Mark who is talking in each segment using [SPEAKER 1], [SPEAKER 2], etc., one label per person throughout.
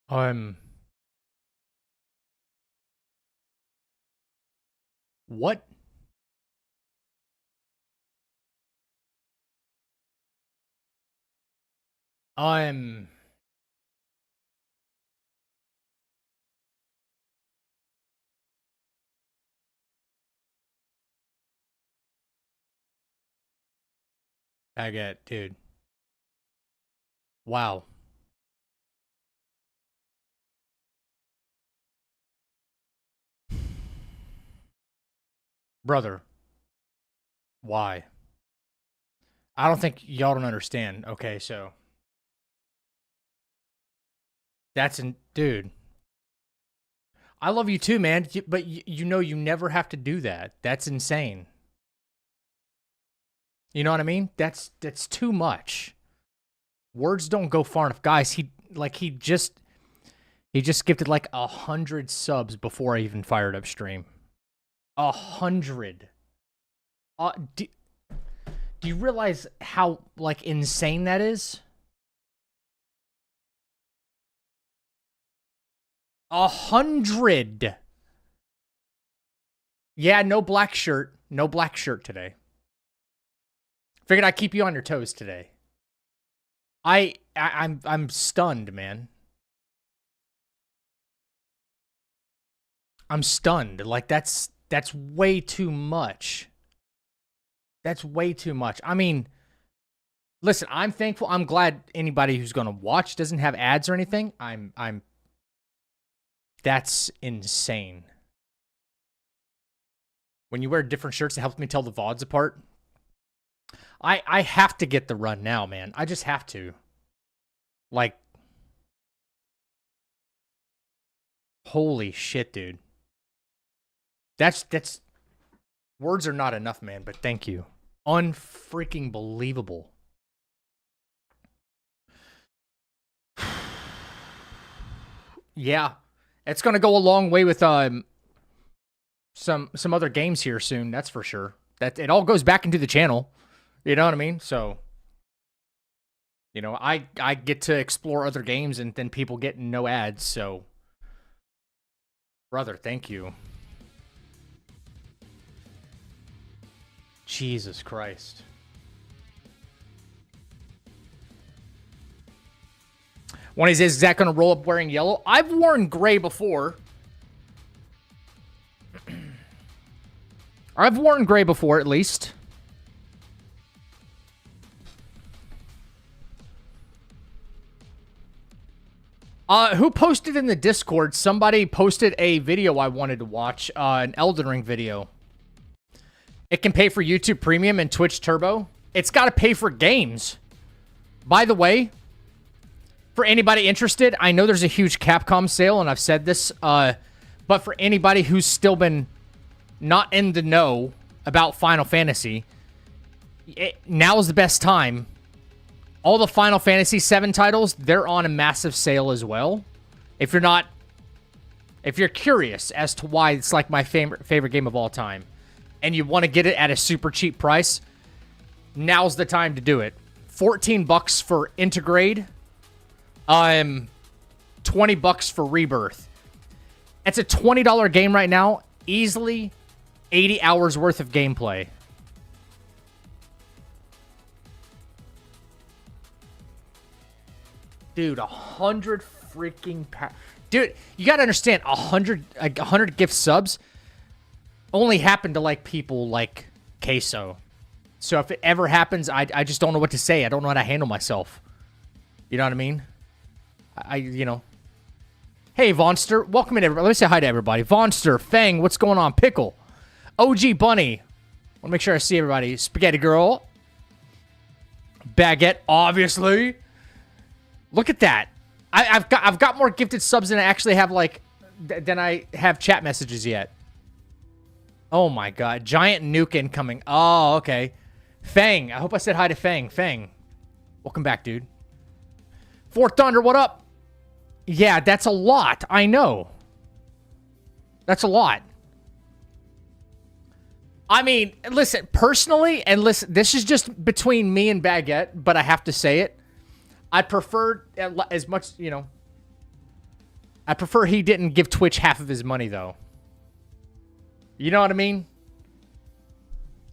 [SPEAKER 1] Um, what? Um, I get, dude. Wow. Brother, why? I don't think y'all don't understand. Okay, so that's an dude. I love you too, man. But you know you never have to do that. That's insane. You know what I mean? That's too much. Words don't go far enough, guys. He just gifted like 100 subs before I even fired up stream. 100. Uh, do, do you realize how like insane that is? 100. Yeah, no black shirt. No black shirt today. Figured I'd keep you on your toes today. I'm stunned, man. I'm stunned. Like that's way too much. That's way too much. I mean, listen, I'm thankful. I'm glad anybody who's going to watch doesn't have ads or anything. I'm that's insane. When you wear different shirts, it helps me tell the VODs apart. I have to get the run now, man. I just have to. Like, holy shit, dude. That's words are not enough, man, but thank you. Unfreaking believable. Yeah. It's going to go a long way with some other games here soon, that's for sure. That it all goes back into the channel. You know what I mean? So, you know, I get to explore other games and then people get no ads, so brother, thank you. Jesus Christ. One is Zach going to roll up wearing yellow? I've worn gray before. I've worn gray before, at least. Who posted in the Discord? Somebody posted a video I wanted to watch, an Elden Ring video. It can pay for YouTube Premium and Twitch Turbo. It's got to pay for games. By the way, for anybody interested, I know there's a huge Capcom sale, and I've said this, but for anybody who's still been not in the know about Final Fantasy, now is the best time. All the Final Fantasy VII titles, they're on a massive sale as well. If you're curious as to why it's like my favorite game of all time, and you want to get it at a super cheap price, now's the time to do it. $14 for Intergrade, $20 for Rebirth. It's a $20 game right now, easily 80 hours worth of gameplay. Dude, 100 freaking dude, you gotta understand, 100 gift subs only happen to like people like Queso. So if it ever happens, I just don't know what to say. I don't know how to handle myself. You know what I mean? You know. Hey, Vonster. Welcome in, everybody. Let me say hi to everybody. Vonster, Fang, what's going on? Pickle. OG Bunny. Want to make sure I see everybody. Spaghetti Girl. Baguette, obviously. Look at that. I've got more gifted subs than I actually have, like, than I have chat messages yet. Oh, my God. Giant nuke incoming. Oh, okay. Fang. I hope I said hi to Fang. Fang. Welcome back, dude. Fort Thunder, what up? Yeah, that's a lot. I know. That's a lot. I mean, listen, personally, and listen, this is just between me and Baguette, but I have to say it. I prefer as much, you know. I prefer he didn't give Twitch half of his money, though. You know what I mean?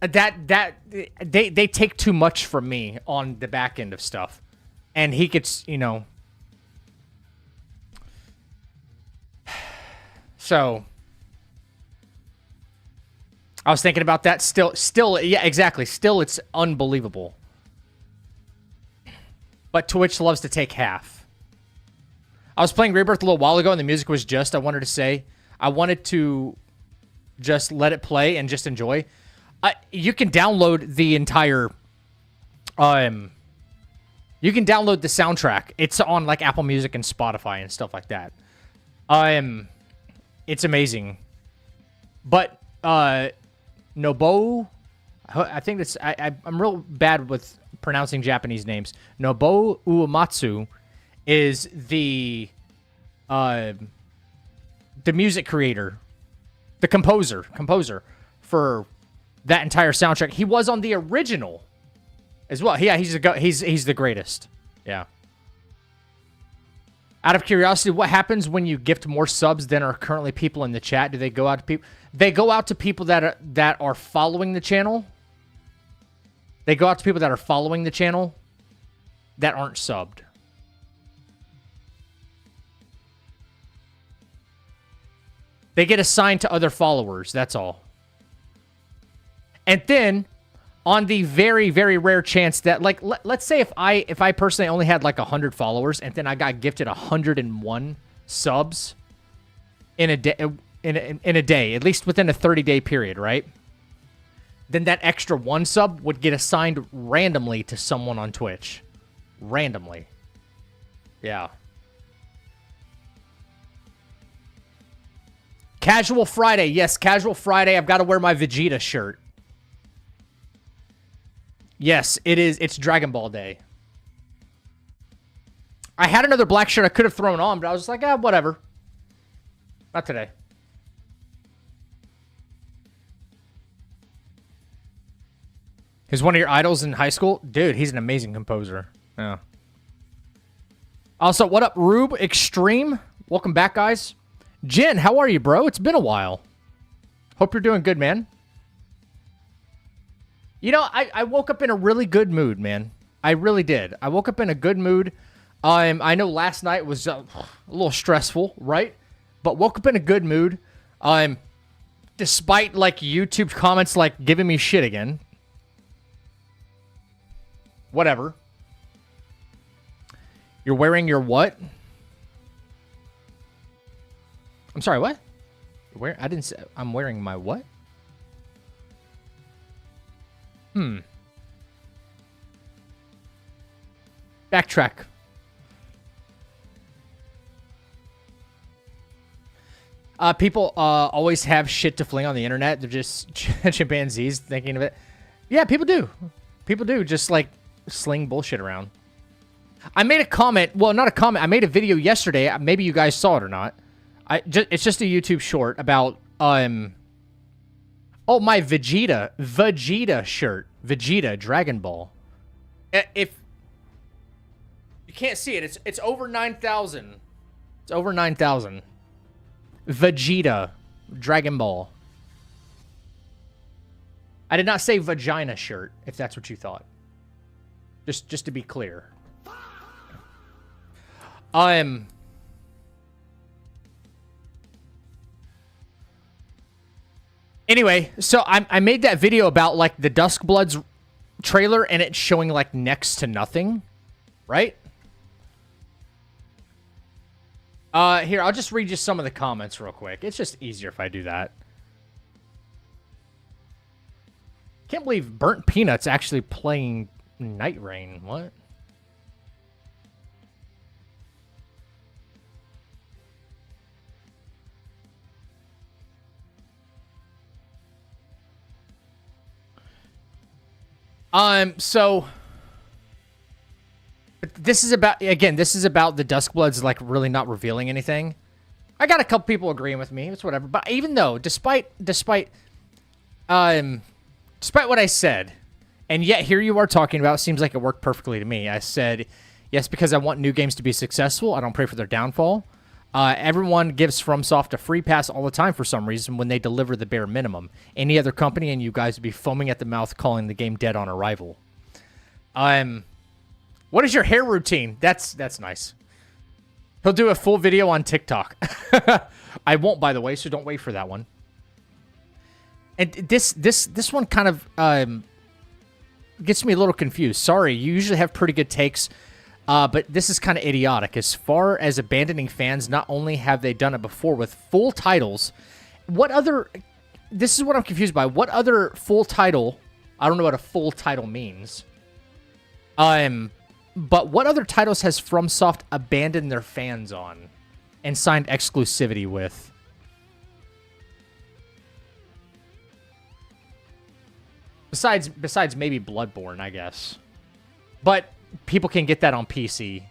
[SPEAKER 1] They take too much from me on the back end of stuff. And he gets, you know... So... I was thinking about that. Still, yeah, exactly. Still, it's unbelievable. But Twitch loves to take half. I was playing Rebirth a little while ago, and the music was just, I wanted to just let it play and just enjoy. You can download the entire, you can download the soundtrack. It's on, like, Apple Music and Spotify and stuff like that. It's amazing. But, Nobuo, I think it's, I'm real bad with pronouncing Japanese names. Nobuo Uematsu is the music creator, the composer for that entire soundtrack. He was on the original as well. Yeah, he's the greatest. Yeah. Out of curiosity, what happens when you gift more subs than are currently people in the chat? Do they go out to people? They go out to people that are following the channel. They go out to people that are following the channel that aren't subbed. They get assigned to other followers, that's all. And then, on the very, very rare chance that, like, let's say if I personally only had like 100 followers and then I got gifted 101 subs in a day, in a day, at least within a 30-day period, right? Then that extra one sub would get assigned randomly to someone on Twitch. Randomly. Yeah. Casual Friday. Yes, Casual Friday. I've got to wear my Vegeta shirt. Yes, it is. It's Dragon Ball Day. I had another black shirt I could have thrown on, but I was just like, whatever. Not today. He's one of your idols in high school? Dude, he's an amazing composer. Yeah. Also, what up, Rube Extreme? Welcome back, guys. Jen, how are you, bro? It's been a while. Hope you're doing good, man. You know, I woke up in a really good mood, man. I really did. I woke up in a good mood. I know last night was a little stressful, right? But woke up in a good mood. Despite, like, YouTube comments, like, giving me shit again. Whatever. You're wearing your what? I'm sorry, what? Where? I didn't say... I'm wearing my what? Backtrack. People always have shit to fling on the internet. They're just chimpanzees thinking of it. Yeah, people do. People do just, like, sling bullshit around. I made a comment. Well, not a comment. I made a video yesterday. Maybe you guys saw it or not. It's just a YouTube short about... Oh, my Vegeta shirt. Vegeta, Dragon Ball. If you can't see it, it's over 9,000. It's over 9,000. Vegeta, Dragon Ball. I did not say vagina shirt, if that's what you thought. Just to be clear. Anyway, so I made that video about, like, the Duskbloods trailer, and it's showing, like, next to nothing, right? Here, I'll just read you some of the comments real quick. It's just easier if I do that. Can't believe Burnt Peanut's actually playing Night Rain. What? So this is about, again, this is about the Duskbloods, like, really not revealing anything. I got a couple people agreeing with me. It's whatever. But even though, despite what I said, and yet here you are talking about, seems like it worked perfectly to me. I said, yes, because I want new games to be successful. I don't pray for their downfall. Everyone gives FromSoft a free pass all the time for some reason when they deliver the bare minimum. Any other company and you guys would be foaming at the mouth calling the game dead on arrival. What is your hair routine? That's nice. He'll do a full video on TikTok. I won't, by the way, so don't wait for that one. And this one kind of gets me a little confused. Sorry, you usually have pretty good takes, but this is kind of idiotic. As far as abandoning fans, not only have they done it before with full titles, what other... This is what I'm confused by. What other full title... I don't know what a full title means. But what other titles has FromSoft abandoned their fans on and signed exclusivity with? Besides maybe Bloodborne, I guess. But people can get that on PC.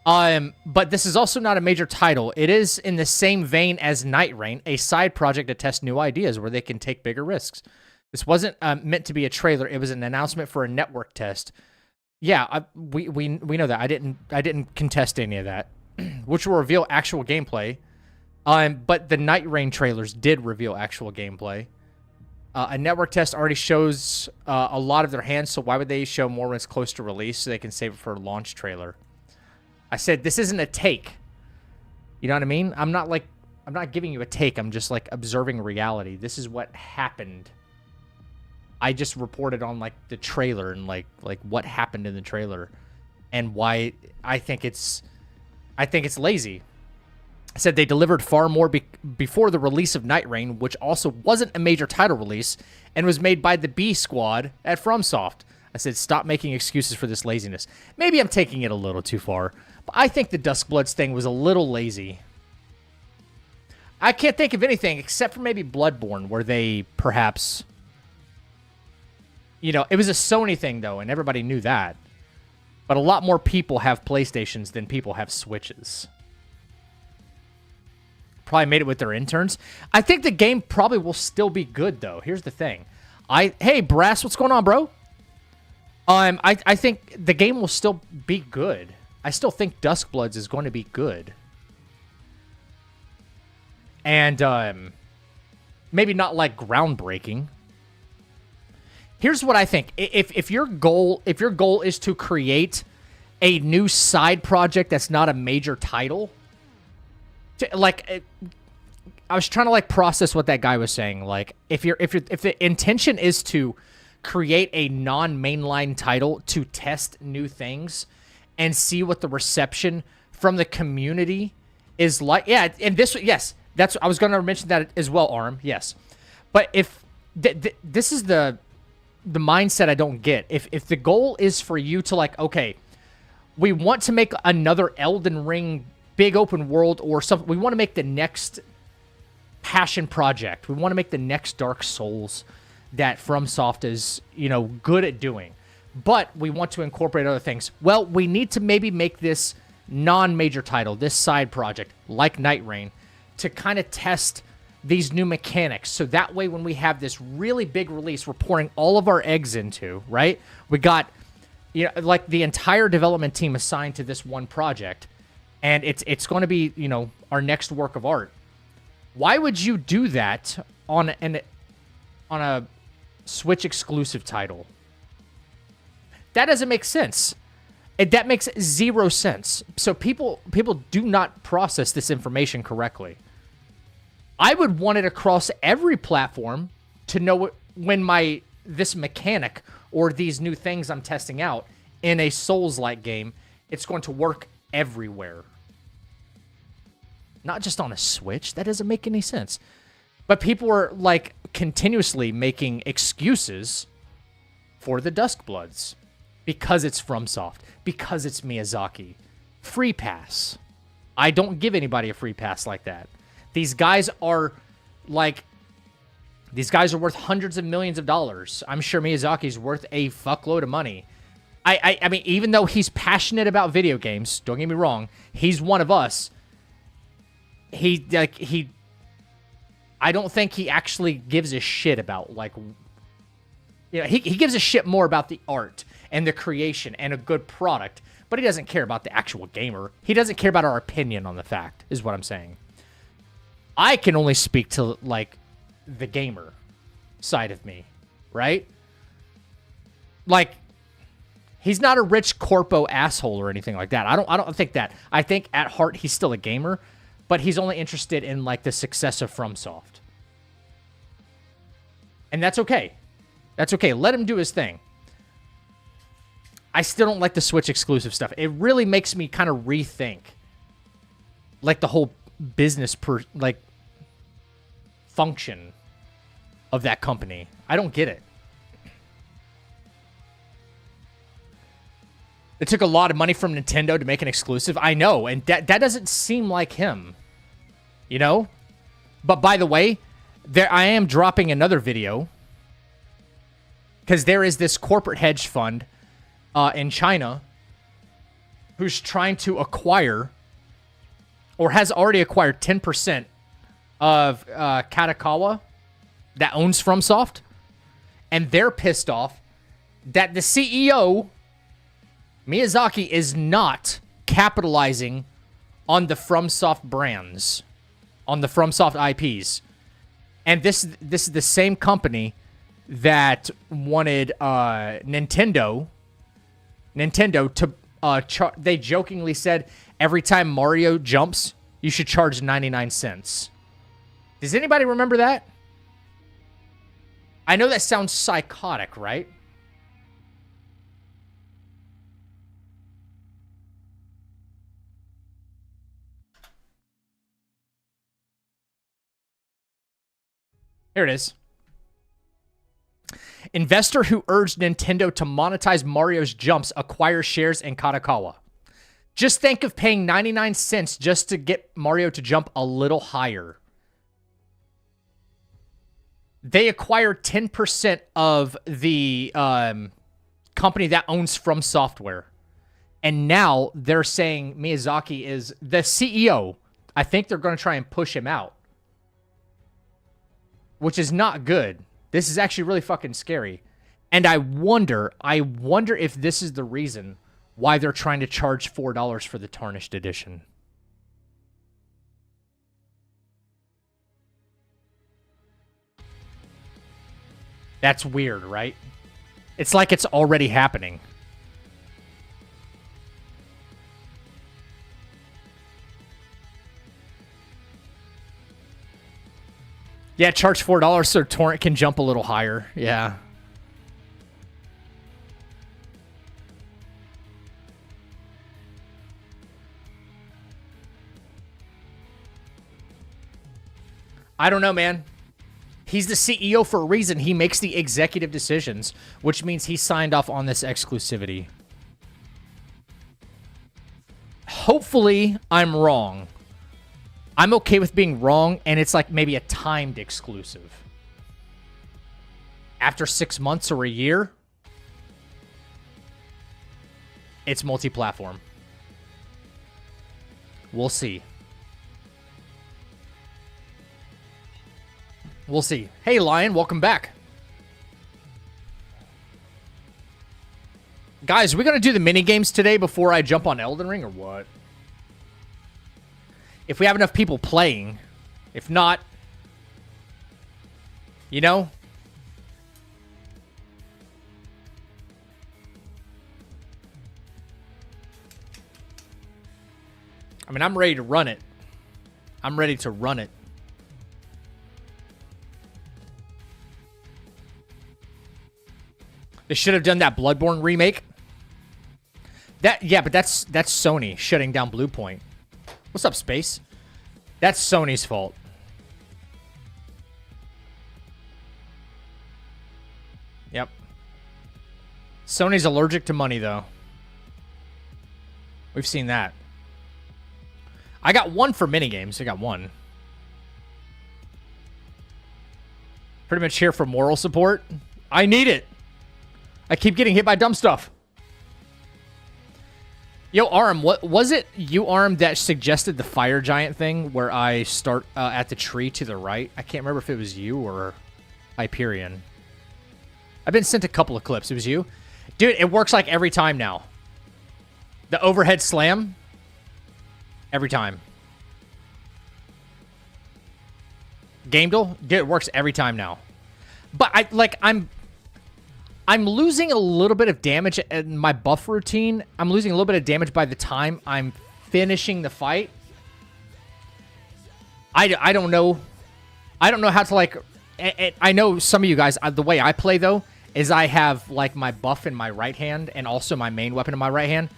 [SPEAKER 1] But this is also not a major title. It is in the same vein as Night Rain, a side project to test new ideas where they can take bigger risks. This wasn't meant to be a trailer. It was an announcement for a network test. Yeah, we know that. I didn't contest any of that, which will reveal actual gameplay. But the Night Rain trailers did reveal actual gameplay. A network test already shows a lot of their hands, so why would they show more when it's close to release so they can save it for a launch trailer? I said this isn't a take. You know what I mean? I'm not giving you a take. I'm just like observing reality. This is what happened. I just reported on like the trailer and like what happened in the trailer and why I think it's lazy. I said they delivered far more before the release of Night Rain, which also wasn't a major title release and was made by the B Squad at FromSoft. I said stop making excuses for this laziness. Maybe I'm taking it a little too far, but I think the Duskbloods thing was a little lazy. I can't think of anything except for maybe Bloodborne where they perhaps... You know, it was a Sony thing, though, and everybody knew that. But a lot more people have PlayStations than people have Switches. Probably made it with their interns. I think the game probably will still be good, though. Here's the thing. Hey, Brass, what's going on, bro? I think the game will still be good. I still think Duskbloods is going to be good. And, maybe not, like, groundbreaking. Here's what I think. If your goal is to create a new side project that's not a major title, I was trying to like process what that guy was saying. Like if the intention is to create a non-mainline title to test new things and see what the reception from the community is like. Yeah, and yes, I was going to mention that as well, Arm. Yes. But if this is the mindset I don't get. If the goal is for you to like, okay, we want to make another Elden Ring big open world or something. We want to make the next passion project. We want to make the next Dark Souls that FromSoft is, you know, good at doing. But we want to incorporate other things. Well, we need to maybe make this non-major title, this side project, like Night Rain, to kind of test these new mechanics. So that way when we have this really big release we're pouring all of our eggs into, right? We got, you know, like the entire development team assigned to this one project, and it's going to be, you know, our next work of art. Why would you do that on a Switch exclusive title? That doesn't make sense. That makes zero sense. So people do not process this information correctly. I would want it across every platform to know when this mechanic or these new things I'm testing out in a Souls-like game, it's going to work everywhere. Not just on a Switch. That doesn't make any sense. But people are like continuously making excuses for the Duskbloods because it's FromSoft, because it's Miyazaki. Free pass. I don't give anybody a free pass like that. These guys are worth hundreds of millions of dollars. I'm sure Miyazaki's worth a fuckload of money. I mean, even though he's passionate about video games, don't get me wrong, he's one of us. I don't think he actually gives a shit about, like, you know, he gives a shit more about the art and the creation and a good product, but he doesn't care about the actual gamer. He doesn't care about our opinion on the fact, is what I'm saying. I can only speak to, like, the gamer side of me, right? Like, he's not a rich corpo asshole or anything like that. I don't think that. I think at heart he's still a gamer, but he's only interested in, like, the success of FromSoft. And that's okay. That's okay. Let him do his thing. I still don't like the Switch exclusive stuff. It really makes me kind of rethink, like, the whole business function of that company. I don't get it. It took a lot of money from Nintendo to make an exclusive. I know, and that doesn't seem like him, you know? But by the way, I am dropping another video because there is this corporate hedge fund in China who's trying to acquire or has already acquired 10% of Katakawa that owns FromSoft, and they're pissed off that the CEO, Miyazaki, is not capitalizing on the FromSoft brands, on the FromSoft IPs. And this is the same company that wanted Nintendo to they jokingly said every time Mario jumps, you should charge 99 cents. Does anybody remember that? I know that sounds psychotic, right? Here it is. Investor who urged Nintendo to monetize Mario's jumps acquires shares in Katakawa. Just think of paying 99 cents just to get Mario to jump a little higher. They acquired 10% of the company that owns From Software. And now they're saying Miyazaki is the CEO. I think they're going to try and push him out, which is not good. This is actually really fucking scary. And I wonder if this is the reason why they're trying to charge $4 for the Tarnished Edition. That's weird, right? It's like it's already happening. Yeah, charge $4 so Torrent can jump a little higher. Yeah. I don't know, man. He's the CEO for a reason. He makes the executive decisions, which means he signed off on this exclusivity. Hopefully, I'm wrong. I'm okay with being wrong, and it's like maybe a timed exclusive. After 6 months or a year, it's multi-platform. We'll see. We'll see. Hey, Lion, welcome back. Guys, we gonna do the mini games today before I jump on Elden Ring or what? If we have enough people playing. If not, you know? I mean, I'm ready to run it. I'm ready to run it. They should have done that Bloodborne remake. Yeah, but that's Sony shutting down Blue Point. What's up, Space? That's Sony's fault. Yep. Sony's allergic to money, though. We've seen that. I got one for minigames. I got one. Pretty much here for moral support. I need it. I keep getting hit by dumb stuff. Yo, Arm, what was it you, Arm, that suggested the fire giant thing where I start at the tree to the right? I can't remember if it was you or Hyperion. I've been sent a couple of clips. It was you? Dude, it works like every time now. The overhead slam. Every time. Game duel, dude, it works every time now. But I'm losing a little bit of damage in my buff routine. I'm losing a little bit of damage by the time I'm finishing the fight. I don't know. I don't know how to, like... I know some of you guys... The way I play, though, is I have, like, my buff in my right hand and also my main weapon in my right hand.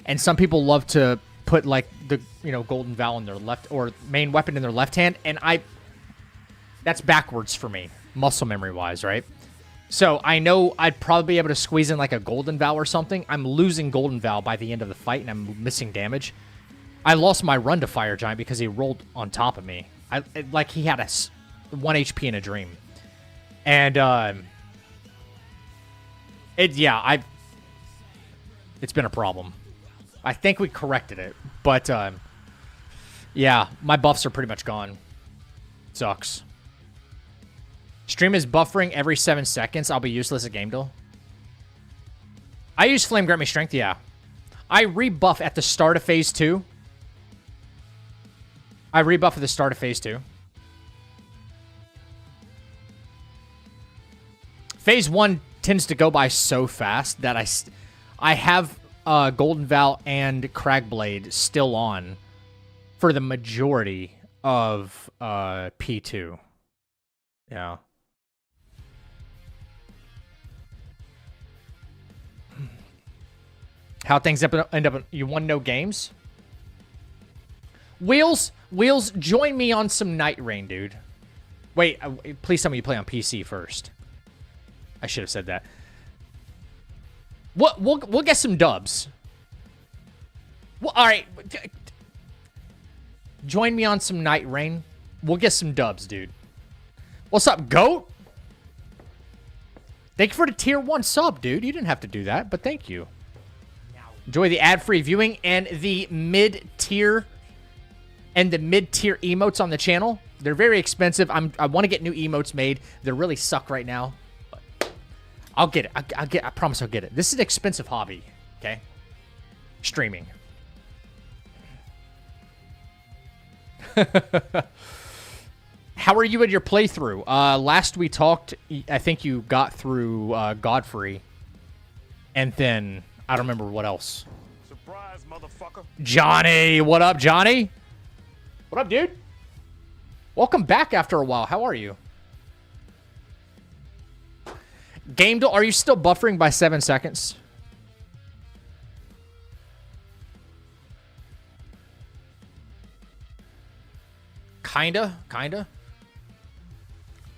[SPEAKER 1] And some people love to put, like, the, you know, Golden Vow in their left... Or main weapon in their left hand. And that's backwards for me, muscle memory-wise, right? So I know I'd probably be able to squeeze in, like, a Golden Vow or something. I'm losing Golden Vow by the end of the fight, and I'm missing damage. I lost my run to Fire Giant because he rolled on top of me. Like, he had 1 HP in a dream. And, it's been a problem. I think we corrected it. But, yeah, my buffs are pretty much gone. Sucks. Stream is buffering every 7 seconds. I'll be useless at game duel. I use Flame Grant Me Strength, yeah. I rebuff at the start of Phase 2. I rebuff at the start of Phase 2. Phase 1 tends to go by so fast that I have Golden Vow and Cragblade still on for the majority of P2. Yeah. How things end up... You want to know games? Wheels, join me on some Night Rain, dude. Wait, please tell me you play on PC first. I should have said that. We'll get some dubs. Well, all right. Join me on some Night Rain. We'll get some dubs, dude. What's up, GOAT? Thank you for the tier 1 sub, dude. You didn't have to do that, but thank you. Enjoy the ad-free viewing and the mid-tier emotes on the channel. They're very expensive. I want to get new emotes made. They really suck right now. But I'll get it. I promise I'll get it. This is an expensive hobby, okay? Streaming. How are you at your playthrough? Last we talked, I think you got through Godfrey. And then... I don't remember what else. Surprise, motherfucker. Johnny! What up, Johnny? What up, dude? Welcome back after a while. How are you? Game duel, are you still buffering by 7 seconds? Kinda.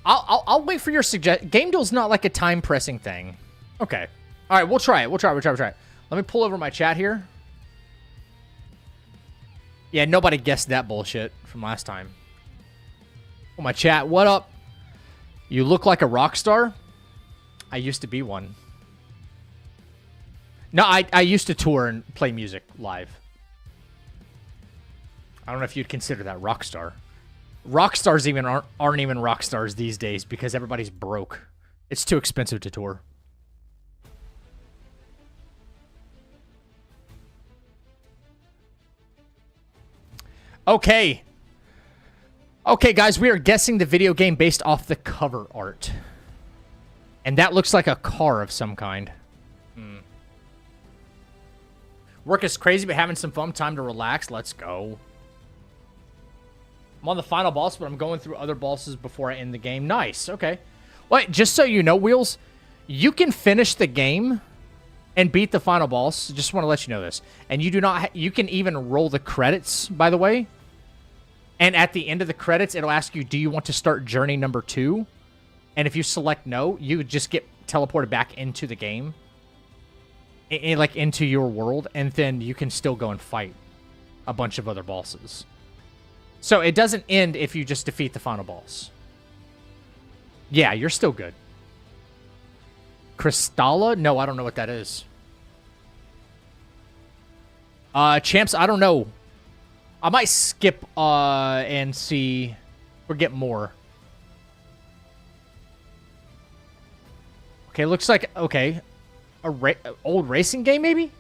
[SPEAKER 1] I'll wait for your suggestion. Game duel's not like a time pressing thing. Okay. All right, we'll try it. We'll try it. Let me pull over my chat here. Yeah, nobody guessed that bullshit from last time. Oh, my chat, what up? You look like a rock star? I used to be one. No, I used to tour and play music live. I don't know if you'd consider that rock star. Rock stars aren't even rock stars these days because everybody's broke. It's too expensive to tour. Okay. Okay, guys, we are guessing the video game based off the cover art. And that looks like a car of some kind. Work is crazy, but having some fun. Time to relax. Let's go. I'm on the final boss, but I'm going through other bosses before I end the game. Nice. Okay. Wait, just so you know, Wheels, you can finish the game and beat the final boss. Just want to let you know this. And you do not... you can even roll the credits, by the way. And at the end of the credits, it'll ask you, do you want to start journey number 2? And if you select no, you just get teleported back into the game. Like, into your world. And then you can still go and fight a bunch of other bosses. So it doesn't end if you just defeat the final boss. Yeah, you're still good. Crystalla? No, I don't know what that is. Champs, I don't know. I might skip and see or get more. Okay, looks like... okay. a old racing game, maybe?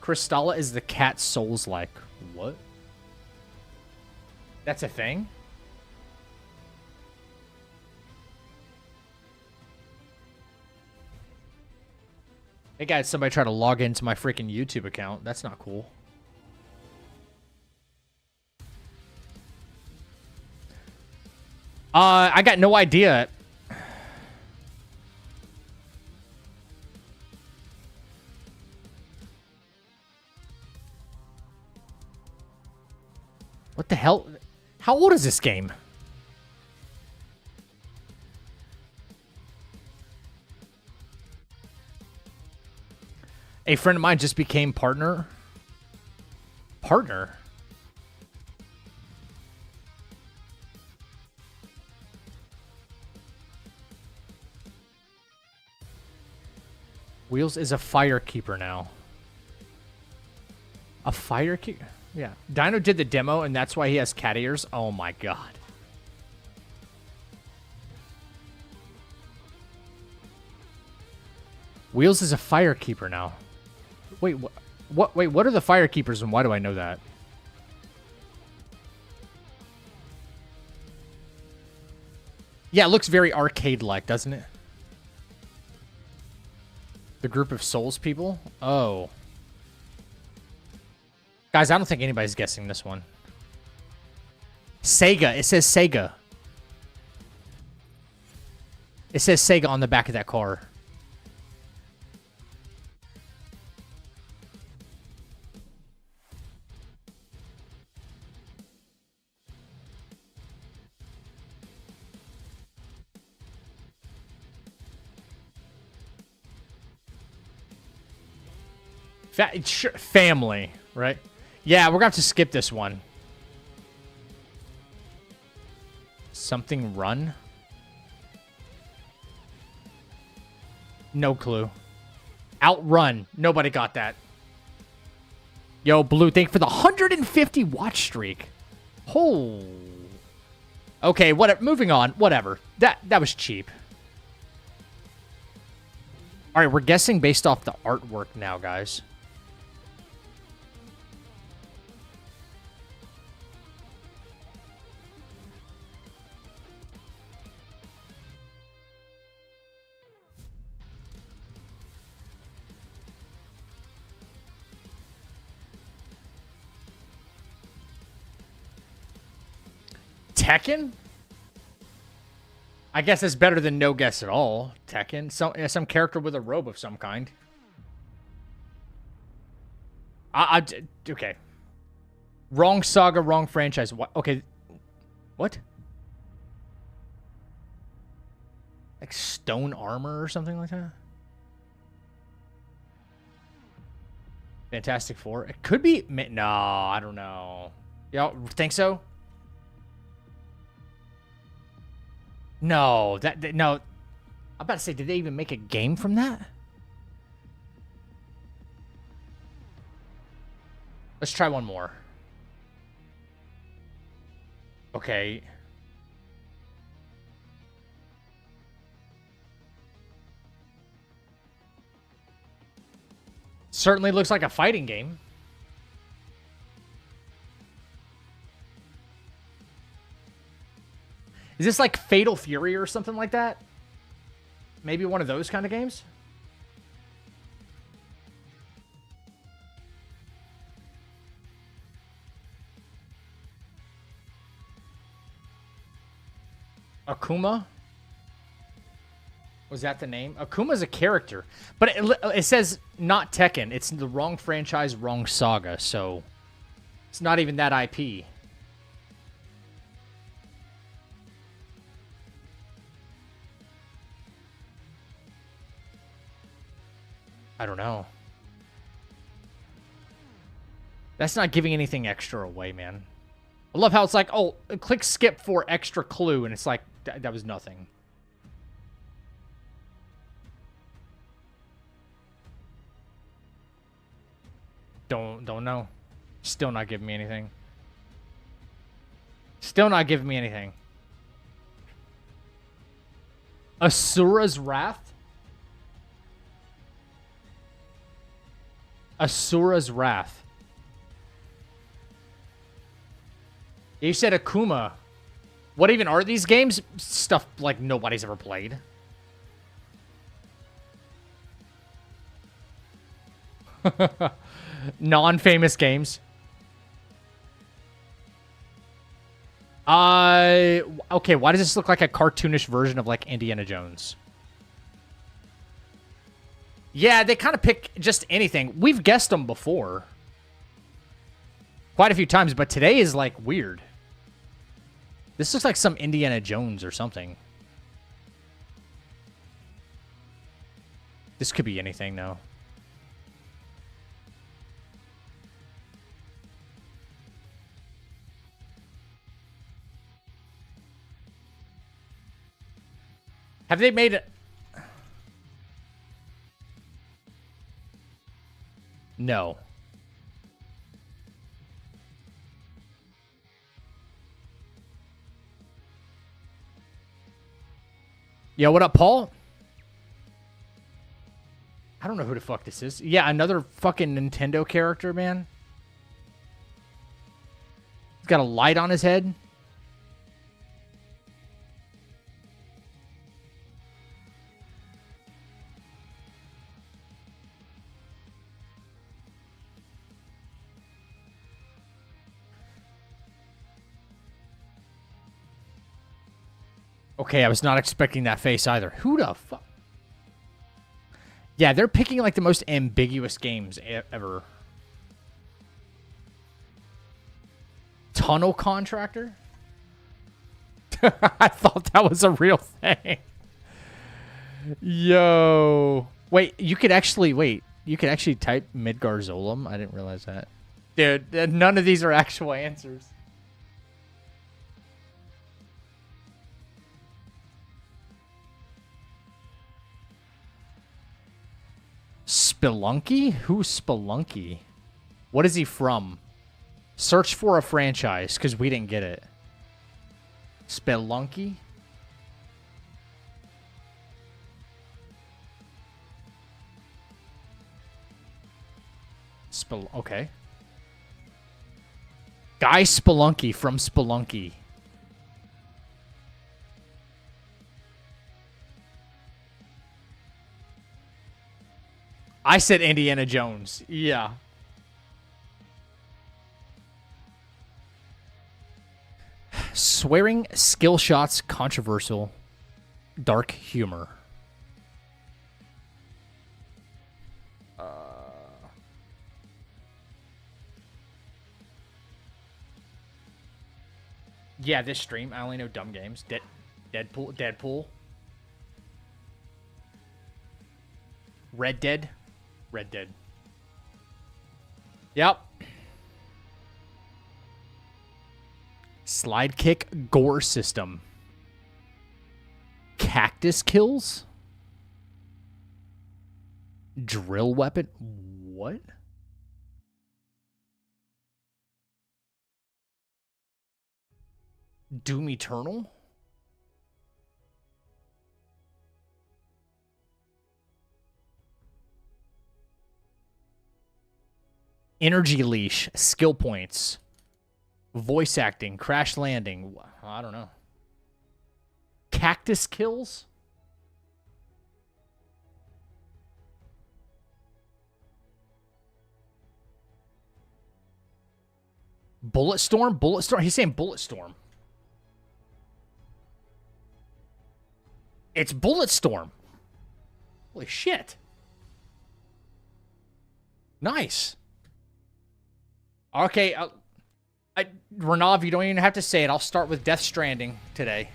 [SPEAKER 1] Crystalla is the cat Souls-like. What? That's a thing? Hey guys, somebody try to log into my freaking YouTube account. That's not cool. I got no idea. What the hell? How old is this game? A friend of mine just became partner. Partner? Wheels is a firekeeper now. A firekeeper? Yeah. Dino did the demo, and that's why he has cat ears. Oh my god. Wheels is a firekeeper now. Wait, what? Wait, what are the firekeepers, and why do I know that? Yeah, it looks very arcade-like, doesn't it? The group of Souls people? Oh. Guys, I don't think anybody's guessing this one. Sega. It says Sega. It says Sega on the back of that car. Family, right? Yeah, we're gonna have to skip this one. Something run? No clue. Outrun. Nobody got that. Yo, Blue, thank you for the 150 watch streak. Oh. Okay, whatever. Moving on. Whatever. That was cheap. All right, we're guessing based off the artwork now, guys. Tekken? I guess it's better than no guess at all. Tekken. Some character with a robe of some kind. Okay. Wrong saga, wrong franchise. What? Okay. What? Like stone armor or something like that? Fantastic Four. It could be... No, I don't know. Y'all think so? No, no. I'm about to say, did they even make a game from that? Let's try one more. Okay. Certainly looks like a fighting game. Is this like Fatal Fury or something like that? Maybe one of those kind of games? Akuma? Was that the name? Akuma's a character. But it says not Tekken. It's the wrong franchise, wrong saga. So it's not even that IP. I don't know. That's not giving anything extra away, man. I love how it's like, oh, click skip for extra clue, and it's like, that was nothing. Don't know. Still not giving me anything. Still not giving me anything. Asura's Wrath? Asura's Wrath. You said Akuma. What even are these games? Stuff like nobody's ever played. Non-famous games. Okay, why does this look like a cartoonish version of, like, Indiana Jones? Yeah, they kind of pick just anything. We've guessed them before. Quite a few times, but today is, like, weird. This looks like some Indiana Jones or something. This could be anything, though. Have they made it? No. Yo, what up, Paul? I don't know who the fuck this is. Yeah, another fucking Nintendo character, man. He's got a light on his head. Okay, I was not expecting that face either. Who the fuck? Yeah, they're picking like the most ambiguous games ever. Tunnel contractor? I thought that was a real thing. Yo. Wait, you could actually type Midgar Zolom? I didn't realize that. Dude, none of these are actual answers. Spelunky? Who's Spelunky? What is he from? Search for a franchise, because we didn't get it. Spelunky? Okay. Guy Spelunky from Spelunky. I said Indiana Jones. Yeah. Swearing, skill shots, controversial, dark humor. Yeah, this stream. I only know dumb games. Deadpool. Red Dead. Yep. Slide kick gore system. Cactus kills. Drill weapon. What? Doom Eternal? Energy leash, skill points, voice acting, crash landing. I don't know. Cactus kills? Bullet storm? Bullet storm? He's saying bullet storm. It's bullet storm. Holy shit. Nice. Okay, Renav, you don't even have to say it. I'll start with Death Stranding today.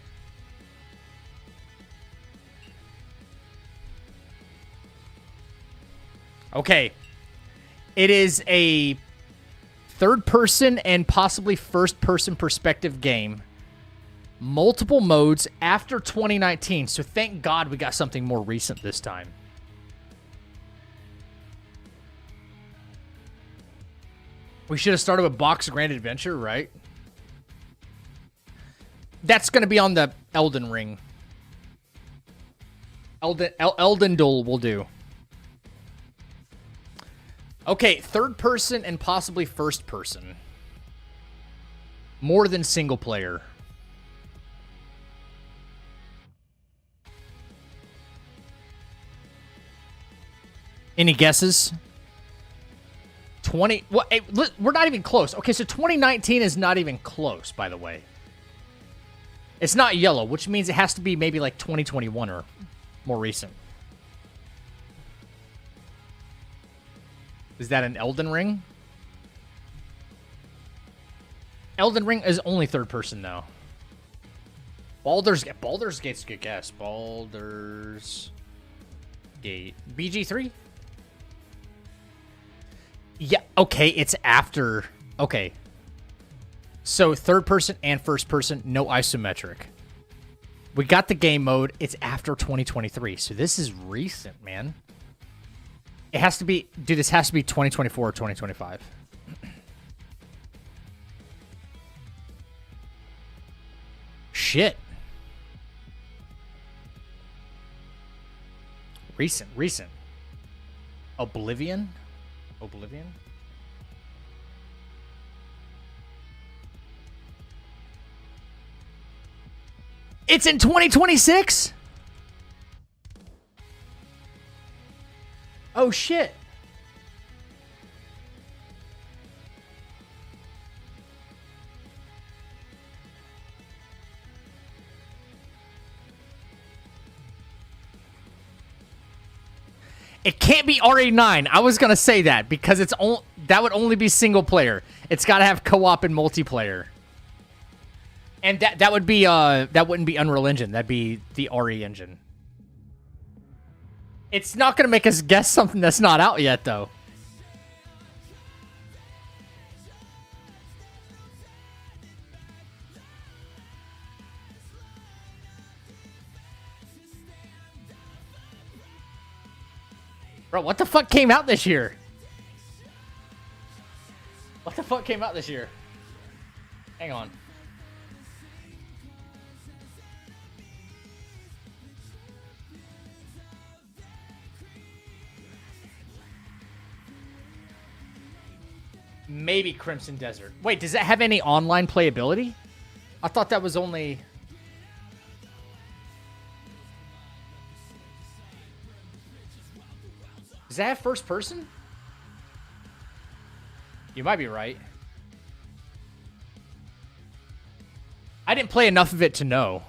[SPEAKER 1] Okay. It is a third-person and possibly first-person perspective game. Multiple modes after 2019, so thank God we got something more recent this time. We should have started with Box Grand Adventure, right? That's going to be on the Elden Ring. Elden Duel will do. Okay, third person and possibly first person. More than single player. Any guesses? 20. What? Hey, we're not even close. Okay, so 2019 is not even close, by the way. It's not yellow, which means it has to be maybe like 2021 or more recent. Is that an Elden Ring? Elden Ring is only third person, though. Baldur's Gate's a good guess. Baldur's Gate. BG3? Yeah, okay, it's after. Okay. So third person and first person, no isometric. We got the game mode. It's after 2023. So this is recent, man. It has to be, dude, this has to be 2024 or 2025. Shit. Recent. Oblivion? It's in 2026? Oh, shit. It can't be RE9. I was gonna say that because that would only be single player. It's got to have co-op and multiplayer. And that would be that wouldn't be Unreal Engine. That'd be the RE engine. It's not gonna make us guess something that's not out yet, though. Bro, what the fuck came out this year? What the fuck came out this year? Hang on. Maybe Crimson Desert. Wait, does that have any online playability? I thought that was only... Does that have first person? You might be right. I didn't play enough of it to know.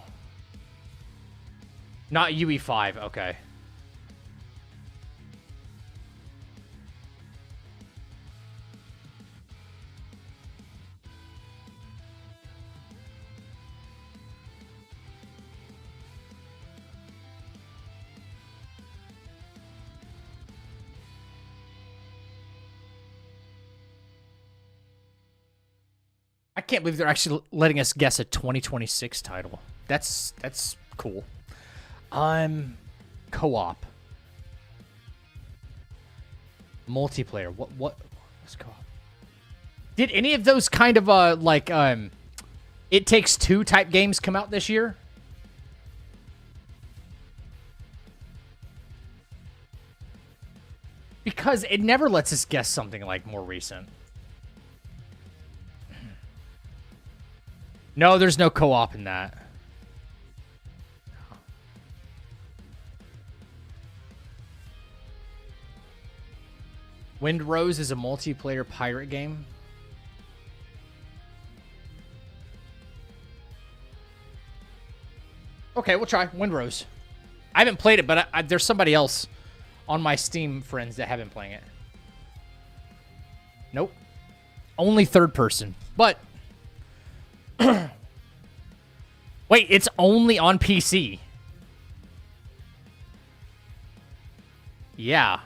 [SPEAKER 1] Not UE5, okay. I can't believe they're actually letting us guess a 2026 title. That's cool. Co-op. Multiplayer. What was co-op? Did any of those kind of like It Takes Two type games come out this year? Because it never lets us guess something like more recent. No, there's no co-op in that. Wind Rose is a multiplayer pirate game. Okay, we'll try Wind Rose. I haven't played it, but there's somebody else on my Steam friends that have been playing it. Nope. Only third person. But... Wait, it's only on PC. Yeah.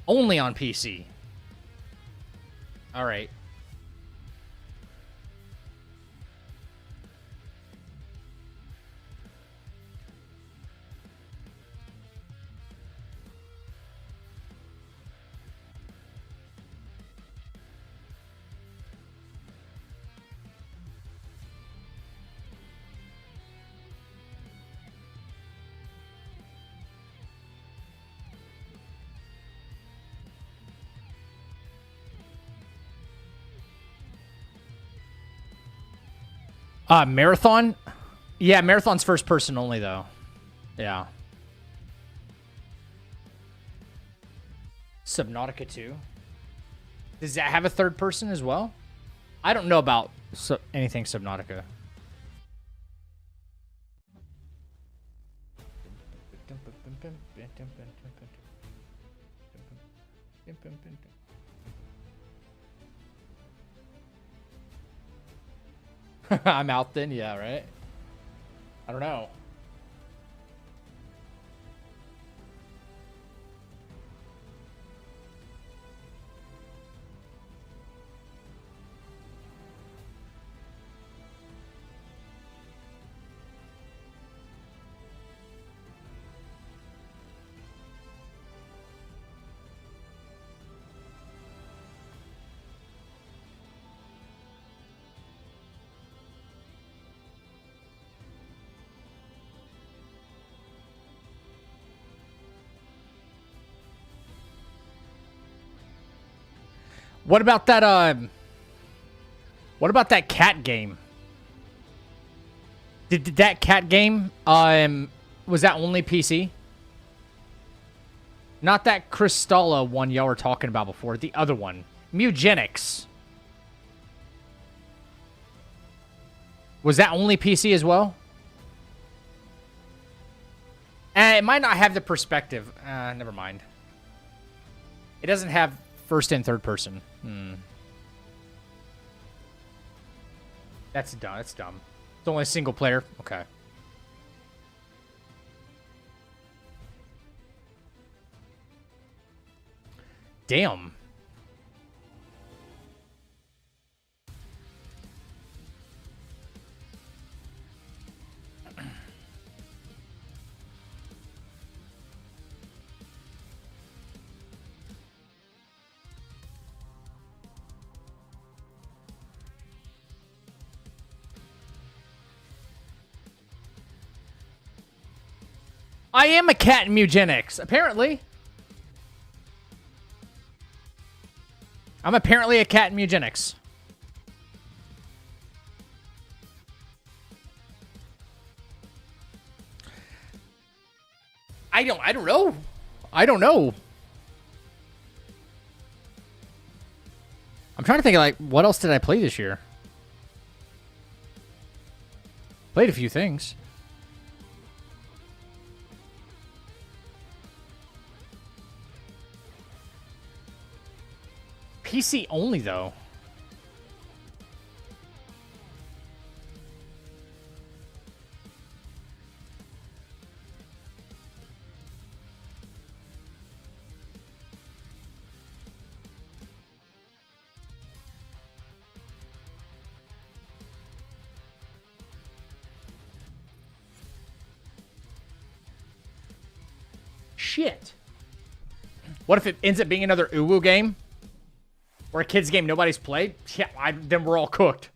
[SPEAKER 1] Only on PC. All right. Marathon? Yeah, Marathon's first person only, though. Yeah. Subnautica 2. Does that have a third person as well? I don't know about anything Subnautica. I'm out then? Yeah, right? I don't know. What about that, what about that cat game? Did that cat game, was that only PC? Not that Crystalla one y'all were talking about before. The other one. Mugenics. Was that only PC as well? It might not have the perspective. Never mind. It doesn't have first and third person. That's dumb. That's dumb. It's only a single player. Okay. Damn. I am a cat in Mugenics, apparently. I'm apparently a cat in Mugenics. I don't know. I don't know. I'm trying to think of, like, what else did I play this year? Played a few things. PC only, though. Shit. What if it ends up being another Uwu game? Or a kid's game nobody's played? Yeah, then we're all cooked.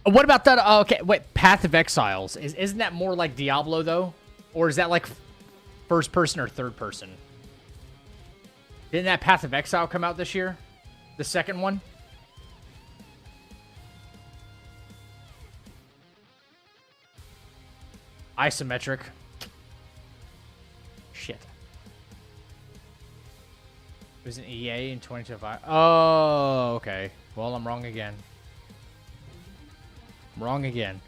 [SPEAKER 1] What about that? Okay, wait, Path of Exiles. Isn't that more like Diablo, though? Or is that like first person or third person? Didn't that Path of Exile come out this year? The second one? Isometric. Shit. It was an EA in 2025. Oh, okay. Well, I'm wrong again. I'm wrong again.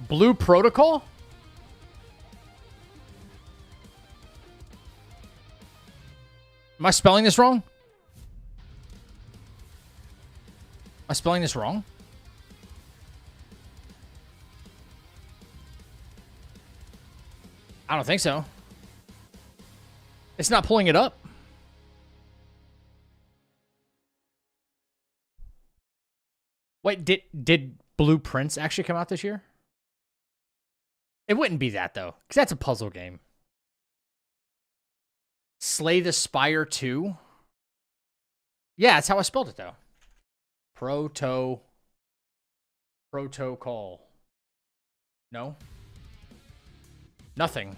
[SPEAKER 1] Blue Protocol? Am I spelling this wrong? Am I spelling this wrong? I don't think so. It's not pulling it up. Wait, did Blueprints actually come out this year? It wouldn't be that, though, because that's a puzzle game. Slay the Spire 2? Yeah, that's how I spelled it, though. Protocol. No? Nothing.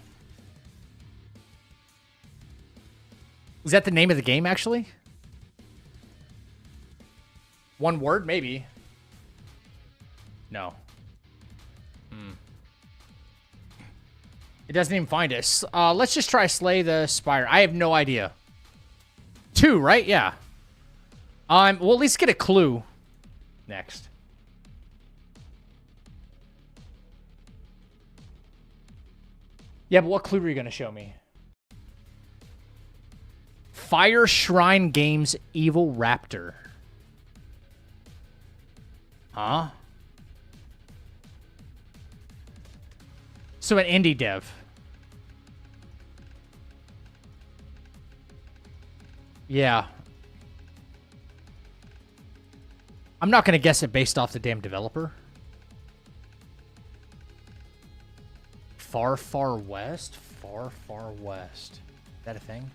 [SPEAKER 1] Is that the name of the game, actually? One word, maybe. No. It doesn't even find us. Let's just try Slay the Spire. I have no idea. 2, right? Yeah. We'll at least get a clue next. Yeah, but what clue are you going to show me? Fire Shrine Games Evil Raptor. Huh? So an indie dev. Yeah. I'm not going to guess it based off the damn developer. Far, far west? Far, far west. Is that a thing?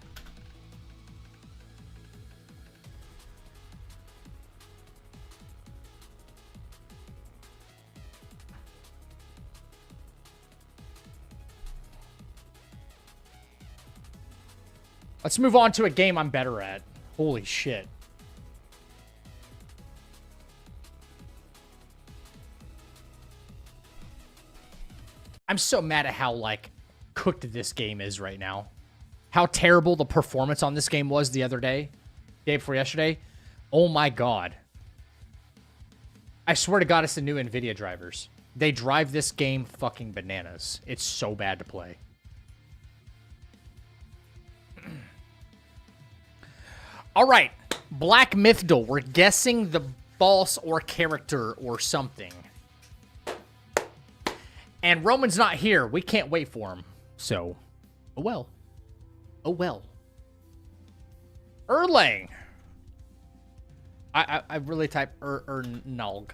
[SPEAKER 1] Let's move on to a game I'm better at. Holy shit. I'm so mad at how, like, cooked this game is right now. How terrible the performance on this game was the other day. Day before yesterday. Oh my god. I swear to god it's the new NVIDIA drivers. They drive this game fucking bananas. It's so bad to play. Alright. Black Mythdal. We're guessing the boss or character or something. And Roman's not here. We can't wait for him. So, oh well. Oh well. Erlang. I really type Nulg.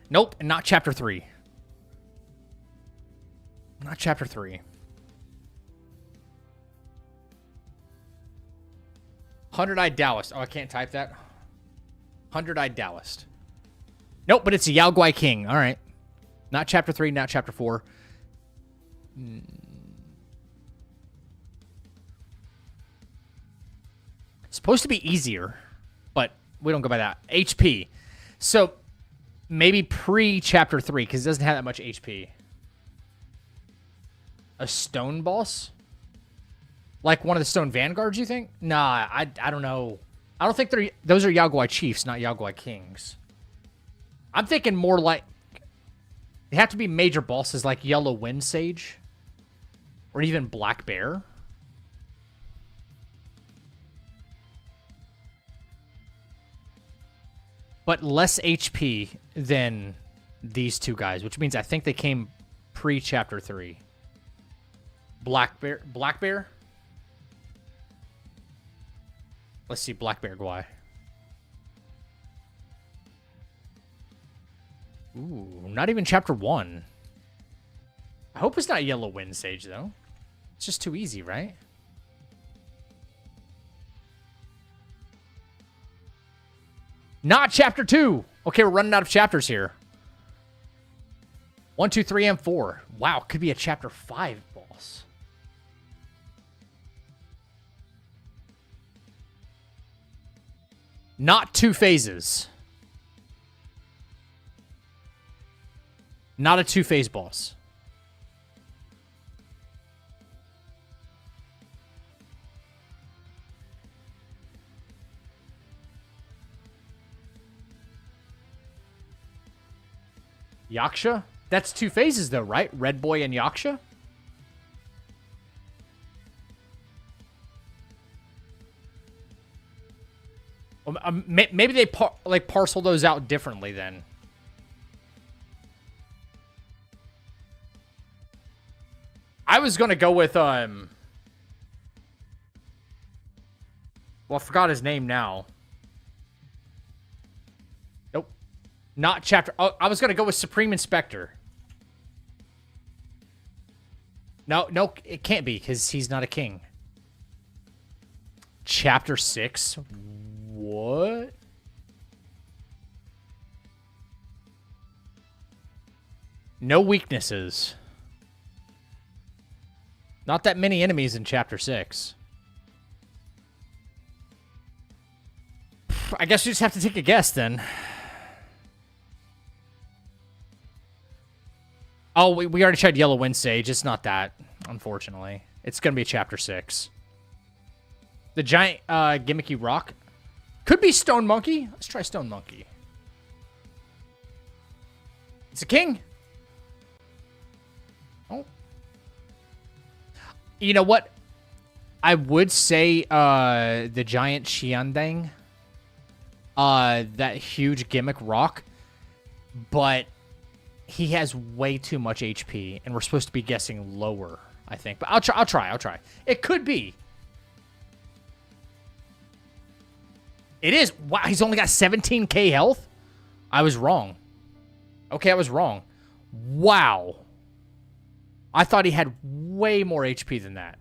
[SPEAKER 1] Nope, not chapter 3. Not chapter 3. 100-eyed Taoist. Oh, I can't type that. 100-eyed Taoist. Nope, but it's a Yao Guai King. All right. Not chapter 3, not chapter 4. Supposed to be easier, but we don't go by that. HP. So, maybe pre-chapter 3, because it doesn't have that much HP. A stone boss? Like one of the stone vanguards, you think? Nah, I don't know. I don't think those are Yao Guai chiefs, not Yao Guai kings. I'm thinking more like... They have to be major bosses like Yellow Wind Sage. Or even Black Bear. But less HP than these two guys, which means I think they came pre-chapter 3. Black Bear? Black Bear? Let's see, Black Bear Guai. Ooh, not even chapter 1. I hope it's not Yellow Wind Sage, though. It's just too easy, right? Not chapter 2. Okay, we're running out of chapters here. 1, 2, 3, and 4. Wow, could be a chapter 5 boss. Not 2 phases. Not a 2-phase boss. Yaksha? That's 2 phases, though, right? Red Boy and Yaksha? Maybe they parcel those out differently then. I was gonna go with well, I forgot his name now. Nope. Not chapter. Oh, I was gonna go with Supreme Inspector. No, it can't be because he's not a king. Chapter 6. What? No weaknesses. Not that many enemies in chapter 6. I guess we just have to take a guess then. Oh, we already tried Yellow Wind Sage. It's not that, unfortunately. It's going to be Chapter 6. The giant gimmicky rock. Could be Stone Monkey. Let's try Stone Monkey. It's a king. Oh. You know what? I would say the giant Xiandang. That huge gimmick rock. But he has way too much HP, and we're supposed to be guessing lower, I think. But I'll try. It could be. It is. Wow, he's only got 17k health? I was wrong. Okay, I was wrong. Wow. I thought he had way more HP than that.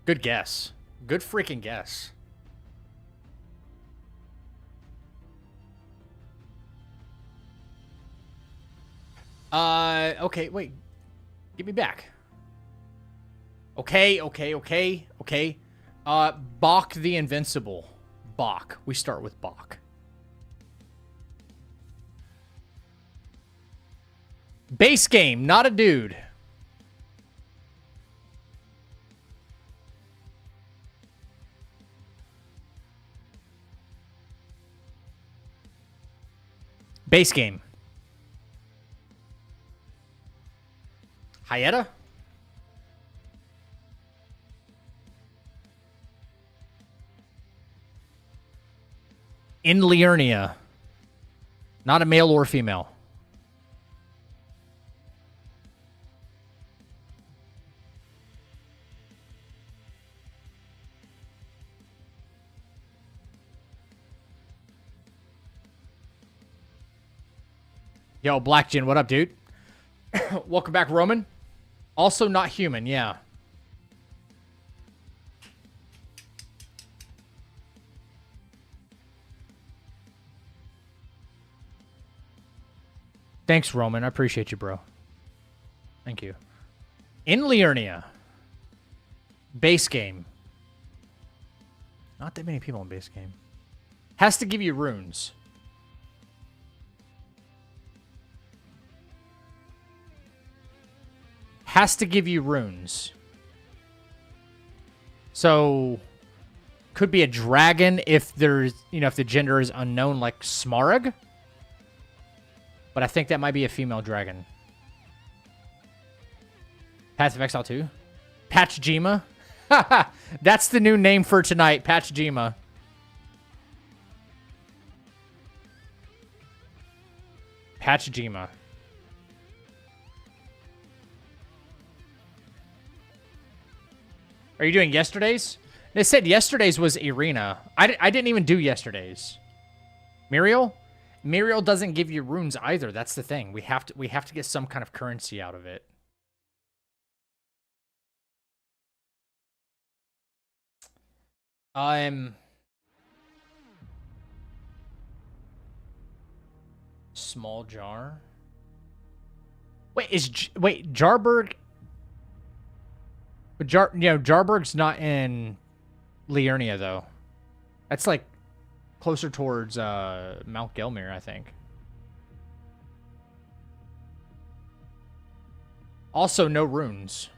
[SPEAKER 1] Good guess. Good freaking guess. Okay, wait. Give me back. Okay. Bach the Invincible. Bach. We start with Bach. Base game, not a dude. Base game. Hyetta? In Liurnia. Not a male or female. Yo, Black Jin, what up, dude? Welcome back, Roman. Also not human, yeah. Thanks, Roman. I appreciate you, bro. Thank you. In Liurnia. Base game. Not that many people in base game. Has to give you runes. Has to give you runes. So, could be a dragon if there's, if the gender is unknown, like Smaragd. But I think that might be a female dragon. Path of Exile 2? Patchjima? That's the new name for tonight, Patchjima. Patchjima. Are you doing yesterday's? They said yesterday's was Irina. I didn't even do yesterday's. Muriel? Muriel doesn't give you runes either. That's the thing. We have to get some kind of currency out of it. Small jar. Wait, Jarberg? But Jarberg's not in Liurnia though. That's like closer towards Mount Gelmir, I think. Also, no runes.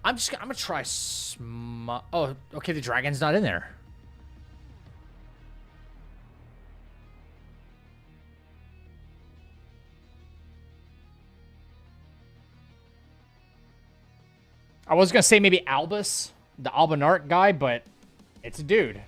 [SPEAKER 1] I'm gonna try oh, okay, the dragon's not in there. I was gonna say maybe Albus, the Albanart guy, but it's a dude.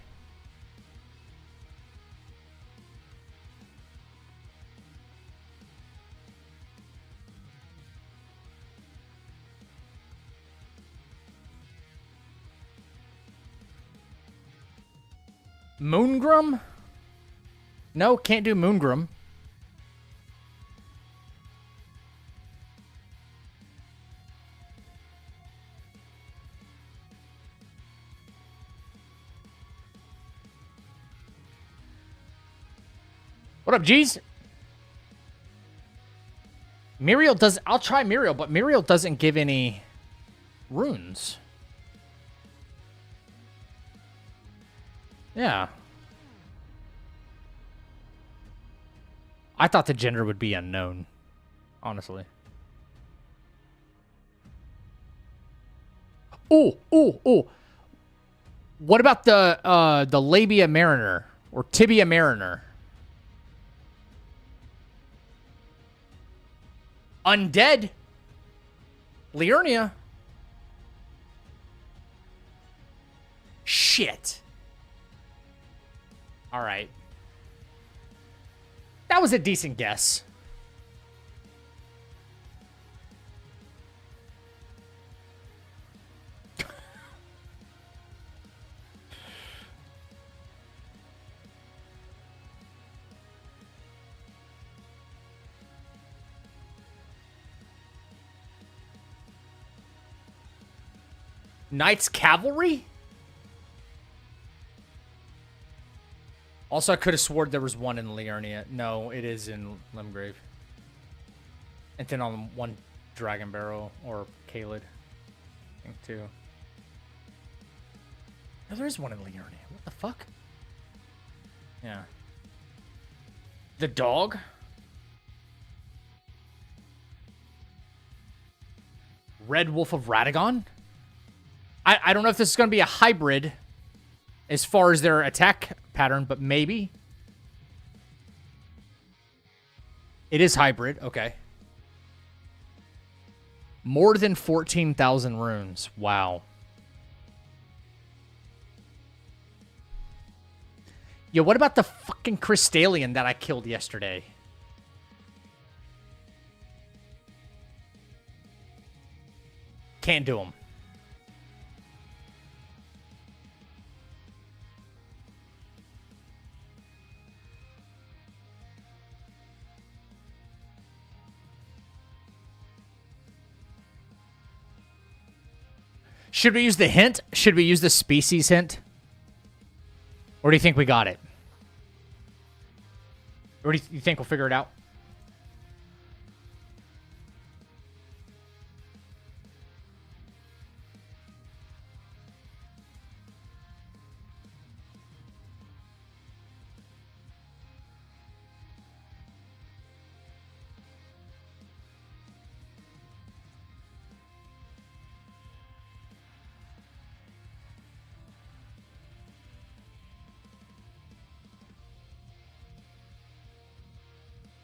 [SPEAKER 1] Moongrum? No, can't do Moongrum. What up, G's? Muriel does. I'll try Muriel, but Muriel doesn't give any runes. Yeah. I thought the gender would be unknown, honestly. Oh, oh, oh. What about the labia mariner or tibia mariner? Undead. Liurnia. Shit. All right. That was a decent guess. Knights Cavalry? Also, I could have sworn there was one in Liurnia. No, it is in Limgrave. And then on one Dragon Barrel or Kaled, I think, too. No, there is one in Liurnia. What the fuck? Yeah. The dog? Red Wolf of Radagon? I don't know if this is going to be a hybrid as far as their attack pattern, but maybe. It is hybrid. Okay. More than 14,000 runes. Wow. Yo, what about the fucking Crystallian that I killed yesterday? Can't do him. Should we use the hint? Should we use the species hint? Or do you think we got it? Or do you think we'll figure it out?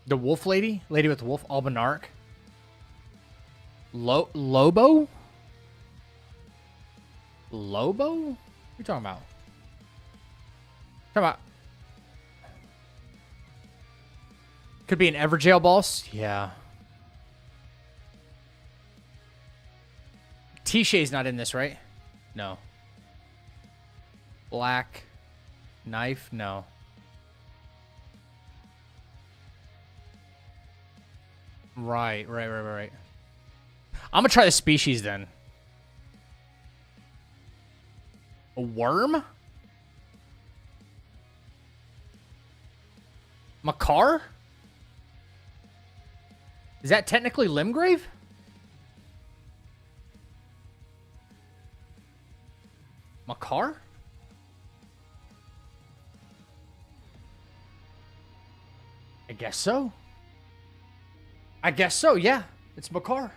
[SPEAKER 1] The wolf lady? Lady with the wolf? Albanark? Lobo? Lobo? What are you talking about? Could be an Everjail boss? Yeah. T-Shay's not in this, right? No. Black knife? No. Right. I'm gonna try the species then. A worm? Makar? Is that technically Limgrave? Makar? I guess so. I guess so, yeah. It's Makar.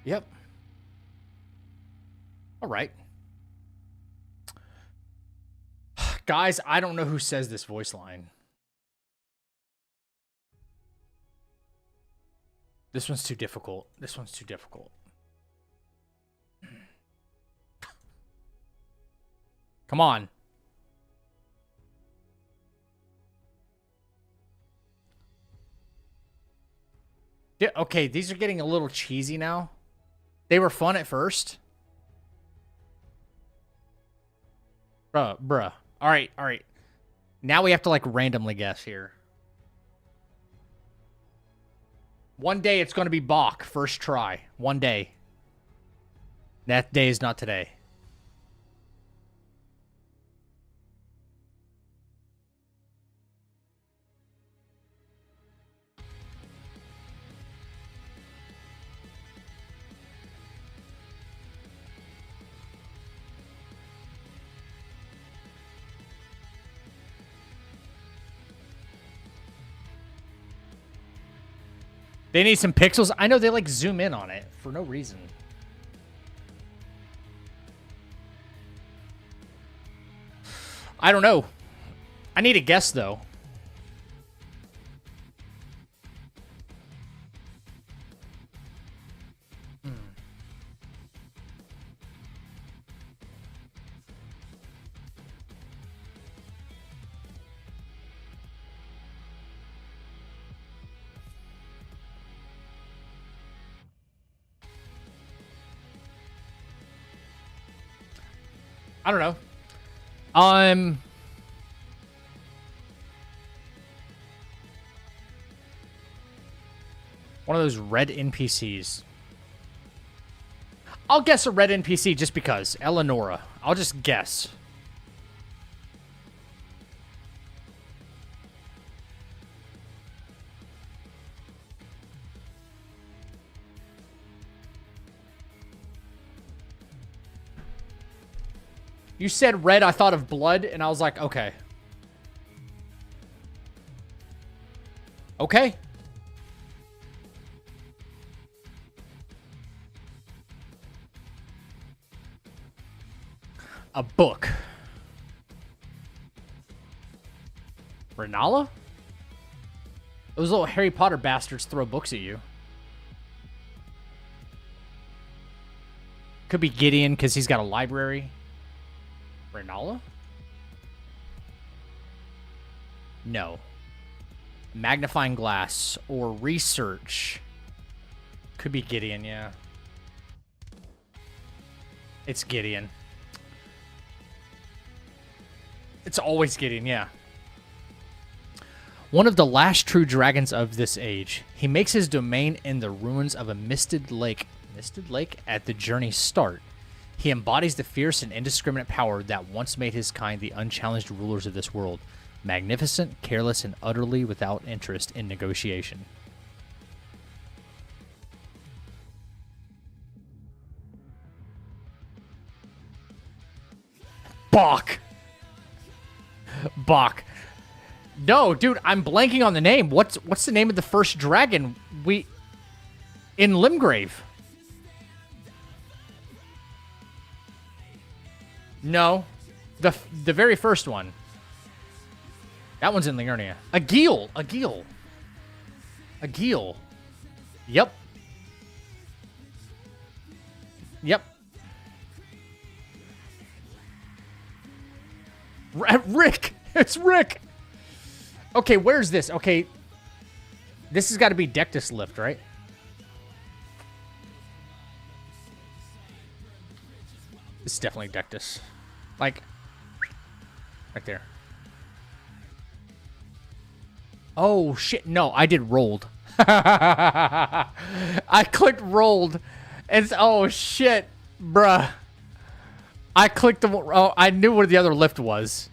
[SPEAKER 1] Yep. All right. Guys, I don't know who says this voice line. This one's too difficult. Come on. Yeah, okay, these are getting a little cheesy now. They were fun at first. Bruh. All right. Now we have to, like, randomly guess here. One day it's going to be Bach, first try. One day. That day is not today. They need some pixels. I know they like zoom in on it for no reason. I don't know. I need a guess though. I don't know. One of those red NPCs. I'll guess a red NPC just because. Eleonora. I'll just guess. You said red, I thought of blood, and I was like, okay. Okay. A book. Renala? Those little Harry Potter bastards throw books at you. Could be Gideon because he's got a library. Renala? No. Magnifying glass or research. Could be Gideon, yeah. It's Gideon. It's always Gideon, yeah. One of the last true dragons of this age. He makes his domain in the ruins of a misted lake. Misted lake at the journey's start. He embodies the fierce and indiscriminate power that once made his kind the unchallenged rulers of this world. Magnificent, careless, and utterly without interest in negotiation. Bach. Bach. No, dude, I'm blanking on the name. What's the name of the first dragon in Limgrave? No. The very first one. That one's in Liurnia. Agil. Yep. Rick. It's Rick. Okay, where's this? Okay. This has got to be Dectus Lift, right? This is definitely Dectus. Like, right there. Oh, shit. No, I did rolled. I clicked rolled. And oh, shit. Bruh. I clicked the... Oh, I knew where the other lift was.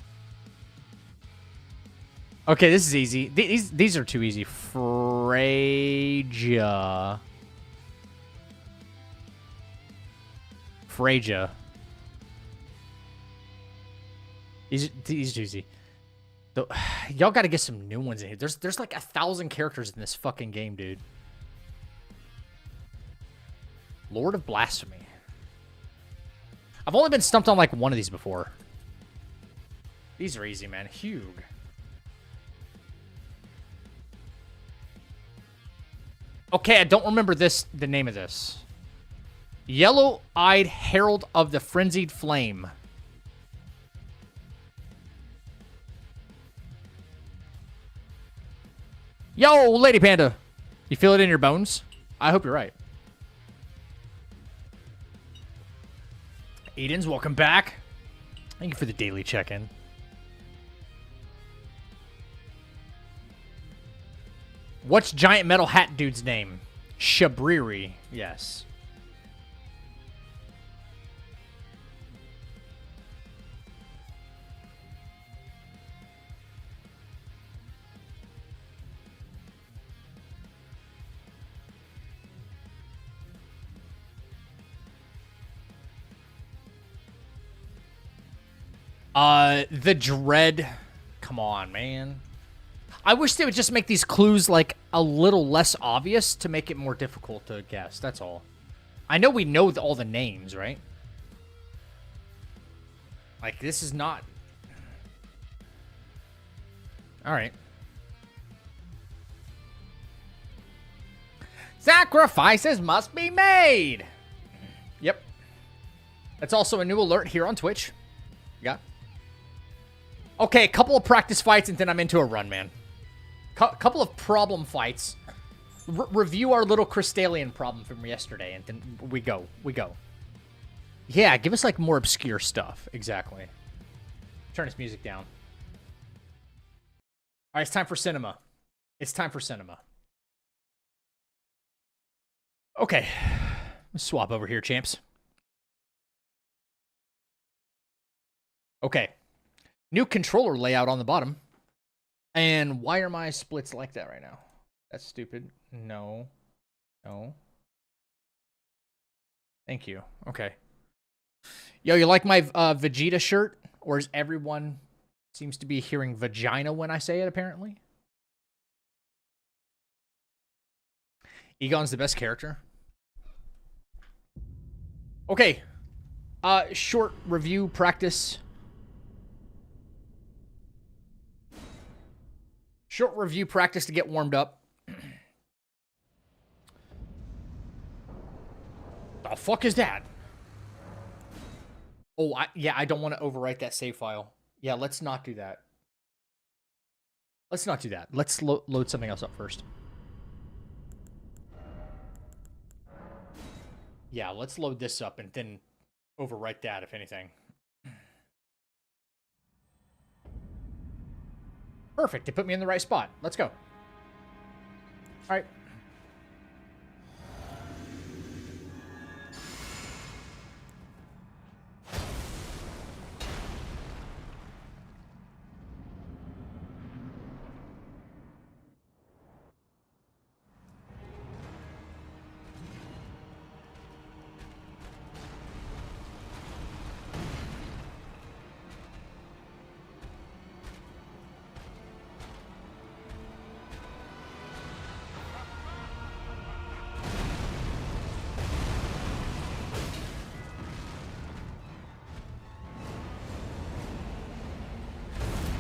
[SPEAKER 1] Okay, this is easy. These are too easy. Freja. These are easy. Y'all got to get some new ones in here. There's like 1,000 characters in this fucking game, dude. Lord of Blasphemy. I've only been stumped on like one of these before. These are easy, man. Hugh. Okay, I don't remember the name of this. Yellow-eyed Herald of the Frenzied Flame. Yo, Lady Panda. You feel it in your bones? I hope you're right. Aiden's, welcome back. Thank you for the daily check-in. What's Giant Metal Hat Dude's name? Shabriri. Yes. The Dread. Come on, man. I wish they would just make these clues, like, a little less obvious to make it more difficult to guess. That's all. I know we know all the names, right? Like, this is not... Alright. Sacrifices must be made! Yep. That's also a new alert here on Twitch. Yeah. Okay, a couple of practice fights and then I'm into a run, man. Couple of problem fights. Review our little Crystallian problem from yesterday and then we go. We go. Yeah, give us like more obscure stuff. Exactly. Turn this music down. All right, it's time for cinema. It's time for cinema. Okay. Let's swap over here, champs. Okay. New controller layout on the bottom. And why are my splits like that right now? That's stupid. No. No. Thank you. Okay. Yo, you like my Vegeta shirt? Or is everyone seems to be hearing vagina when I say it, apparently? Egon's the best character. Okay. Short review practice. Short review practice to get warmed up. The fuck is that? Oh, yeah, I don't want to overwrite that save file. Yeah, let's not do that. Let's not do that. Let's load something else up first. Yeah, let's load this up and then overwrite that, if anything. Perfect. It put me in the right spot. Let's go. All right.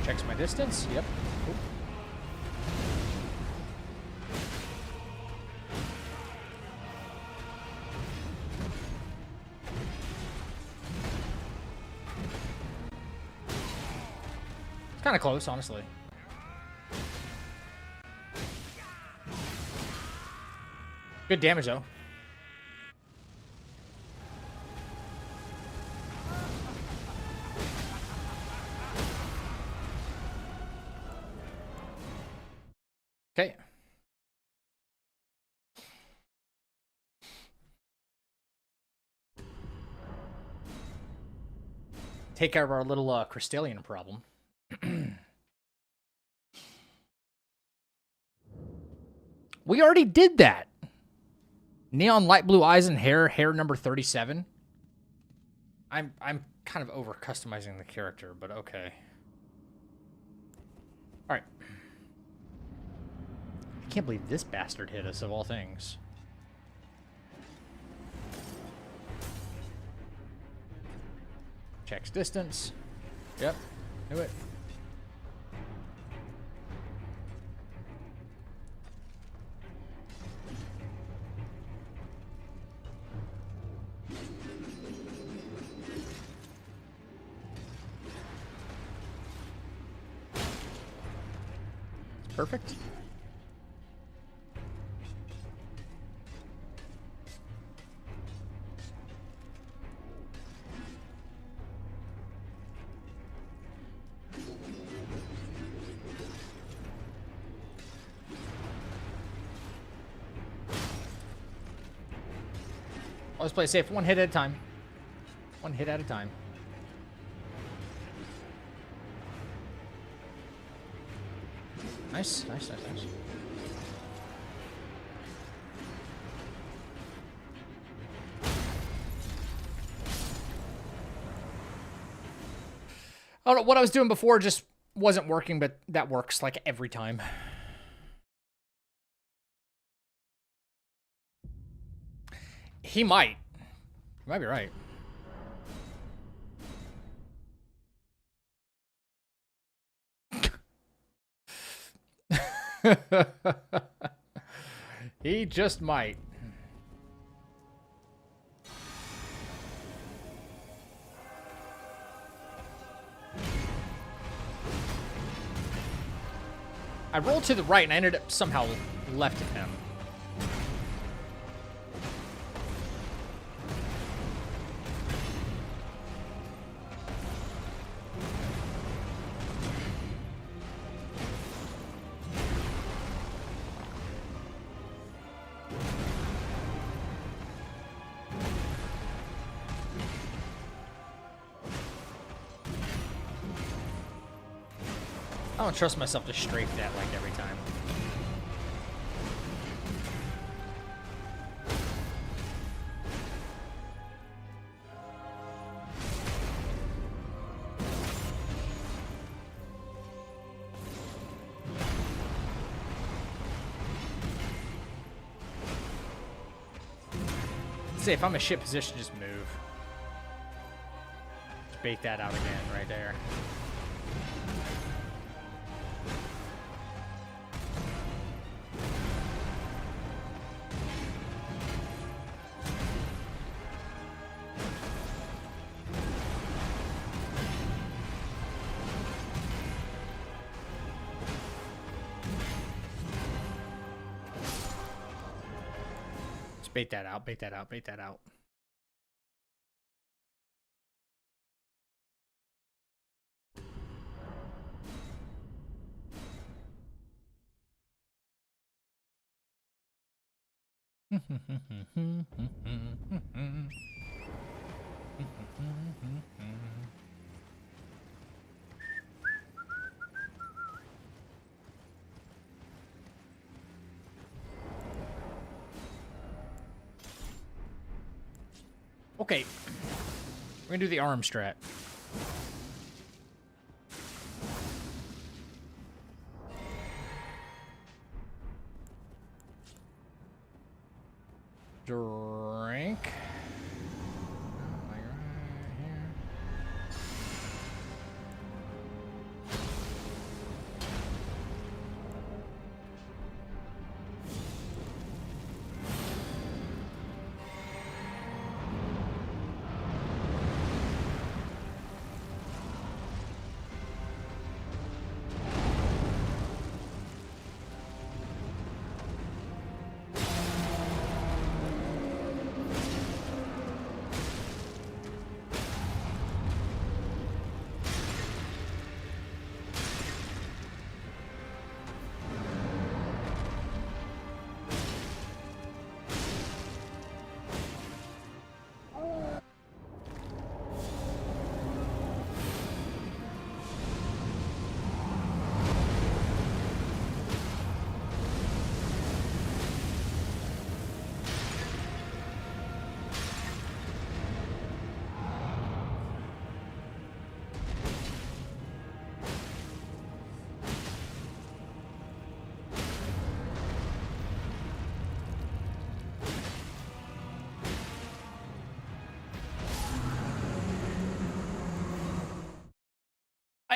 [SPEAKER 1] Checks my distance. Yep. Cool. It's kind of close, honestly. Good damage, though. Okay. Take care of our little Crystallian problem. We already did that. Neon light blue eyes and hair number 37. I'm kind of over customizing the character, but okay. All right. I can't believe this bastard hit us, of all things. Checks distance. Yep. Knew it. Perfect. Always play safe. One hit at a time. One hit at a time. Nice, nice, nice, nice. I don't know what I was doing before, just wasn't working, but that works like every time. He might. You might be right. He just might. I rolled to the right and I ended up somehow left of him. I don't trust myself to strafe that like every time. Say if I'm a shit position, just move. Just bait that out again right there. Bait that out, bait that out, bait that out. Okay, we're gonna do the arm strat. Drink.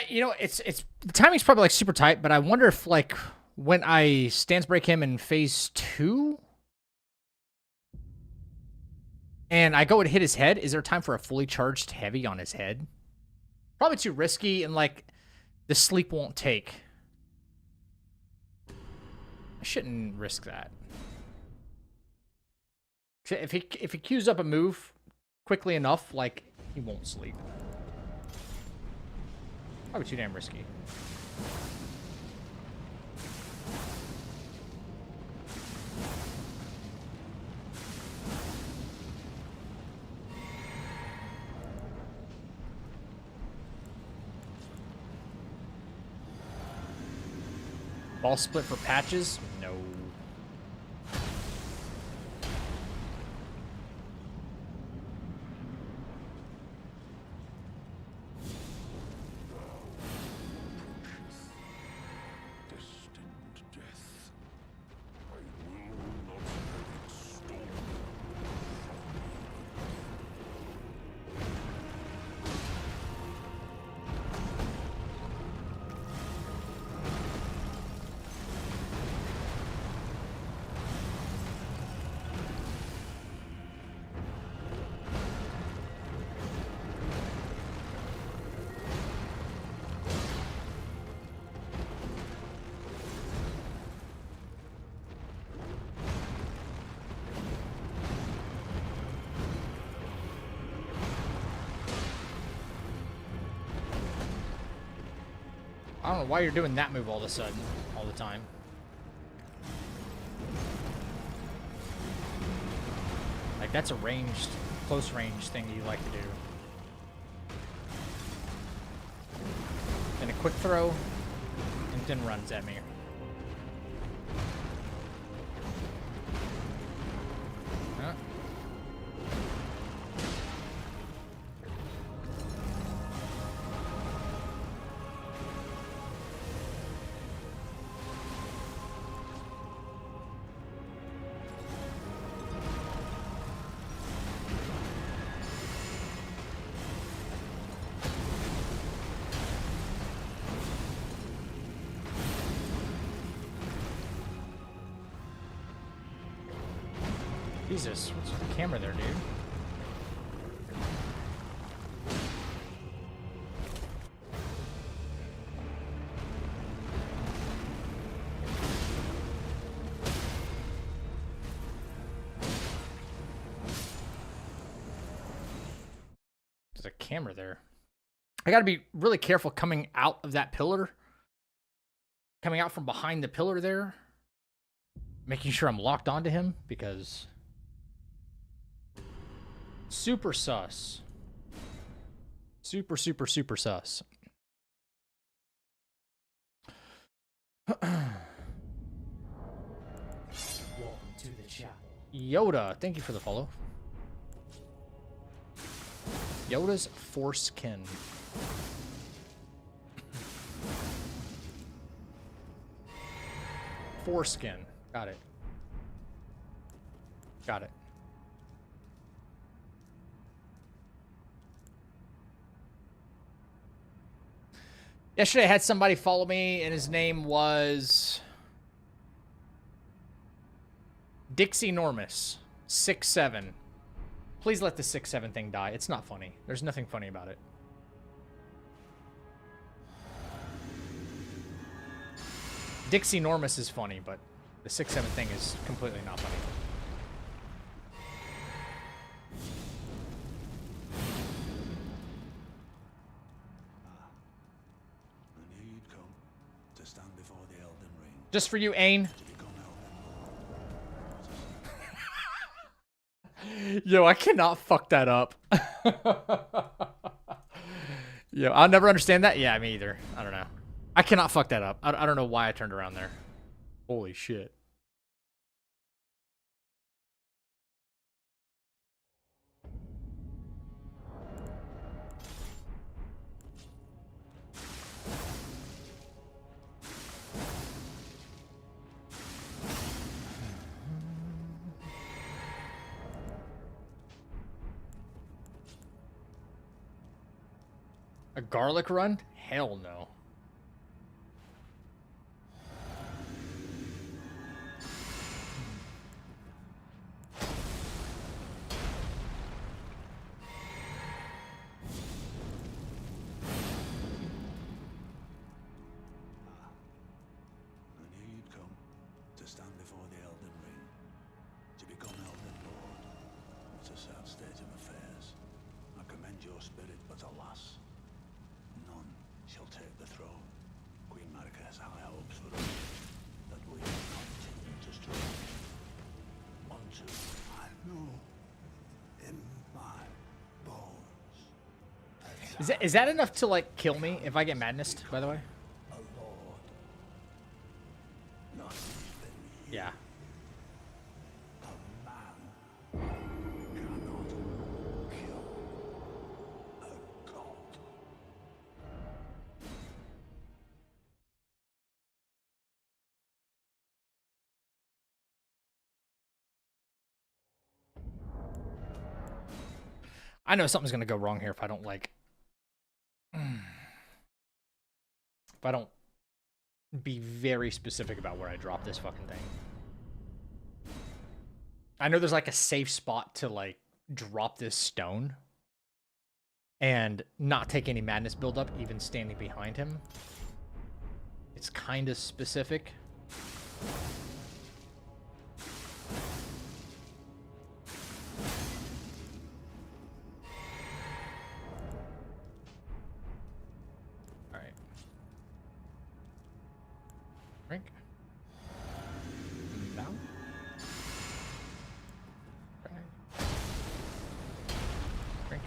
[SPEAKER 1] You know, it's the timing's probably like super tight, but I wonder if like when I stance break him in phase 2 and I go and hit his head, is there time for a fully charged heavy on his head? Probably too risky, and like the sleep won't take. I shouldn't risk that. If he queues up a move quickly enough, like he won't sleep. Probably too damn risky. Ball split for patches? No. I don't know why you're doing that move all of a sudden, all the time. Like, that's a ranged, close range thing you like to do. Then a quick throw, and then runs at me. Huh? Jesus, what's with the camera there, dude? There's a camera there. I gotta be really careful coming out of that pillar. Coming out from behind the pillar there. Making sure I'm locked onto him, because... super sus. Super, super, super sus.
[SPEAKER 2] Welcome to the chapel.
[SPEAKER 1] Yoda, thank you for the follow. Yoda's foreskin. Foreskin. Got it. Got it. Yesterday I had somebody follow me and his name was Dixie Normus 6'7". Please let the 6'7" thing die. It's not funny. There's nothing funny about it. Dixie Normus is funny, but the 6'7" thing is completely not funny. Just for you, Ain. Yo, I cannot fuck that up. Yo, I'll never understand that. Yeah, me either. I don't know. I cannot fuck that up. I don't know why I turned around there. Holy shit. A garlic run? Hell no. Is that enough to, like, kill me if I get madness, by the way? Yeah. I know something's gonna go wrong here if I don't, like... If I don't be very specific about where I drop this fucking thing. I know there's like a safe spot to like drop this stone and not take any madness buildup, even standing behind him. It's kind of specific. Drink. Down. Drink.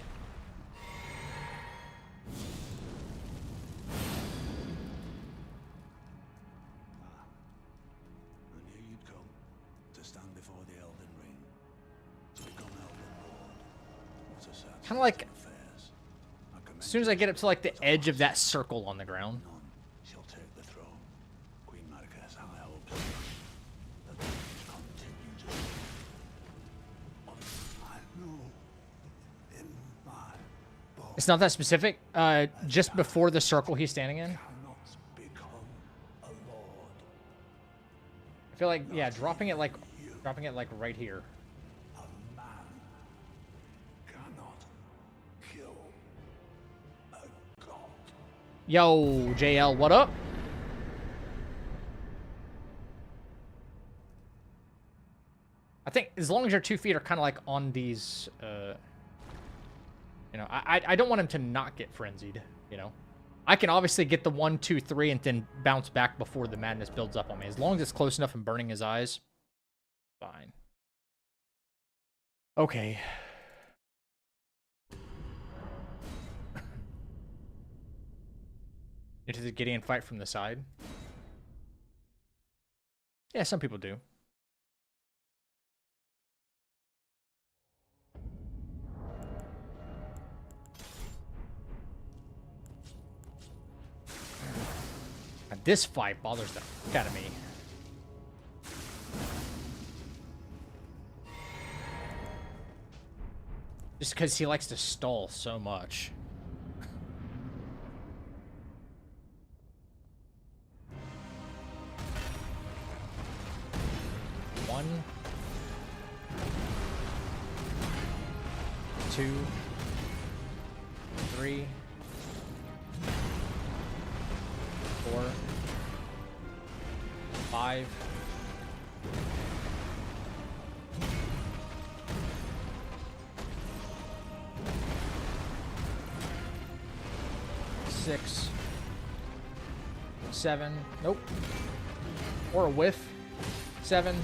[SPEAKER 3] I knew you'd come to stand before the Elden Ring, to become Elden Lord. What a sad
[SPEAKER 1] Kind of like,
[SPEAKER 3] state of affairs. I commend
[SPEAKER 1] as soon as I get up to like the edge of that circle on the ground.
[SPEAKER 3] none shall take the throne. Queen Marika's high hopes. The damage continues. I know in my bones
[SPEAKER 1] It's not that specific. Just before the circle he's standing in.
[SPEAKER 3] cannot become a lord.
[SPEAKER 1] I feel like, yeah, dropping it like right here.
[SPEAKER 3] A man cannot kill a god.
[SPEAKER 1] Yo, JL, what up? I think as long as your 2 feet are kind of like on these, you know, I don't want him to not get frenzied, you know. I can obviously get the 1, 2, 3 and then bounce back before the madness builds up on me. As long as it's close enough and burning his eyes, fine. Okay. Into the Gideon fight from the side? Yeah, some people do. And this fight bothers the fuck out of me. Just because he likes to stall so much. One, 2, 3, 4, 5. 6, 7. Nope. Or a whiff. 7.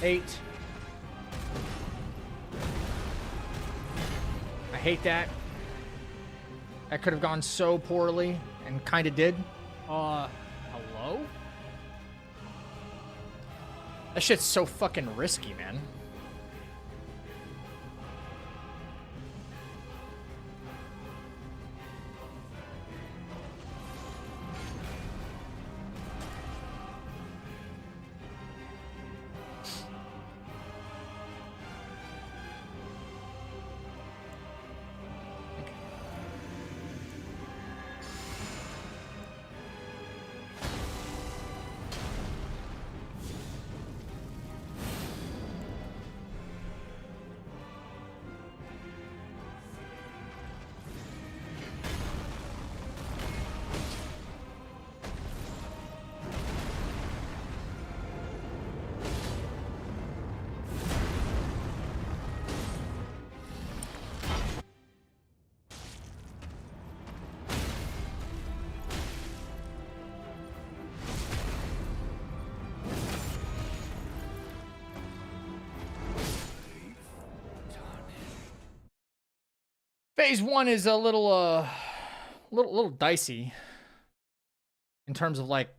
[SPEAKER 1] 8. I hate that. That could have gone so poorly, and kind of did. Hello? That shit's so fucking risky, man. Phase 1 is a little dicey in terms of like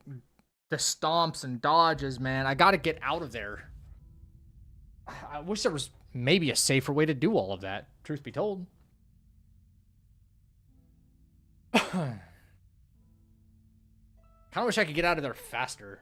[SPEAKER 1] the stomps and dodges, man. I got to get out of there. I wish there was maybe a safer way to do all of that, truth be told. Kind of wish I could get out of there faster.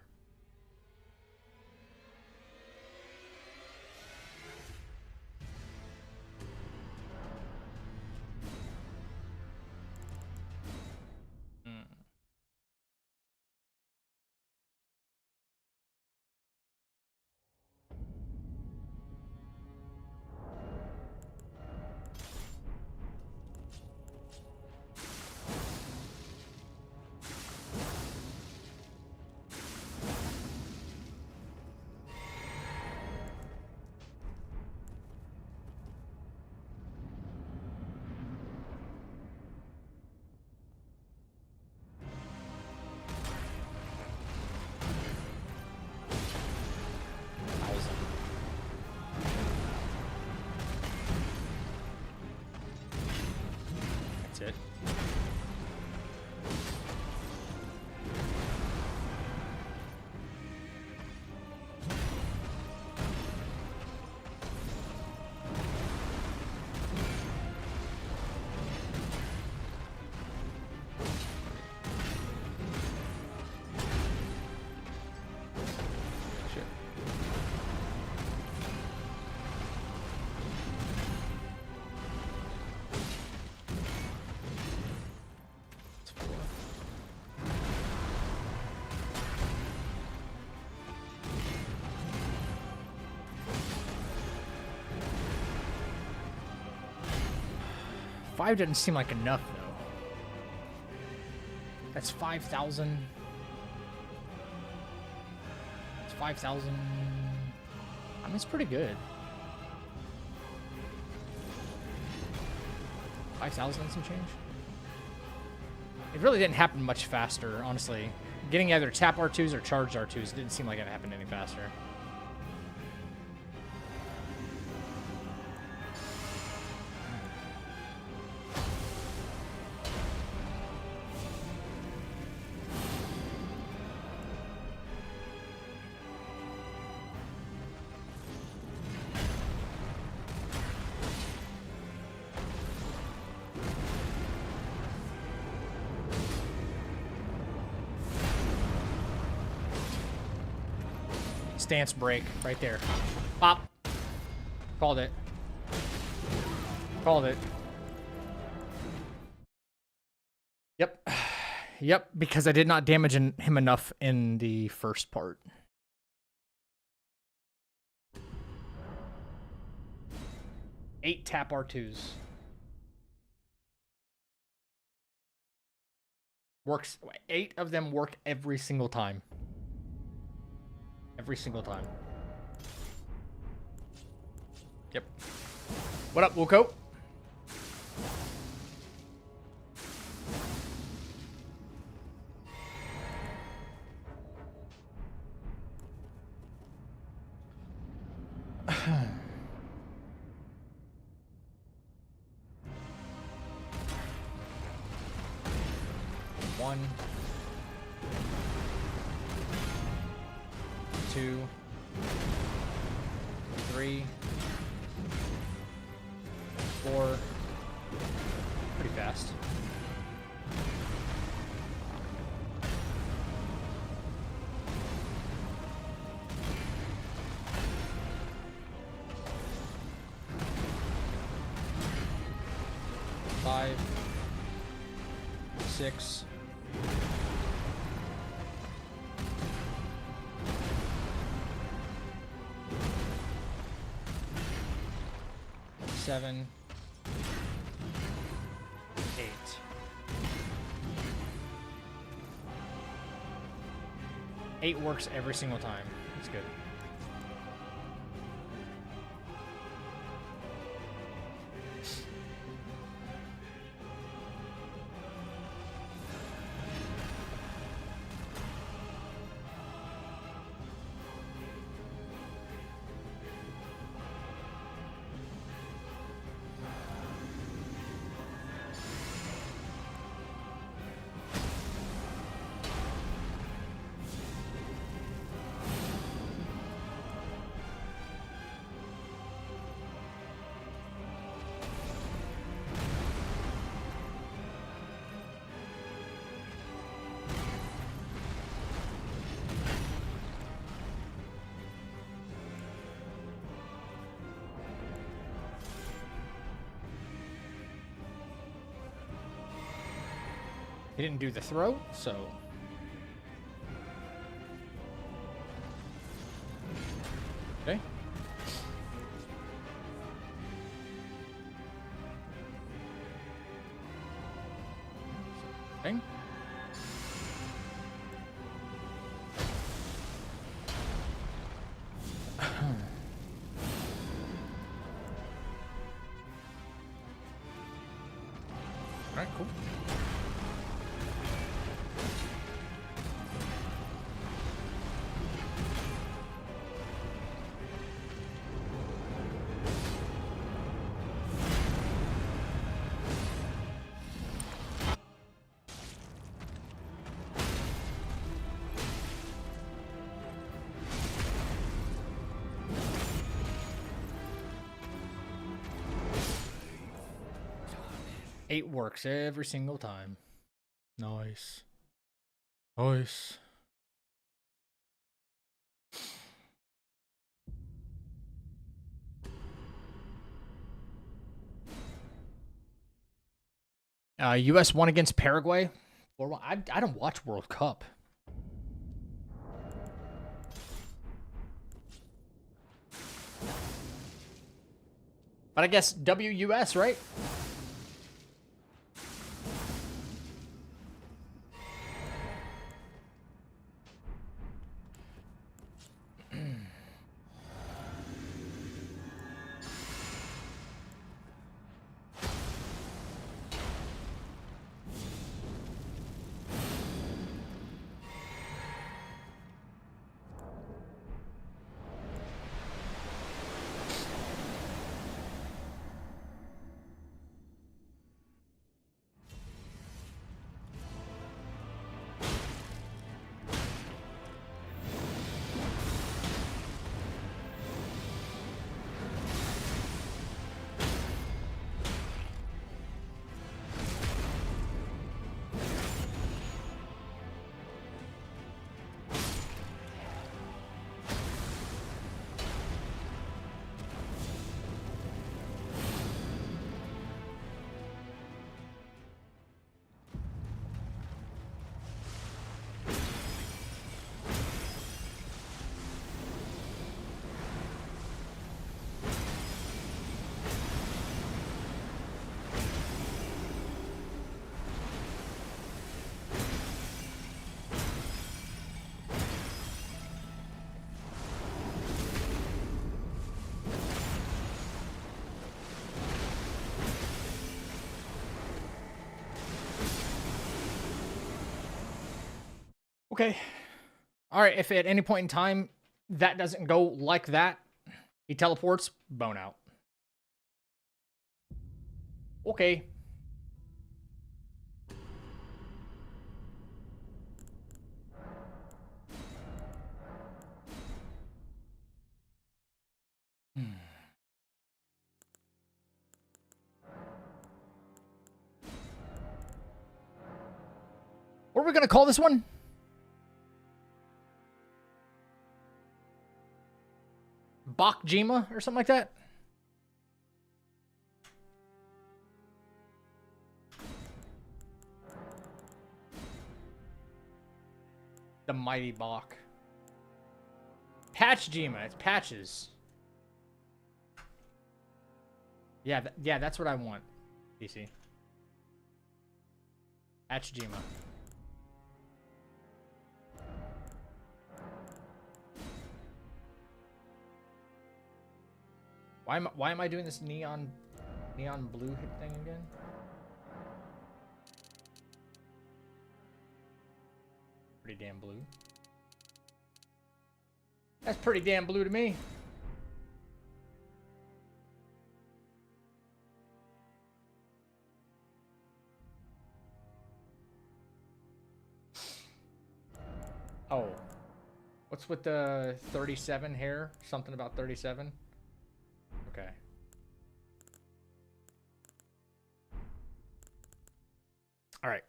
[SPEAKER 1] That's it. Five doesn't seem like enough, though. That's 5,000. It's 5,000. I mean, it's pretty good. 5,000 and some change. It really didn't happen much faster, honestly. Getting either tap R2s or charged R2s didn't seem like it happened any faster. Stance break right there. Pop. Called it. Called it. Yep. Yep, because I did not damage him enough in the first part. Eight tap R2s. Works. 8 of them work every single time. Every single time. Yep. What up, Wilco? One. 2, 3, 4. Pretty fast. 5, 6. 7, 8. Eight works every single time. It's good. He didn't do the throw, so... Okay. Okay. Alright, cool. 8 works every single time. Nice. Nice. U.S. won against Paraguay. 4-1. I don't watch World Cup. But I guess WUS, right? Okay. All right. If at any point in time that doesn't go like that, he teleports, bone out. Okay. What are we going to call this one? Bakjima or something like that? The Mighty Bach. Patchjima. It's patches. Yeah, yeah, that's what I want, DC. Patchjima. Why am I doing this neon blue thing again? Pretty damn blue. That's pretty damn blue to me. Oh. What's with the 37 hair? Something about 37? Okay. All right.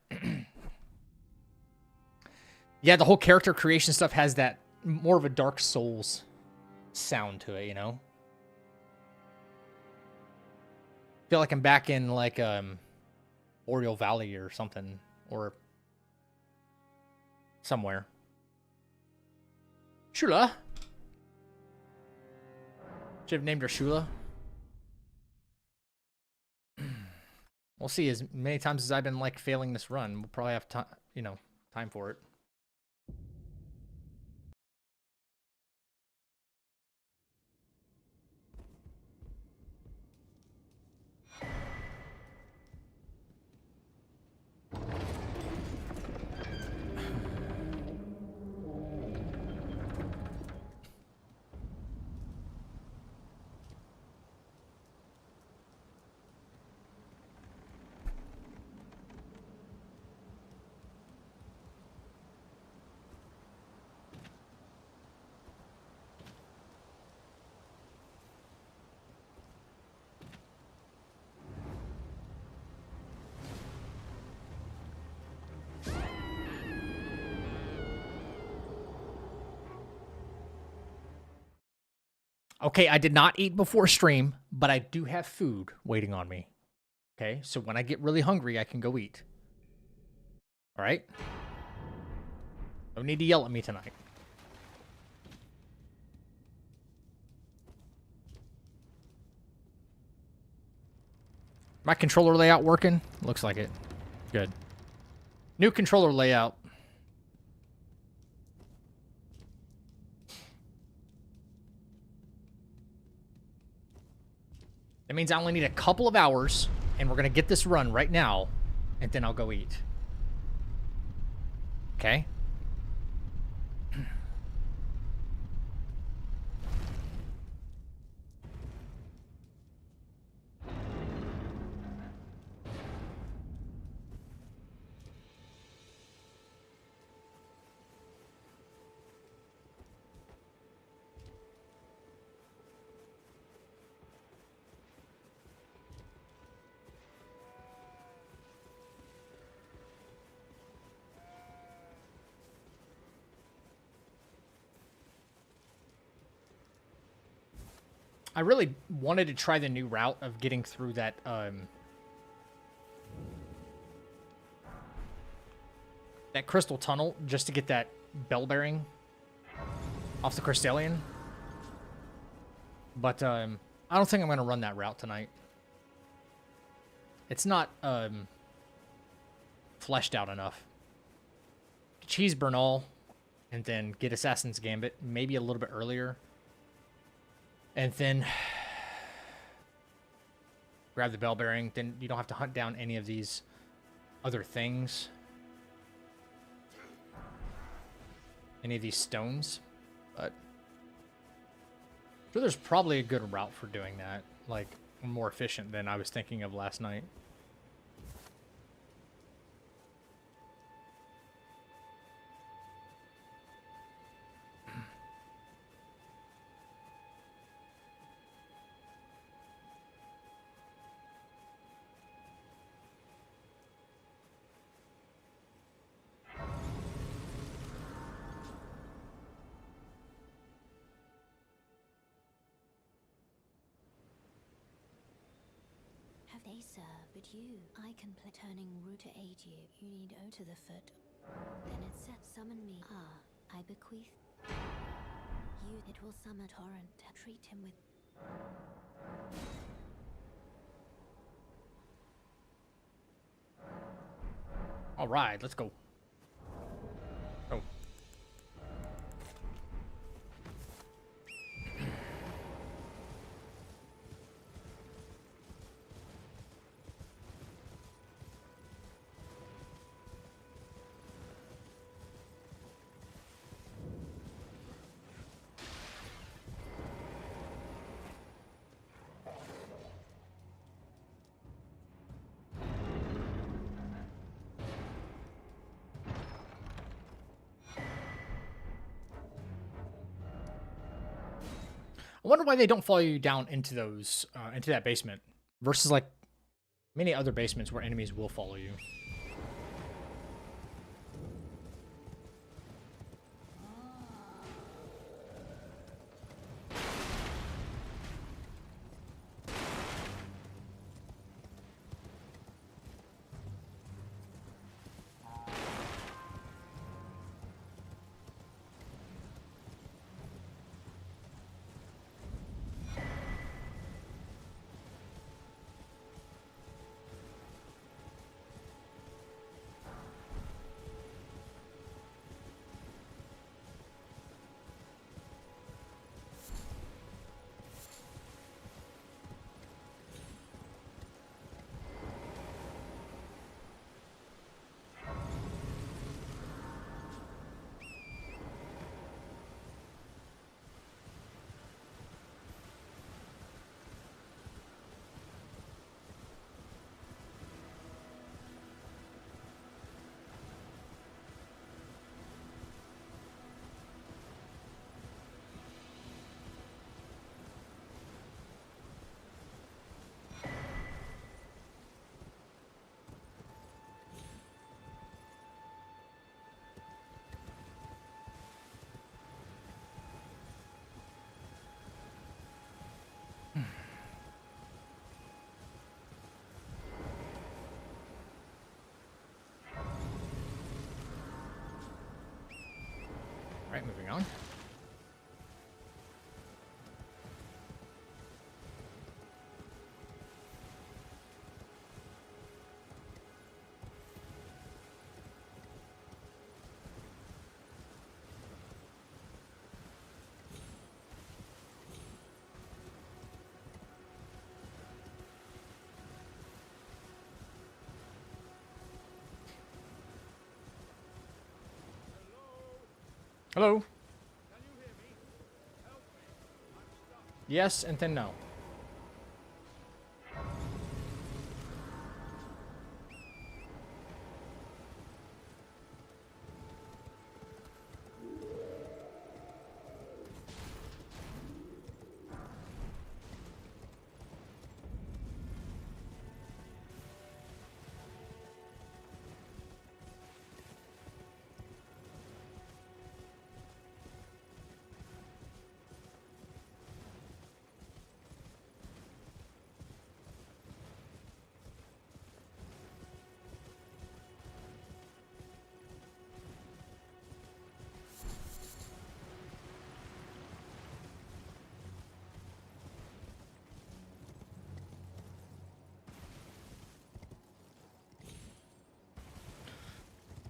[SPEAKER 1] Yeah, the whole character creation stuff has that more of a Dark Souls sound to it, you know? Feel like I'm back in like Boreal Valley or something, or somewhere. Shula. Should have named her Shula. We'll see. As many times as I've been like failing this run, we'll probably have time, you know, time for it. Okay, I did not eat before stream, but I do have food waiting on me. Okay, so when I get really hungry, I can go eat. All right? Don't need to yell at me tonight. My controller layout working? Looks like it. Good. New controller layout. That means I only need a couple of hours, and we're going to get this run right now, and then I'll go eat. Okay? I really wanted to try the new route of getting through that, that crystal tunnel just to get that bell bearing off the Crystallian. But, I don't think I'm going to run that route tonight. It's not, fleshed out enough. Cheese Bernal, and then get Assassin's Gambit, maybe a little bit earlier. And then grab the bell bearing. Then you don't have to hunt down any of these other things. Any of these stones. But I'm sure there's probably a good route for doing that. Like, more efficient than I was thinking of last night.
[SPEAKER 4] Have they served but you? I can play turning root to aid you. You need O to the foot. Then it said summon me. Ah, I bequeath. You, it will summon torrent. Treat him with.
[SPEAKER 1] All right, let's go. Oh. I wonder why they don't follow you down into those, into that basement, versus like many other basements where enemies will follow you. Alright, moving on. Hello?
[SPEAKER 3] Can you hear me? Help me. I'm stuck.
[SPEAKER 1] Yes, and then no.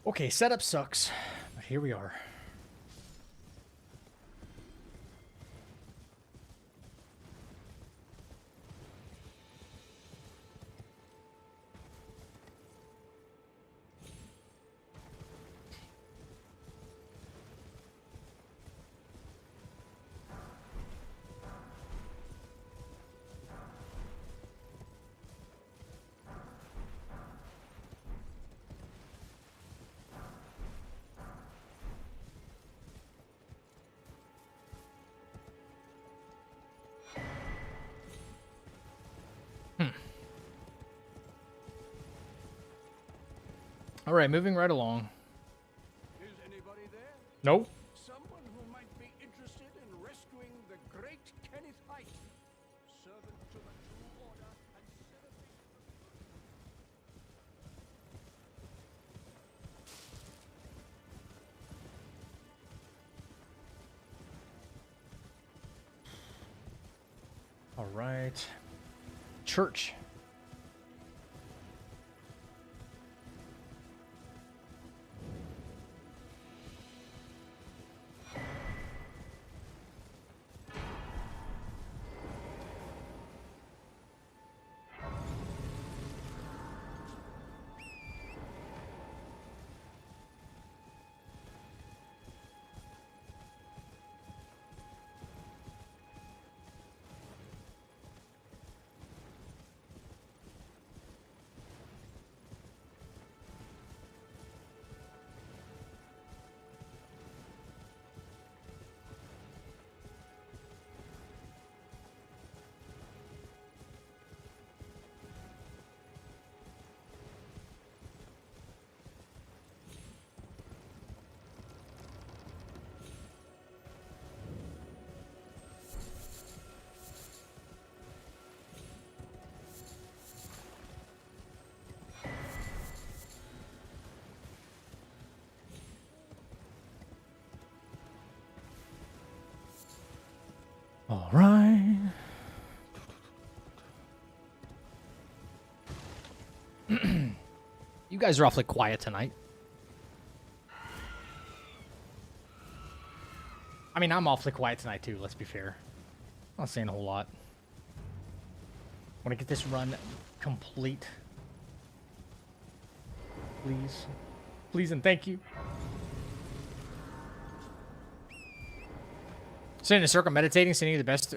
[SPEAKER 1] Okay, setup sucks, but here we are. All right, moving right along.
[SPEAKER 3] Is anybody there?
[SPEAKER 1] Nope.
[SPEAKER 3] Someone who might be interested in rescuing the great Kenneth Height, servant to the True Order and celebrate.
[SPEAKER 1] All right. Church. All right. You guys are awfully quiet tonight. I mean, I'm awfully quiet tonight too, let's be fair. I'm not saying a whole lot. Want to get this run complete. Please. Please and thank you. Sitting in a circle meditating, sending you the best.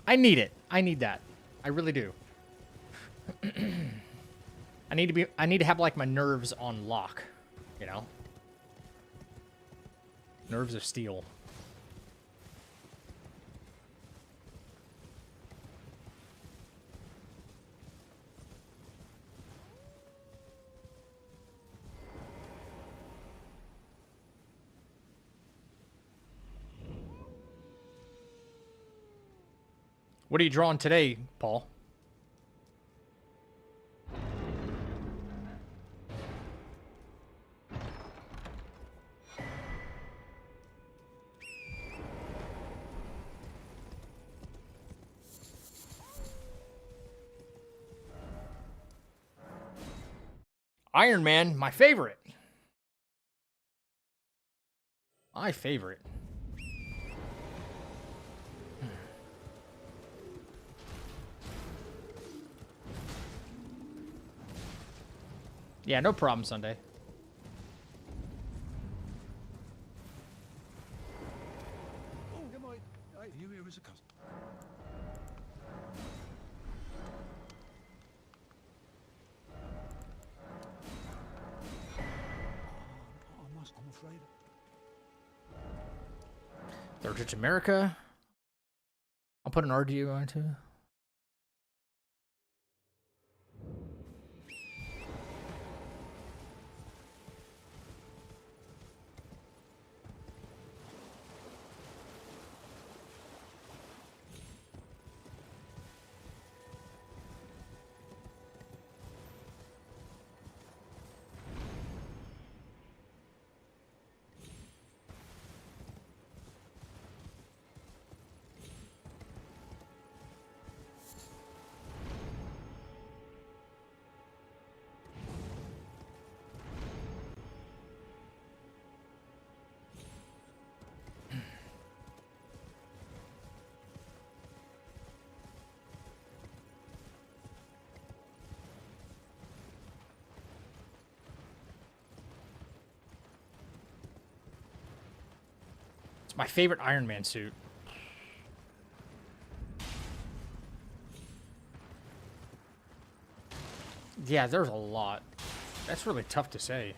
[SPEAKER 1] I need it. I need that. I really do. I need to have like my nerves on lock, you know? Nerves of steel. What are you drawing today, Paul? Iron Man, my favorite. My favorite. Yeah, no problem, Sunday.
[SPEAKER 3] Oh, never mind. I knew he was a cousin. I'm afraid.
[SPEAKER 1] Third Church America. I'll put an RDU on too. It's my favorite Iron Man suit. Yeah, there's a lot. That's really tough to say.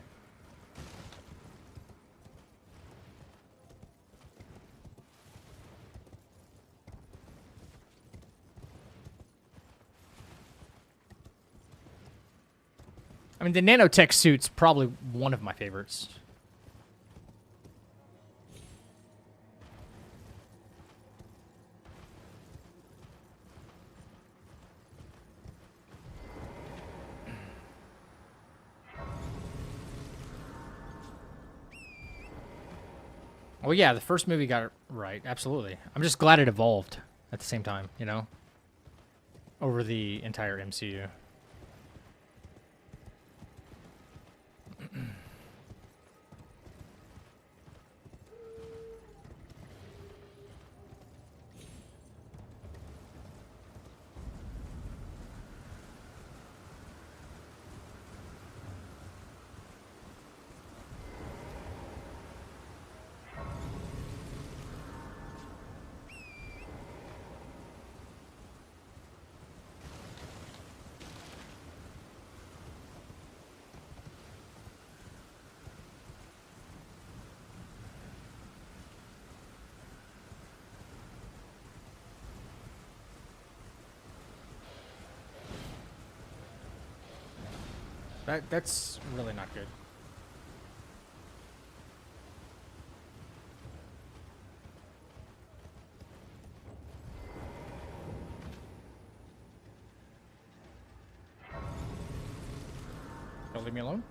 [SPEAKER 1] I mean, the nanotech suit's probably one of my favorites. Oh yeah, the first movie got it right. Absolutely. I'm just glad it evolved at the same time, you know, over the entire MCU. That's really not good. Don't leave me alone.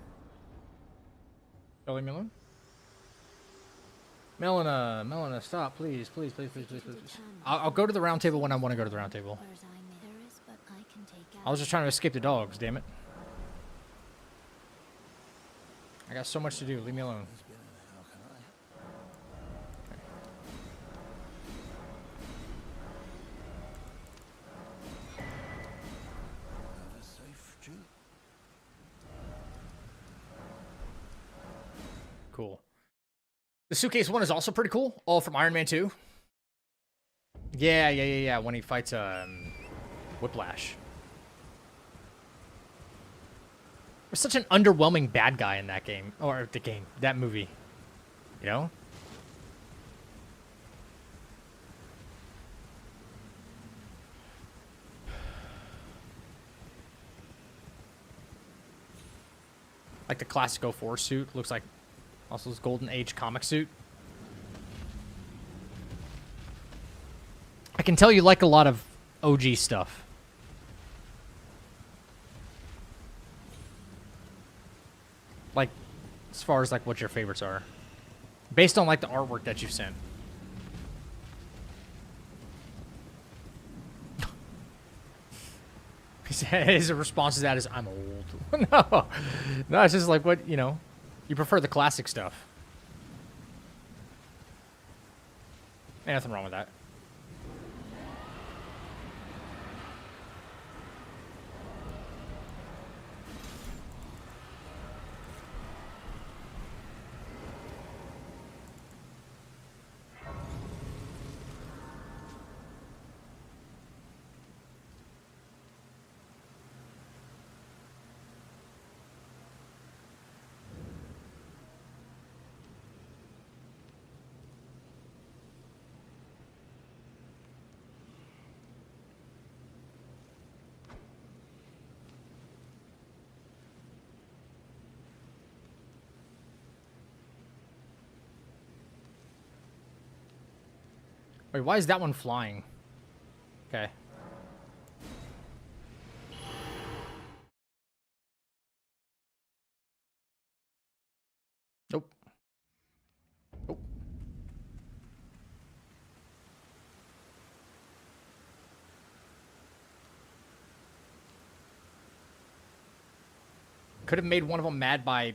[SPEAKER 1] Don't leave me alone. Melina, stop, please, please, please, please, please, please. I'll go to the round table when I want to go to the round table. I was just trying to escape the dogs, damn it. I got so much to do. Leave me alone. Cool. The suitcase one is also pretty cool. All from Iron Man 2. Yeah. When he fights Whiplash. There's such an underwhelming bad guy in that game. Or that movie. You know? Like the classic 04 suit. Looks like also his Golden Age comic suit. I can tell you like a lot of OG stuff. Like, as far as like what your favorites are. Based on like the artwork that you've sent. His response to that is, I'm old. No. No, it's just like, what, you know, you prefer the classic stuff. Ain't nothing wrong with that. Wait, why is that one flying? Okay. Nope. Nope. Could have made one of them mad by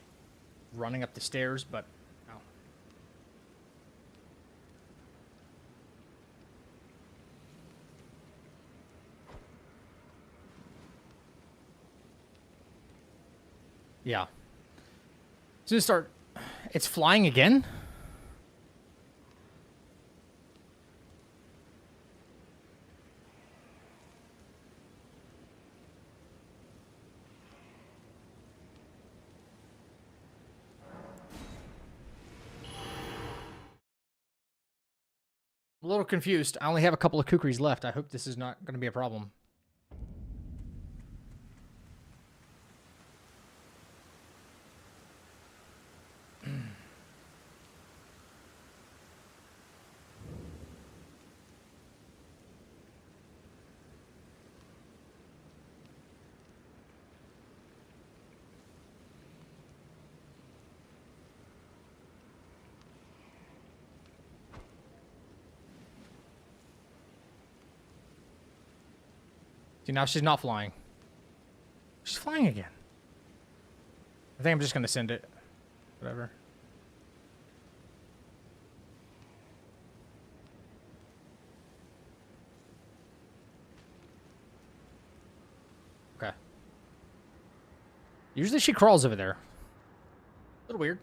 [SPEAKER 1] running up the stairs, but no. Yeah. So just start. It's flying again? I'm a little confused. I only have a couple of kukris left. I hope this is not going to be a problem. See, now she's not flying. She's flying again. I think I'm just going to send it. Whatever. Okay. Usually she crawls over there. A little weird.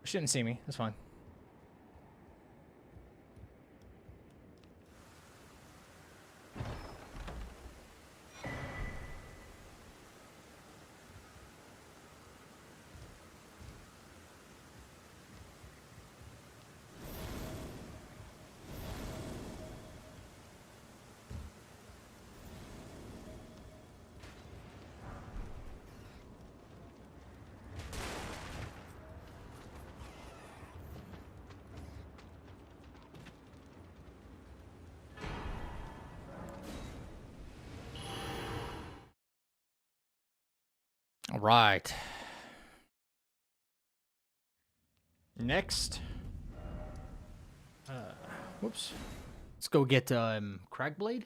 [SPEAKER 1] She didn't see me. That's fine. All right. Next. Whoops. Let's go get Cragblade.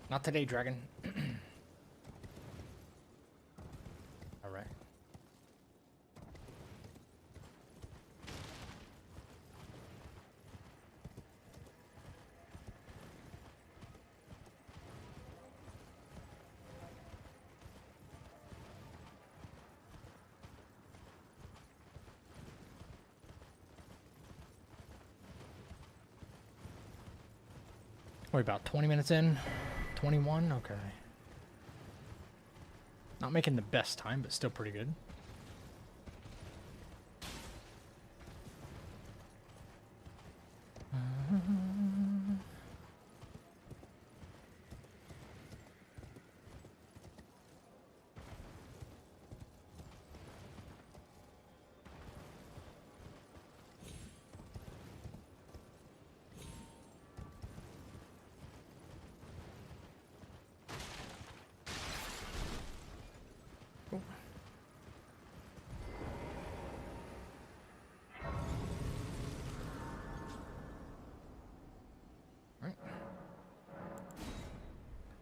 [SPEAKER 1] Not today, Dragon. All right. We're about 20 minutes in. 21? Okay. Not making the best time, but still pretty good.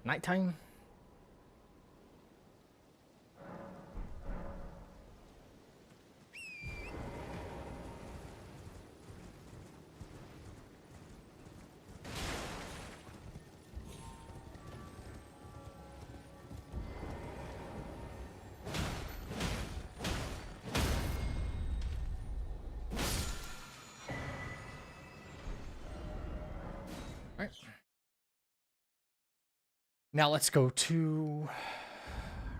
[SPEAKER 1] Nighttime. All right. Now let's go to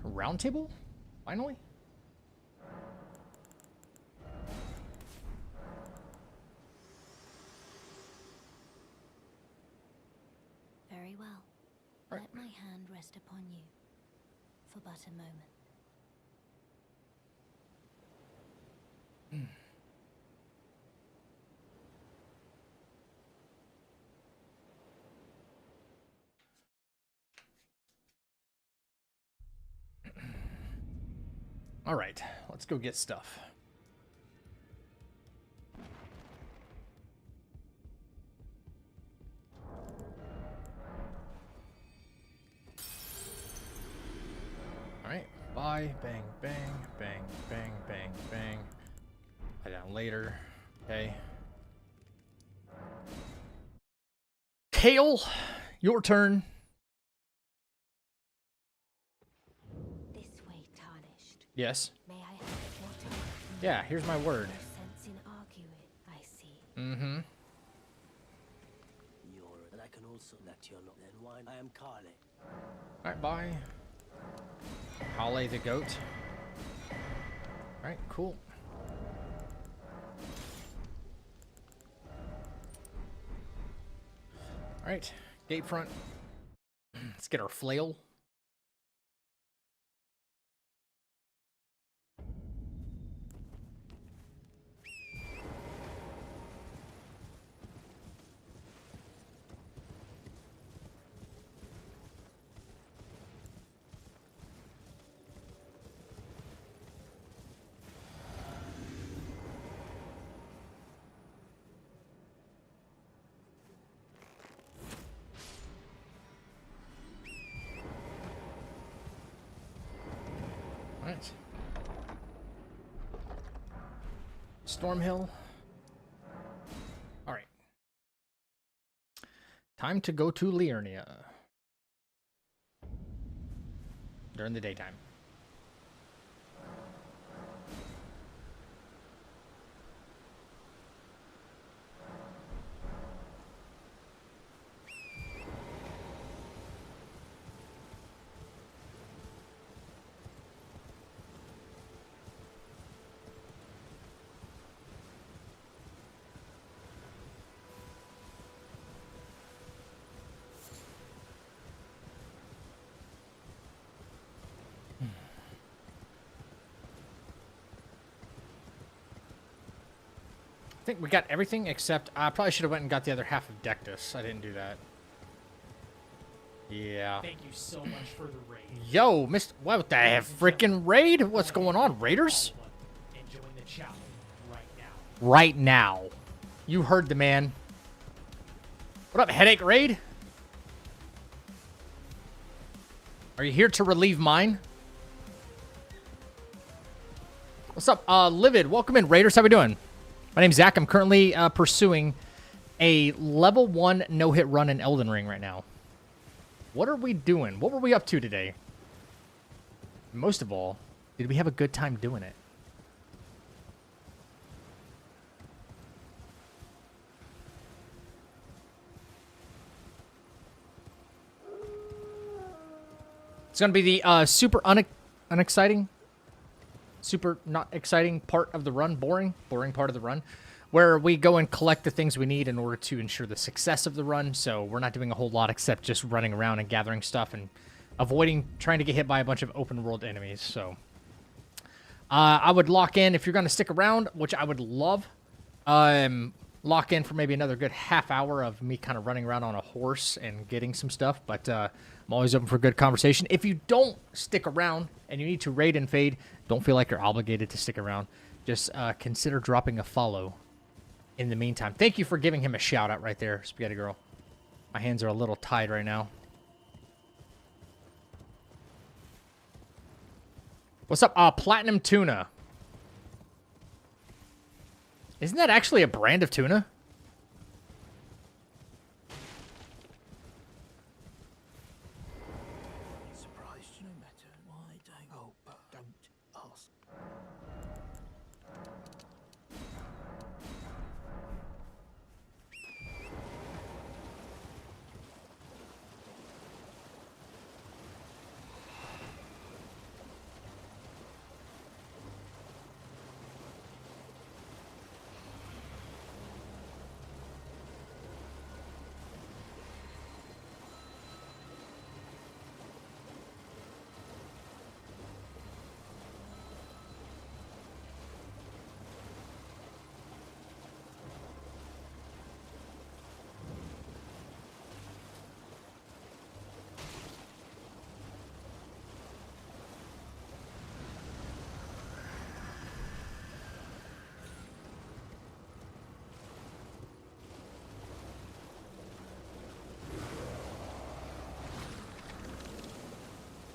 [SPEAKER 1] roundtable, finally.
[SPEAKER 4] Very well.
[SPEAKER 1] Right.
[SPEAKER 4] Let my hand rest upon you for but a moment.
[SPEAKER 1] All right, let's go get stuff. All right, bye, bang, bang, bang, bang, bang, bang. Lie down later, okay. Kale, your turn.
[SPEAKER 4] This way, tarnished.
[SPEAKER 1] Yes.
[SPEAKER 4] May I have your time?
[SPEAKER 1] Yeah, here's my word.
[SPEAKER 4] No sense in arguing, I see.
[SPEAKER 1] Mm-hmm.
[SPEAKER 5] And I can also let you know. Then why? I am Carly.
[SPEAKER 1] All right, bye. Holly the goat. All right, cool. All right, gate front. Let's get our flail. All right. Stormhill. All right. Time to go to Liurnia. During the daytime. I think we got everything except I probably should have went and got the other half of Dectus. I didn't do that. Yeah.
[SPEAKER 2] Thank you so much for the raid.
[SPEAKER 1] Yo, Mr. What the freaking raid? What's going on, Raiders?
[SPEAKER 2] And join the chapel right now.
[SPEAKER 1] Right now. You heard the man. What up, Headache Raid? Are you here to relieve mine? What's up, Livid? Welcome in, Raiders. How we doing? My name's Zach. I'm currently pursuing a level 1 no-hit run in Elden Ring right now. What are we doing? What were we up to today? Most of all, did we have a good time doing it? It's going to be the super unexciting, super not exciting part of the run, boring part of the run, where we go and collect the things we need in order to ensure the success of the run. So we're not doing a whole lot except just running around and gathering stuff and avoiding trying to get hit by a bunch of open world enemies. So I would lock in if you're going to stick around, which I would love. Lock in for maybe another good half hour of me kind of running around on a horse and getting some stuff. But I'm always open for good conversation. If you don't stick around and you need to raid and fade, don't feel like you're obligated to stick around. Just consider dropping a follow in the meantime. Thank you for giving him a shout out right there, Spaghetti Girl. My hands are a little tied right now. What's up? Platinum Tuna. Isn't that actually a brand of tuna?
[SPEAKER 5] Surprised no matter why don't. Oh, but don't ask.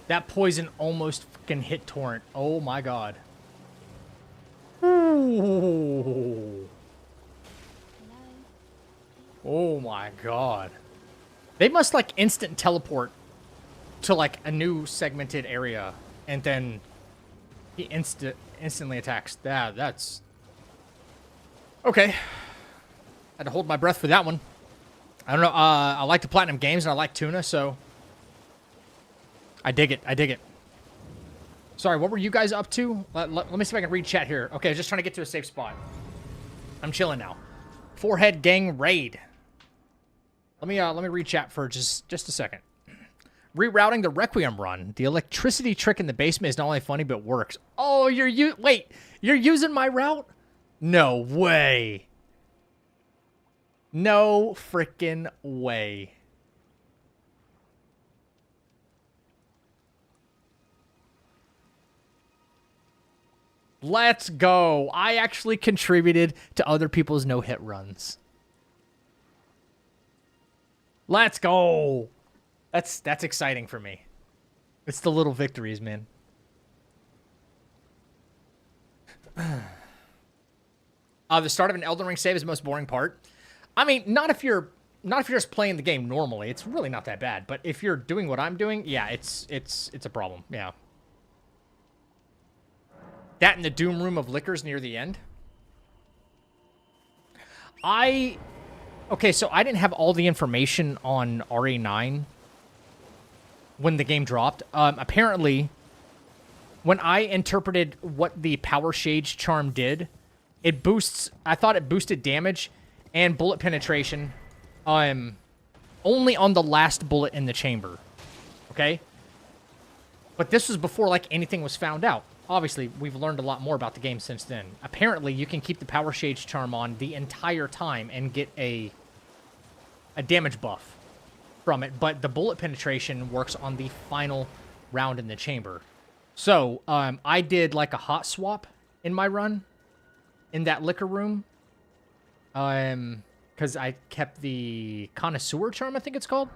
[SPEAKER 1] That poison almost fucking hit Torrent. Oh my god. Ooh. Oh my god. They must like instant teleport to like a new segmented area and then he instantly attacks. That's okay. Had to hold my breath for that one. I don't know. I like the Platinum games and I like tuna, so I dig it. I dig it. Sorry, what were you guys up to? Let me see if I can read chat here. Okay, just trying to get to a safe spot. I'm chilling now. Forehead Gang Raid. Let me read chat for just a second. Rerouting the Requiem run. The electricity trick in the basement is not only funny but works. Oh, you're using my route? No way. No freaking way. Let's go. I actually contributed to other people's no-hit runs. Let's go. That's exciting for me. It's the little victories, man. The start of an Elden Ring save is the most boring part. I mean, not if you're just playing the game normally. It's really not that bad. But if you're doing what I'm doing, yeah, it's a problem. Yeah. That in the Doom Room of Liquors near the end. Okay, so I didn't have all the information on RA9 when the game dropped. Apparently, when I interpreted what the Power Shades charm did, it boosts... I thought it boosted damage and bullet penetration only on the last bullet in the chamber. Okay? But this was before, like, anything was found out. Obviously, we've learned a lot more about the game since then. Apparently, you can keep the Power Shades charm on the entire time and get a damage buff from it, but the bullet penetration works on the final round in the chamber. So, I did like a hot swap in my run in that liquor room. Because I kept the Connoisseur charm, I think it's called.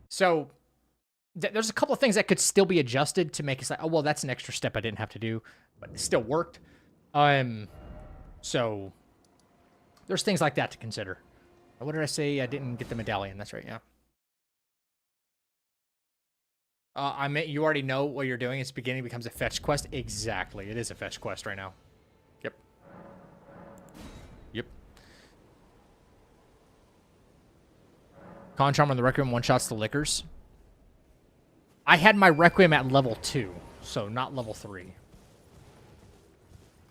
[SPEAKER 1] So, There's a couple of things that could still be adjusted to make it like, oh, well, that's an extra step I didn't have to do, but it still worked. So there's things like that to consider. What did I say? I didn't get the medallion. That's right, yeah. I meant you already know what you're doing. It's beginning becomes a fetch quest. Exactly. It is a fetch quest right now. Yep. Yep. Con Charm on the Requiem one-shots the Lickers. I had my Requiem at level 2, so not level 3.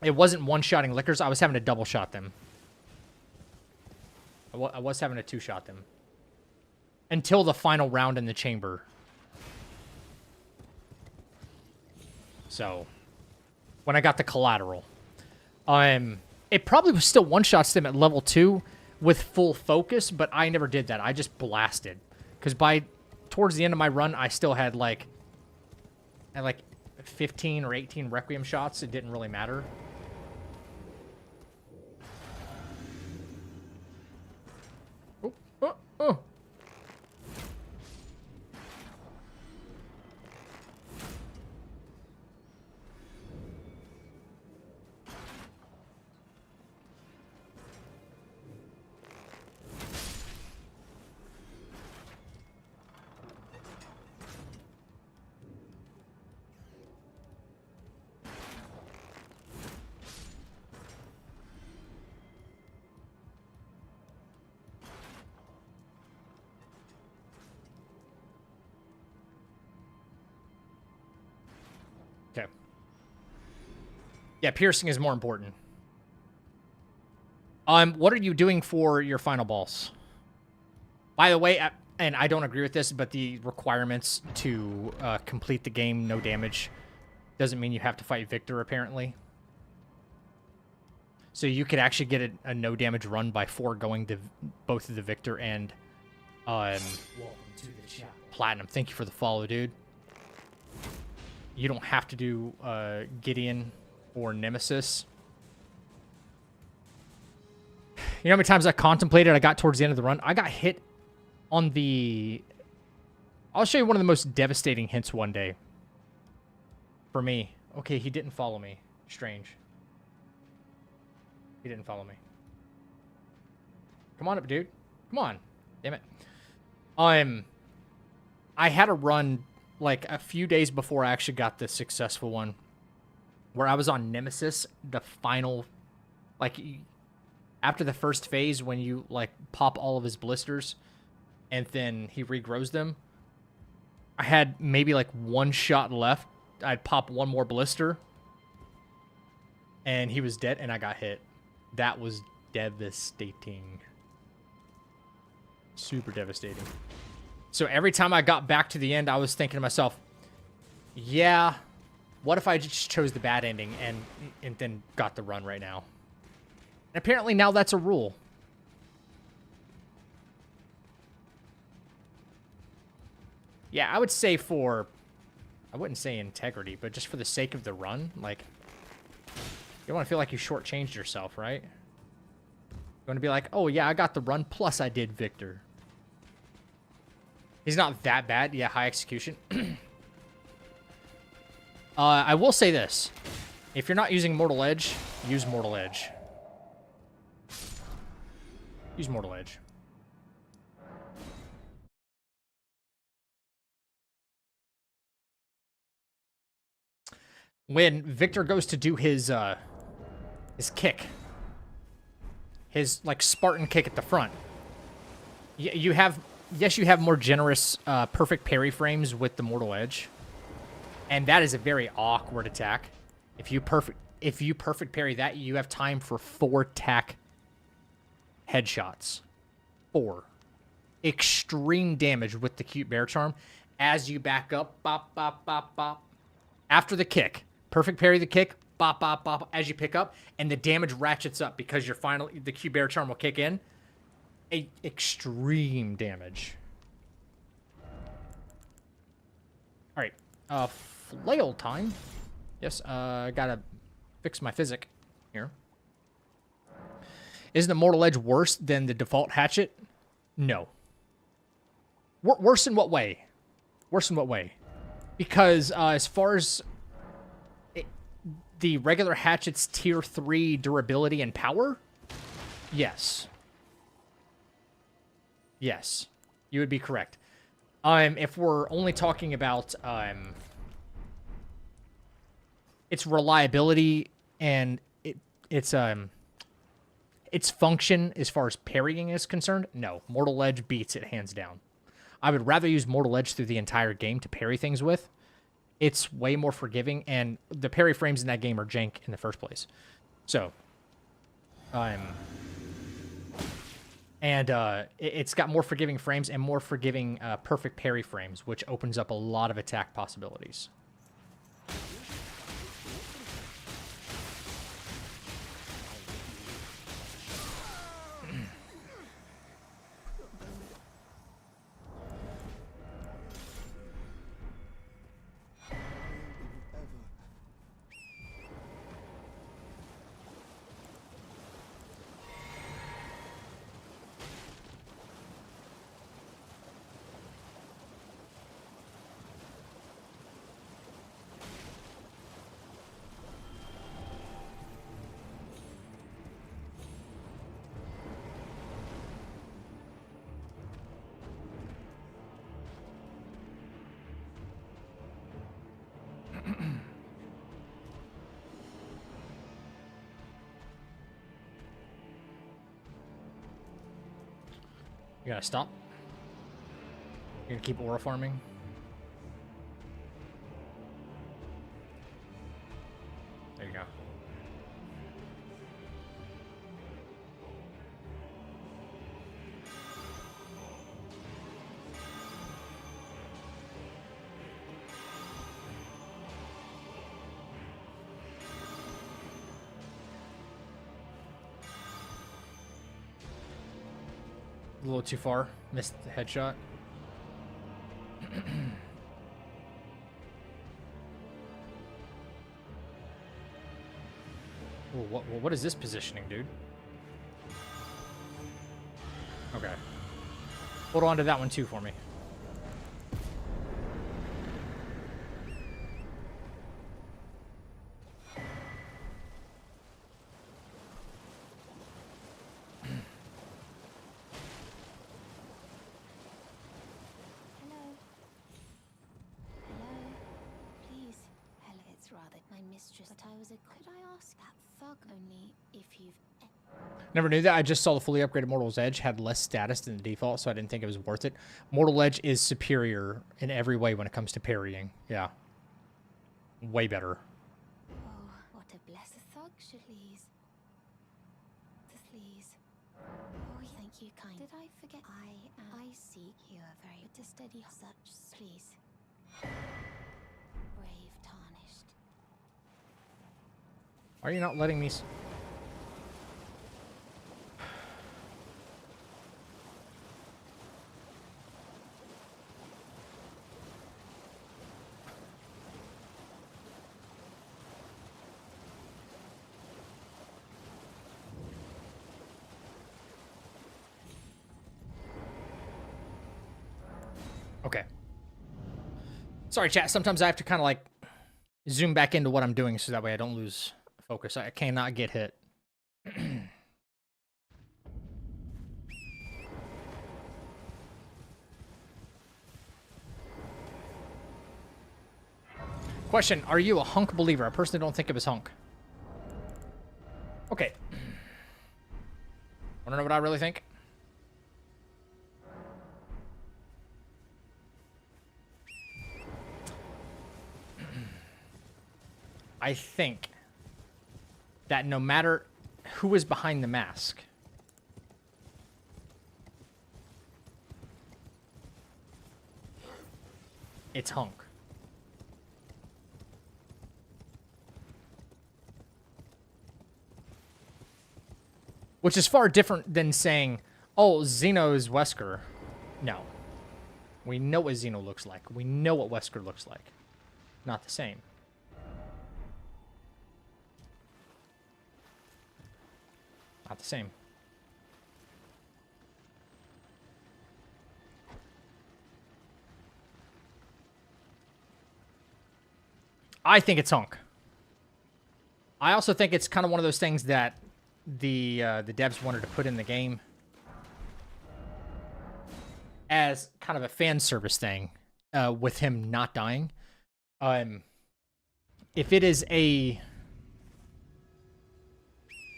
[SPEAKER 1] It wasn't one-shotting Lickers. I was having to double-shot them. I was having to two-shot them. Until the final round in the chamber. So, when I got the collateral. It probably was still one-shots them at level 2 with full focus, but I never did that. I just blasted. Because towards the end of my run, I still had like 15 or 18 Requiem shots. It didn't really matter. Oh, oh, oh. Okay. Yeah, piercing is more important. What are you doing for your final boss? By the way, and I don't agree with this, but the requirements to complete the game, no damage, doesn't mean you have to fight Victor, apparently. So you could actually get a no damage run by foregoing both of the Victor and
[SPEAKER 2] Welcome to the chapel.
[SPEAKER 1] Platinum. Thank you for the follow, dude. You don't have to do Gideon or Nemesis. You know how many times I contemplated, I got towards the end of the run? I got hit on the... I'll show you one of the most devastating hints one day. For me. Okay, he didn't follow me. Strange. He didn't follow me. Come on up, dude. Come on. Damn it. I had a run like a few days before I actually got the successful one where I was on Nemesis, the final, like, after the first phase when you, like, pop all of his blisters and then he regrows them. I had maybe, like, one shot left. I'd pop one more blister and he was dead and I got hit. That was devastating. Super devastating. So every time I got back to the end, I was thinking to myself, yeah, what if I just chose the bad ending and then got the run right now? And apparently now that's a rule. Yeah, I would say I wouldn't say integrity, but just for the sake of the run, like, you don't want to feel like you shortchanged yourself, right? You want to be like, oh yeah, I got the run, plus I did Victor. He's not that bad. Yeah, high execution. I will say this. If you're not using Mortal Edge, use Mortal Edge. Use Mortal Edge. When Victor goes to do his kick, his, like, Spartan kick at the front, you have more generous perfect parry frames with the Mortal Edge, and that is a very awkward attack. If you perfect parry that, you have time for 4 tack headshots. 4 extreme damage with the cute bear charm as you back up, bop bop bop bop. After the kick, perfect parry the kick, bop bop bop as you pick up, and the damage ratchets up because the cute bear charm will kick in. Extreme damage. All right, flail time. Yes, gotta fix my physic here. Isn't the Mortal Edge worse than the default hatchet? No. Worse in what way? Worse in what way? Because as far as the regular hatchet's tier 3 durability and power, yes. Yes, you would be correct. If we're only talking about its reliability and its function as far as parrying is concerned, no, Mortal Edge beats it hands down. I would rather use Mortal Edge through the entire game to parry things with. It's way more forgiving, and the parry frames in that game are jank in the first place. So, it's got more forgiving frames and more forgiving perfect parry frames, which opens up a lot of attack possibilities. You gotta stop. You're gonna keep aura farming. There you go. A little too far. Missed the headshot. Ooh, what is this positioning, dude? Okay. Hold on to that one too for me. Never knew that. I just saw the fully upgraded Mortal's Edge had less status than the default, so I didn't think it was worth it. Mortal Edge is superior in every way when it comes to parrying. Yeah. Way better.
[SPEAKER 4] Oh, what a blessed thug, please. Please. Oh, thank you, kind. Did I forget? I seek you are very to steady such, please. Brave tarnished.
[SPEAKER 1] Why are you not letting me... Okay. Sorry, chat. Sometimes I have to kind of like zoom back into what I'm doing so that way I don't lose focus. I cannot get hit. Question, are you a hunk believer? I personally don't think of as hunk. Okay. Wanna know what I really think? I think that no matter who is behind the mask, it's hunk. Which is far different than saying, oh, Xeno is Wesker. No. We know what Xeno looks like. We know what Wesker looks like. Not the same. Not the same. I think it's Hunk. I also think it's kind of one of those things that the devs wanted to put in the game as kind of a fan service thing, with him not dying. If it is if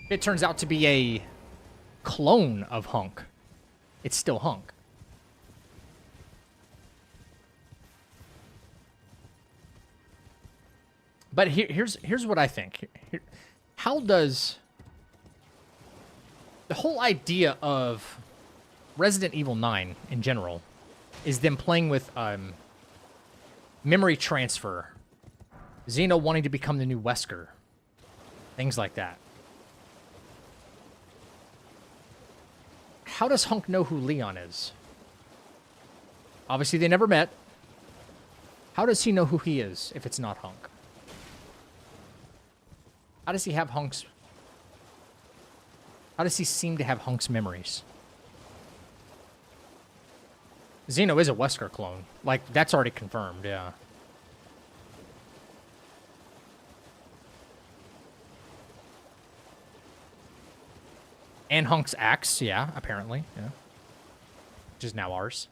[SPEAKER 1] it turns out to be a clone of Hunk, it's still Hunk. But here's what I think. How does the whole idea of Resident Evil 9 in general is them playing with memory transfer, Xeno wanting to become the new Wesker, things like that. How does Hunk know who Leon is? Obviously, they never met. How does he know who he is if it's not Hunk? How does he have Hunk's... How does he seem to have Hunk's memories? Xeno is a Wesker clone. Like, that's already confirmed, yeah. And Hunk's axe, yeah, apparently, yeah. Which is now ours.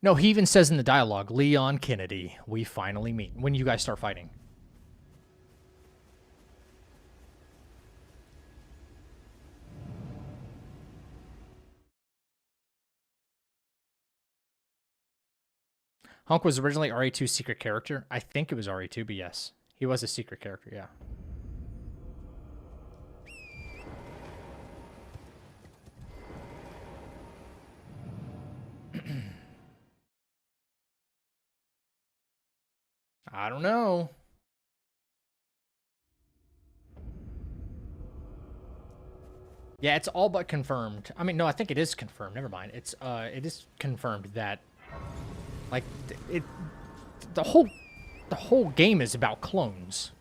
[SPEAKER 1] No, he even says in the dialogue, Leon Kennedy, we finally meet. When you guys start fighting. Hunk was originally RE2's secret character. I think it was RE2, but yes. He was a secret character, yeah. I don't know. Yeah, it's all but confirmed. I mean, no, I think it is confirmed. Never mind. It is confirmed that, like, the whole game is about clones.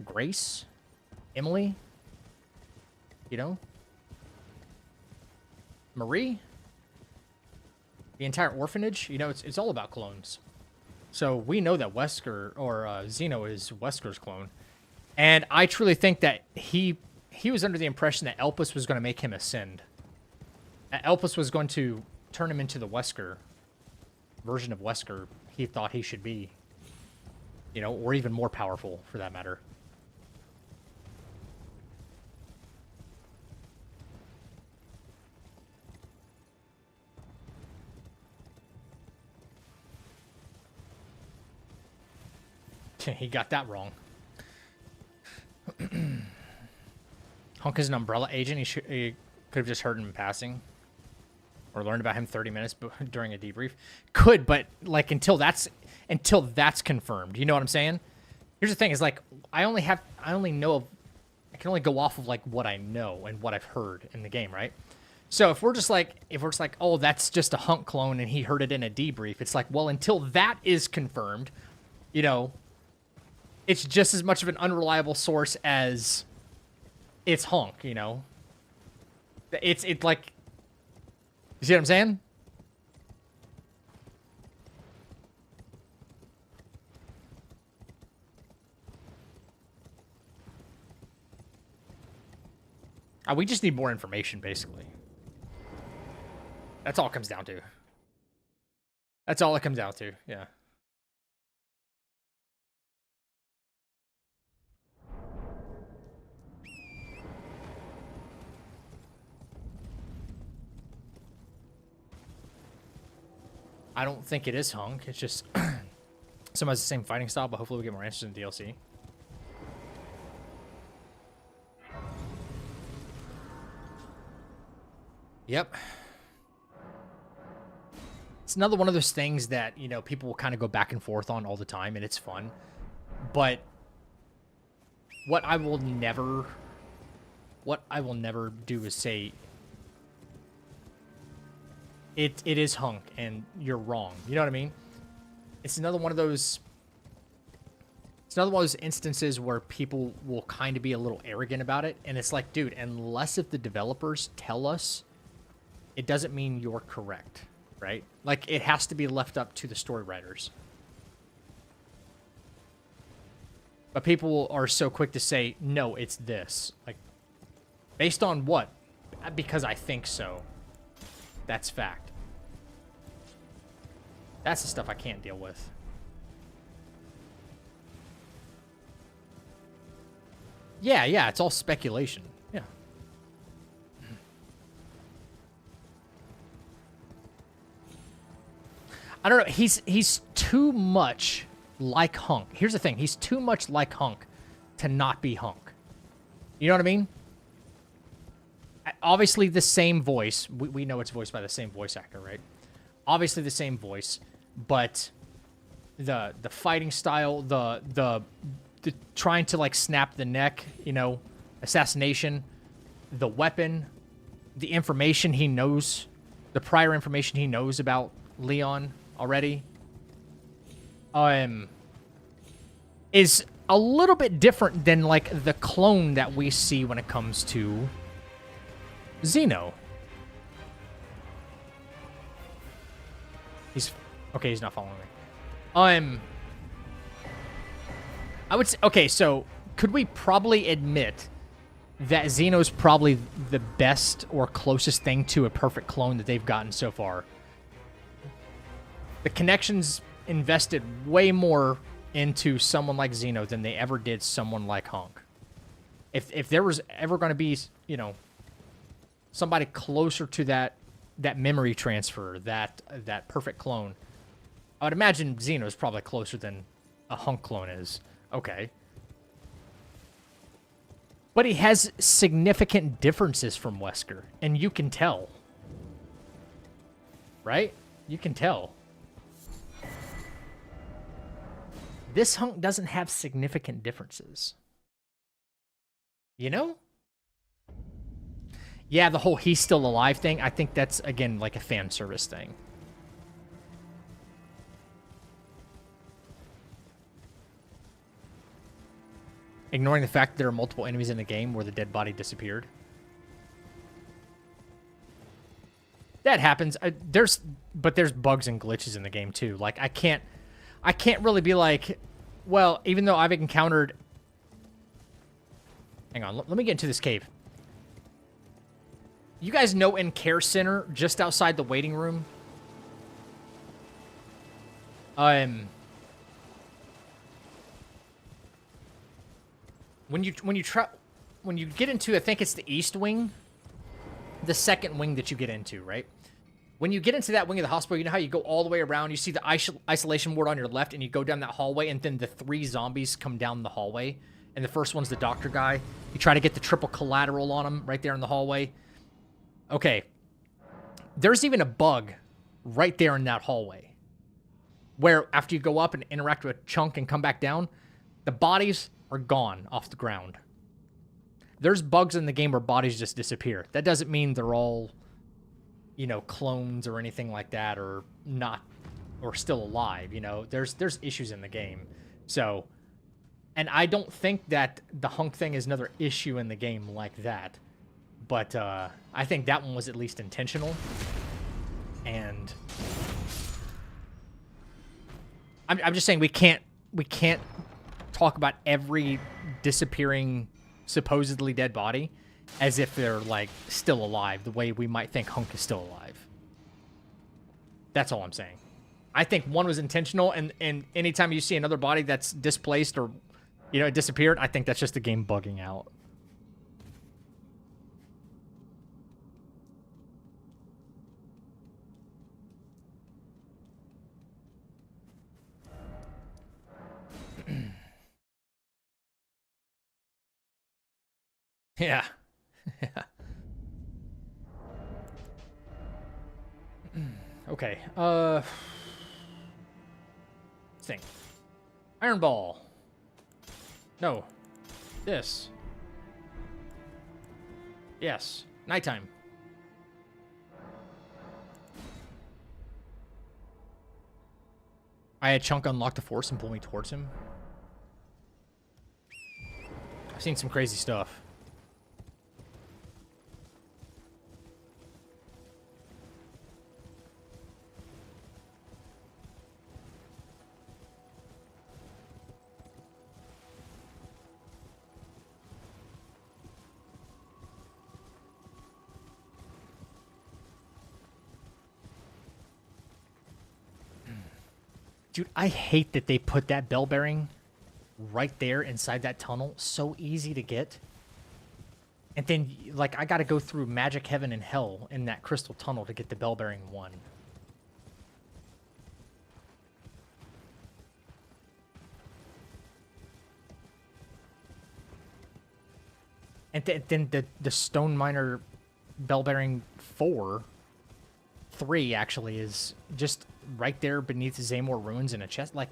[SPEAKER 1] Grace, Emily, you know, Marie, the entire orphanage. You know, it's all about clones. So we know that Wesker, or Xeno, is Wesker's clone. And I truly think that he was under the impression that Elpis was going to make him ascend. That Elpis was going to turn him into the Wesker version of Wesker he thought he should be. You know, or even more powerful, for that matter. He got that wrong. Hunk is an Umbrella agent. He could have just heard him in passing. Or learned about him 30 minutes during a debrief. Could, but like until that's confirmed. You know what I'm saying? Here's the thing, is like I can only go off of like what I know and what I've heard in the game, right? So if we're just like, oh, that's just a Hunk clone and he heard it in a debrief, it's like, well, until that is confirmed, you know, it's just as much of an unreliable source as it's Hunk, you know? It's like, you see what I'm saying? We just need more information, basically. That's all it comes down to. That's all it comes down to, yeah. I don't think it is Hunk. It's just some has the same fighting style, but hopefully we get more answers in DLC. Yep. It's another one of those things that, you know, people will kind of go back and forth on all the time, and it's fun. But what I will never do is say it is Hunk and you're wrong. You know what I mean? It's another one of those It's another one of those instances where people will kind of be a little arrogant about it. And it's like, dude, unless if the developers tell us, it doesn't mean you're correct, right? Like, it has to be left up to the story writers. But people are so quick to say, no, it's this. Like, based on what? Because I think so. That's fact. That's the stuff I can't deal with. Yeah, it's all speculation. Yeah. I don't know. He's too much like Hunk. Here's the thing. He's too much like Hunk to not be Hunk. You know what I mean? Obviously, the same voice. We know it's voiced by the same voice actor, right? Obviously, the same voice, but the fighting style, the trying to like snap the neck, you know, assassination, the weapon, the information he knows, the prior information he knows about Leon already, is a little bit different than like the clone that we see when it comes to Xeno. He's okay. He's not following me. I would say, okay, so could we probably admit that Xeno's probably the best or closest thing to a perfect clone that they've gotten so far? The connections invested way more into someone like Xeno than they ever did someone like Hunk. If there was ever going to be, you know, somebody closer to that memory transfer, that perfect clone, I would imagine Xeno is probably closer than a Hunk clone is. Okay. But he has significant differences from Wesker, and you can tell. Right? You can tell. This Hunk doesn't have significant differences. You know? Yeah, the whole he's still alive thing, I think that's, again, like a fan service thing. Ignoring the fact that there are multiple enemies in the game where the dead body disappeared. That happens. There's bugs and glitches in the game too. Like I can't really be like, well, even though I've encountered. Hang on, let me get into this cave. You guys know in Care Center, just outside the waiting room, when you get into, I think it's the East Wing, the second wing that you get into, right? When you get into that wing of the hospital, you know how you go all the way around, you see the isolation ward on your left, and you go down that hallway, and then the 3 zombies come down the hallway, and the first one's the doctor guy. You try to get the triple collateral on him right there in the hallway. Okay. There's even a bug right there in that hallway, where after you go up and interact with a chunk and come back down, the bodies are gone off the ground. There's bugs in the game where bodies just disappear. That doesn't mean they're all, you know, clones or anything like that, or not, or still alive, you know. There's issues in the game. So, and I don't think that the Hunk thing is another issue in the game like that. But I think that one was at least intentional. And I'm just saying we can't talk about every disappearing, supposedly dead body as if they're, like, still alive, the way we might think Hunk is still alive. That's all I'm saying. I think one was intentional, and anytime you see another body that's displaced or, you know, it disappeared, I think that's just the game bugging out. Yeah. Yeah. Okay. Thing. Iron Ball. No. This. Yes. Nighttime. I had Chunk unlock the force and pull me towards him. seen some crazy stuff. Dude, I hate that they put that bell bearing right there inside that tunnel. So easy to get. And then, like, I got to go through magic heaven and hell in that crystal tunnel to get the bell bearing one. And then the stone miner bell bearing 3 actually is just right there beneath the Zamor ruins in a chest. Like,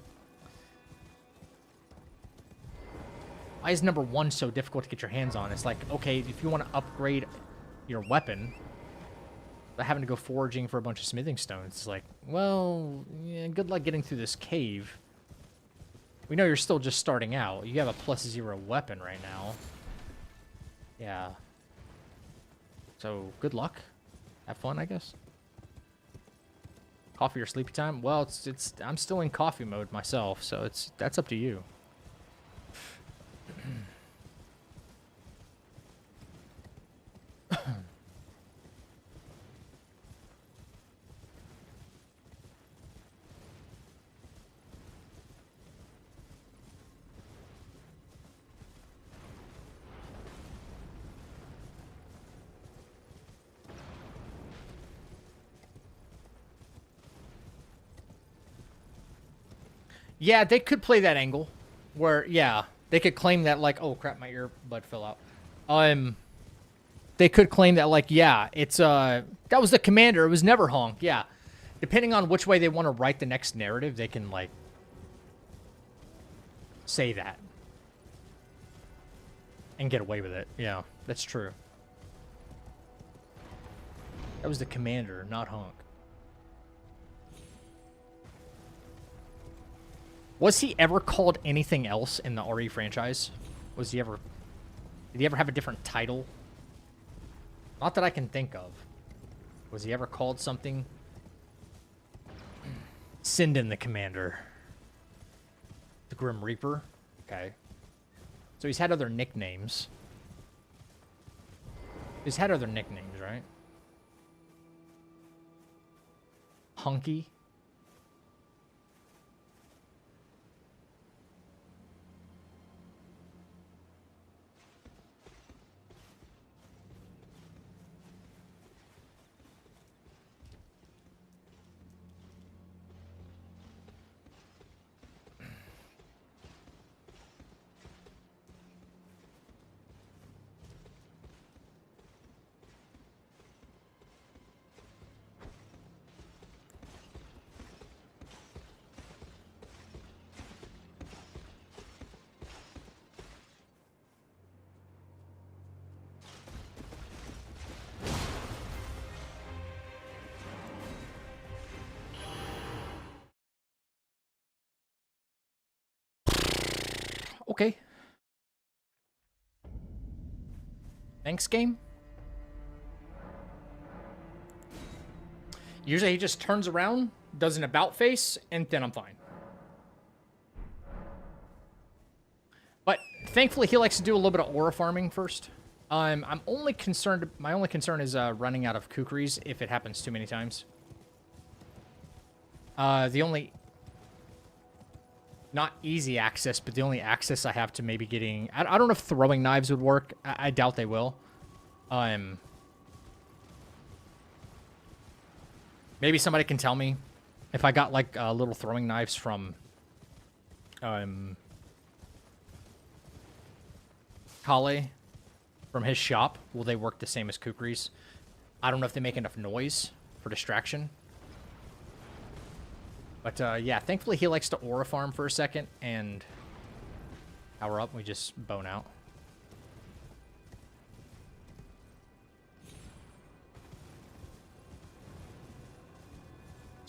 [SPEAKER 1] why is number 1 so difficult to get your hands on? It's like, okay, if you want to upgrade your weapon, but having to go foraging for a bunch of smithing stones, it's like, well, yeah, good luck getting through this cave. We know you're still just starting out. You have a +0 weapon right now. Yeah. So, good luck. Have fun, I guess. Coffee or sleepy time? Well, I'm still in coffee mode myself, so that's up to you. Yeah, they could play that angle where, yeah, they could claim that, like, oh crap, my earbud fell out. They could claim that, like, yeah, it's, that was the commander. It was never Honk. Yeah. Depending on which way they want to write the next narrative, they can, like, say that and get away with it. Yeah, that's true. That was the commander, not Honk. Was he ever called anything else in the RE franchise? Did he ever have a different title? Not that I can think of. Was he ever called something? Sindin the Commander. The Grim Reaper? Okay. So he's had other nicknames. He's had other nicknames, right? Hunky? Okay. Thanks, game. Usually he just turns around, does an about face, and then I'm fine. But thankfully he likes to do a little bit of aura farming first. I'm only concerned, my only concern is running out of kukris if it happens too many times. The only, not easy access, but the only access I have to maybe getting, I don't know if throwing knives would work. I doubt they will. Maybe somebody can tell me if I got like little throwing knives from Kale from his shop. Will they work the same as kukris? I don't know if they make enough noise for distraction. But yeah, thankfully he likes to aura farm for a second and power up. We just bone out.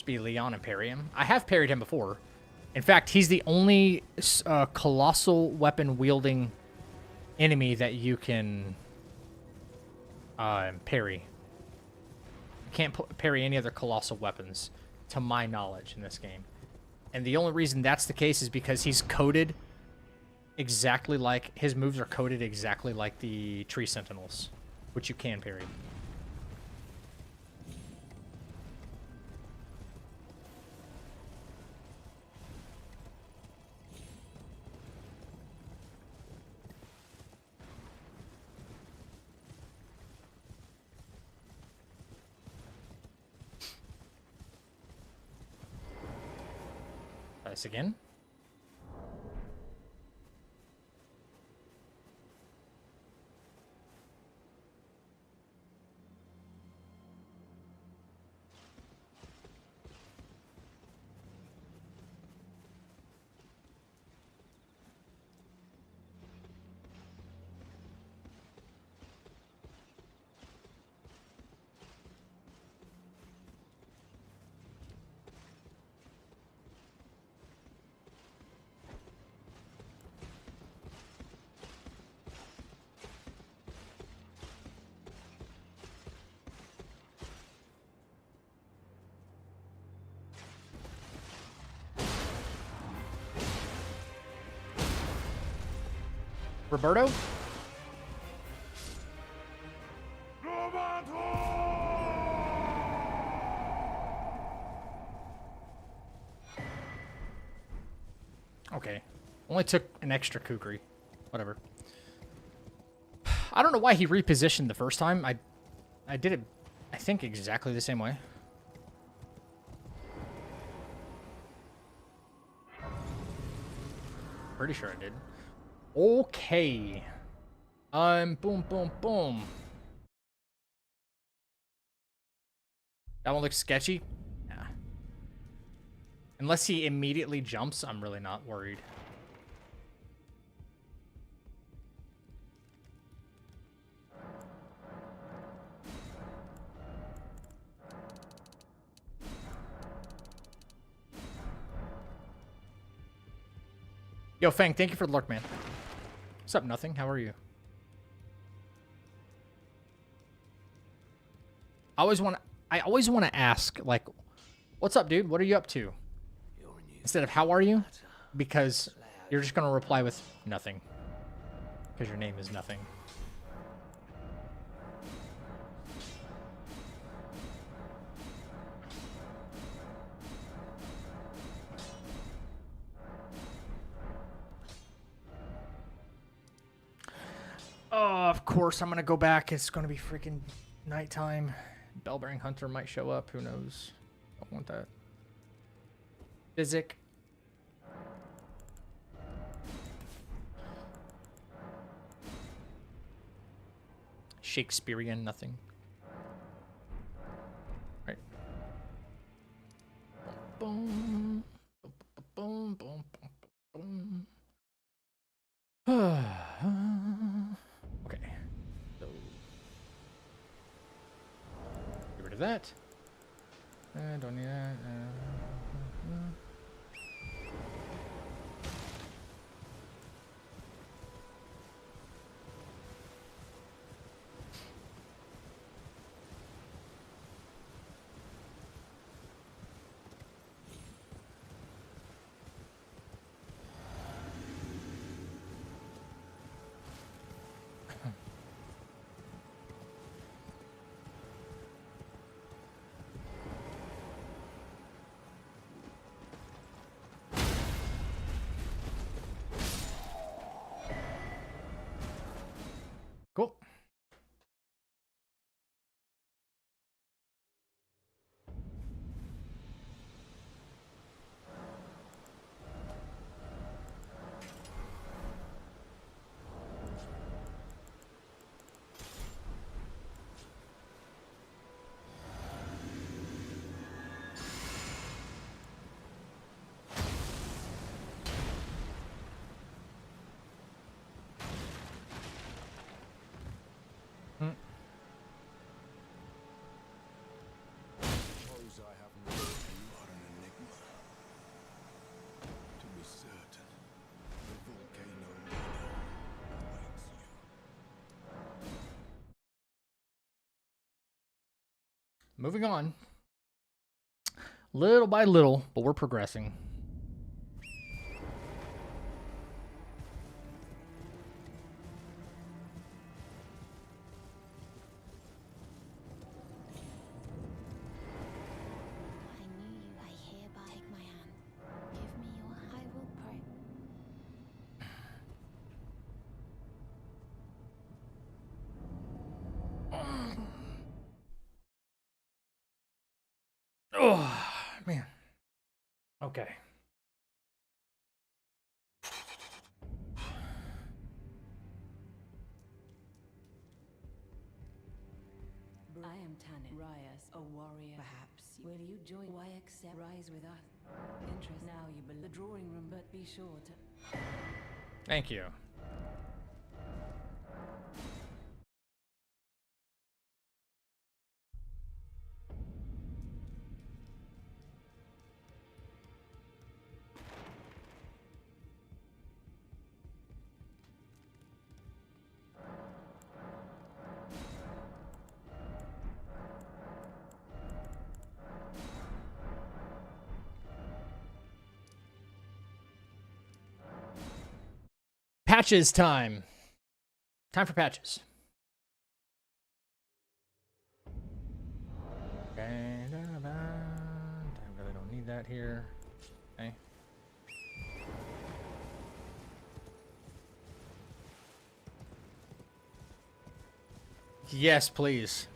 [SPEAKER 1] Be Leon and parry him. I have parried him before. In fact, he's the only colossal weapon wielding enemy that you can parry. You can't parry any other colossal weapons, to my knowledge, in this game. And the only reason that's the case is because he's coded exactly like... His moves are coded exactly like the Tree Sentinels, which you can parry. Try this again. Roberto? Okay. Only took an extra kukri. Whatever. I don't know why he repositioned the first time. I did it, I think, exactly the same way. Pretty sure I did. Okay. Boom, boom, boom. That one looks sketchy? Yeah. Unless he immediately jumps, I'm really not worried. Yo, Fang, thank you for the lurk, man. What's up, nothing? How are you? I always want to ask, like, what's up, dude? What are you up to? Instead of how are you? Because you're just going to reply with nothing. Because your name is nothing. Oh, of course I'm going to go back. It's going to be freaking nighttime. Bellbearing Hunter might show up. Who knows? Don't want that. Physic. Shakespearean, nothing. Right. Boom, boom, boom, boom, boom, boom. Okay. So, get rid of that. Don't need that. moving on. Little by little, but we're progressing.
[SPEAKER 4] I knew you. I hereby take my hand. Give me your. I will pray.
[SPEAKER 1] Oh, man. Okay.
[SPEAKER 6] I am Tanit Rias, a warrior. Perhaps will you join? Why accept? Rise with us. Interest now you believe the drawing room, but be sure to.
[SPEAKER 1] Thank you. Patches time. Time for patches. Okay. I really don't need that here. Okay. Yes, please.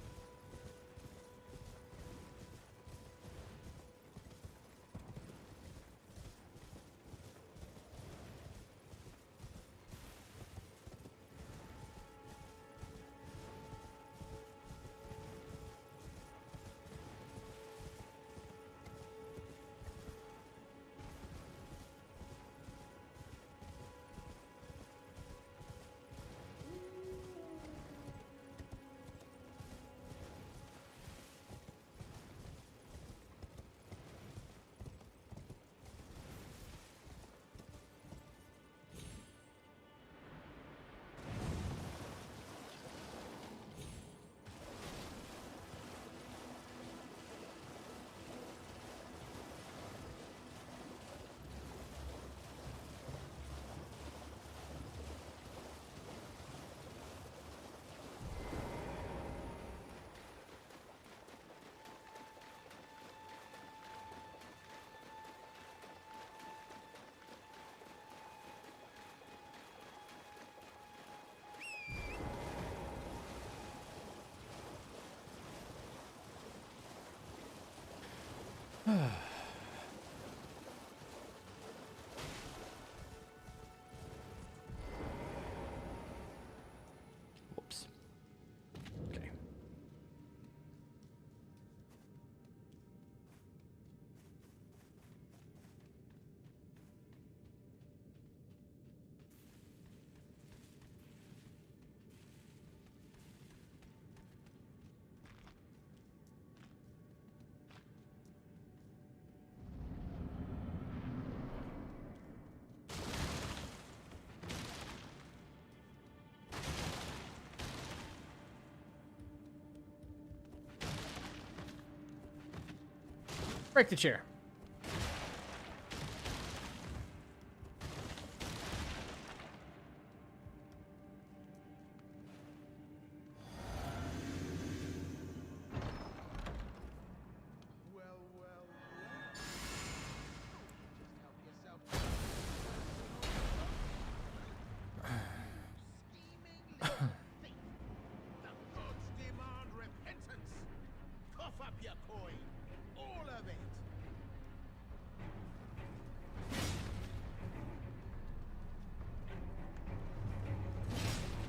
[SPEAKER 1] Whoops. Okay. Break the chair.
[SPEAKER 3] Well, well, well. Just help yourself. Scheming little thief. The gods demand repentance. Cough up your coin. All of it.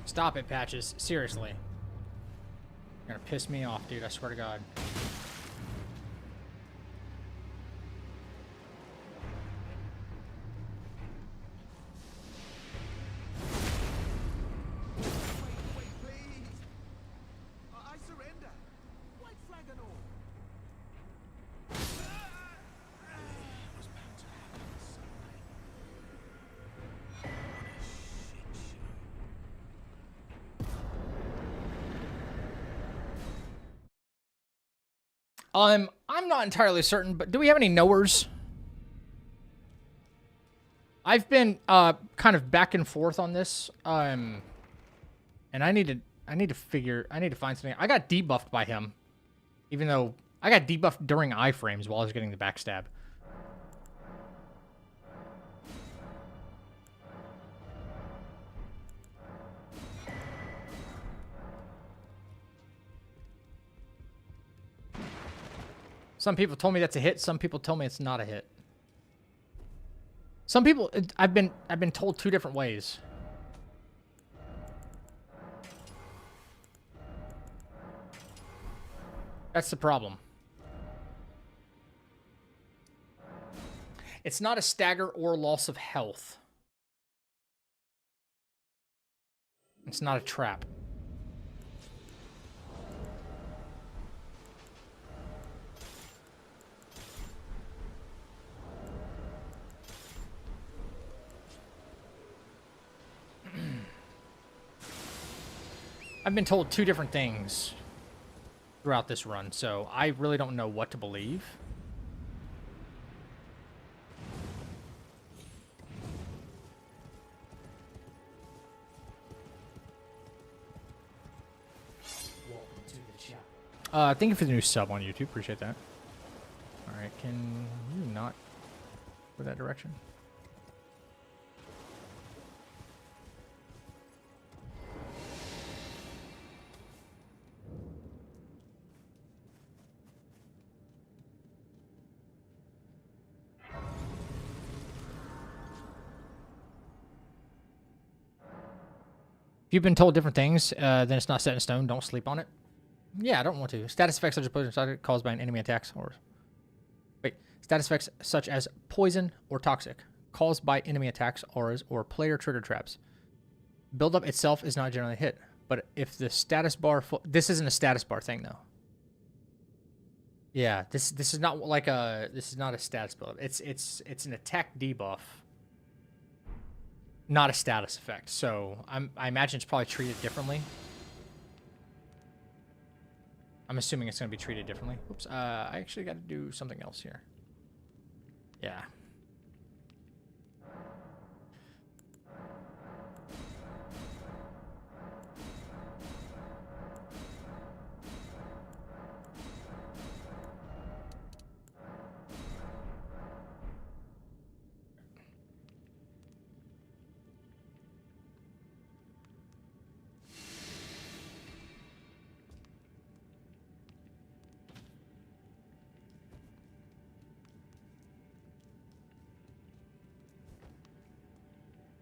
[SPEAKER 1] Stop it, Patches. Seriously. You're gonna piss me off, dude. I swear to God. I'm not entirely certain, but do we have any knowers? I've been kind of back and forth on this. And I need to find something. I got debuffed by him, even though I got debuffed during iframes while I was getting the backstab. Some people told me that's a hit. Some people tell me it's not a hit. Some people, I've been told two different ways. That's the problem. It's not a stagger or loss of health. It's not a trap. I've been told two different things throughout this run, so I really don't know what to believe.
[SPEAKER 2] Welcome to the chat.
[SPEAKER 1] Thank you for the new sub on YouTube. Appreciate that. All right, can you not go that direction? If you've been told different things, then it's not set in stone. Don't sleep on it. Yeah, I don't want to. Status effects such as poison caused by an enemy attacks or... Wait. Status effects such as poison or toxic caused by enemy attacks, auras, or player trigger traps. Buildup itself is not generally hit, but if the status bar... This isn't a status bar thing, though. Yeah, this is not like a... This is not a status buildup. It's an attack debuff. Not a status effect, so I imagine it's probably treated differently. I'm assuming it's going to be treated differently. Oops, I actually got to do something else here. Yeah.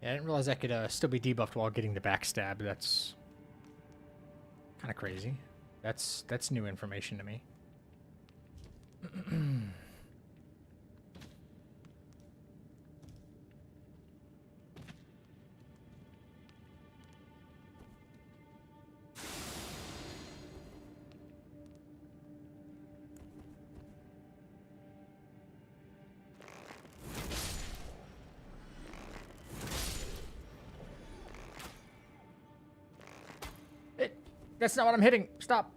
[SPEAKER 1] Yeah, I didn't realize I could still be debuffed while getting the backstab. That's kind of crazy. That's new information to me. That's not what I'm hitting. Stop.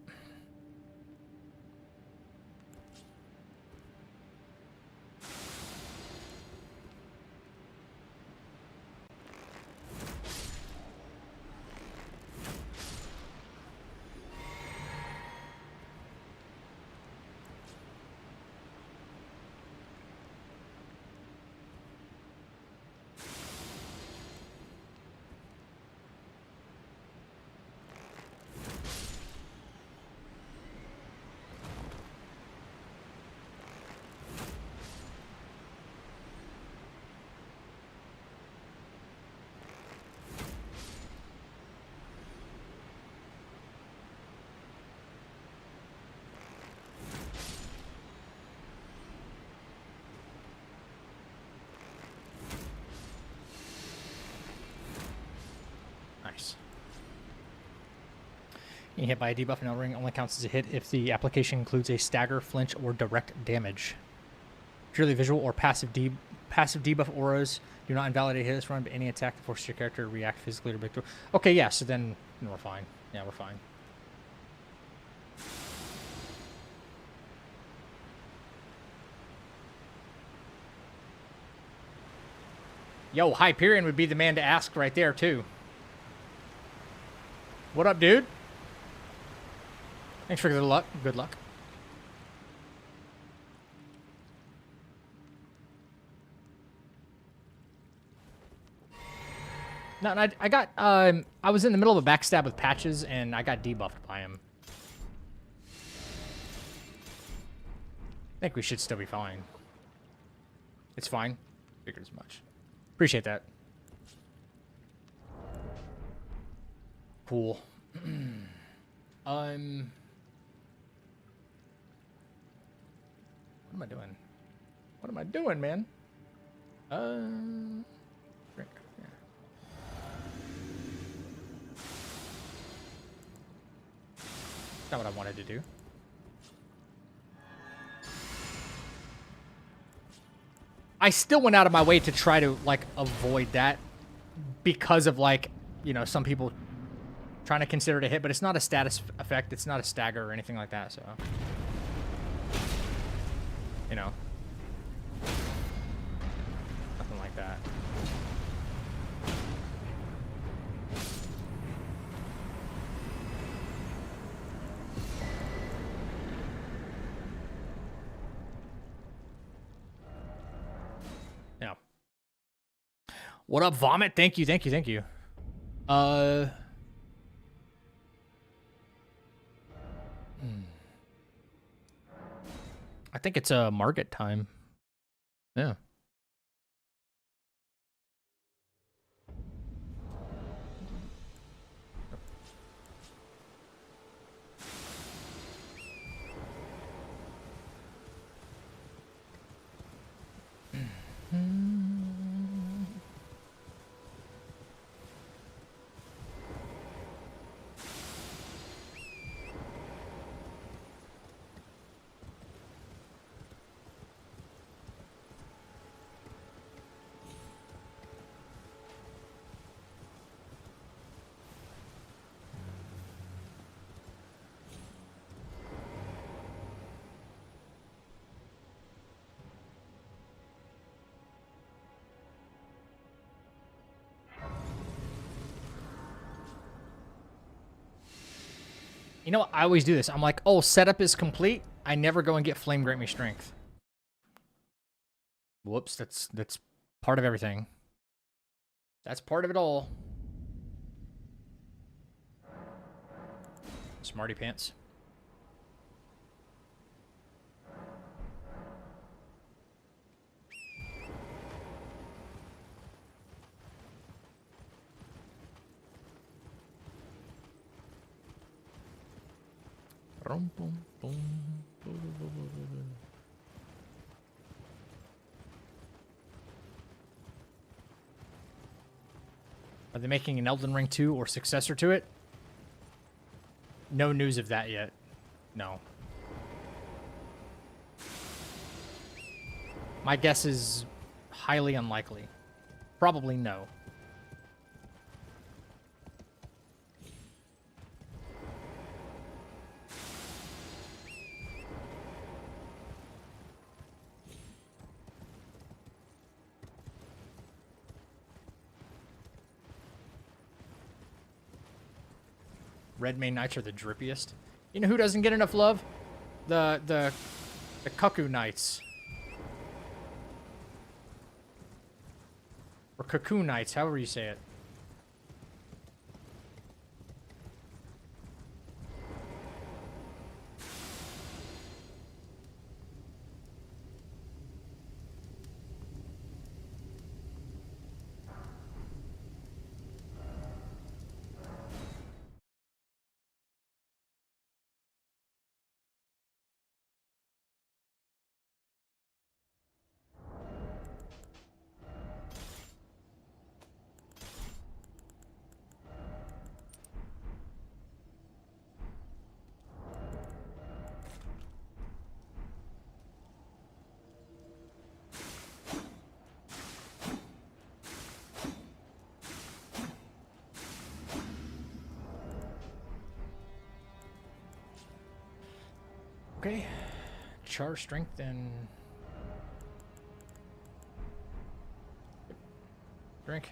[SPEAKER 1] Nice. Being hit by a debuff in El Ring only counts as a hit if the application includes a stagger, flinch, or direct damage. Purely visual or passive debuff auras do not invalidate hit this run, but any attack that forces your character to react physically to break through. Okay, yeah, so then we're fine. Yeah, we're fine. Yo, Hyperion would be the man to ask right there, too. What up, dude? Thanks for good luck. Good luck. No, and I got, I was in the middle of a backstab with Patches, and I got debuffed by him. I think we should still be fine. It's fine. Figured as much. Appreciate that. Cool. What am I doing? What am I doing, man? Drink. Yeah. Not what I wanted to do. I still went out of my way to try to, like, avoid that because of, like, you know, some people trying to consider it a hit, but it's not a status effect. It's not a stagger or anything like that, so. You know. Nothing like that. Yeah. What up, Vomit? Thank you, thank you, thank you. I think it's a market time. Yeah. You know, I always do this. I'm like, oh, setup is complete. I never go and get Flame Grant Me Strength. Whoops, that's part of everything. That's part of it all. Smarty pants. Are they making an Elden Ring 2 or successor to it? No news of that yet. No. My guess is highly unlikely. Probably no. Red Main Knights are the drippiest. You know who doesn't get enough love? The Cuckoo Knights. Or Cocoon Knights, however you say it. Okay. Char strength and... drink.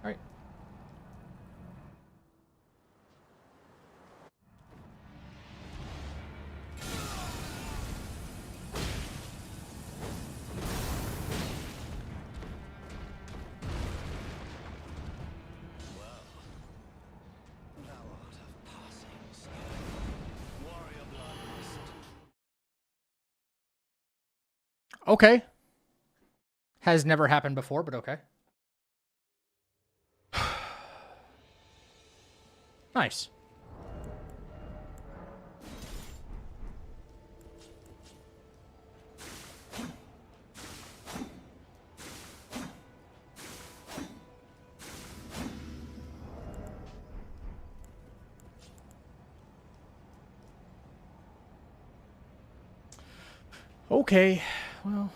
[SPEAKER 1] All right.
[SPEAKER 5] Thou art of passing skill. Warrior blood.
[SPEAKER 1] Okay. Has never happened before, but okay. Nice. Okay, well.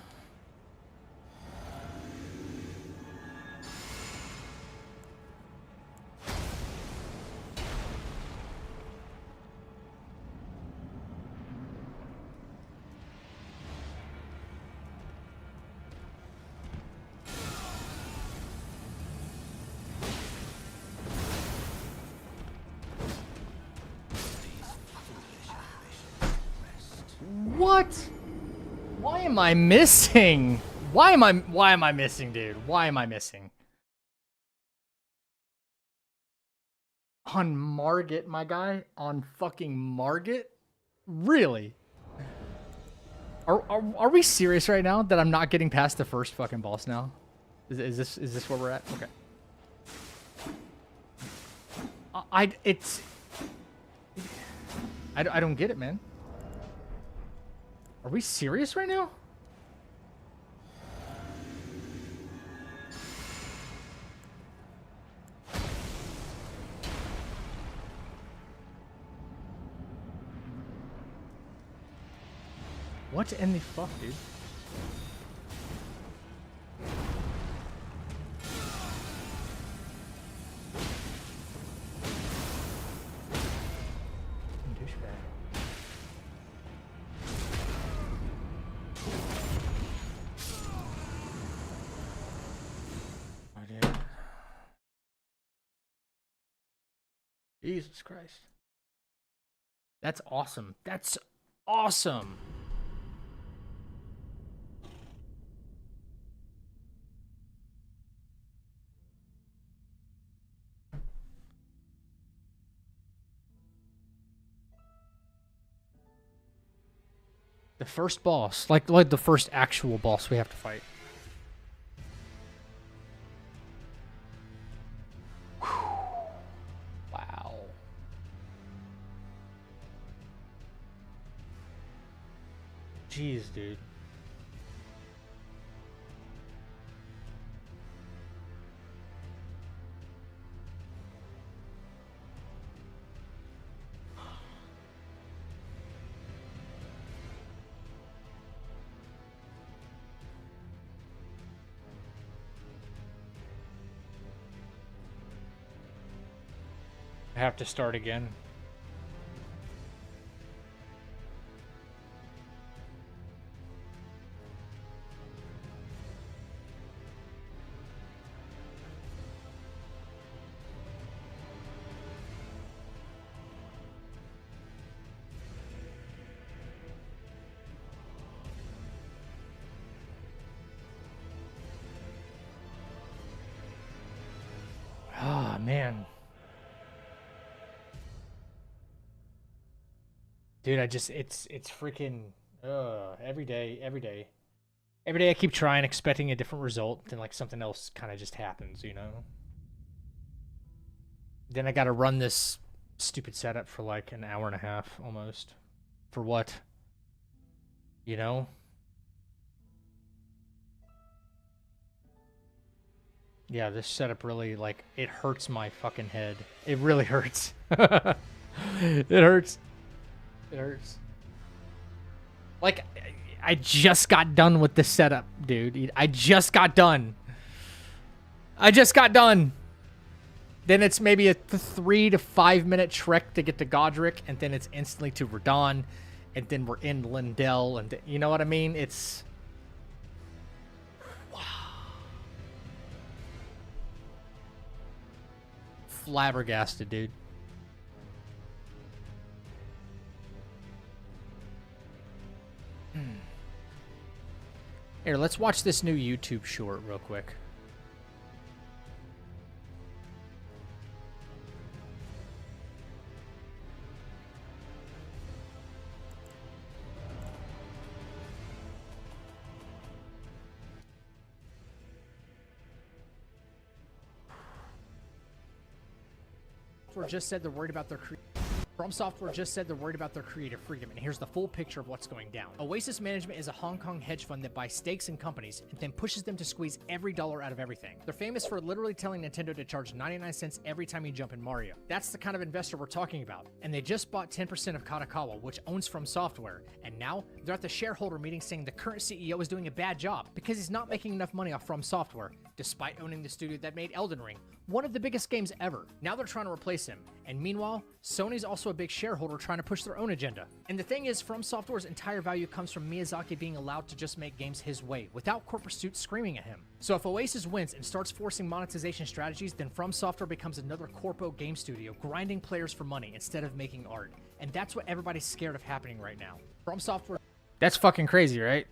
[SPEAKER 1] What? Why am I missing? Why am I missing, dude? Why am I missing? On Margit, my guy? On fucking Margit? Really? Are we serious right now that I'm not getting past the first fucking boss now? Is this where we're at? Okay. I don't get it, man. Are we serious right now? What in the fuck, dude? Douchebag. I did. Jesus Christ. That's awesome. That's awesome. The first boss, like the first actual boss we have to fight. Wow. Jeez, dude. I have to start again. Ah, man. Dude, it's freaking every day. Every day I keep trying, expecting a different result, then like something else kind of just happens, you know? Then I gotta run this stupid setup for like an hour and a half almost. For what? You know? Yeah, this setup really, like, it hurts my fucking head. It really hurts. It hurts. It hurts. Like, I just got done with the setup, dude. I just got done. I just got done. Then it's maybe a 3 to 5 minute trek to get to Godric, and then it's instantly to Verdun, and then we're in Lindell, and you know what I mean? It's... Wow. Flabbergasted, dude. Here, let's watch this new YouTube short real quick. Just said they're worried about their From Software just said they're worried about their creative freedom, and here's the full picture of what's going down. Oasis Management is a Hong Kong hedge fund that buys stakes in companies and then pushes them to squeeze every dollar out of everything. They're famous for literally telling Nintendo to charge 99 cents every time you jump in Mario. That's the kind of investor we're talking about. And they just bought 10% of Katakawa, which owns From Software, and now they're at the shareholder meeting saying the current CEO is doing a bad job because he's not making enough money off From Software, despite owning the studio that made Elden Ring, one of the biggest games ever. Now they're trying to replace him. And meanwhile, Sony's also a big shareholder trying to push their own agenda. And the thing is, From Software's entire value comes from Miyazaki being allowed to just make games his way, without corporate suits screaming at him. So if Oasis wins and starts forcing monetization strategies, then From Software becomes another corpo game studio, grinding players for money instead of making art. And that's what everybody's scared of happening right now. From Software... That's fucking crazy, right?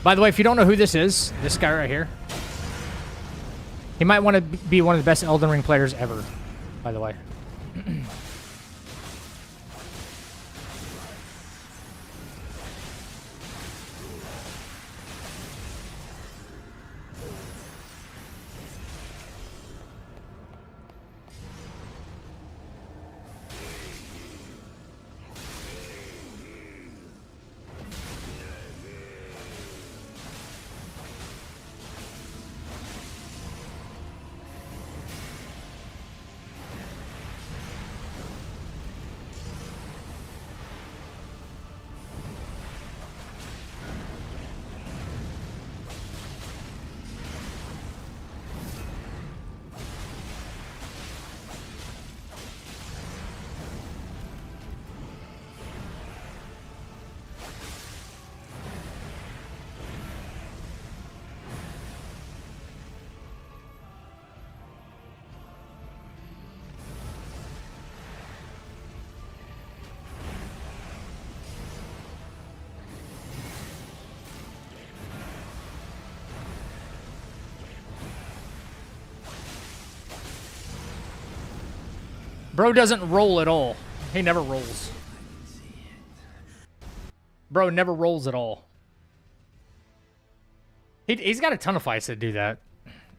[SPEAKER 1] By the way, if you don't know who this is, this guy right here, he might want to be one of the best Elden Ring players ever, by the way. Bro doesn't roll at all. He never rolls. Bro never rolls at all. He's got a ton of fights that do that.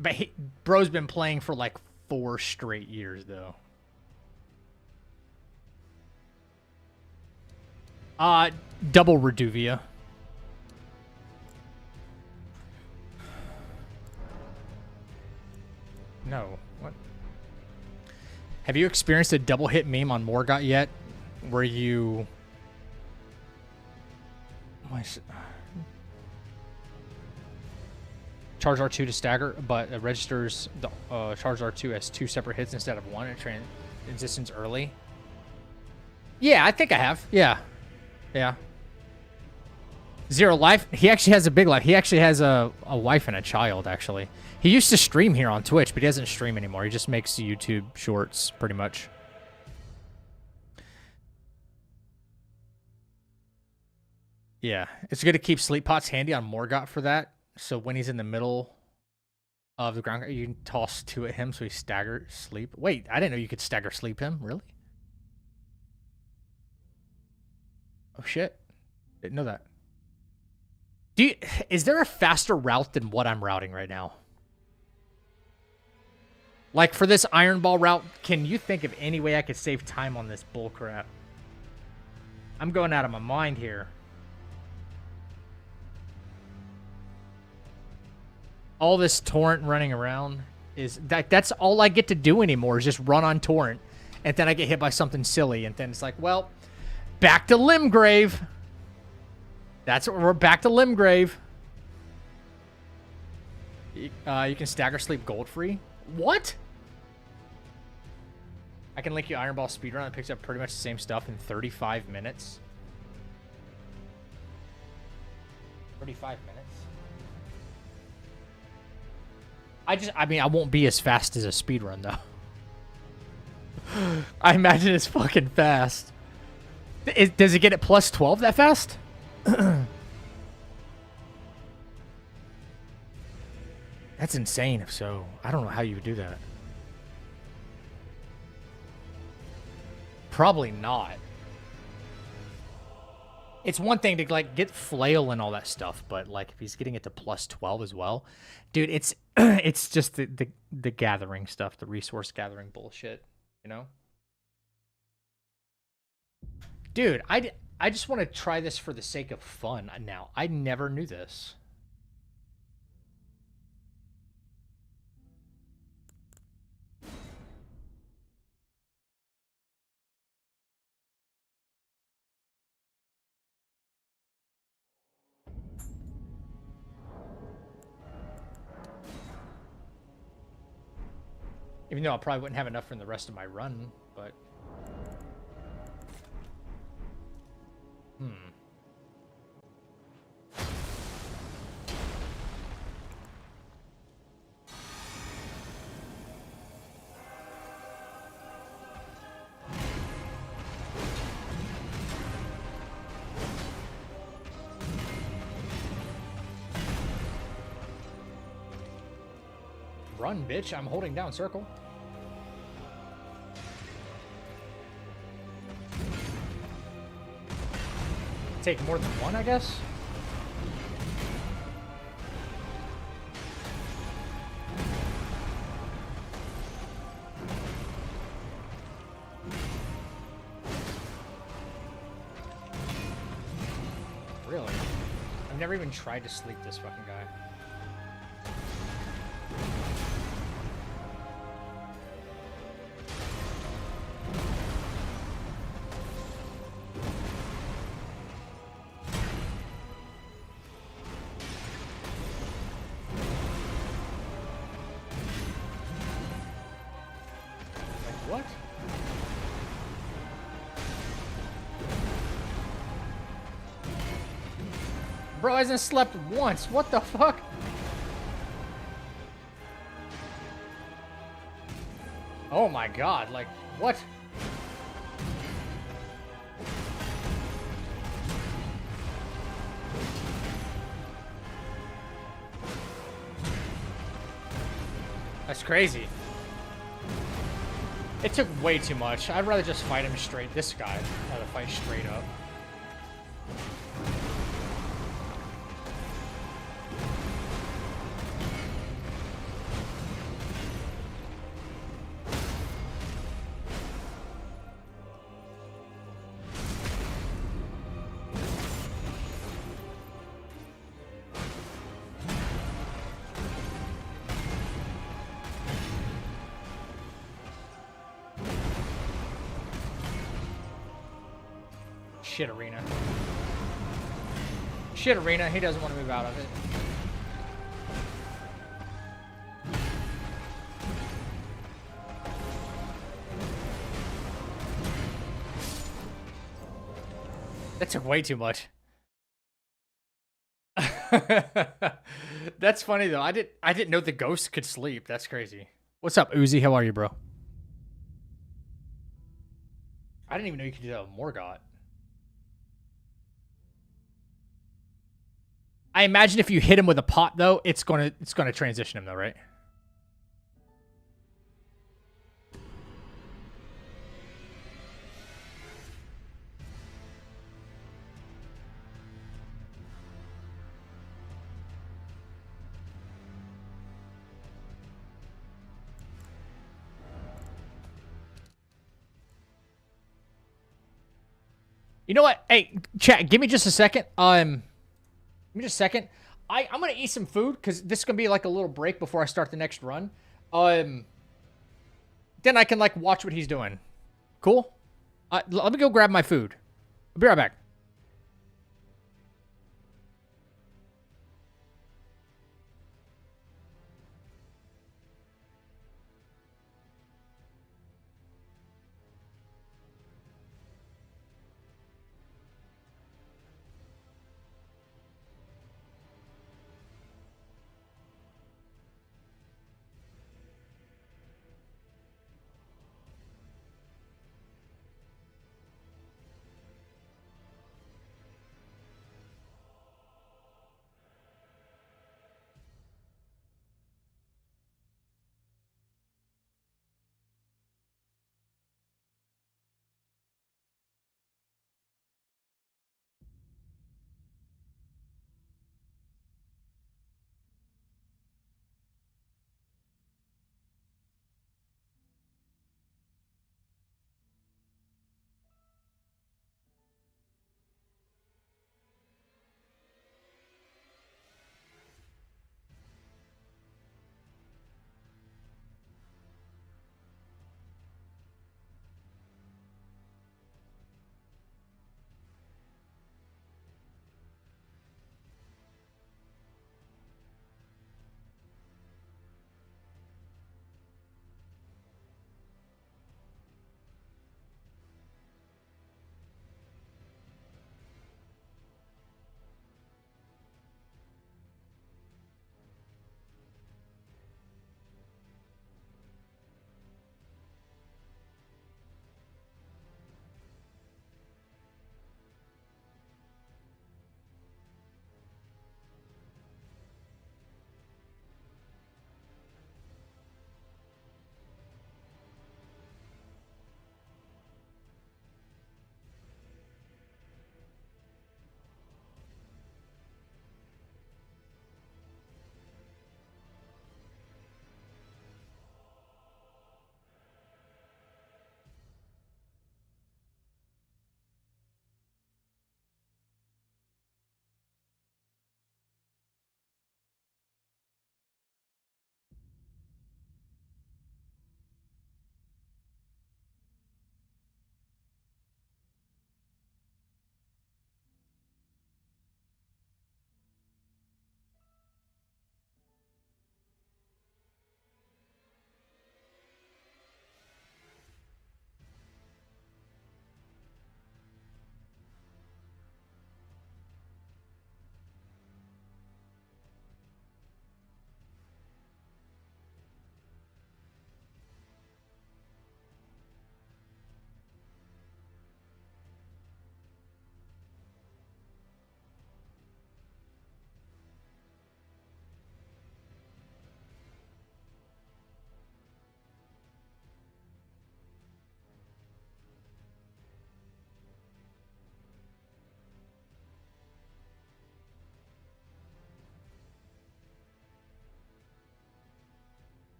[SPEAKER 1] But bro's been playing for like 4 straight years, though. Double Reduvia. No. What? Have you experienced a double hit meme on Morgot yet? Where you... charge R2 to stagger, but it registers the charge R2 as 2 separate hits instead of 1 at transitions early. Yeah, I think I have. Yeah. Yeah. Zero life. He actually has a big life. He actually has a wife and a child, actually. He used to stream here on Twitch, but he doesn't stream anymore. He just makes YouTube shorts, pretty much. Yeah. It's good to keep sleep pots handy on Morgot for that. So when he's in the middle of the ground, you can toss 2 at him so he stagger sleep. Wait, I didn't know you could stagger sleep him. Really? Oh, shit. Didn't know that. Is there a faster route than what I'm routing right now? Like, for this Iron Ball route, can you think of any way I could save time on this bullcrap? I'm going out of my mind here. All this torrent running around is... That's all I get to do anymore is just run on torrent. And then I get hit by something silly. And then it's like, well, back to Limgrave. That's what we're back to Limgrave. You can stagger sleep gold free. What? I can link you Iron Ball speedrun that picks up pretty much the same stuff in 35 minutes. 35 minutes? I mean, I won't be as fast as a speedrun, though. I imagine it's fucking fast. Does it get it plus 12 that fast? That's insane if so. I don't know how you would do that. Probably not. It's one thing to like get flail and all that stuff, but like if he's getting it to plus 12 as well, dude, it's it's just the gathering stuff, the resource gathering bullshit, you know? Dude, I just want to try this for the sake of fun now. I never knew this. Even though I probably wouldn't have enough for the rest of my run, but... Run, bitch. I'm holding down circle. Take more than one, I guess? Really? I've never even tried to sleep this fucking guy. What? Bro hasn't slept once. What the fuck? Oh my god, like, what? That's crazy. It took way too much. I'd rather just fight him straight. This guy, rather fight straight up. Shit, Arena. Shit, Arena. He doesn't want to move out of it. That took way too much. That's funny though. I didn't know the ghost could sleep. That's crazy. What's up, Uzi? How are you, bro? I didn't even know you could do that with Morgott. I imagine if you hit him with a pot though, it's gonna transition him though, right? You know what? Hey, chat, give me just a second. Give me just a second. I'm gonna eat some food because this is gonna be like a little break before I start the next run. Then I can like watch what he's doing. Cool. Let me go grab my food. I'll be right back.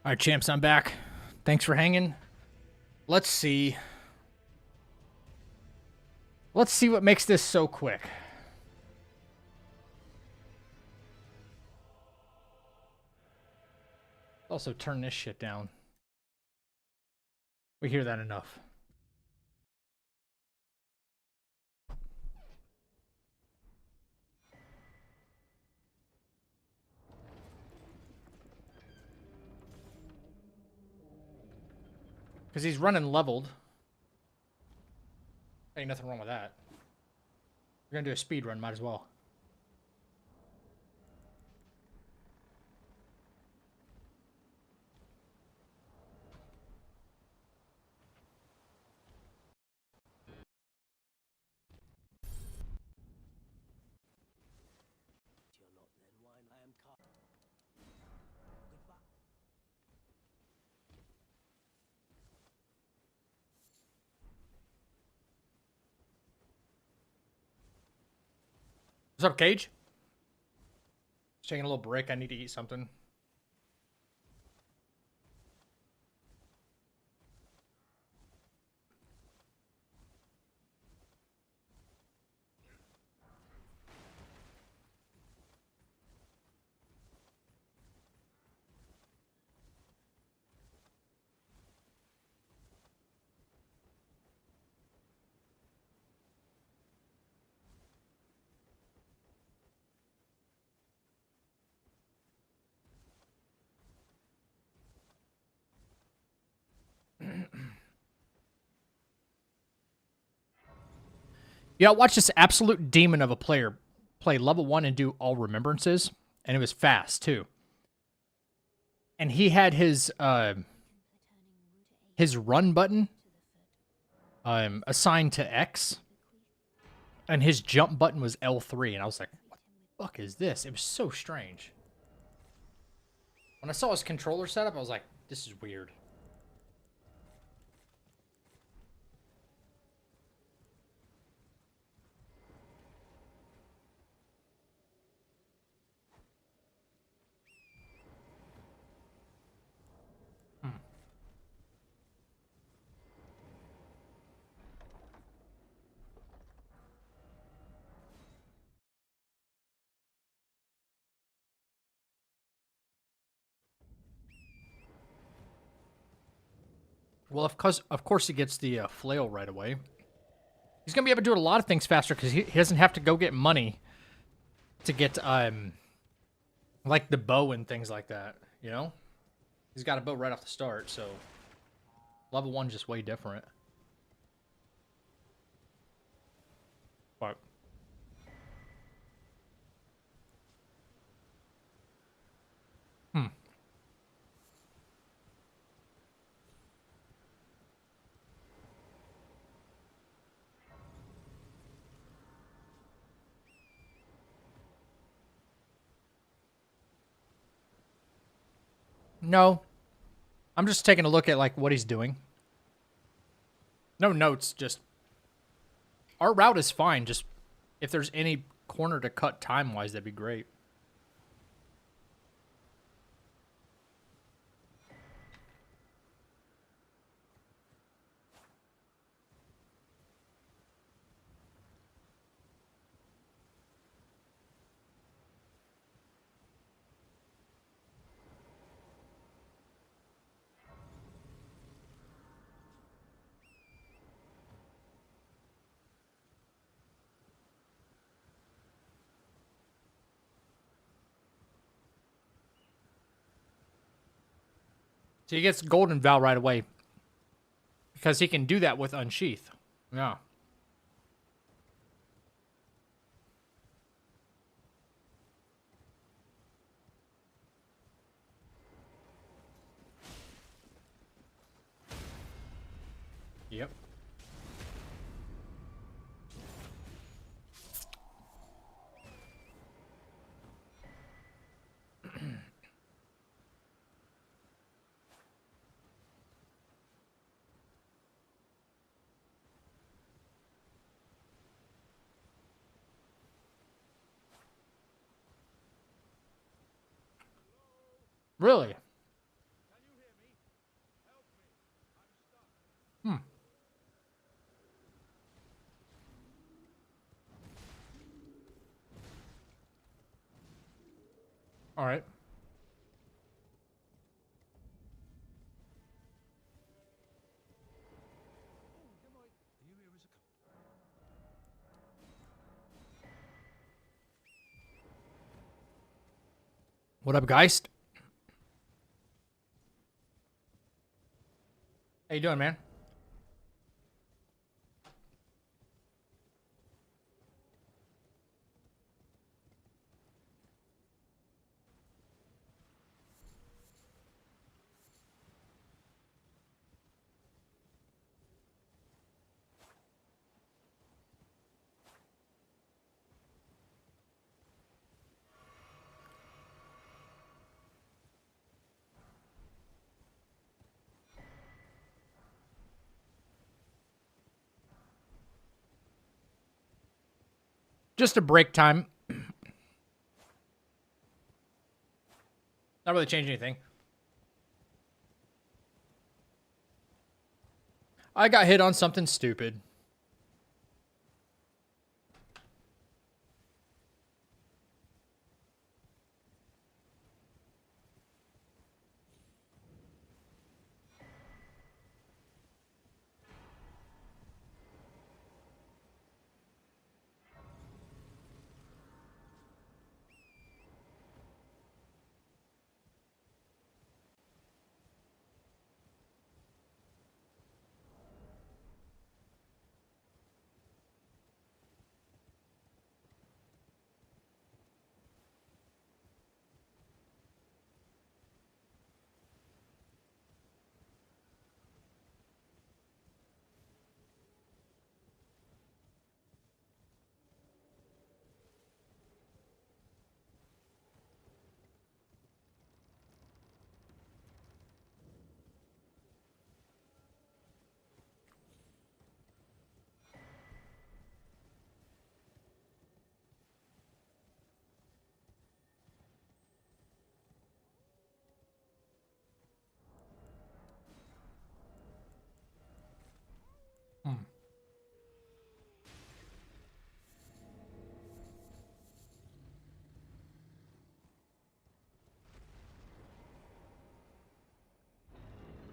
[SPEAKER 1] All right, champs, I'm back. Thanks for hanging. Let's see. Let's see what makes this so quick. Also, turn this shit down. We hear that enough. Because he's running leveled. Ain't nothing wrong with that. We're going to do a speed run, might as well. What's up, Cage? Just taking a little break. I need to eat something. Yeah, I watched this absolute demon of a player play level 1 and do all remembrances, and it was fast too. And he had his run button assigned to X, and his jump button was L3, and I was like, what the fuck is this? It was so strange. When I saw his controller setup, I was like, this is weird. Well, of course he gets the flail right away. He's going to be able to do a lot of things faster because he doesn't have to go get money to get, like the bow and things like that, you know? He's got a bow right off the start, so level 1's just way different. But no. I'm just taking a look at, like, what he's doing. No notes, just... Our route is fine, just... If there's any corner to cut time-wise, that'd be great. So he gets Golden Vow right away. Because he can do that with Unsheath. Yeah. Yep. Really? All right. What up, Geist? How you doing, man? Just a break time. Not really change anything. I got hit on something stupid.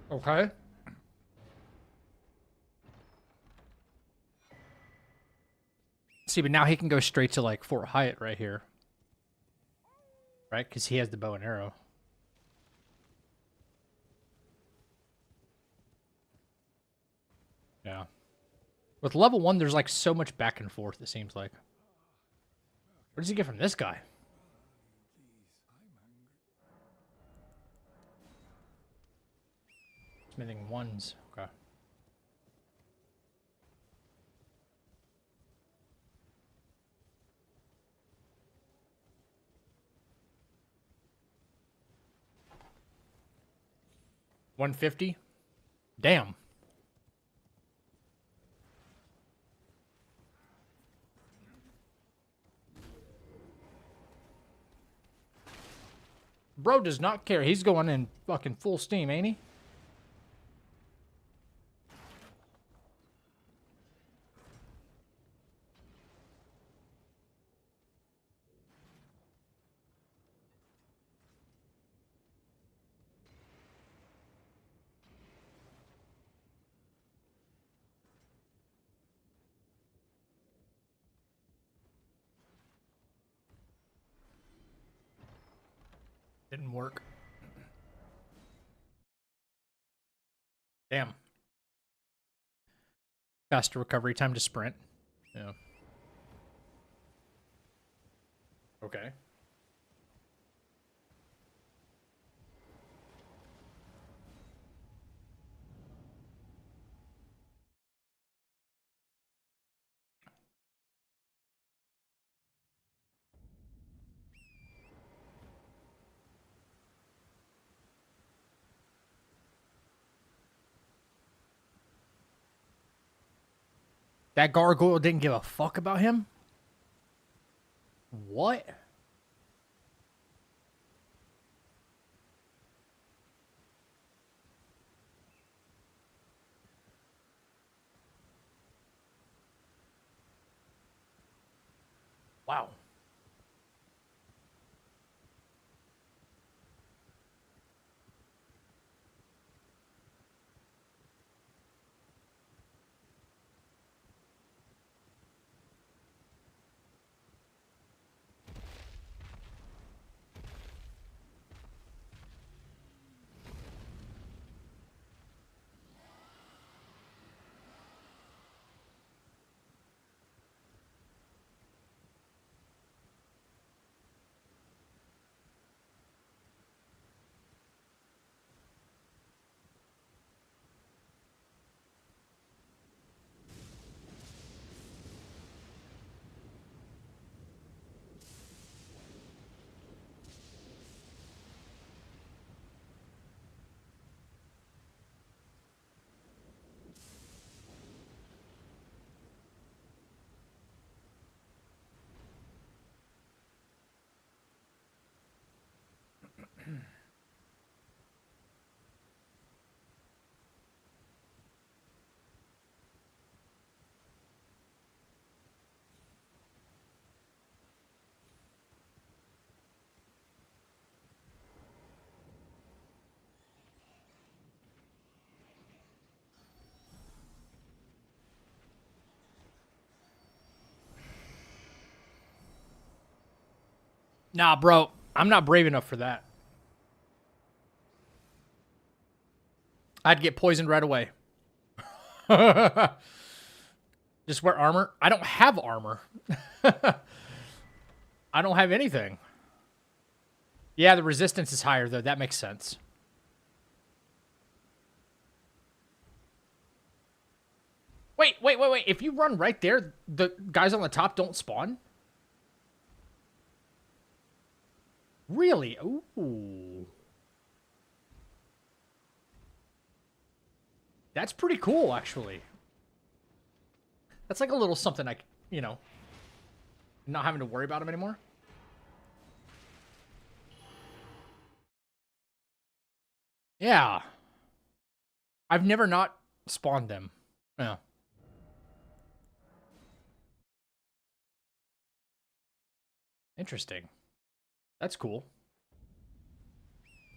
[SPEAKER 1] Okay. See, but now he can go straight to like Fort Hyatt right here. Right? Because he has the bow and arrow. Yeah. With level 1, there's like so much back and forth, it seems like. What does he get from this guy? Smithing ones. Okay. $150? Damn. Bro does not care. He's going in fucking full steam, ain't he? Didn't work. Damn. Faster recovery time to sprint. Yeah. Okay. That gargoyle didn't give a fuck about him? What? Wow. Nah, bro. I'm not brave enough for that. I'd get poisoned right away. Just wear armor? I don't have armor. I don't have anything. Yeah, the resistance is higher, though. That makes sense. Wait. If you run right there, the guys on the top don't spawn? Really? Ooh. That's pretty cool, actually. That's like a little something you know, not having to worry about them anymore. Yeah. I've never not spawned them. Yeah. Interesting. That's cool.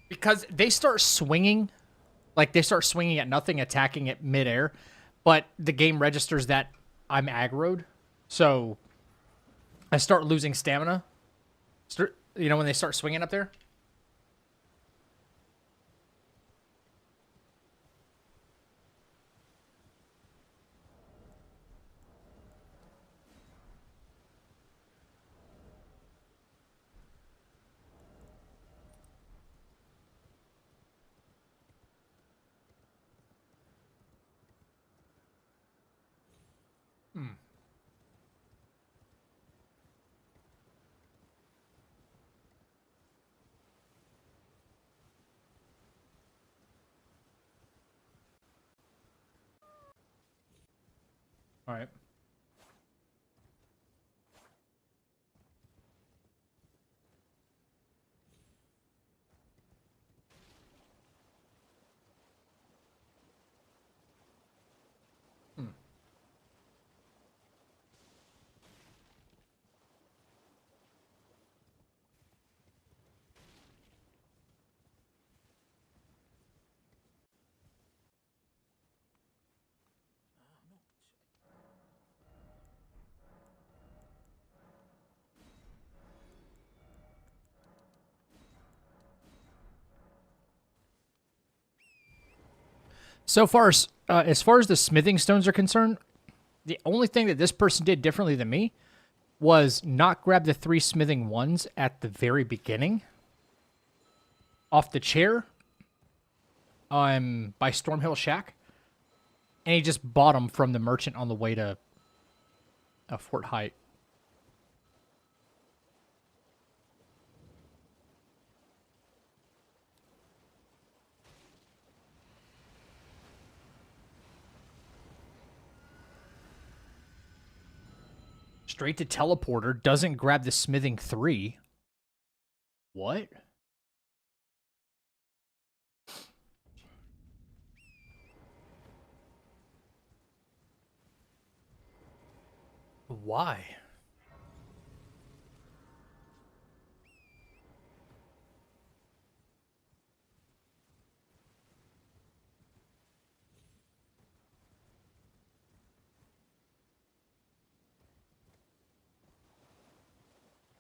[SPEAKER 1] Because they start swinging, like they start swinging at nothing, attacking at midair, but the game registers that I'm aggroed, so I start losing stamina. You know, when they start swinging up there? All right. So far as far as the smithing stones are concerned, the only thing that this person did differently than me was not grab the 3 smithing ones at the very beginning off the chair by Stormhill Shack, and he just bought them from the merchant on the way to Fort Height. Straight to teleporter, doesn't grab the smithing 3. What? Why?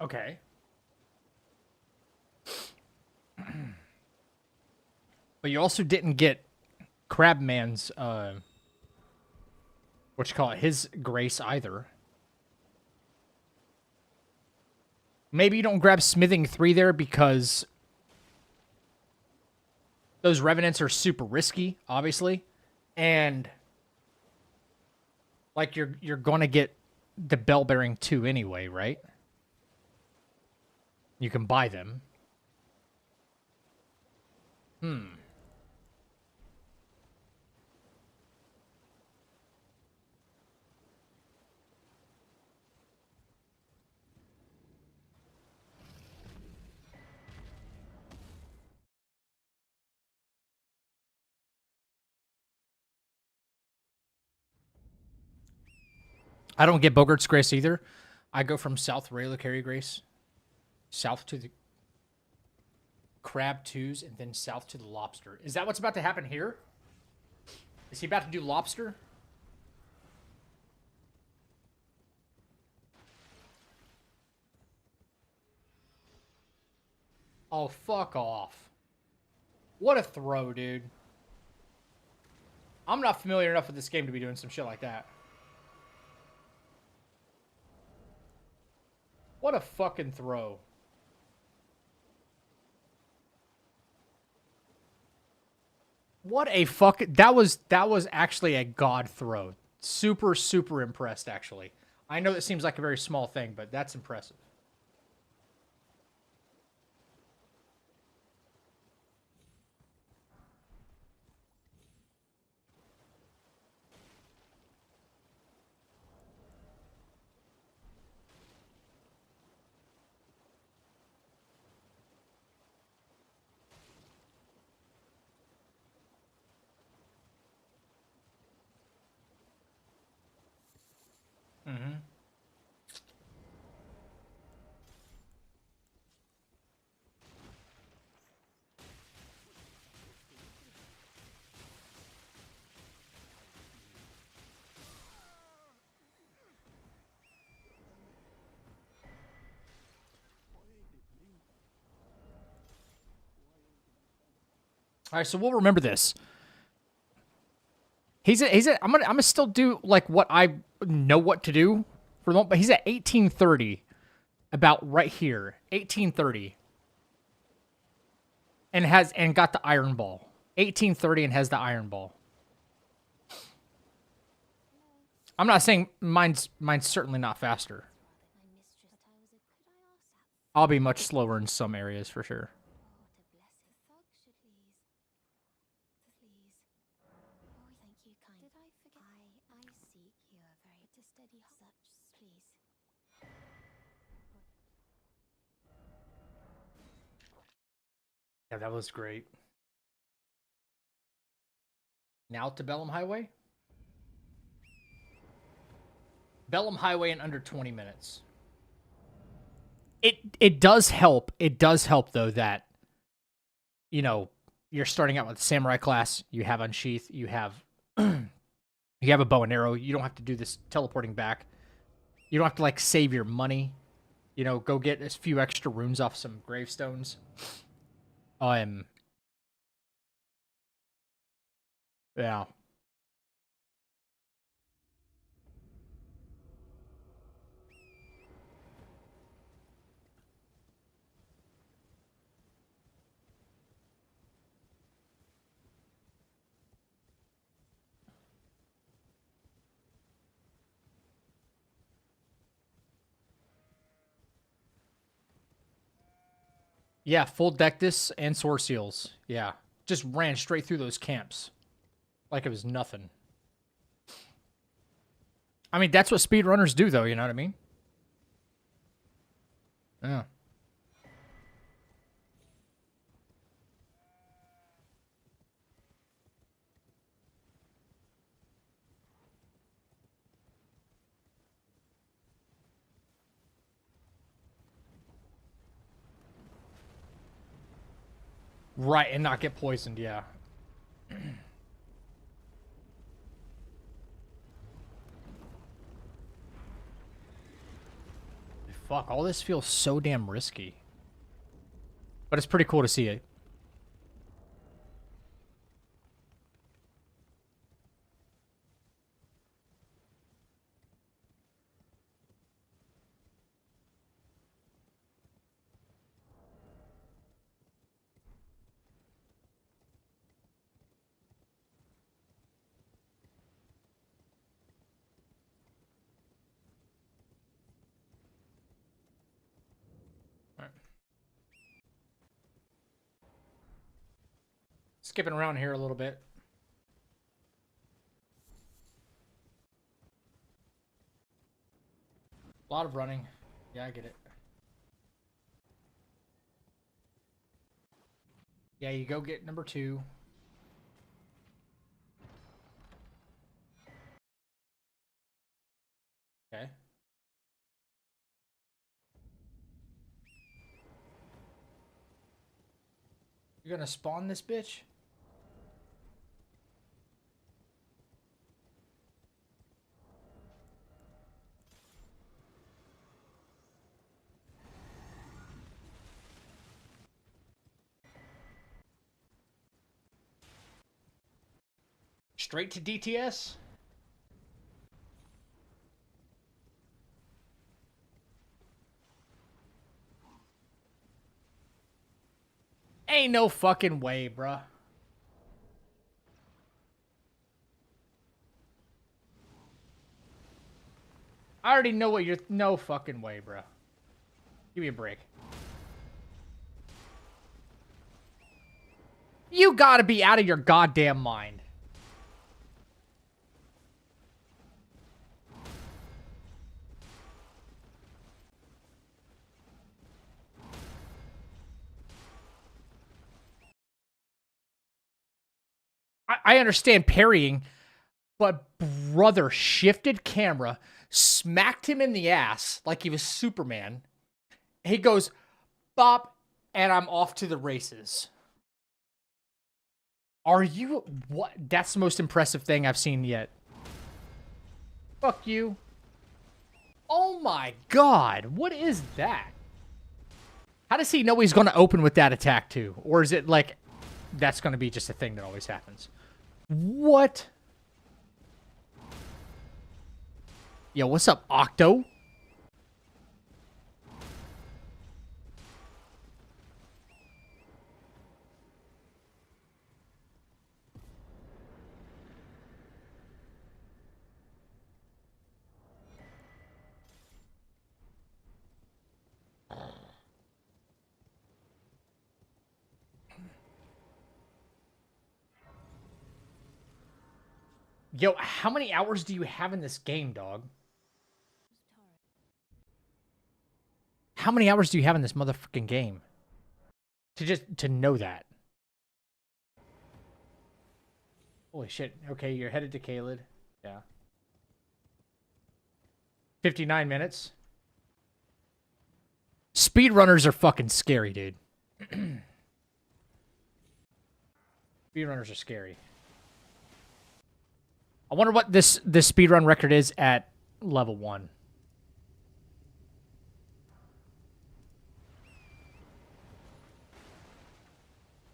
[SPEAKER 1] Okay. But you also didn't get Crabman's, what you call it, his grace either. Maybe you don't grab smithing 3 there because those revenants are super risky, obviously. And like you're gonna get the bell bearing 2 anyway, right? You can buy them. I don't get Bogart's Grace either. I go from South Reliquary Grace, south to the Crab 2s, and then south to the Lobster. Is that what's about to happen here? Is he about to do Lobster? Oh, fuck off. What a throw, dude. I'm not familiar enough with this game to be doing some shit like that. What a fucking throw. What a fuck. That was actually a god throw. Super, super impressed, actually. I know that seems like a very small thing, but that's impressive. Mm-hmm. All right, so we'll remember this. I'm gonna still do like what I know what to do for the moment, but he's at 1830, about right here, 1830, and got the iron ball. 1830 and has the iron ball. I'm not saying mine's certainly not faster. I'll be much slower in some areas for sure. Yeah, that was great. Now to Bellum Highway. Bellum Highway in under 20 minutes. It does help. It does help though that, you know, you're starting out with samurai class. You have unsheath. You have you have a bow and arrow. You don't have to do this teleporting back. You don't have to like save your money. You know, go get a few extra runes off some gravestones. Yeah. Yeah, full Dectus and Sword Seals. Yeah. Just ran straight through those camps. Like it was nothing. I mean, that's what speedrunners do, though, you know what I mean? Yeah. Right, and not get poisoned, yeah. Fuck, all this feels so damn risky. But it's pretty cool to see it. Alright. Skipping around here a little bit. A lot of running. Yeah, I get it. Yeah, you go get number 2. Okay. You're gonna spawn this bitch? Straight to DTS? Ain't no fucking way, bruh. I already know what you're... No fucking way, bruh. Give me a break. You gotta be out of your goddamn mind. I understand parrying, but brother shifted camera, smacked him in the ass like he was Superman. He goes, bop, and I'm off to the races. Are you... What? That's the most impressive thing I've seen yet. Fuck you. Oh my god. What is that? How does he know he's going to open with that attack too? Or is it like... That's going to be just a thing that always happens. What? Yo, what's up, Octo? Yo, how many hours do you have in this game, dog? How many hours do you have in this motherfucking game? To know that. Holy shit. Okay, you're headed to Kaled. Yeah. 59 minutes. Speedrunners are fucking scary, dude. Speedrunners are scary. I wonder what this speedrun record is at level 1.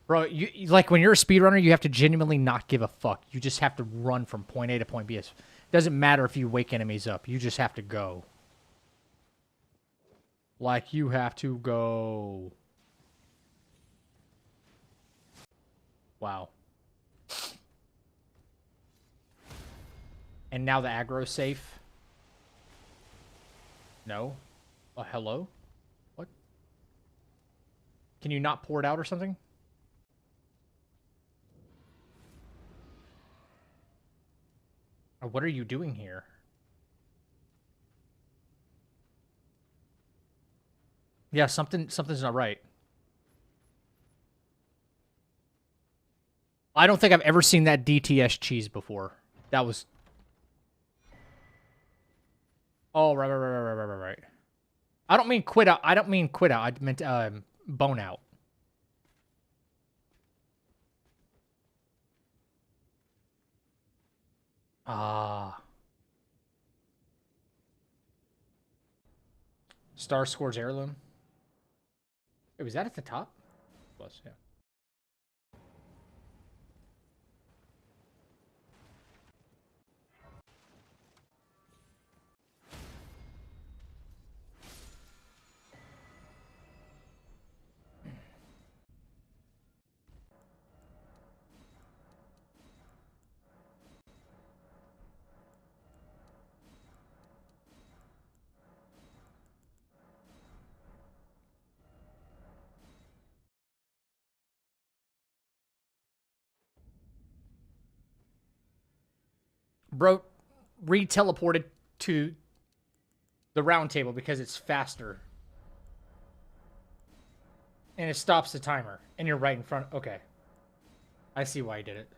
[SPEAKER 1] Bro, you like when you're a speedrunner, you have to genuinely not give a fuck. You just have to run from point A to point B. It doesn't matter if you wake enemies up. You just have to go. Like, you have to go. Wow. And now the aggro's safe. No. Hello? What? Can you not pour it out or something? What are you doing here? Yeah, something's not right. I don't think I've ever seen that DTS cheese before. That was... Oh, right. I don't mean quit out. I don't mean quit out. I meant bone out. Ah. Star scores heirloom. Wait, was that at the top? Was, yeah. Bro, re-teleported to the round table because it's faster. And it stops the timer. And you're right in front. Okay. I see why you did it.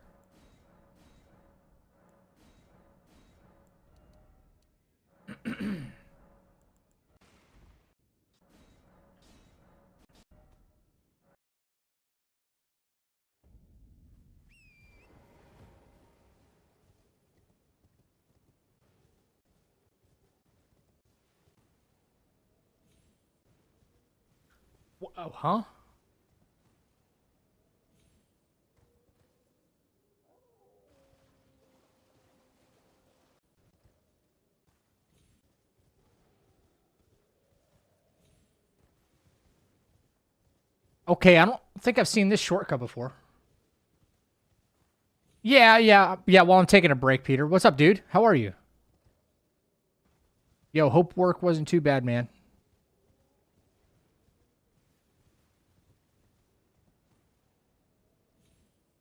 [SPEAKER 1] Oh, huh? Okay, I don't think I've seen this shortcut before. Yeah. While I'm taking a break, Peter. What's up, dude? How are you? Yo, hope work wasn't too bad, man.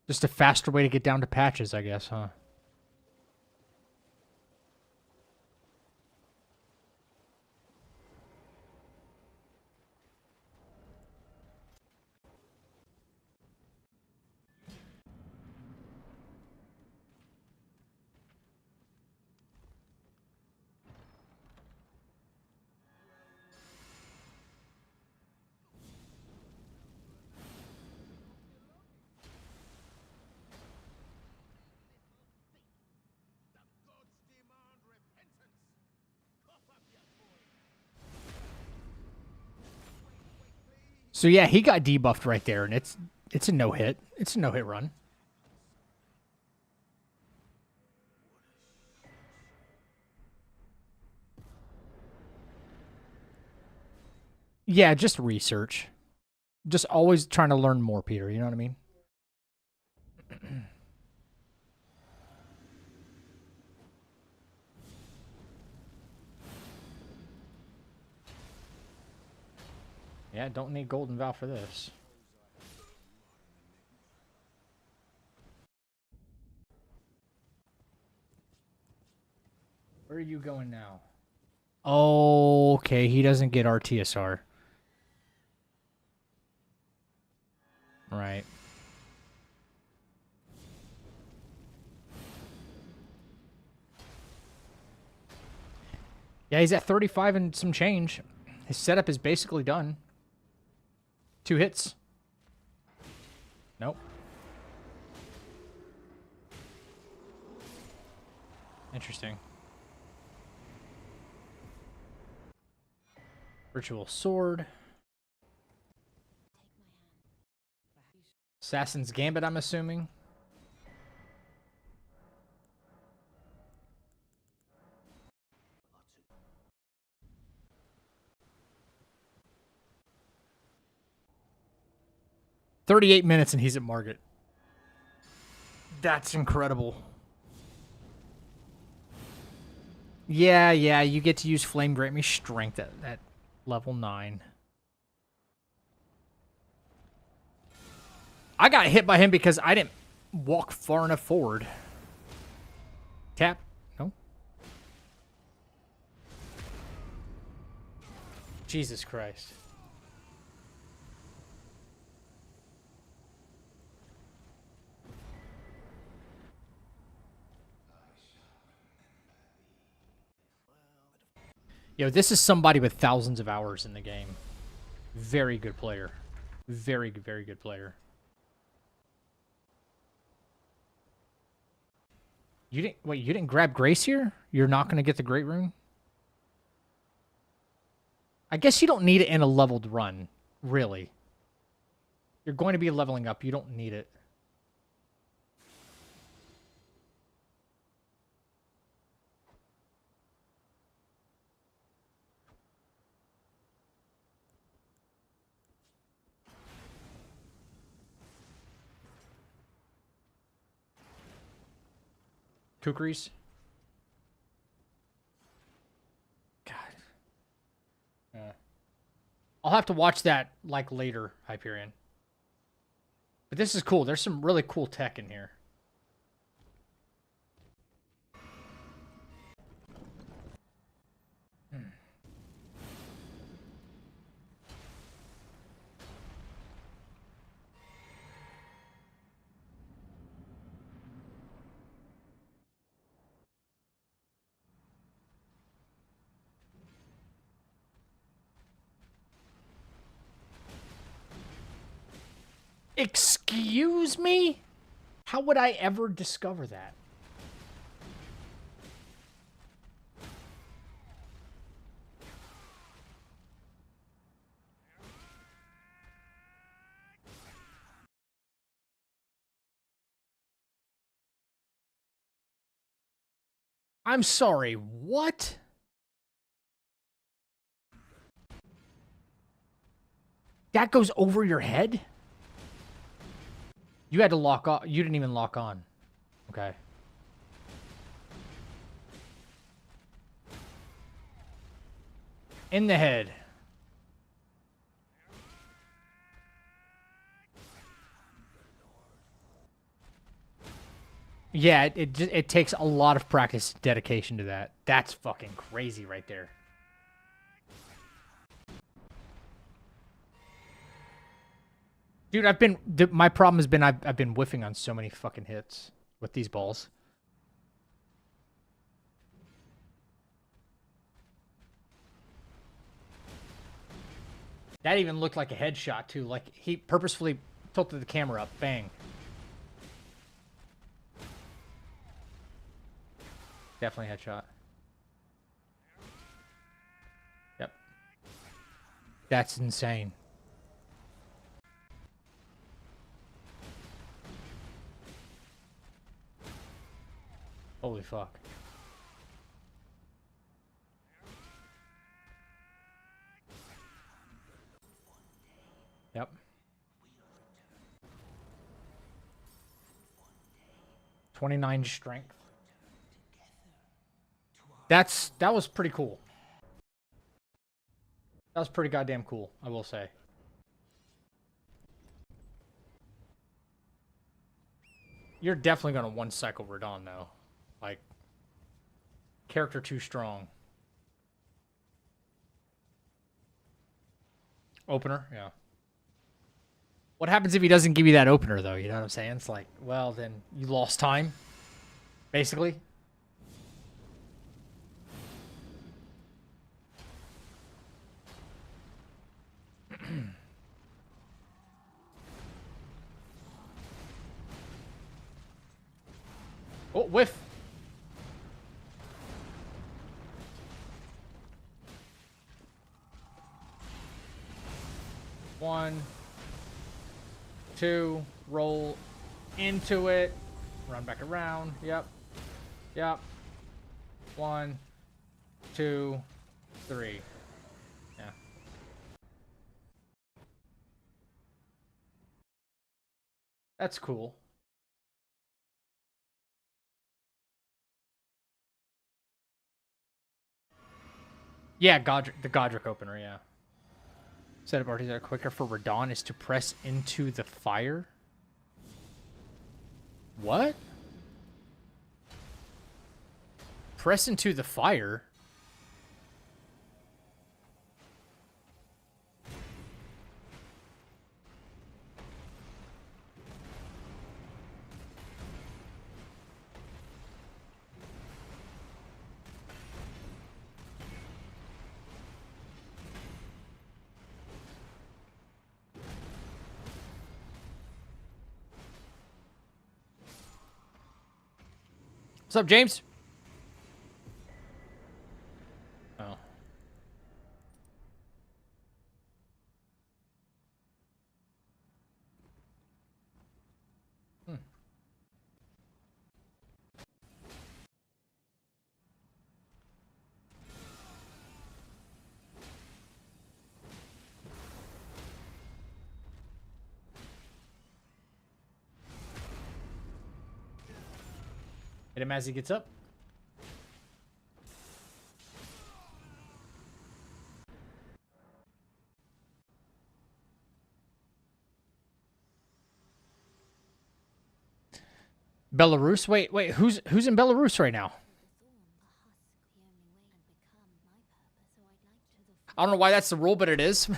[SPEAKER 1] Just a faster way to get down to patches, I guess, huh? So yeah, he got debuffed right there, and it's a no hit. It's a no hit run. Yeah, just research. Just always trying to learn more, Peter. You know what I mean? Yeah, don't need Golden Vow for this. Where are you going now? Oh, okay. He doesn't get RTSR. Right. Yeah, he's at 35 and some change. His setup is basically done. 2 hits. Nope. Interesting. Ritual Sword. Assassin's Gambit, I'm assuming. "38 minutes and he's at Margit." That's incredible. Yeah, you get to use Flame Grant Me Strength at level 9. I got hit by him because I didn't walk far enough forward. Tap. No. Jesus Christ. Yo, this is somebody with thousands of hours in the game. Very good player. Very good player. You didn't grab Grace here? You're not going to get the Great Rune? I guess you don't need it in a leveled run, really. You're going to be leveling up. You don't need it. Kukris? God. I'll have to watch that, like, later, Hyperion. But this is cool. There's some really cool tech in here. Excuse me? How would I ever discover that? I'm sorry, what? That goes over your head? You had to lock on. You didn't even lock on. Okay. In the head. Yeah, it takes a lot of practice, dedication to that. That's fucking crazy right there. Dude, my problem has been I've been whiffing on so many fucking hits with these balls. That even looked like a headshot too. Like he purposefully tilted the camera up. Bang. Definitely headshot. Yep. That's insane. Holy fuck. Yep. 29 strength. That was pretty cool. That was pretty goddamn cool, I will say. You're definitely gonna one cycle Radon though. Like character too strong. Opener, yeah. What happens if he doesn't give you that opener though? You know what I'm saying? It's like, well, then you lost time, basically. Oh, whiff. One, two, roll into it, run back around. Yep. Yep. 1, 2, 3. Yeah. That's cool. Yeah, the Godric opener, yeah. Setup parties are quicker for Radon is to press into the fire. What? Press into the fire? What's up, James? Oh. Hmm. Hit him as he gets up. Belarus? Wait, who's in Belarus right now? I don't know why that's the rule, but it is.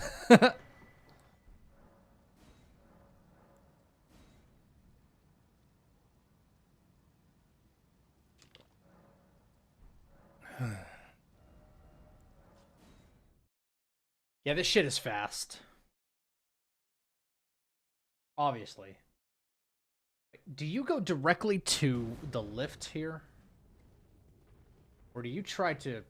[SPEAKER 1] Yeah, this shit is fast. Obviously. Do you go directly to the lift here? Or do you try to...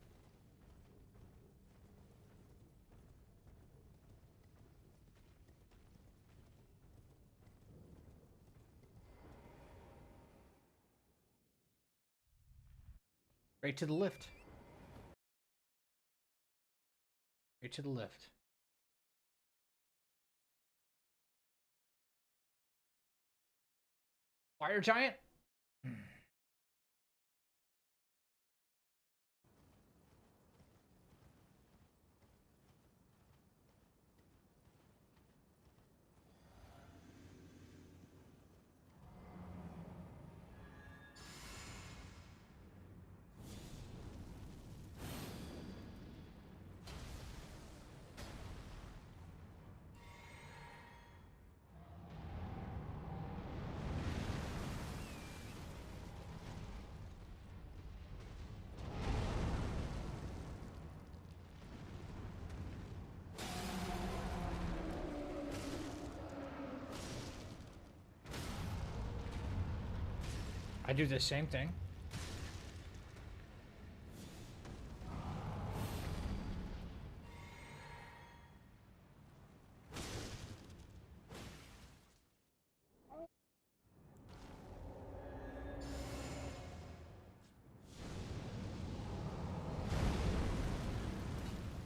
[SPEAKER 1] Right to the lift. Right to the lift. Fire giant? I do the same thing.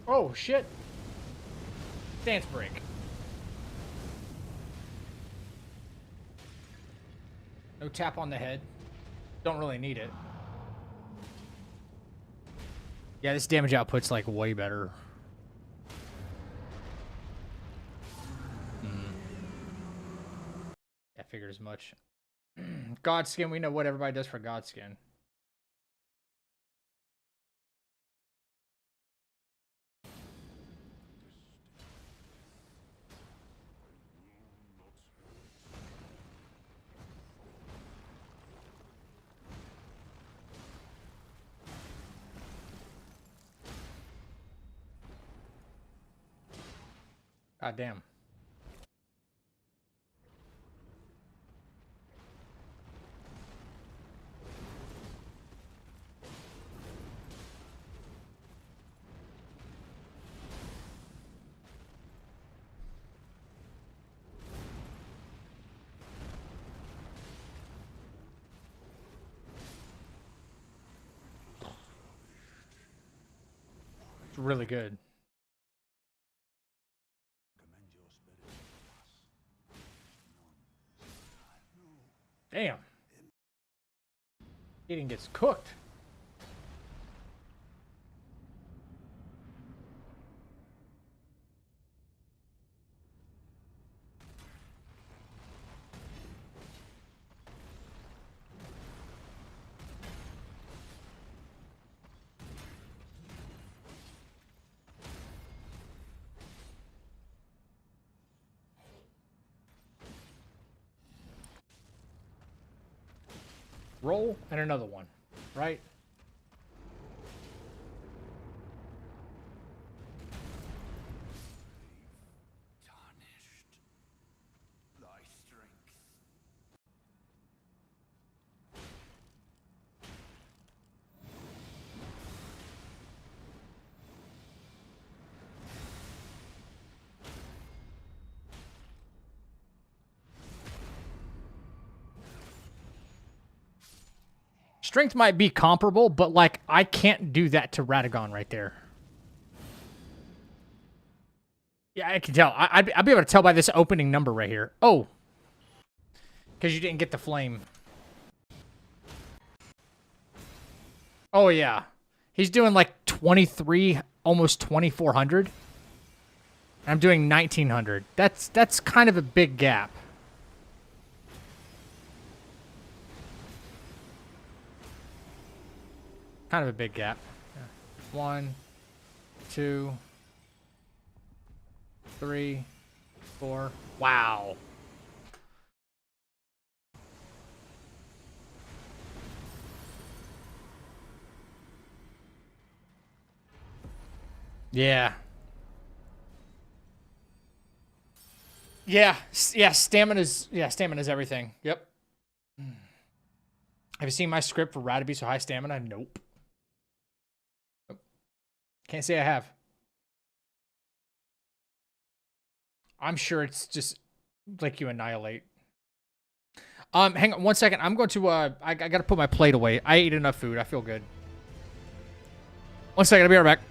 [SPEAKER 1] Oh, shit. Dance break. No tap on the head. Don't really need it. Yeah, this damage output's like way better. I figured as much. Godskin, we know what everybody does for Godskin. God damn. It's really good. Damn. Eating gets cooked. Roll and another one, right?
[SPEAKER 3] Tarnished thy strength.
[SPEAKER 1] Strength might be comparable, but like I can't do that to Radagon right there. Yeah, I can tell. I'd be able to tell by this opening number right here. Oh, because you didn't get the flame. Oh yeah, he's doing like 23, almost 2,400. I'm doing 1,900. That's kind of a big gap. Kind of a big gap. 1, 2, 3, 4. Wow. Yeah. Yeah. Stamina's everything. Yep. Have you seen my script for Radaby so high stamina? Nope. Can't say I have. I'm sure it's just like you annihilate. Hang on 1 second. I'm going to I gotta put my plate away. I ate enough food. I feel good. 1 second, I'll be right back.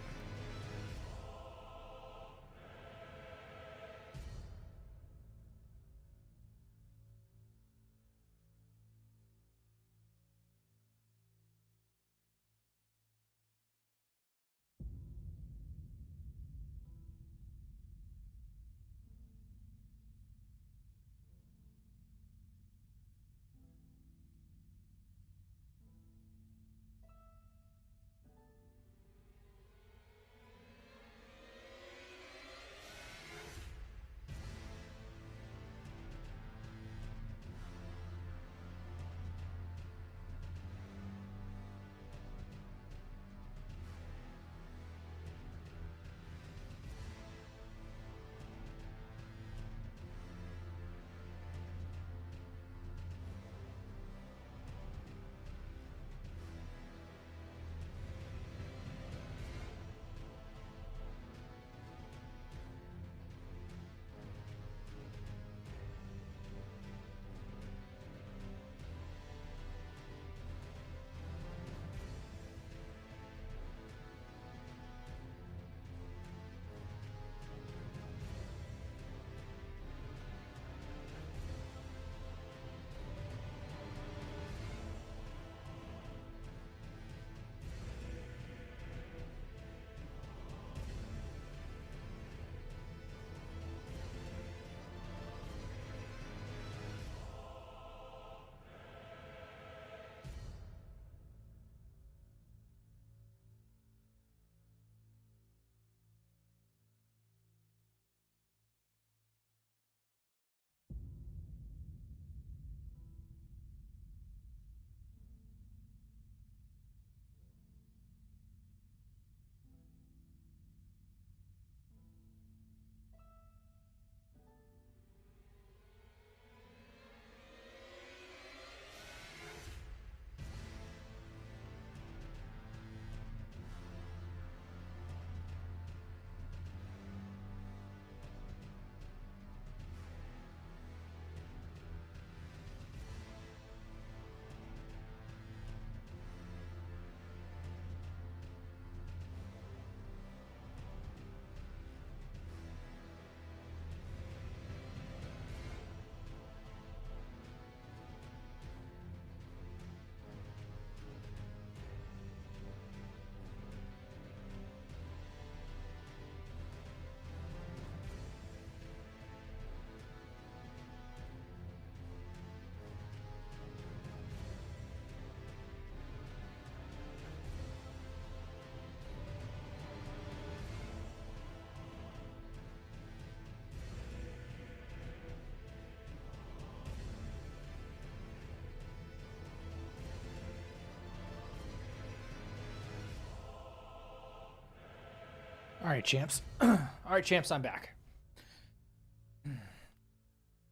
[SPEAKER 1] right, champs. All right, champs, I'm back.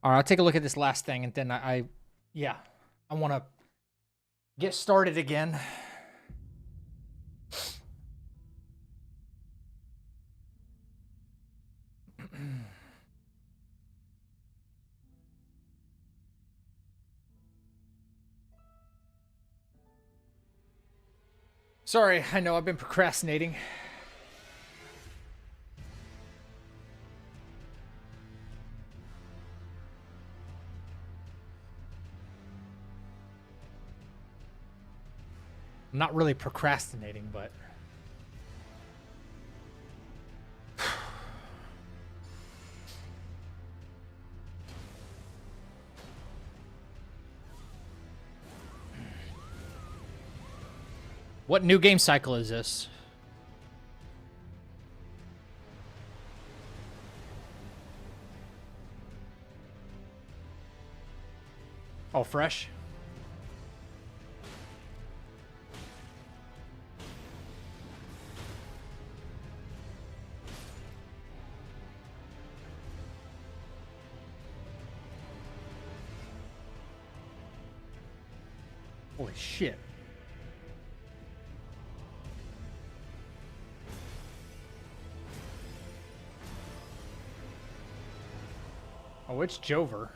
[SPEAKER 1] All right, I'll take a look at this last thing, and then I want to get started again. Sorry, I know I've been procrastinating. I'm not really procrastinating, but... What new game cycle is this? Oh, fresh? Holy shit. Oh, it's Jover.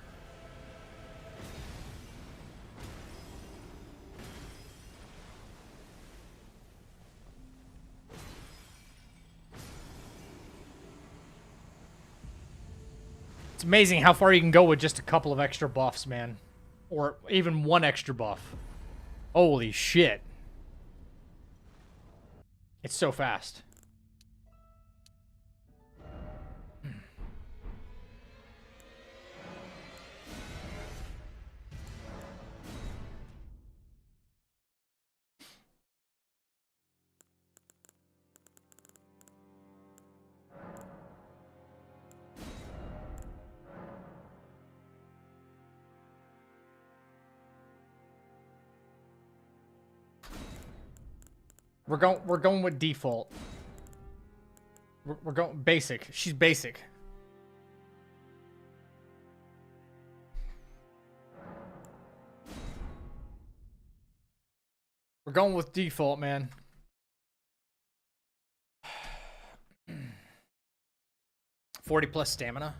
[SPEAKER 1] It's amazing how far you can go with just a couple of extra buffs, man. Or even one extra buff. Holy shit. It's so fast. We're going with default. We're going basic. She's basic. We're going with default, man. +40 stamina.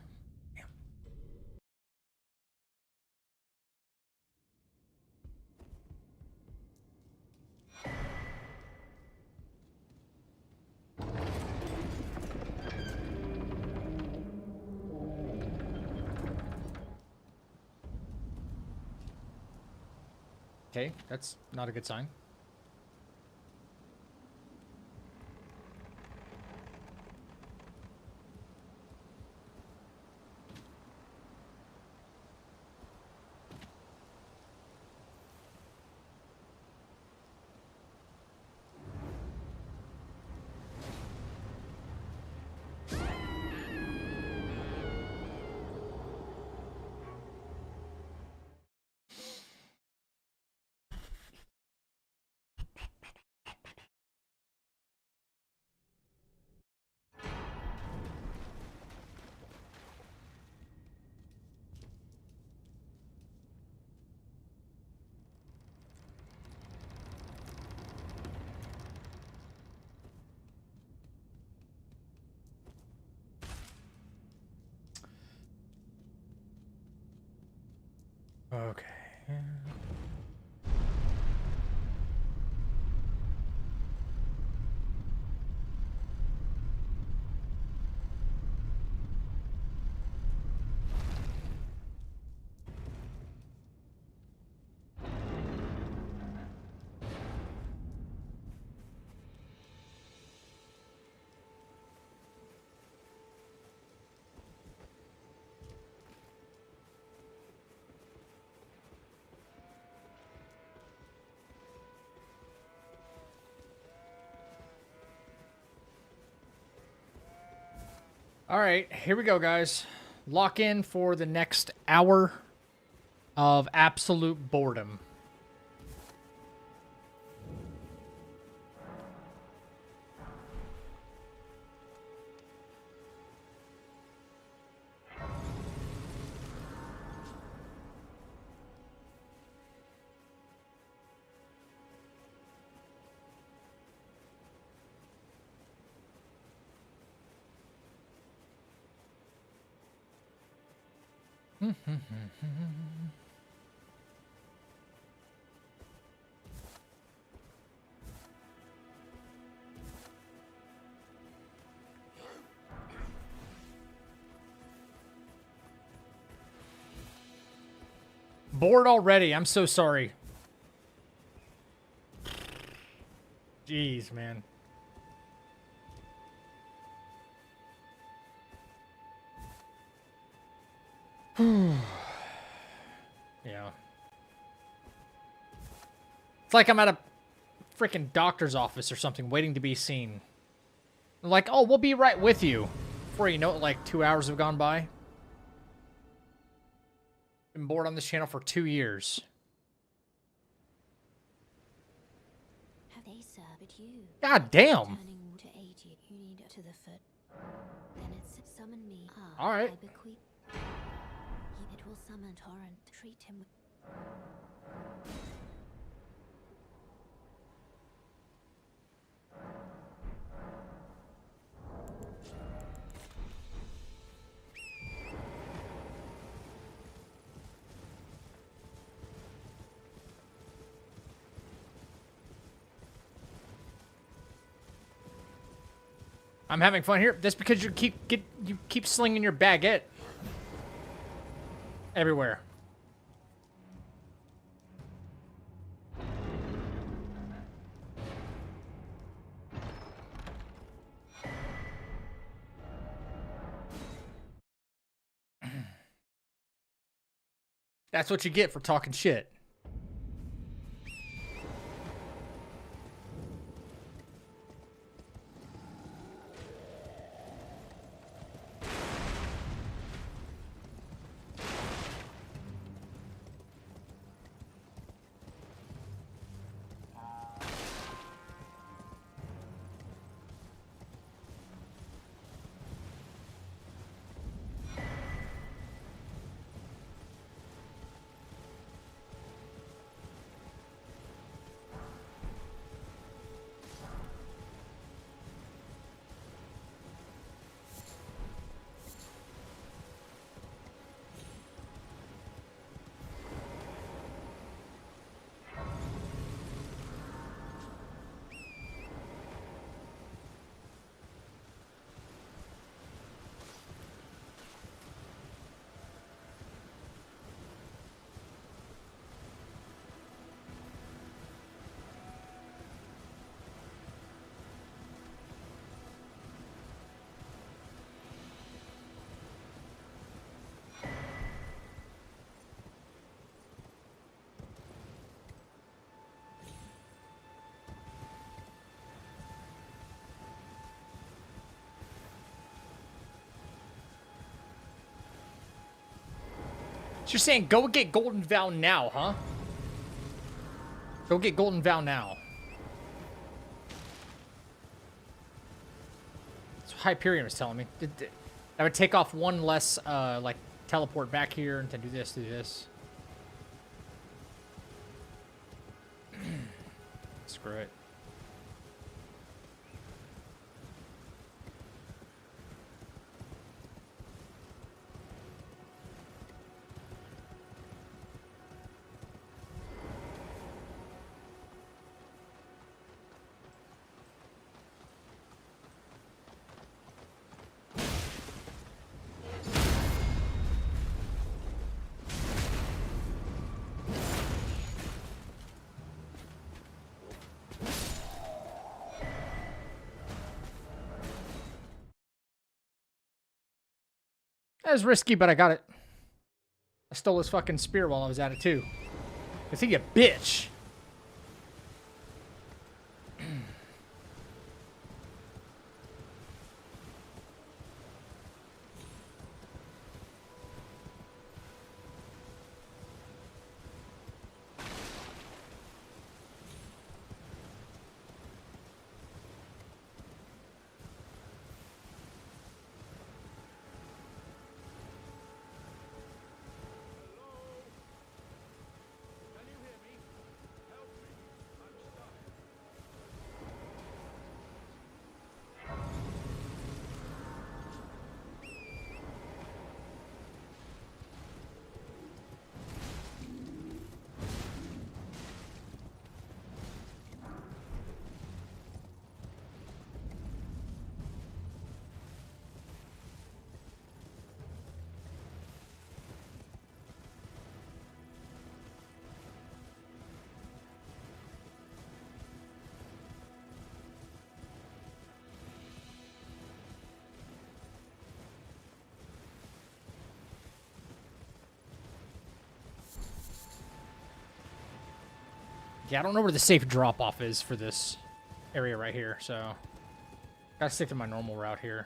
[SPEAKER 1] Okay, that's not a good sign. Okay. All right, here we go, guys. Lock in for the next hour of absolute boredom. Bored already. I'm so sorry. Jeez, man. Yeah. It's like I'm at a freaking doctor's office or something waiting to be seen. They're like, oh, we'll be right with you. Before you know it, like 2 hours have gone by. Been bored on this channel for 2 years.
[SPEAKER 4] Have they served you?
[SPEAKER 1] God damn.
[SPEAKER 4] Turning to aid you, you need to the foot. Then it's summon me.
[SPEAKER 1] All right.
[SPEAKER 4] I bequeath. It will summon Torrent. Treat him with.
[SPEAKER 1] I'm having fun here. That's because you keep slinging your baguette everywhere. That's what you get for talking shit. So you're saying go get Golden Vow now, huh? Go get Golden Vow now. That's what Hyperion was telling me. I would take off one less, like, teleport back here and then do this, do this. Screw it. That was risky, but I got it. I stole his fucking spear while I was at it, too. Cause he a bitch.
[SPEAKER 3] Can you hear me?
[SPEAKER 1] Yeah, I don't know where the safe drop-off is for this area right here, so... Gotta stick to my normal route here.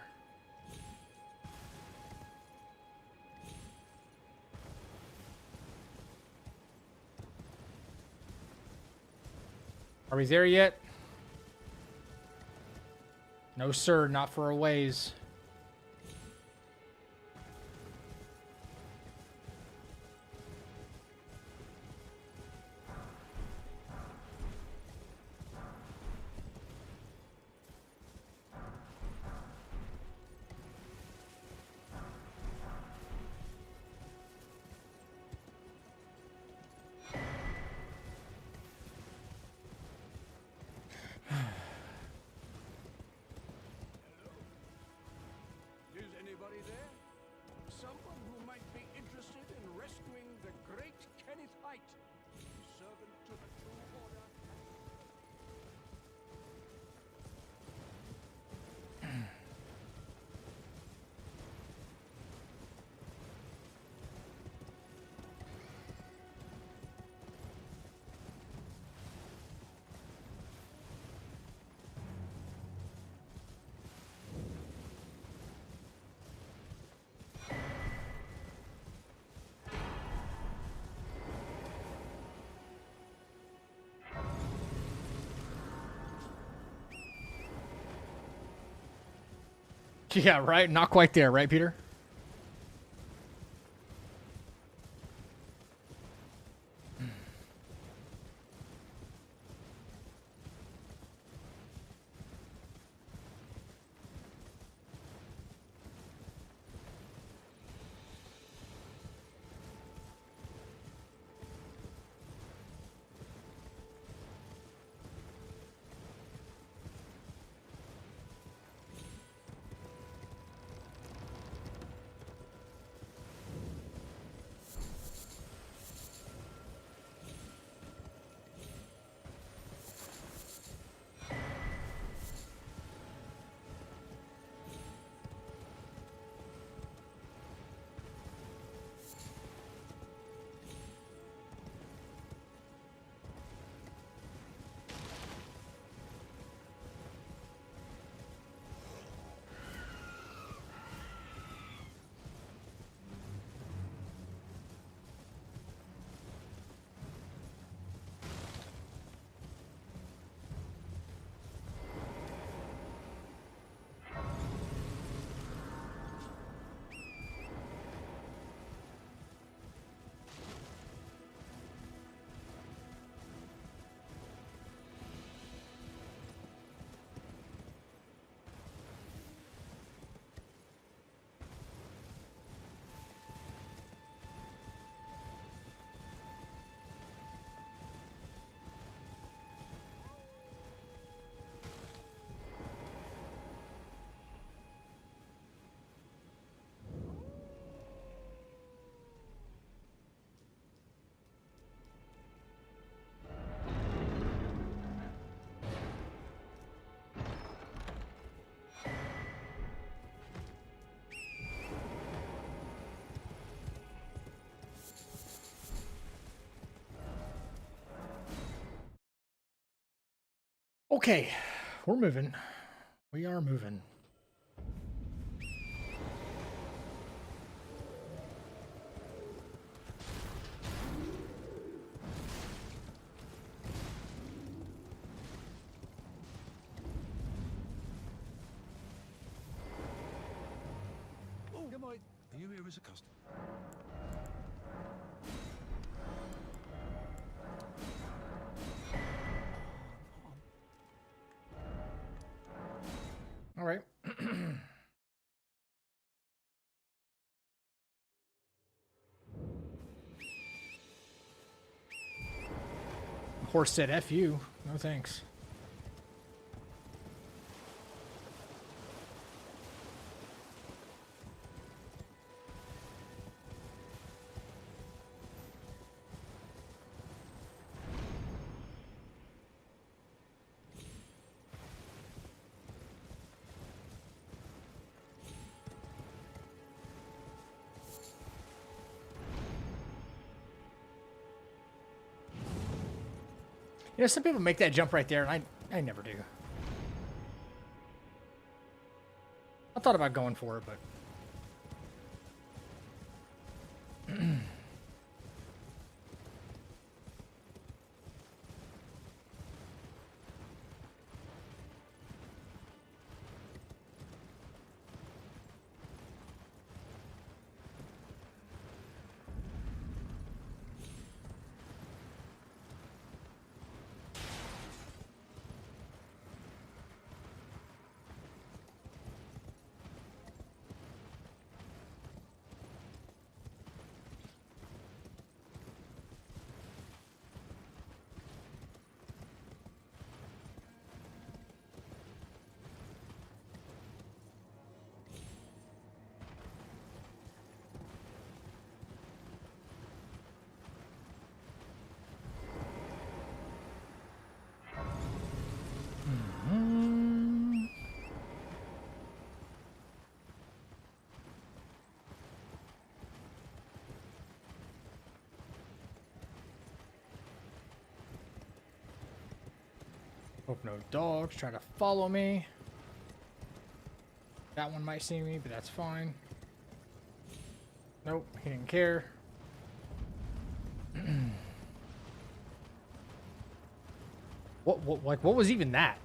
[SPEAKER 1] Are we there yet? No, sir, not for a ways.
[SPEAKER 3] Is anybody there? Someone who might be interested in rescuing the great Kenneth Height, servant to the True Order.
[SPEAKER 1] Yeah, right? Not quite there, right, Peter? Okay, we're moving. We are moving.
[SPEAKER 5] Oh, good morning. Are you here as a customer?
[SPEAKER 1] All right. Horse said F you. No thanks. You know, some people make that jump right there, and I never do. I thought about going for it, but... Hope no dogs try to follow me. That one might see me, but that's fine. Nope, he didn't care. What was even that?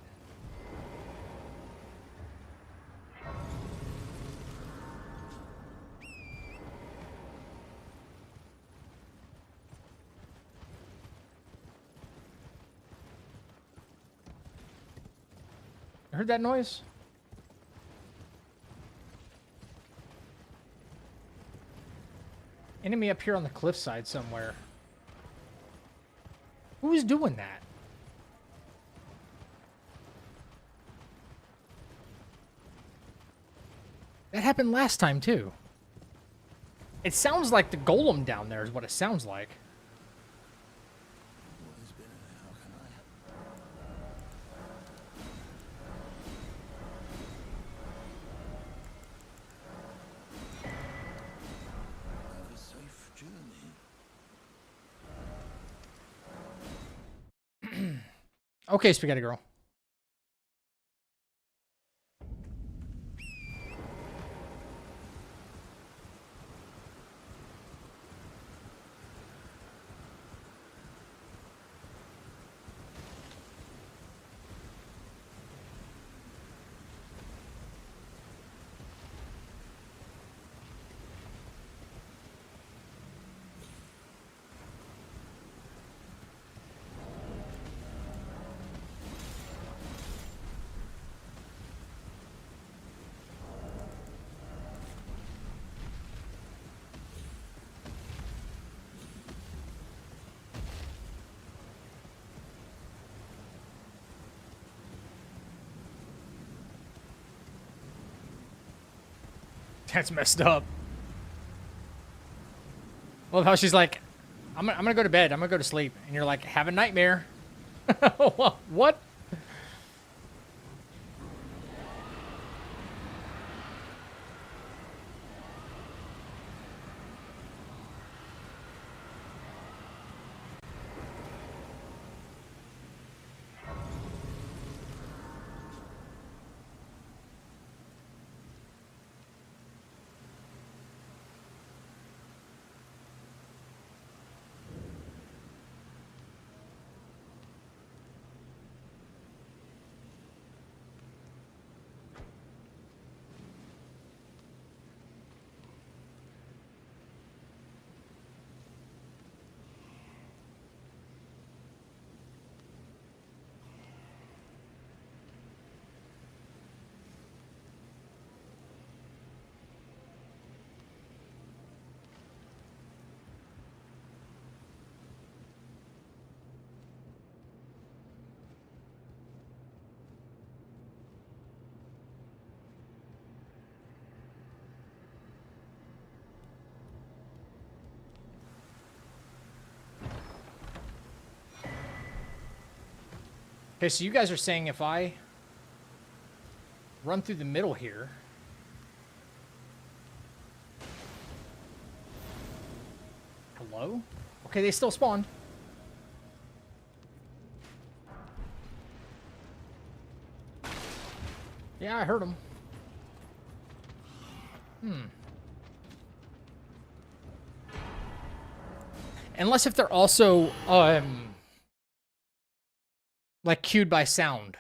[SPEAKER 1] You heard that noise? Enemy up here on the cliffside somewhere. Who is doing that? That happened last time too. It sounds like the golem down there is what it sounds like.
[SPEAKER 5] What has been and how can I help? Have a safe journey.
[SPEAKER 1] Okay, Spaghetti Girl. That's messed up. Love how she's like, I'm gonna go to bed. I'm gonna go to sleep. And you're like, have a nightmare. What? Okay, so you guys are saying if I run through the middle here. Hello? Okay, they still spawned. Yeah, I heard him. Unless if they're also like cued by sound.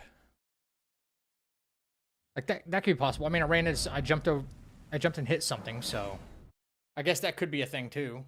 [SPEAKER 1] Like that could be possible. I mean, I jumped and hit something, so I guess that could be a thing too.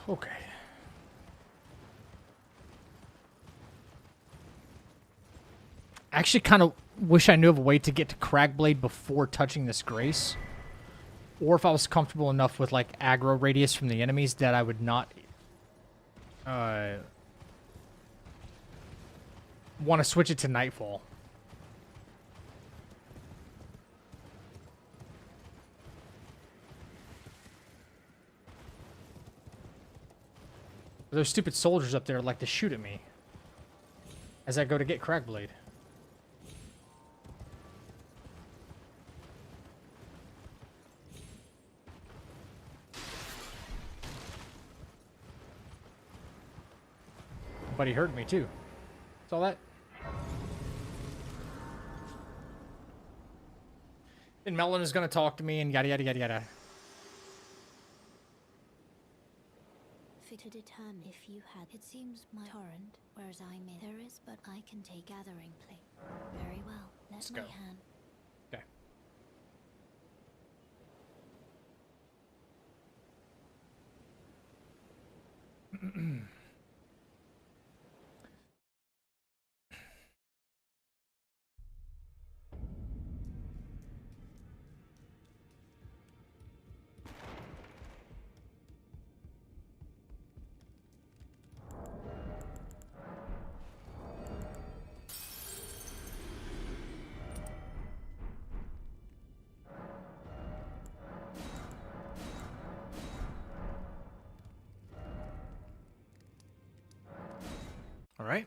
[SPEAKER 1] Okay. I actually kind of wish I knew of a way to get to Cragblade before touching this Grace. Or if I was comfortable enough with, like, aggro radius from the enemies that I would not... want to switch it to Nightfall. Those stupid soldiers up there like to shoot at me as I go to get Cragblade. But he heard me too. Saw that? And Melon is gonna talk to me and yada yada yada yada.
[SPEAKER 4] To determine if you had, it seems my torrent, whereas I may. There is, but I can take gathering plate. Very well. Let's go. Hand.
[SPEAKER 1] Okay. All right.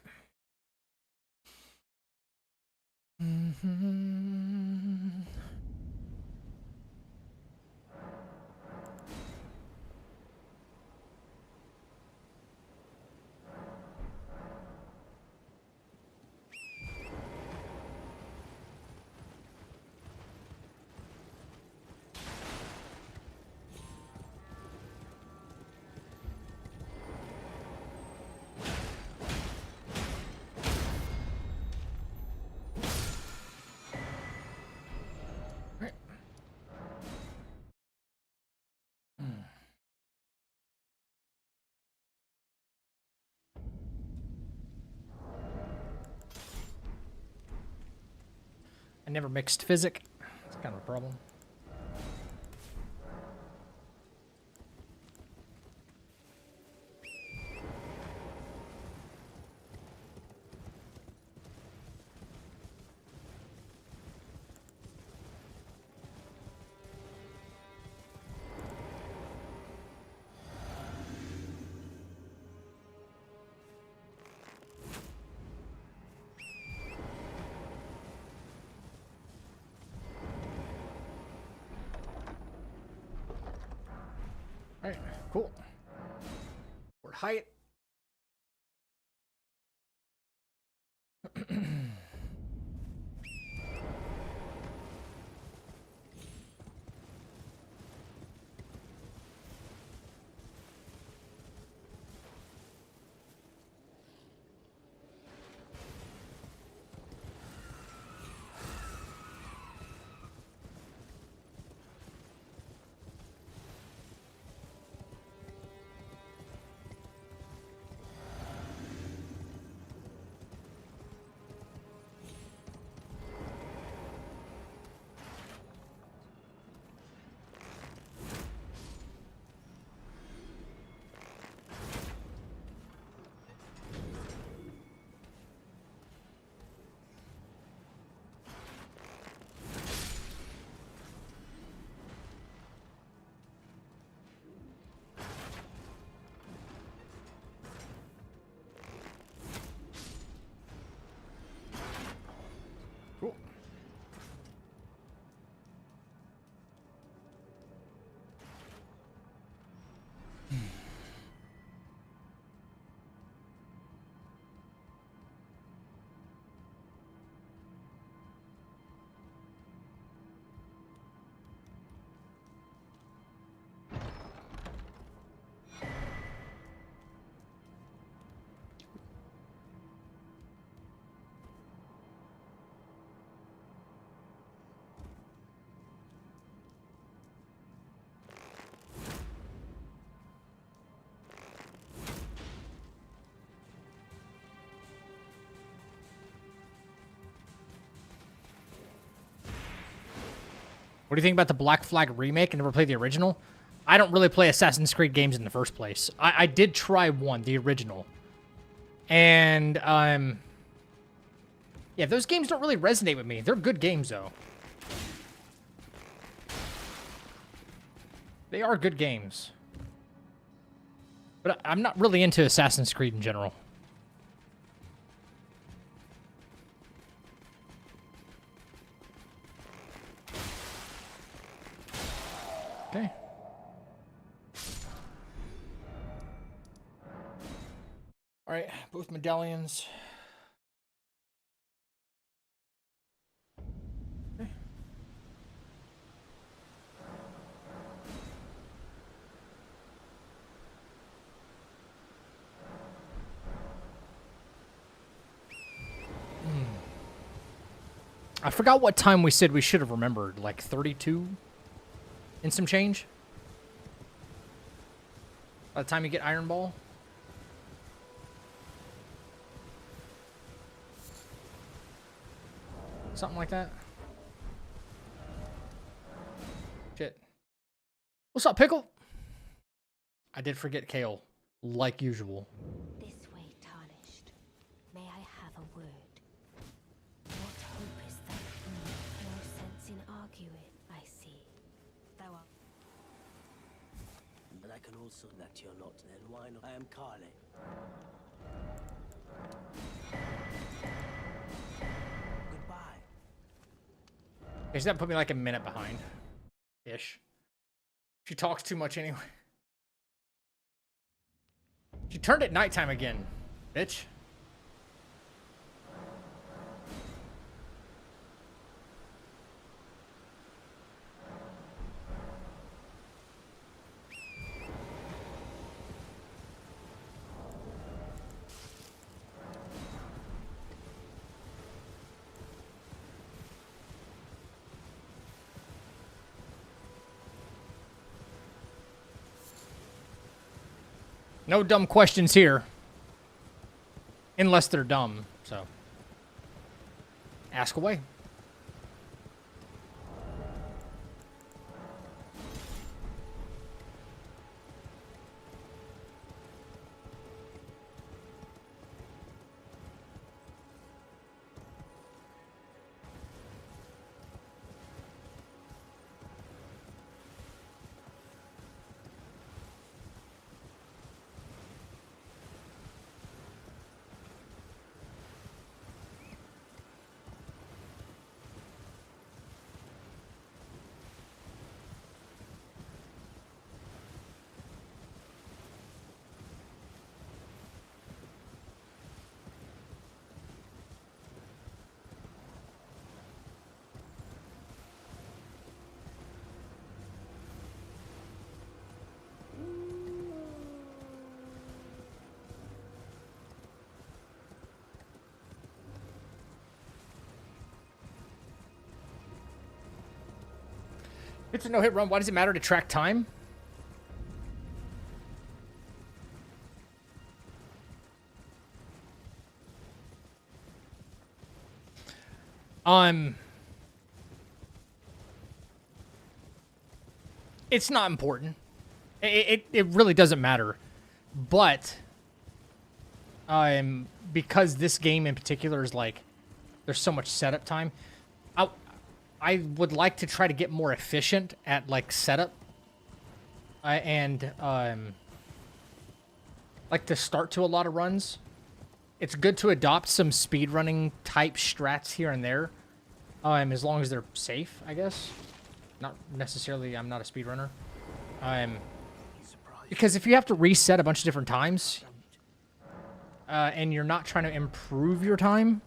[SPEAKER 1] I never mixed physic. That's kind of a problem. Alright, cool. Word height. Cool. What do you think about the Black Flag remake? I never played the original. I don't really play Assassin's Creed games in the first place. I did try one, the original. And, yeah, those games don't really resonate with me. They're good games, though. They are good games. But I'm not really into Assassin's Creed in general. Okay. All right, both medallions. Okay. I forgot what time we said we should have remembered. Like 32 and some change? By the time you get Iron Ball? Something like that. Shit. What's up, Pickle? I did forget Kale, like usual.
[SPEAKER 4] This way, tarnished. May I have a word? What hope is that? No sense in arguing, I see. Thou art.
[SPEAKER 7] But I can also that you're not. Then why not? I am Carly. Goodbye.
[SPEAKER 1] Guess that put me like a minute behind. Ish. She talks too much anyway. She turned it nighttime again, bitch. No dumb questions here. Unless they're dumb, so. Ask away. It's a no-hit run. Why does it matter to track time? It's not important. It really doesn't matter. But because this game in particular is like there's so much setup time, I would like to try to get more efficient at like setup. And like to start to a lot of runs. It's good to adopt some speedrunning type strats here and there. As long as they're safe, I guess. Not necessarily, I'm not a speedrunner. Because if you have to reset a bunch of different times, and you're not trying to improve your time,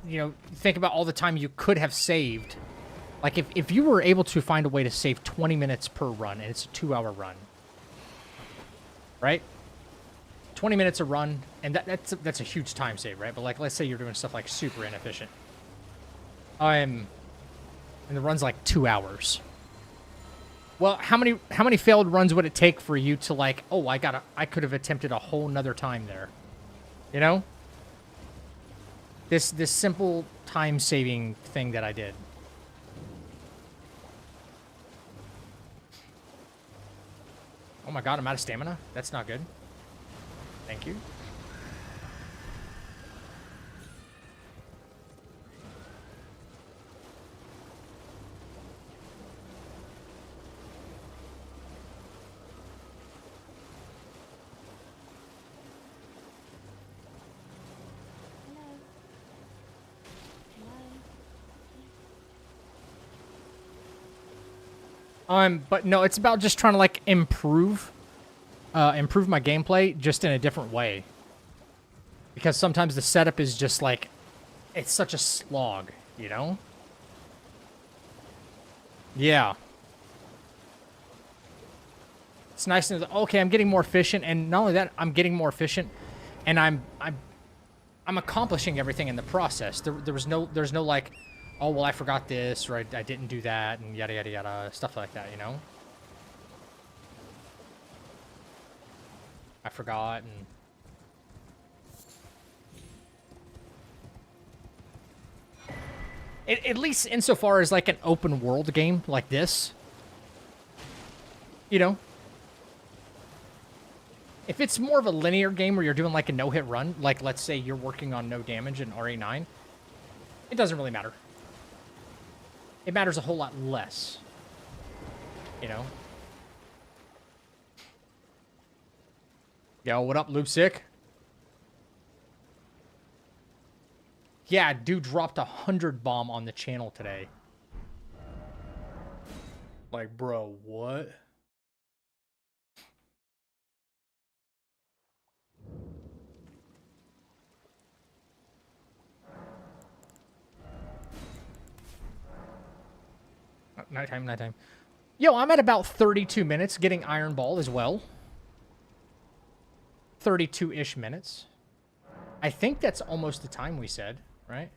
[SPEAKER 1] you know, think about all the time you could have saved. Like, if you were able to find a way to save 20 minutes per run, and it's a 2-hour run, right? 20 minutes a run, and that's a huge time save, right? But, like, let's say you're doing stuff, like, super inefficient. And the run's, like, 2 hours. Well, how many failed runs would it take for you to, like, oh, I could have attempted a whole nother time there? You know? This simple time-saving thing that I did. Oh my god, I'm out of stamina? That's not good. Thank you. But no, it's about just trying to, like, improve my gameplay just in a different way. Because sometimes the setup is just, like, it's such a slog, you know? Yeah. It's nice to know, okay, I'm getting more efficient, and not only that, I'm getting more efficient, and I'm accomplishing everything in the process. There's no, like, oh, well, I forgot this, or I didn't do that, and yada, yada, yada, stuff like that, you know? I forgot, and... At least insofar as, like, an open world game like this, you know? If it's more of a linear game where you're doing, like, a no-hit run, like, let's say you're working on no damage in RA9, it doesn't really matter. It matters a whole lot less. You know? Yo, what up, Loop Sick? Yeah, dude dropped 100 bomb on the channel today. Like, bro, what? Nighttime, nighttime. Yo, I'm at about 32 minutes getting Iron Ball as well. 32-ish minutes. I think that's almost the time we said, right?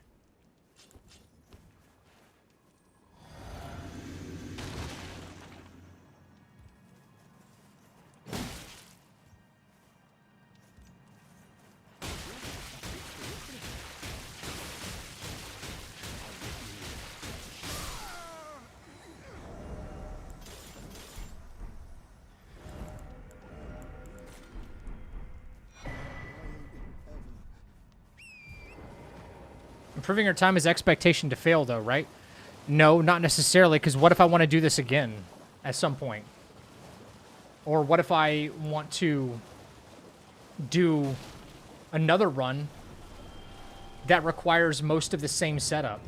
[SPEAKER 1] Improving your time is expectation to fail, though, right? No, not necessarily, because what if I want to do this again at some point? Or what if I want to do another run that requires most of the same setup?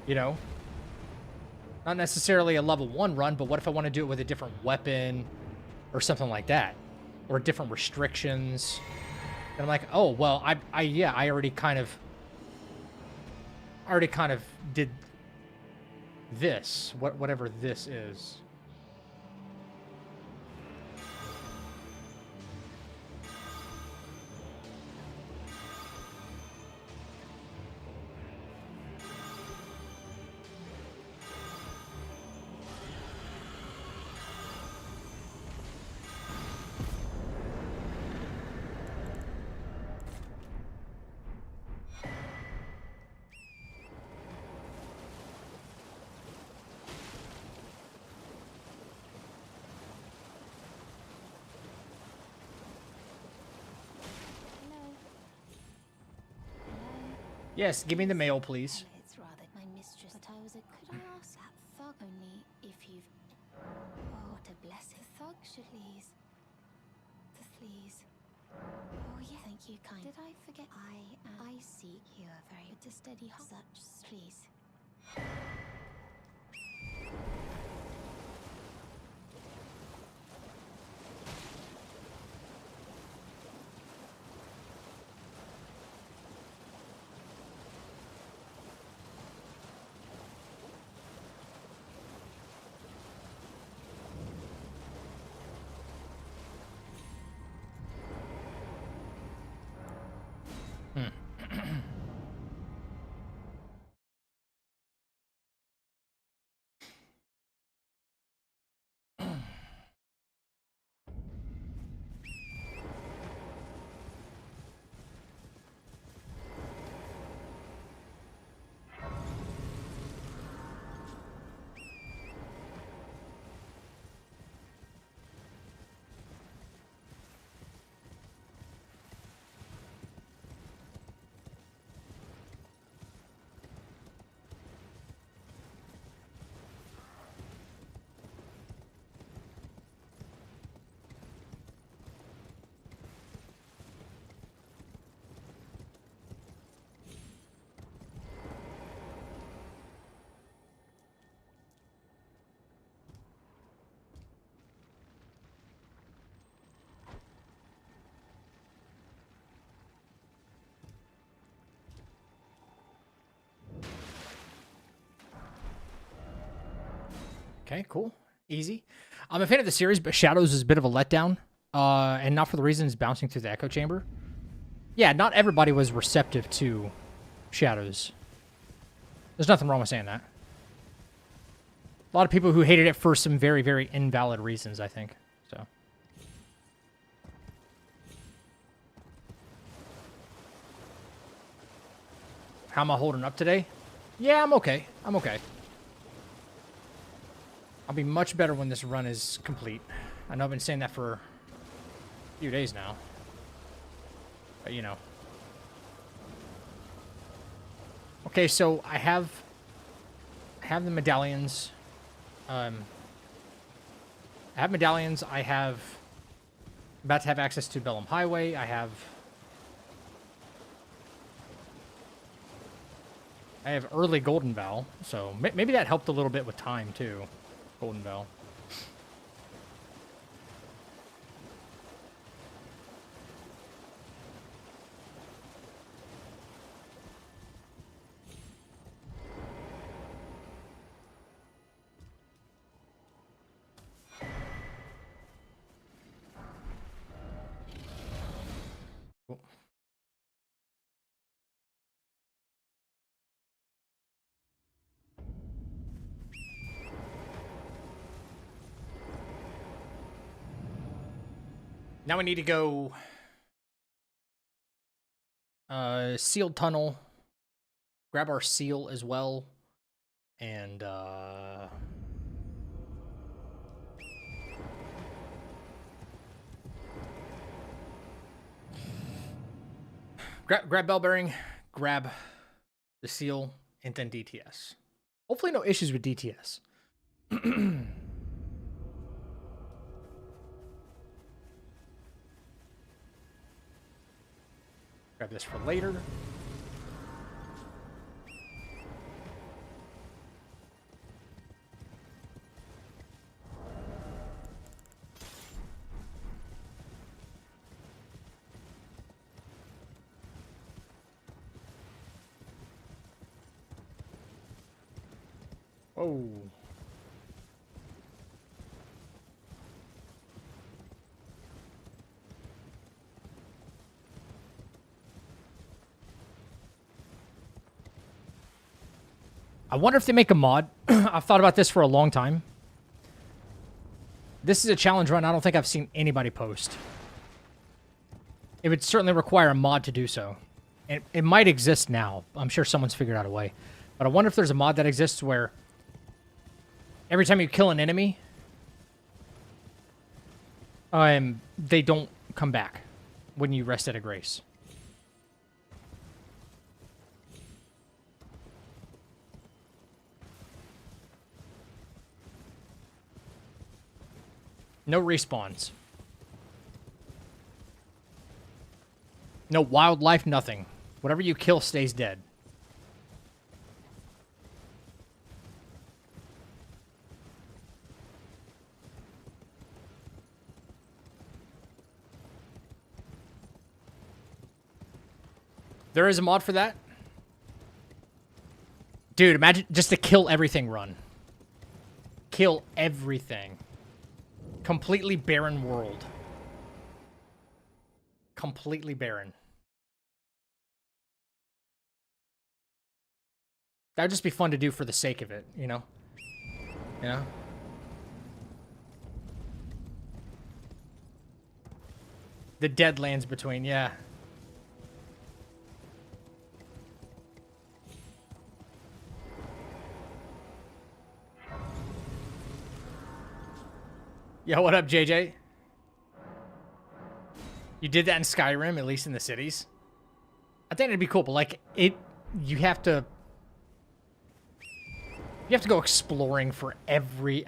[SPEAKER 1] You know? Not necessarily a level 1 run, but what if I want to do it with a different weapon or something like that? Or different restrictions? And I'm like, oh, well, I already kind of did this, whatever this is. Yes, give me the mail, please.
[SPEAKER 4] It's rather my mistress, but I was a. Could I ask that thug only if you've. Oh, what a blessing. The thug should please. The please. Oh yeah, thank you, kind. Did I forget? I see you are very to steady such. Please.
[SPEAKER 1] Okay, cool. Easy. I'm a fan of the series, but Shadows is a bit of a letdown. And not for the reasons bouncing through the echo chamber. Yeah, not everybody was receptive to Shadows. There's nothing wrong with saying that. A lot of people who hated it for some very, very invalid reasons, I think. So. How am I holding up today? Yeah, I'm okay. I'm okay. I'll be much better when this run is complete. I know I've been saying that for a few days now. But, you know. Okay, so I have the medallions. I have medallions. I have... about to have access to Bellum Highway. I have early Golden Bell, so maybe that helped a little bit with time, too. Golden Bell. Cool. Now we need to go sealed tunnel, grab our seal as well, and grab bell bearing, grab the seal, and then DTS. Hopefully no issues with DTS. Grab this for later. Oh. I wonder if they make a mod. I've thought about this for a long time. This is a challenge run I don't think I've seen anybody post. It would certainly require a mod to do so. It might exist now. I'm sure someone's figured out a way. But I wonder if there's a mod that exists where every time you kill an enemy, they don't come back when you rest at a grace. No respawns. No wildlife, nothing. Whatever you kill stays dead. There is a mod for that? Dude, imagine just to kill everything run. Kill everything. Completely barren world. Completely barren. That would just be fun to do for the sake of it, you know? You know? The dead lands between, yeah. Yo, what up, JJ? You did that in Skyrim, at least in the cities? I think it'd be cool, but like, you have to go exploring for every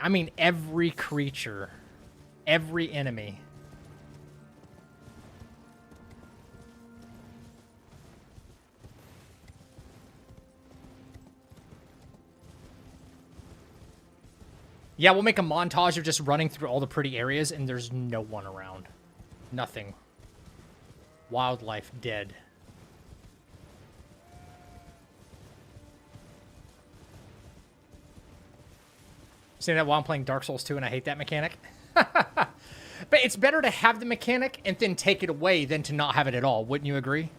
[SPEAKER 1] creature, every enemy. Yeah, we'll make a montage of just running through all the pretty areas, and there's no one around. Nothing. Wildlife dead. Saying that while I'm playing Dark Souls 2 and I hate that mechanic. But it's better to have the mechanic and then take it away than to not have it at all. Wouldn't you agree?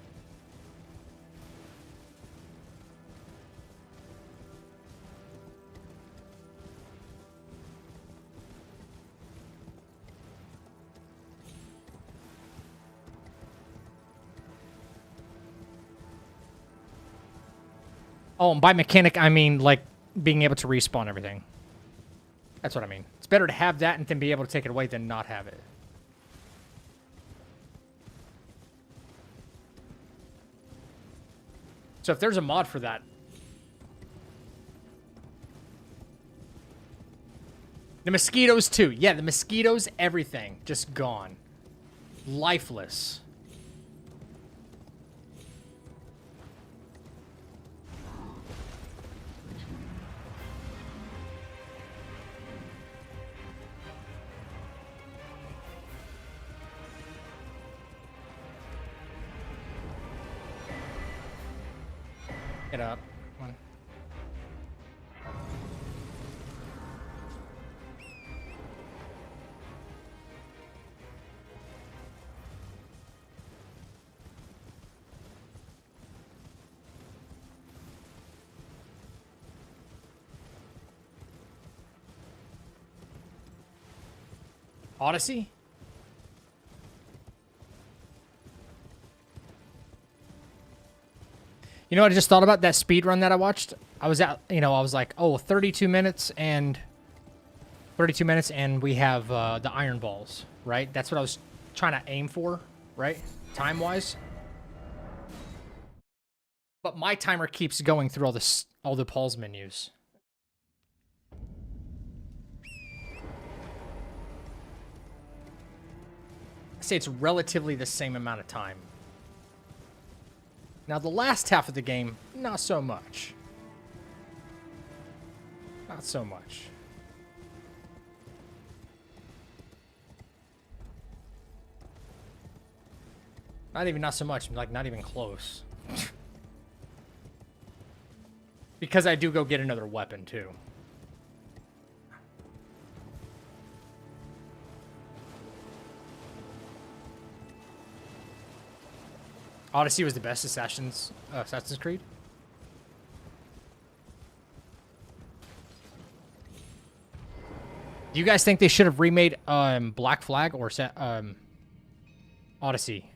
[SPEAKER 1] Oh, and by mechanic, I mean, like, being able to respawn everything. That's what I mean. It's better to have that and then be able to take it away than not have it. So if there's a mod for that... The mosquitoes, too. Yeah, the mosquitoes, everything. Just gone. Lifeless. Get up. Come on. Odyssey? You know what I just thought about? That speed run that I watched? I was at, I was like, oh, 32 minutes and we have the iron balls, right? That's what I was trying to aim for, right? Time-wise. But my timer keeps going through all the pause menus. I say it's relatively the same amount of time. Now, the last half of the game, not so much. Not so much. Not so much. Like, not even close. Because I do go get another weapon, too. Odyssey was the best Assassin's Creed. Do you guys think they should have remade Black Flag or Odyssey?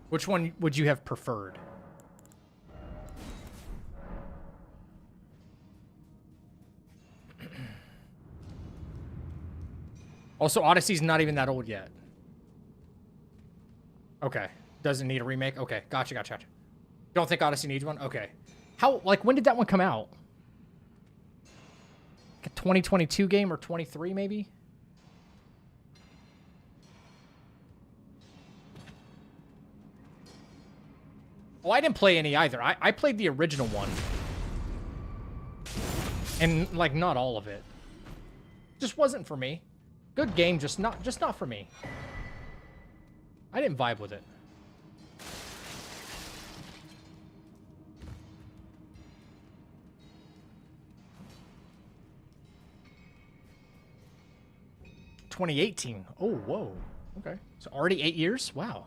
[SPEAKER 1] Which one would you have preferred? Also, Odyssey's not even that old yet. Okay. Doesn't need a remake? Okay. Gotcha. Don't think Odyssey needs one? Okay. How, like, when did that one come out? Like a 2022 game or 23 maybe? Oh, I didn't play any either. I played the original one. And, like, not all of it. Just wasn't for me. Good game, just not for me. I didn't vibe with it. $2018. Oh, whoa. Okay. So already 8 years? Wow.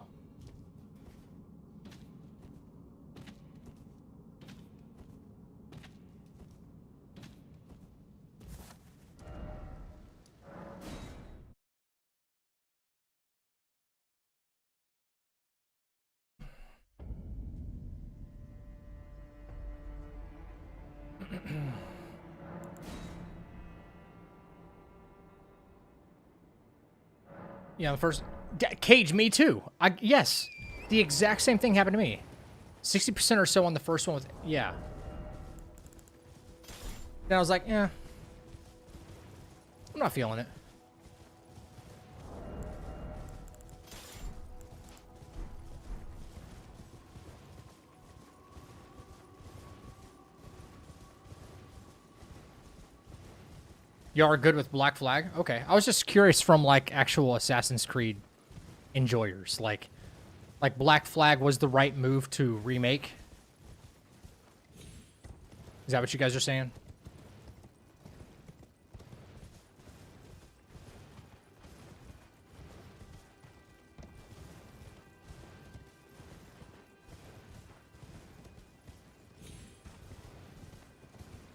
[SPEAKER 1] Yeah, the first... Cage, me too. Yes. The exact same thing happened to me. 60% or so on the first one with... Yeah. Then I was like, yeah. I'm not feeling it. You are good with Black Flag? Okay. I was just curious from, like, actual Assassin's Creed enjoyers. Like Black Flag was the right move to remake? Is that what you guys are saying?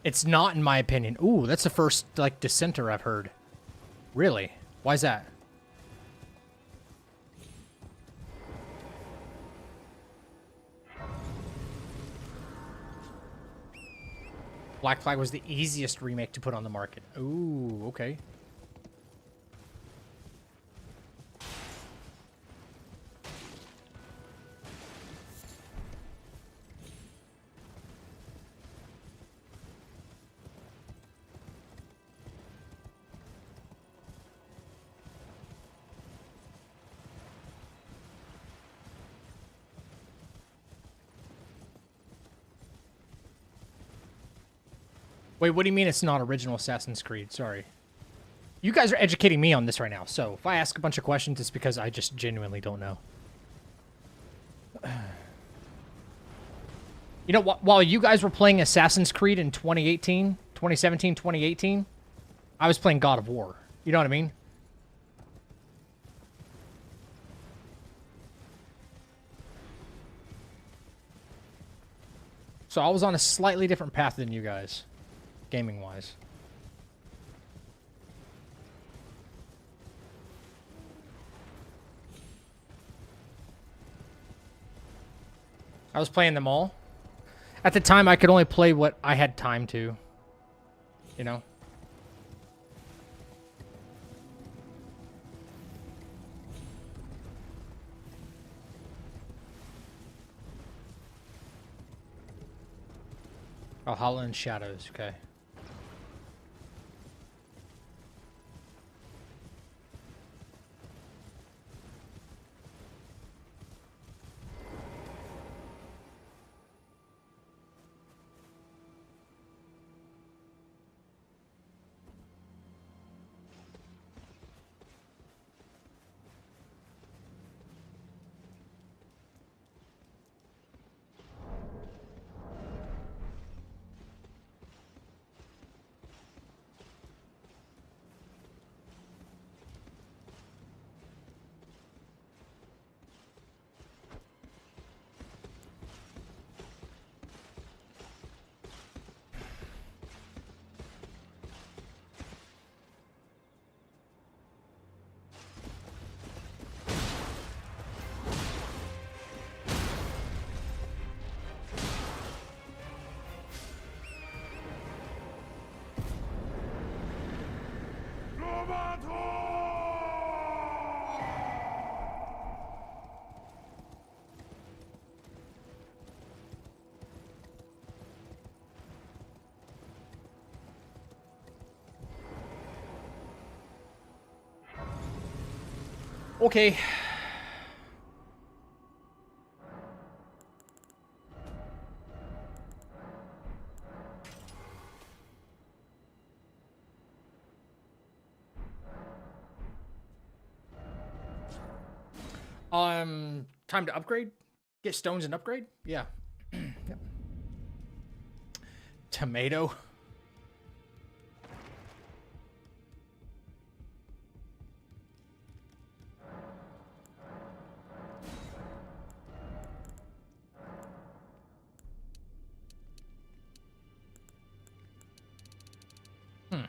[SPEAKER 1] It's not, in my opinion. Ooh, that's the first, like, dissenter I've heard. Really? Why's that? Black Flag was the easiest remake to put on the market. Ooh, okay. Wait, what do you mean it's not original Assassin's Creed? Sorry. You guys are educating me on this right now, so if I ask a bunch of questions, it's because I just genuinely don't know. You know, while you guys were playing Assassin's Creed in 2017, 2018, I was playing God of War. You know what I mean? So I was on a slightly different path than you guys. Gaming-wise. I was playing them all. At the time, I could only play what I had time to. You know? Valhalla and Shadows, okay. Okay. Time to upgrade? Get stones and upgrade? Yeah. Yep. Tomato.
[SPEAKER 7] You're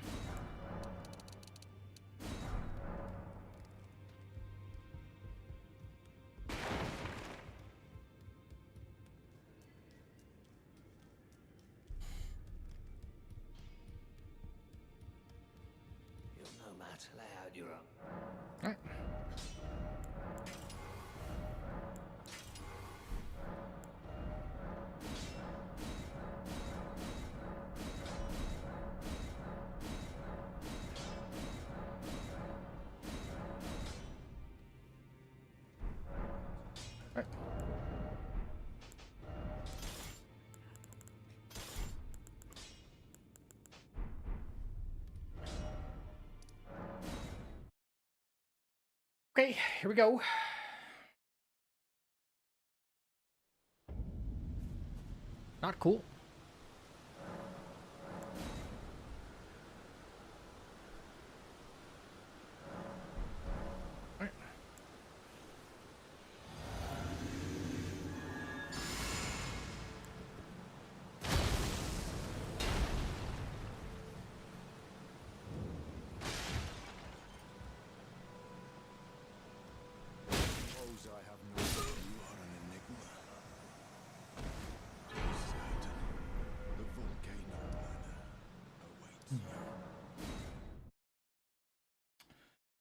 [SPEAKER 7] no match loud, you're up.
[SPEAKER 1] Alright. Alright. Okay, here we go. Not cool. Alright.
[SPEAKER 3] Suppose I have no clue. You are an enigma. To be certain, the volcano manor awaits.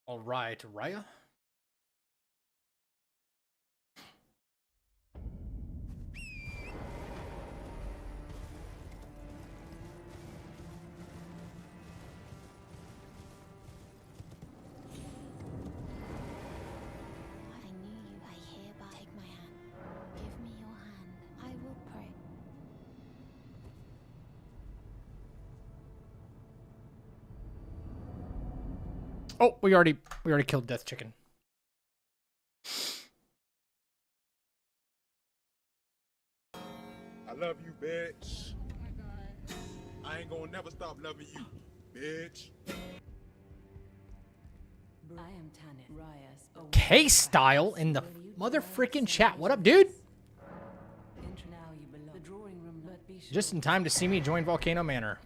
[SPEAKER 1] All right, Raya.
[SPEAKER 4] I knew you. I hereby take my hand. Give me your hand. I will pray.
[SPEAKER 1] Oh, we already killed Death Chicken.
[SPEAKER 3] I love you, bitch. I ain't gonna never stop loving you, bitch.
[SPEAKER 6] I am Tanit Rias. a
[SPEAKER 1] K-Style in the mother frickin' chat. What up, dude?
[SPEAKER 6] Enter now, you below. The drawing room, but be sure.
[SPEAKER 1] Just in time to see me join Volcano Manor.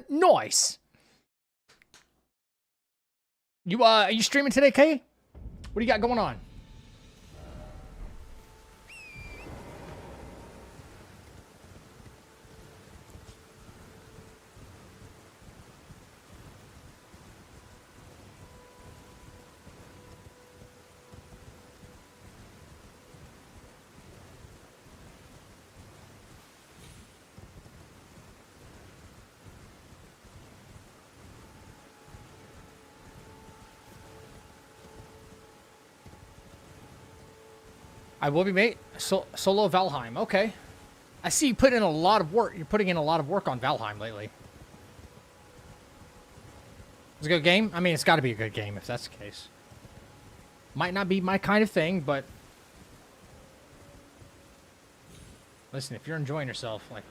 [SPEAKER 1] Nice. You are you streaming today, Kay? What do you got going on? I will be, mate. Solo Valheim. Okay. I see you put in a lot of work. You're putting in a lot of work on Valheim lately. It's a good game? I mean, it's got to be a good game if that's the case. Might not be my kind of thing, but... Listen, if you're enjoying yourself, like...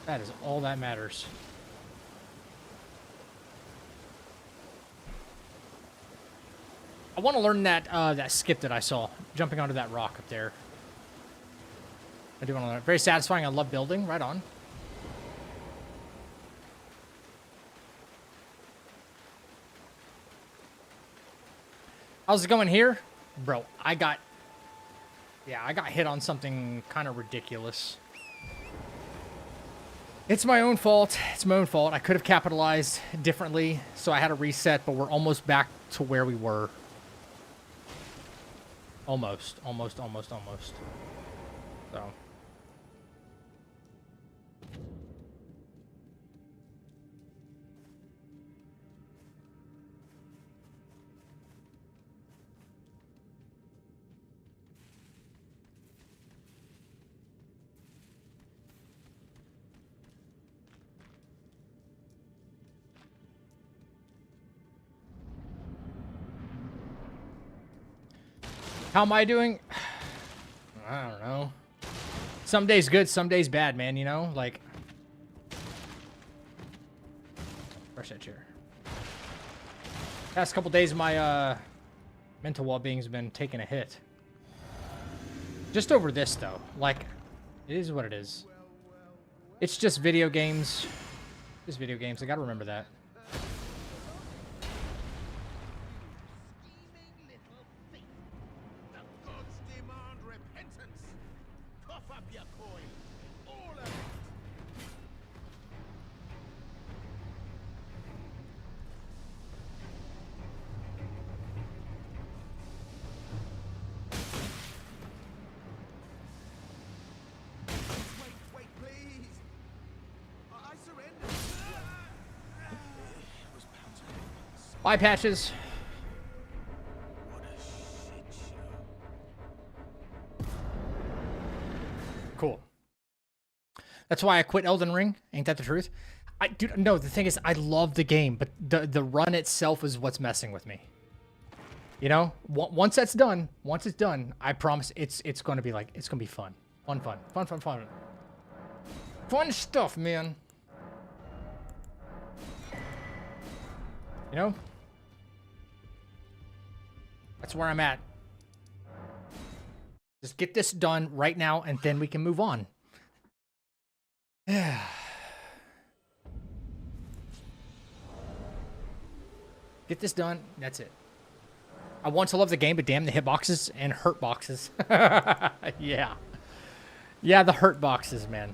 [SPEAKER 1] that is all that matters. I want to learn that that skip that I saw, jumping onto that rock up there. I do want to learn it. Very satisfying. I love building. Right on. How's it going here? Bro, I got hit on something kind of ridiculous. It's my own fault. It's my own fault. I could have capitalized differently, so I had to reset, but we're almost back to where we were. Almost. So. How am I doing? I don't know. Some days good, some days bad, man, you know? Like... Where's that chair? Past couple days, my, mental well-being's been taking a hit. Just over this, though. Like, it is what it is. It's just video games. Just video games. I gotta remember that. Bye, Patches. Cool. That's why I quit Elden Ring. Ain't that the truth? Dude, no, the thing is, I love the game, but the run itself is what's messing with me. You know? Once that's done, once it's done, I promise it's going to be like, it's going to be fun. Fun. Fun stuff, man. You know? That's where I'm at. Just get this done right now, and then we can move on. Yeah. Get this done. That's it. I want to love the game, but damn the hitboxes and hurt boxes. Yeah. Yeah, the hurt boxes, man.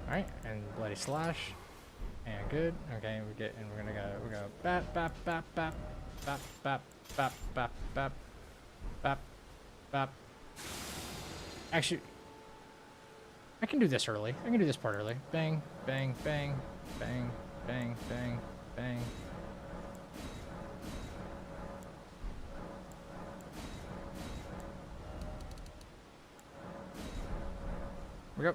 [SPEAKER 1] Alright, and bloody slash. And good. Okay, we're gonna go bap bap bap bap bap bap bap bap bap bap bap. Actually, I can do this early. I can do this part early. Bang, bang, bang, bang, bang, bang, bang. Here we go.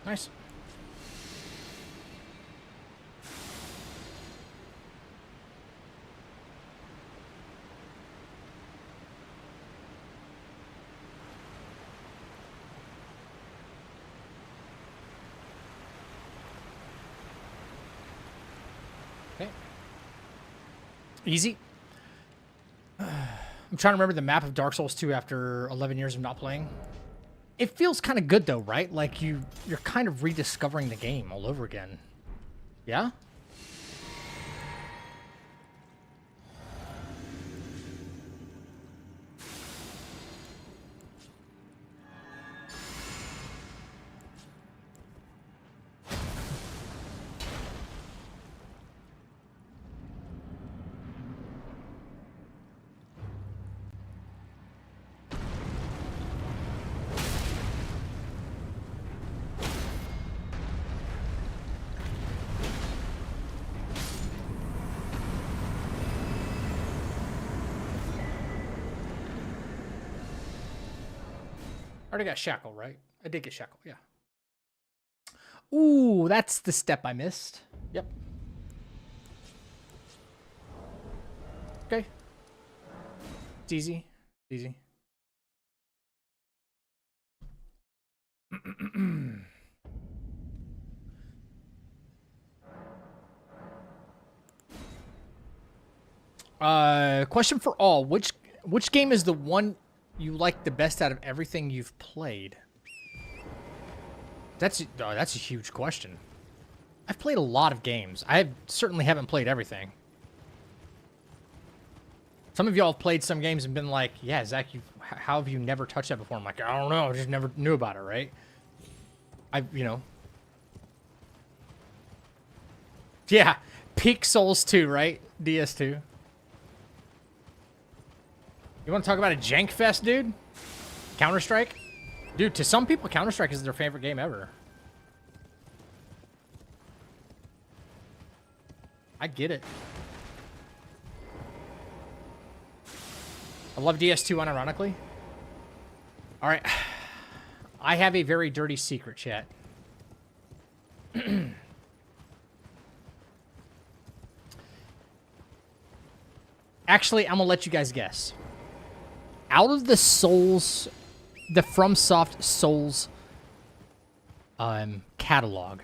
[SPEAKER 1] Nice. Okay. Easy. I'm trying to remember the map of Dark Souls 2 after 11 years of not playing. It feels kind of good though, right? Like you're kind of rediscovering the game all over again. Yeah? I already got Shackle, right? I did get Shackle, yeah. Ooh, that's the step I missed. Yep. Okay. It's easy. Easy. Question for all. Which game is the one you like the best out of everything you've played? That's a huge question. I've played a lot of games. I certainly haven't played everything. Some of y'all have played some games and been like, yeah, Zach, how have you never touched that before? I'm like, I don't know. I just never knew about it, right? You know. Yeah. Peak Souls 2, right? DS2. You want to talk about a jank fest, dude? Counter-Strike? Dude, to some people, Counter-Strike is their favorite game ever. I get it. I love DS2 unironically. All right. I have a very dirty secret, chat. Actually, I'm going to let you guys guess. Out of the Souls, the FromSoft Souls catalog,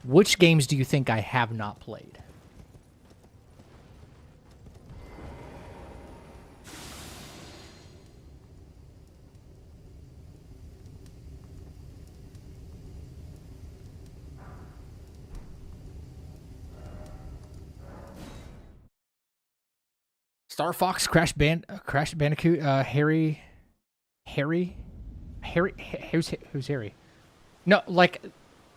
[SPEAKER 1] which games do you think I have not played? Star Fox, Crash Bandicoot, Harry, who's Harry? No, like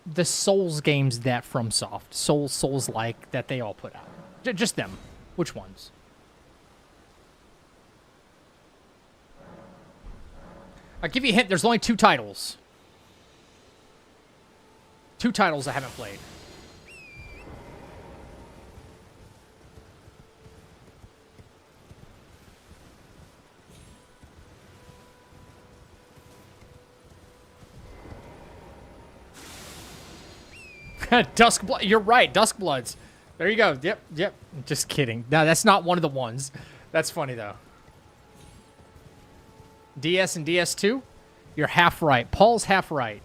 [SPEAKER 1] the Souls games that FromSoft, Souls like that they all put out. Just them. Which ones? I'll give you a hint. There's only 2 titles. 2 titles I haven't played. Duskblood. You're right. Duskbloods. There you go. Yep. Just kidding. No, that's not one of the ones. That's funny, though. DS and DS2? You're half right. Paul's half right.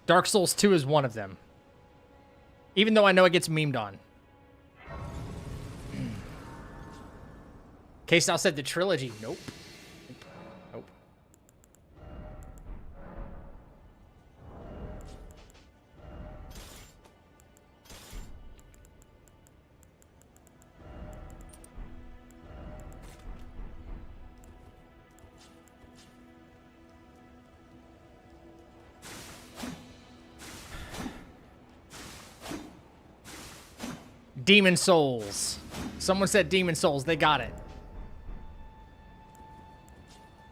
[SPEAKER 1] Dark Souls 2 is one of them. Even though I know it gets memed on. Case now said the trilogy. Nope. Nope. Demon Souls. Someone said Demon Souls. They got it.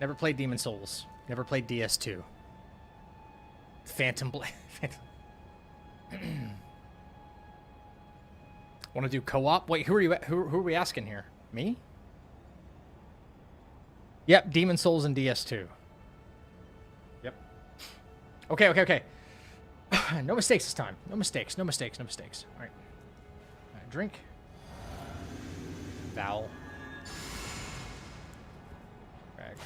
[SPEAKER 1] Never played Demon Souls. Never played DS2. Phantom Blade. Want to do co-op? Wait, who are you? Who are we asking here? Me? Yep, Demon Souls and DS2. Yep. Okay, okay, okay. No mistakes this time. No mistakes, no mistakes, no mistakes. All right. Drink. Vowel. Rag.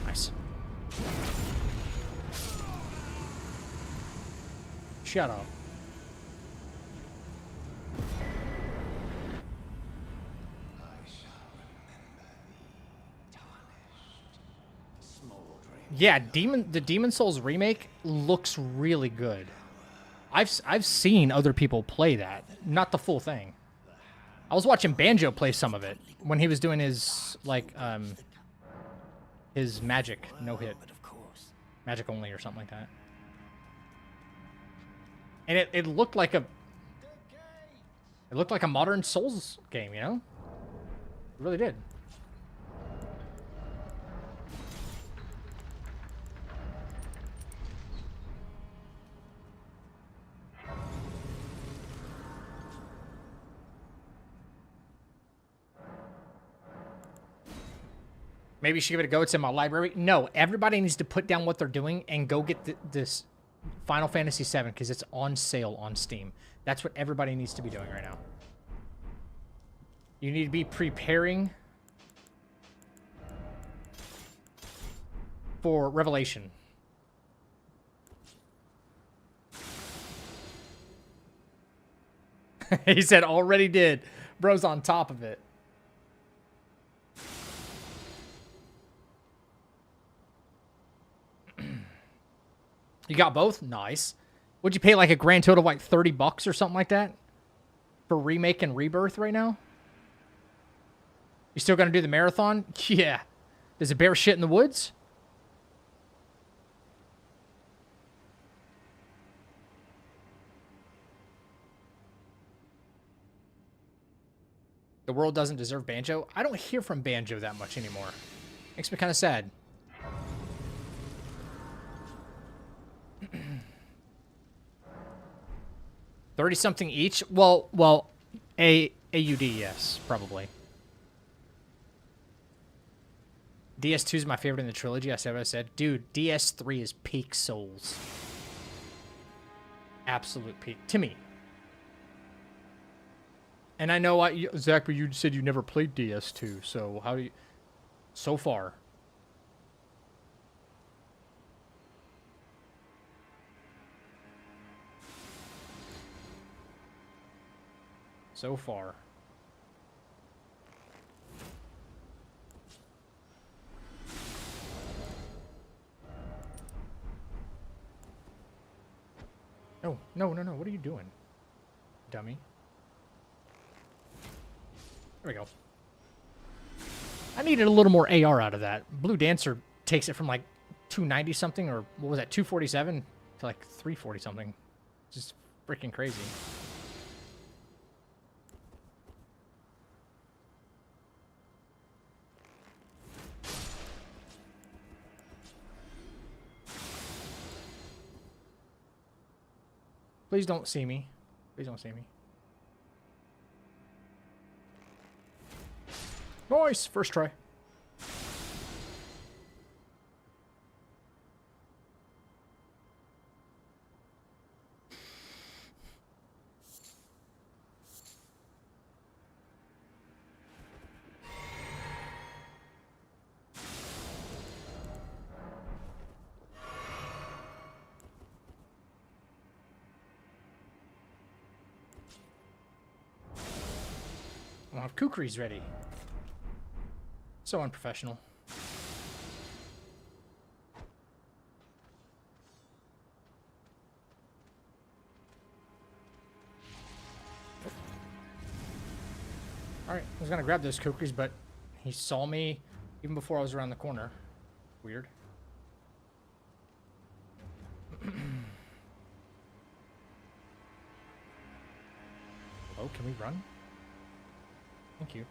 [SPEAKER 1] Nice. Shut up. Yeah, the Demon Souls remake looks really good. I've seen other people play that, not the full thing. I was watching Banjo play some of it when he was doing his like his magic no hit, magic only or something like that. And it looked like a modern Souls game, you know? It really did. Maybe you should give it a go. It's in my library. No, everybody needs to put down what they're doing and go get this Final Fantasy VII because it's on sale on Steam. That's what everybody needs to be doing right now. You need to be preparing for Revelation. He said already did. Bro's on top of it. You got both? Nice. Would you pay like a grand total of like $30 or something like that? For Remake and Rebirth right now? You still gonna do the marathon? Yeah. Does it bear shit in the woods? The world doesn't deserve Banjo? I don't hear from Banjo that much anymore. Makes me kind of sad. 30-something each? Well, AUD, yes, probably. DS2 is my favorite in the trilogy. I said what I said. Dude, DS3 is peak Souls. Absolute peak. To me. And I know, Zach, but you said you never played DS2, so how do you... So far. So far. No, no, no, no. What are you doing, dummy? There we go. I needed a little more AR out of that. Blue Dancer takes it from like 290 something, or what was that, 247 to like 340 something. Just freaking crazy. Please don't see me. Please don't see me. Nice! First try. I'll have kukris ready. So unprofessional. Alright, I was gonna grab those kukris, but he saw me even before I was around the corner. Weird. Oh, can we run? Thank you.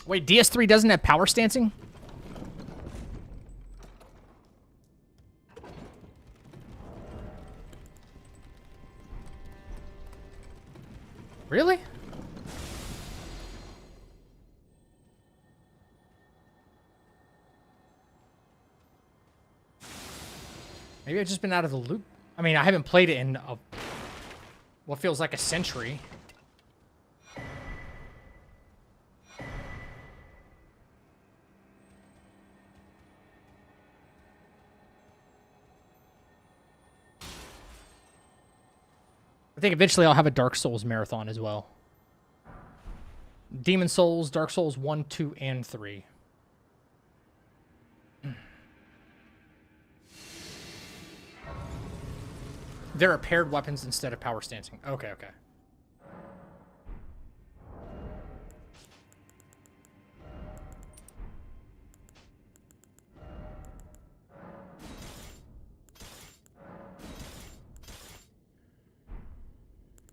[SPEAKER 1] Wait, DS3 doesn't have power stancing? Really? Maybe I've just been out of the loop. I mean, I haven't played it in what feels like a century. I think eventually I'll have a Dark Souls marathon as well. Demon Souls, Dark Souls 1, 2, and 3. There are paired weapons instead of power stancing. Okay, okay.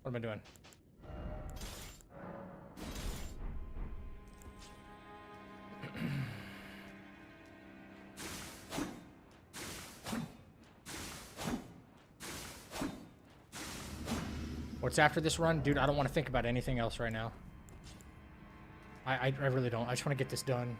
[SPEAKER 1] What am I doing? What's after this run? Dude, I don't want to think about anything else right now. I really don't. I just want to get this done.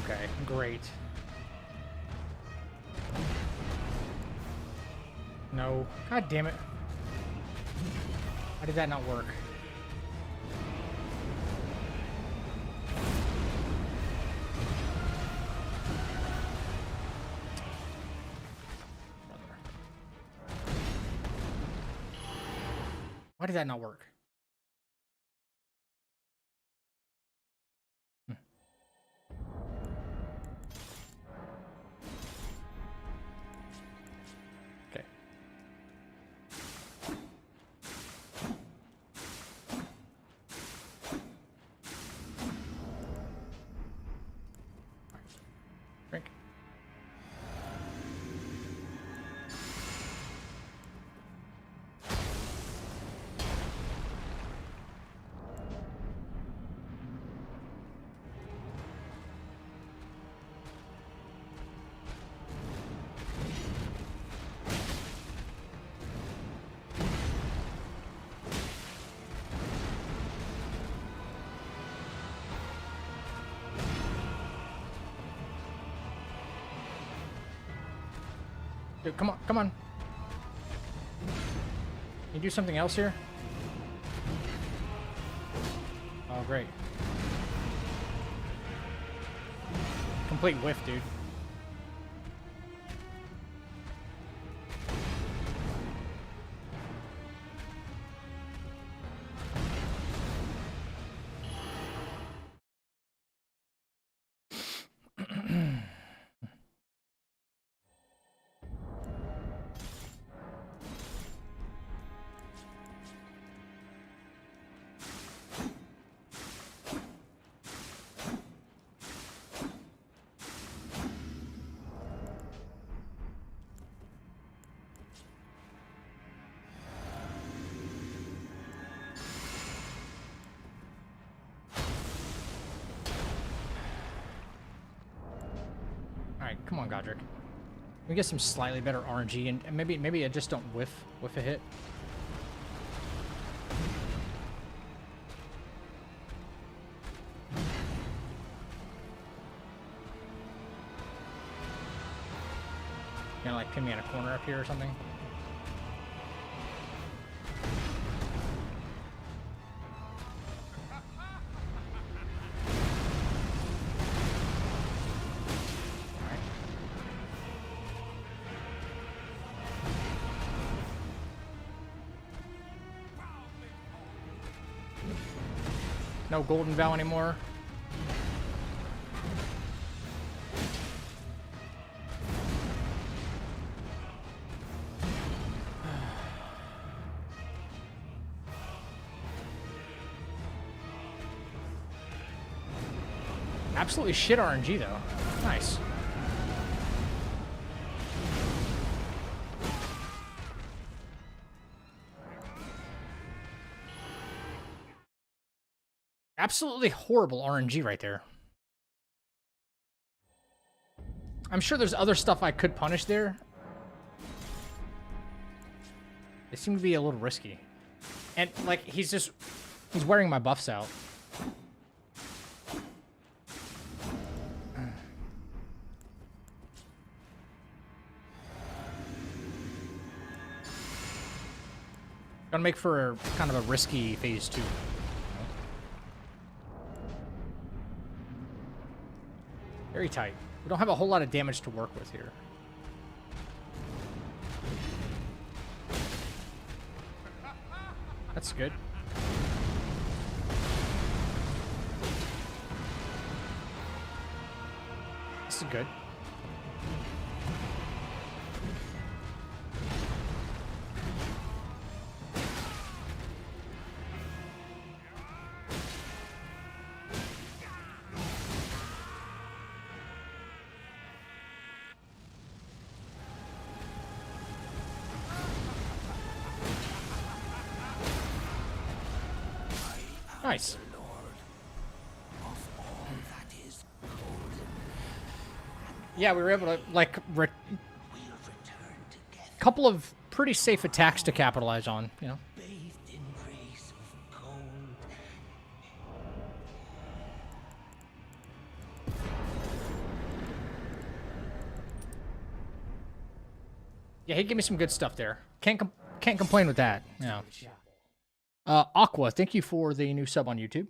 [SPEAKER 1] Okay, great. No. God damn it. How did that not work? Why did that not work? Okay. Drink. Dude, come on, come on. Can you do something else here? Oh, great. Complete whiff, dude. Alright, come on, Godric. We get some slightly better RNG, and maybe I just don't whiff a hit. Gonna like pin me in a corner up here or something. No golden vow anymore. Absolutely shit RNG though. Nice. Absolutely horrible RNG right there. I'm sure there's other stuff I could punish there. They seem to be a little risky. And, like, he's wearing my buffs out. Gonna make for kind of a risky phase 2. Very tight. We don't have a whole lot of damage to work with here. That's good. This is good. Nice. Yeah, we were able to, like, couple of pretty safe attacks to capitalize on, you know. Yeah, he gave me some good stuff there. Can't complain with that. Yeah. Aqua, thank you for the new sub on YouTube.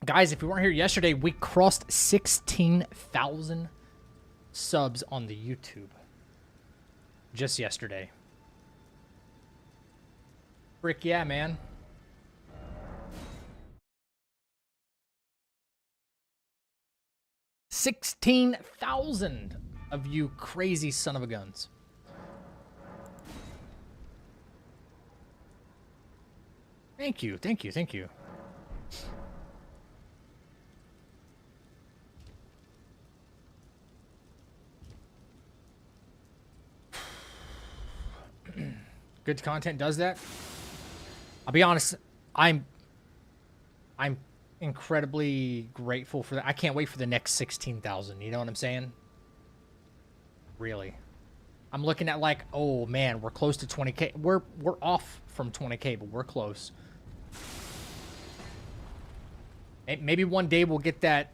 [SPEAKER 1] Guys, if you weren't here yesterday, we crossed 16,000 subs on the YouTube. Just yesterday. Frick yeah, man. $16,000 of you crazy son of a guns. Thank you, thank you, thank you. Good content does that. I'll be honest, I'm incredibly grateful for that. I can't wait for the next 16,000. You know what I'm saying? Really. I'm looking at like, oh man, we're close to 20K. We're off from 20K, but we're close. Maybe one day we'll get that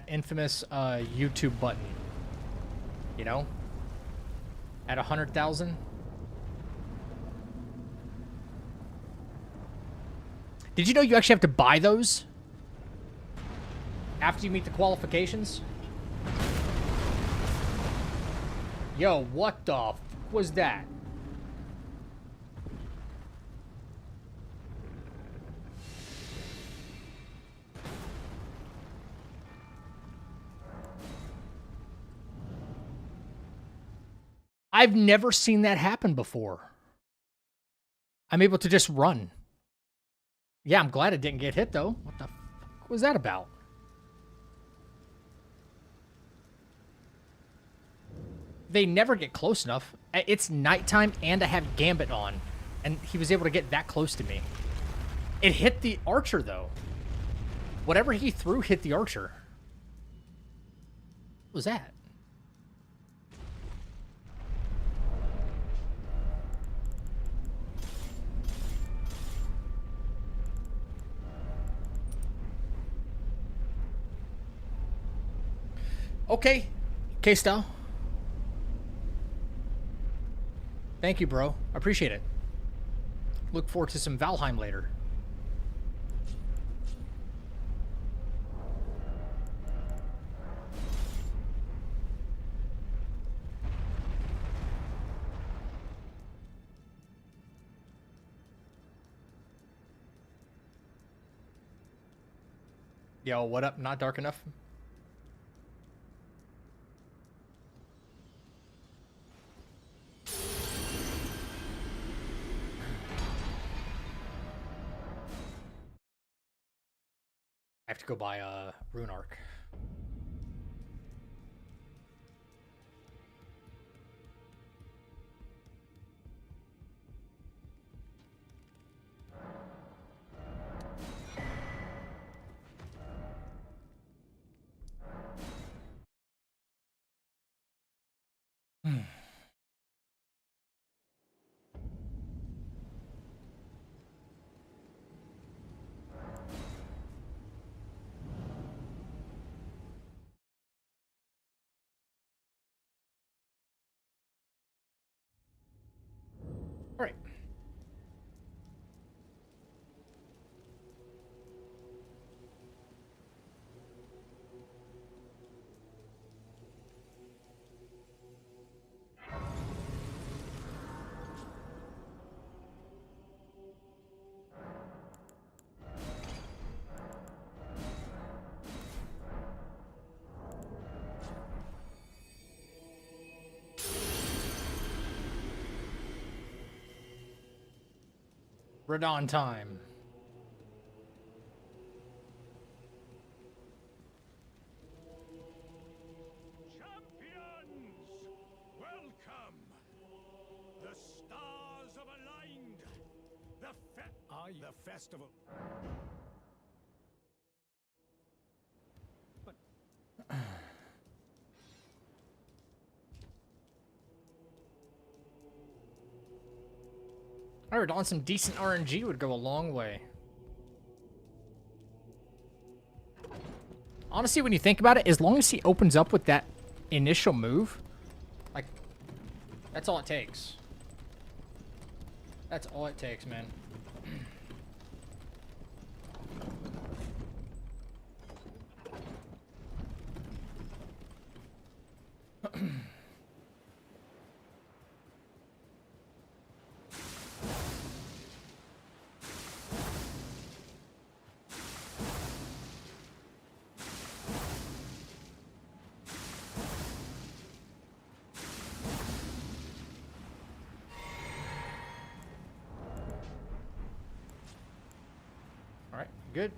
[SPEAKER 1] infamous YouTube button. You know? At 100,000. Did you know you actually have to buy those? After you meet the qualifications? Yo, what the f was that? I've never seen that happen before. I'm able to just run. Yeah, I'm glad it didn't get hit, though. What the fuck was that about? They never get close enough. It's nighttime, and I have Gambit on. And he was able to get that close to me. It hit the archer, though. Whatever he threw hit the archer. What was that? Okay. K-Style. Thank you, bro. I appreciate it. Look forward to some Valheim later. Yo, what up? Not dark enough? I have to go buy a Rune Arc. All right. Radon time.
[SPEAKER 3] Champions! Welcome! The stars have aligned! The festival.
[SPEAKER 1] I heard on some decent RNG would go a long way. Honestly, when you think about it, as long as he opens up with that initial move, like, that's all it takes. That's all it takes, man. All right, good.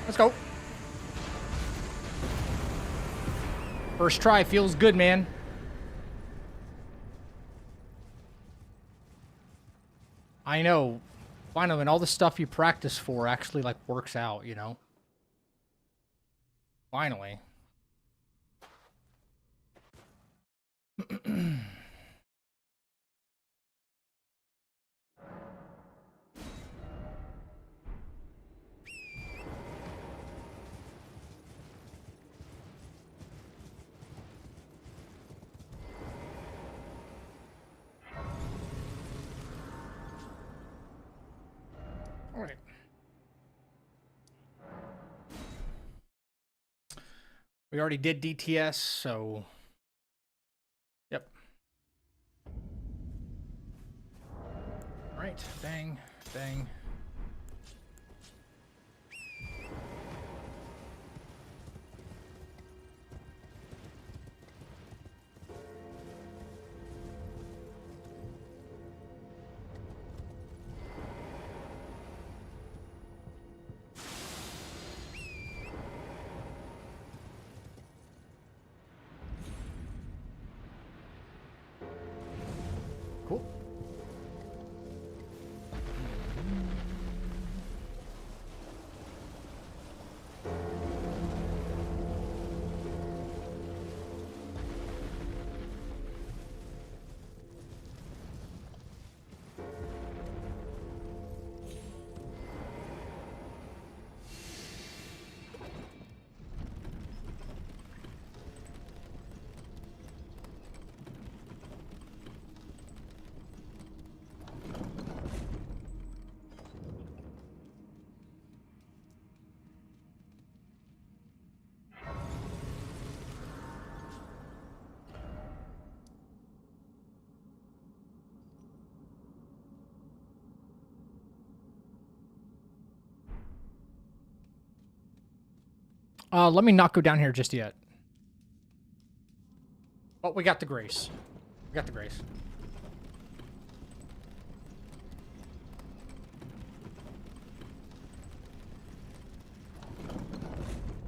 [SPEAKER 1] Let's go. First try feels good, man. I know. Finally, when all the stuff you practice for actually, like, works out, you know? Finally. All right. We already did DTS, so... Yep. Alright, bang, bang. Cool. Let me not go down here just yet. Oh, we got the grace. We got the grace.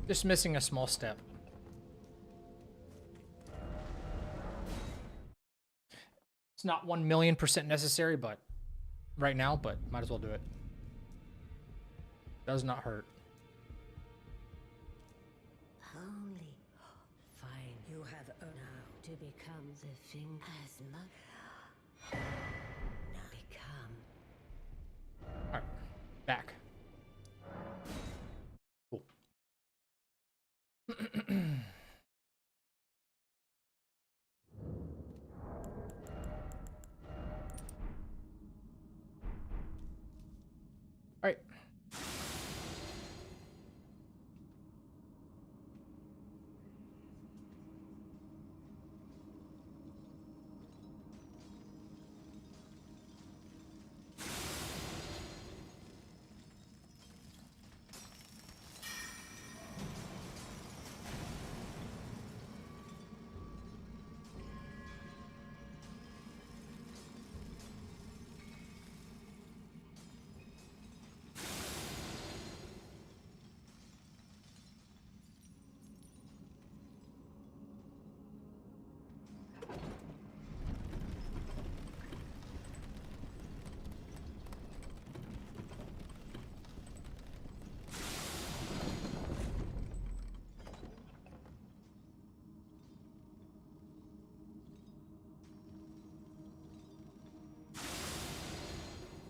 [SPEAKER 1] Just missing a small step. It's not 1,000,000% necessary, but right now, but might as well do it. Does not hurt.
[SPEAKER 6] Holy. Fine. You have now to become the thing as much. Now become.
[SPEAKER 1] Alright. Back. Cool. Alright.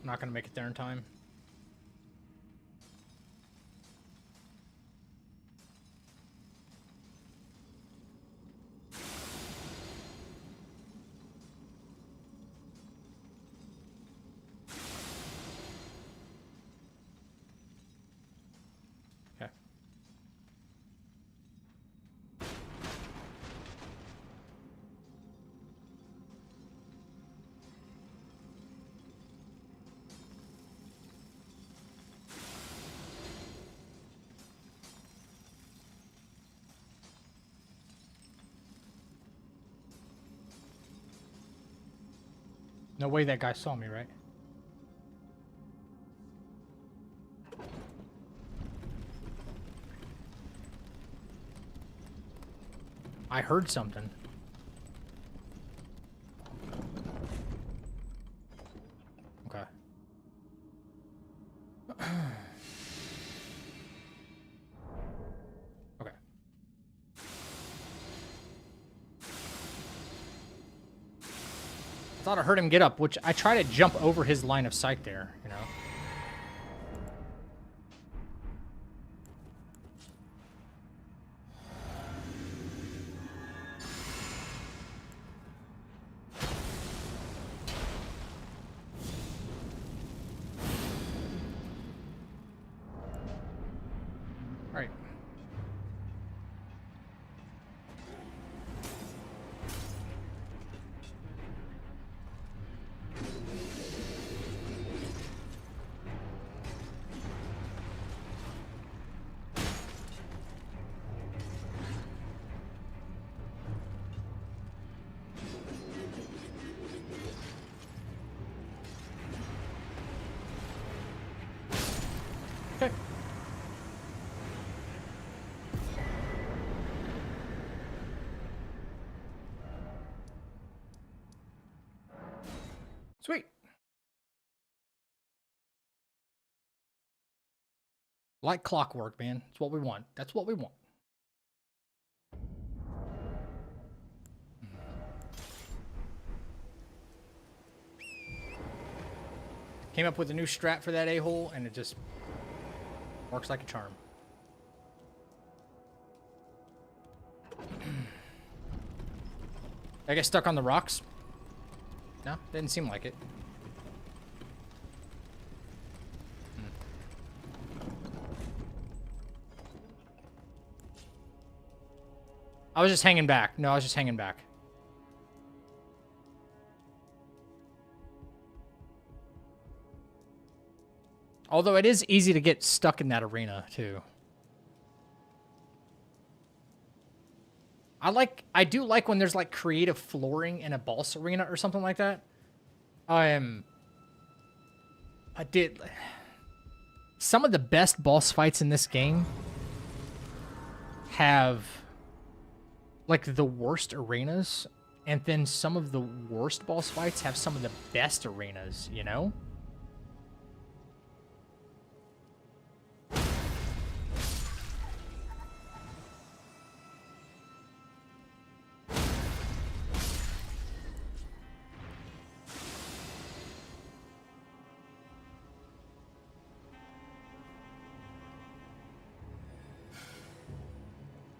[SPEAKER 1] I'm not gonna make it there in time. Okay. No way that guy saw me, right? I heard something. Okay. Okay. I thought I heard him get up, which I try to jump over his line of sight there, you know? Alright. Sweet. Like clockwork, man. That's what we want. That's what we want. Came up with a new strat for that a-hole, and it just works like a charm. I get stuck on the rocks? No, didn't seem like it. I was just hanging back. No, I was just hanging back. Although it is easy to get stuck in that arena, too. I do like when there's, like, creative flooring in a boss arena or something like that. Some of the best boss fights in this game have, like, the worst arenas, and then some of the worst boss fights have some of the best arenas, you know?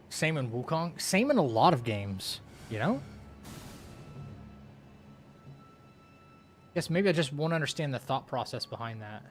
[SPEAKER 1] Same in Wukong. Same in a lot of games, you know? Guess maybe I just won't understand the thought process behind that.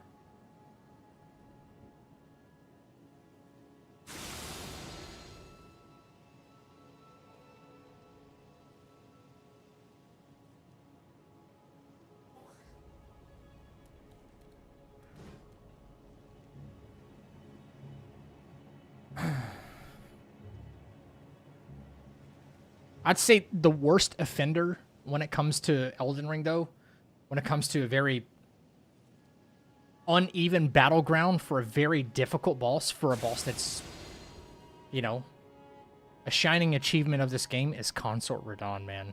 [SPEAKER 1] I'd say the worst offender when it comes to Elden Ring, though, when it comes to a very uneven battleground for a very difficult boss, for a boss that's, you know, a shining achievement of this game, is Consort Radahn, man.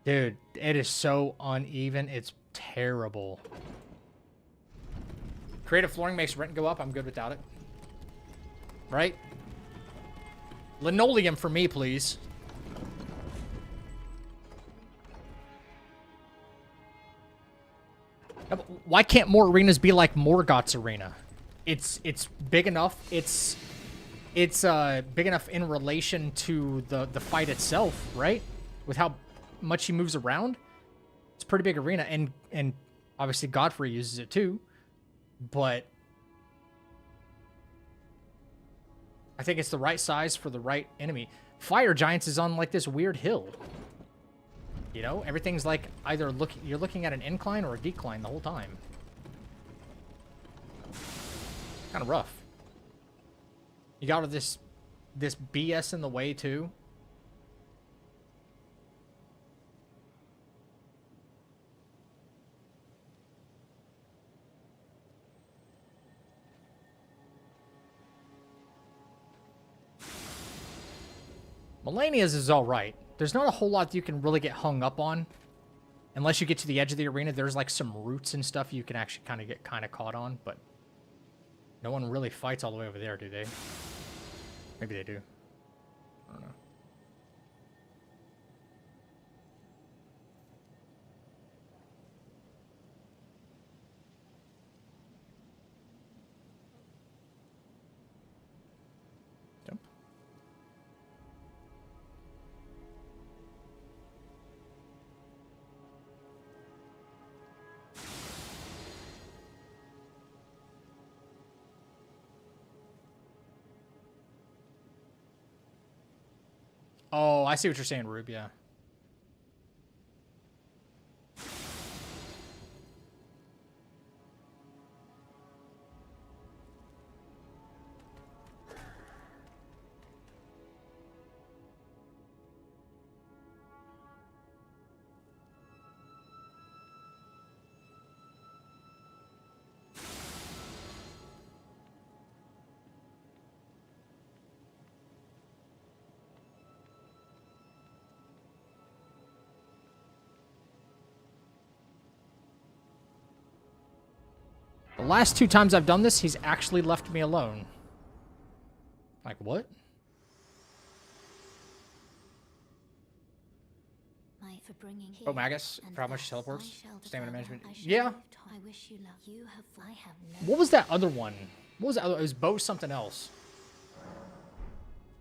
[SPEAKER 1] Dude, it is so uneven. It's terrible. Creative flooring makes rent go up. I'm good without it. Right? Linoleum for me, please. Why can't more arenas be like Morgoth's arena? It's big enough. It's big enough in relation to the fight itself, right? With how much he moves around, it's a pretty big arena, and obviously Godfrey uses it too. But I think it's the right size for the right enemy. Fire Giants is on like this weird hill. You know, everything's like either you're looking at an incline or a decline the whole time. Kind of rough. You got all this BS in the way too. Melania's is all right. There's not a whole lot you can really get hung up on. Unless you get to the edge of the arena, there's like some roots and stuff you can actually get caught on, but no one really fights all the way over there, do they? Maybe they do. I don't know. Jump. Oh, I see what you're saying, Rube, yeah. last 2 times I've done this, he's actually left me alone. Like, what?
[SPEAKER 4] For bringing
[SPEAKER 1] Oh,
[SPEAKER 4] here,
[SPEAKER 1] Magus,
[SPEAKER 4] and
[SPEAKER 1] for how much
[SPEAKER 4] thus
[SPEAKER 1] teleports?
[SPEAKER 4] I shall
[SPEAKER 1] Stamina
[SPEAKER 4] devour.
[SPEAKER 1] management.
[SPEAKER 4] I shall
[SPEAKER 1] Yeah.
[SPEAKER 4] live to- I wish you luck. You have. I have no.
[SPEAKER 1] What was that other one? What was that other? It was Bo something else.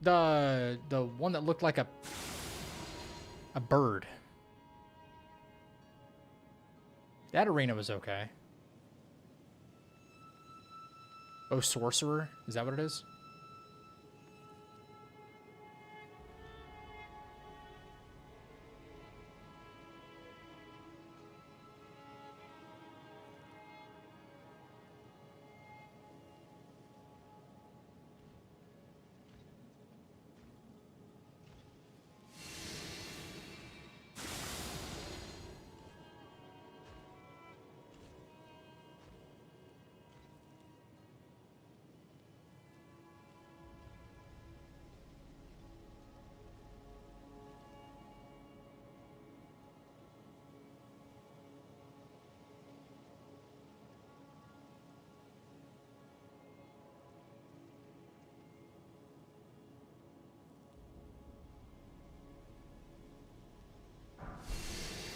[SPEAKER 1] The one that looked like a bird. That arena was okay. Oh, Sorcerer? Is that what it is?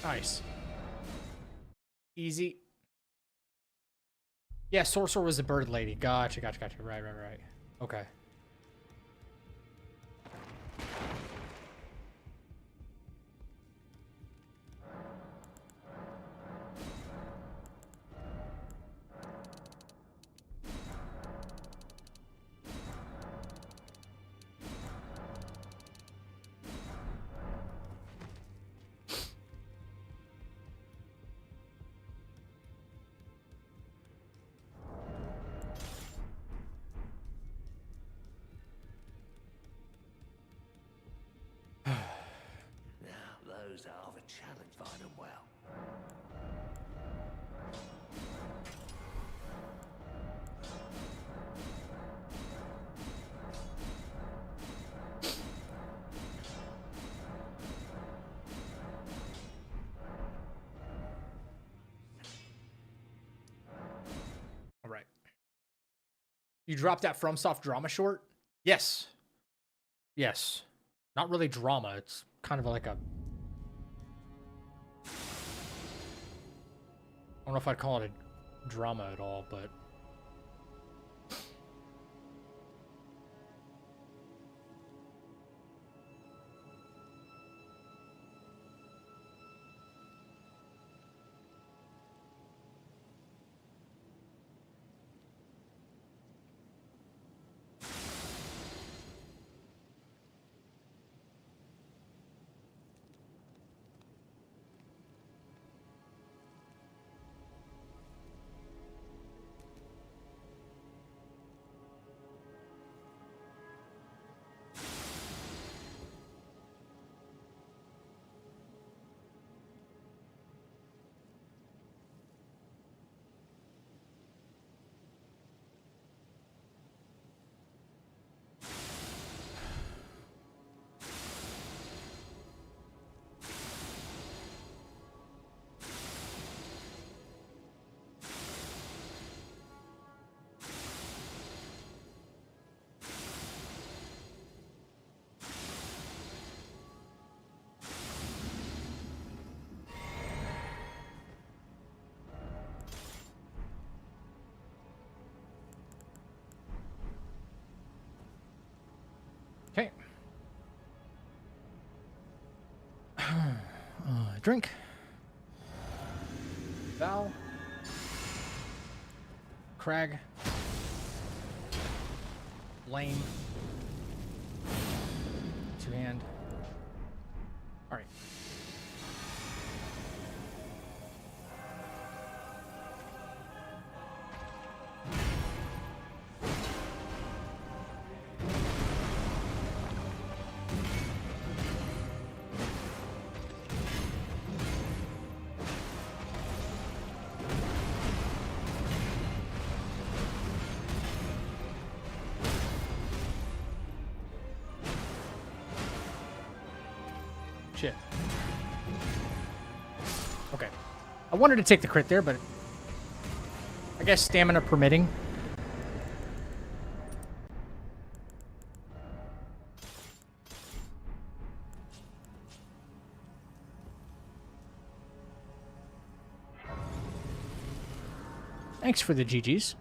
[SPEAKER 1] Nice. Easy. Yeah, Sorcerer was the bird lady. Gotcha. Right. Okay.
[SPEAKER 7] Now, those that have a challenge find them well.
[SPEAKER 1] All right. You dropped that FromSoft drama short? Yes. Yes. Not really drama. It's kind of like a... I don't know if I'd call it a drama at all, but... Okay. Drink. Val. Crag. Lame. Two hand. All right. Shit. Okay. I wanted to take the crit there, but I guess stamina permitting. Thanks for the GGs.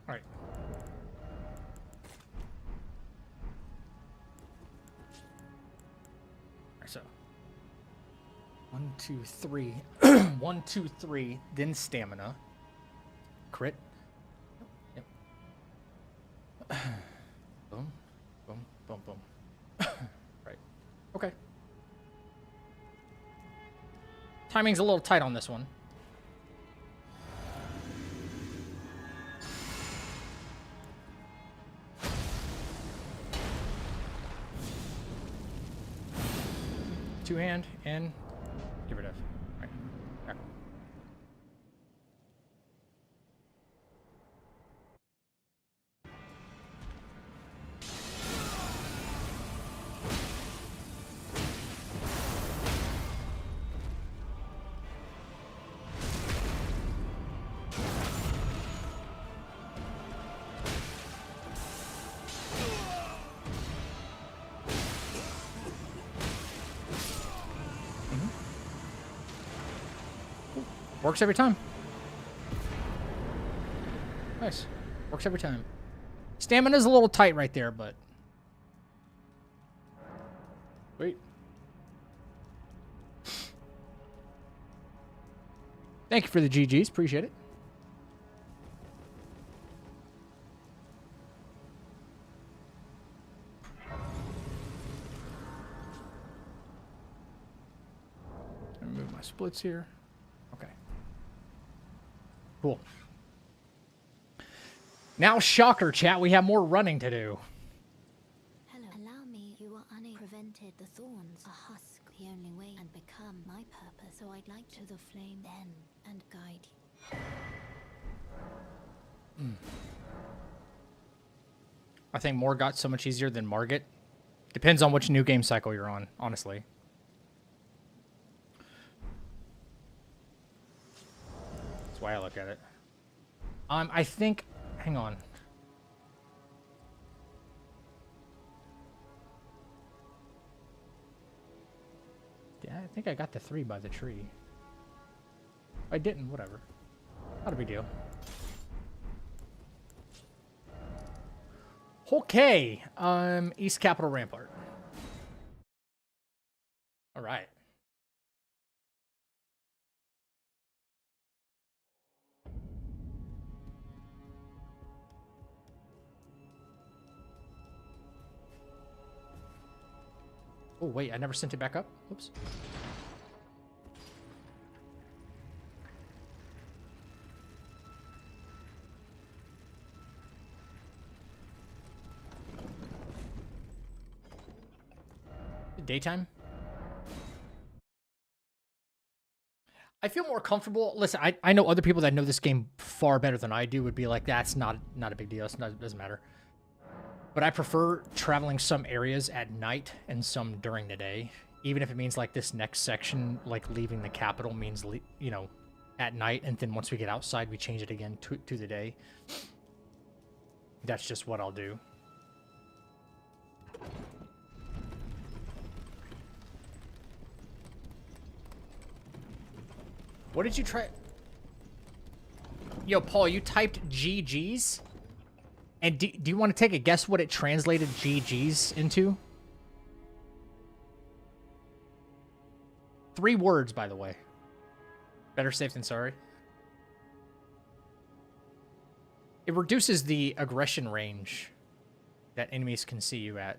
[SPEAKER 1] All right. All right, so 1, 2, 3. 1, 2, 3, then stamina. Crit. Yep. Boom, boom, boom, boom. Right. Okay. Timing's a little tight on this one. Two hand and get rid of. Right. Back. Works every time. Nice. Works every time. Stamina's a little tight right there, but... Wait. Thank you for the GGs. Appreciate it. Remove my splits here. Okay. Cool. Now, shocker, chat. We have more running to do.
[SPEAKER 4] Hello. Allow me. You are prevented the thorns. A husk. The only way and become my purpose. So I'd like to the flame then and guide you.
[SPEAKER 1] I think more got so much easier than Margit. Depends on which new game cycle you're on, honestly. That's why I look at it. I think... Hang on. Yeah, I think I got the 3 by the tree. If I didn't, whatever. Not a big deal. Okay. East Capitol Rampart. All right. Oh, wait, I never sent it back up? Oops. Daytime? I feel more comfortable. Listen, I know other people that know this game far better than I do would be like, that's not a big deal. It doesn't matter. But I prefer traveling some areas at night and some during the day. Even if it means like this next section, like leaving the capital means, you know, at night. And then once we get outside, we change it again to the day. That's just what I'll do. What did you try? Yo, Paul, you typed GG's? And do you want to take a guess what it translated GG's into? 3 words, by the way. Better safe than sorry. It reduces the aggression range that enemies can see you at,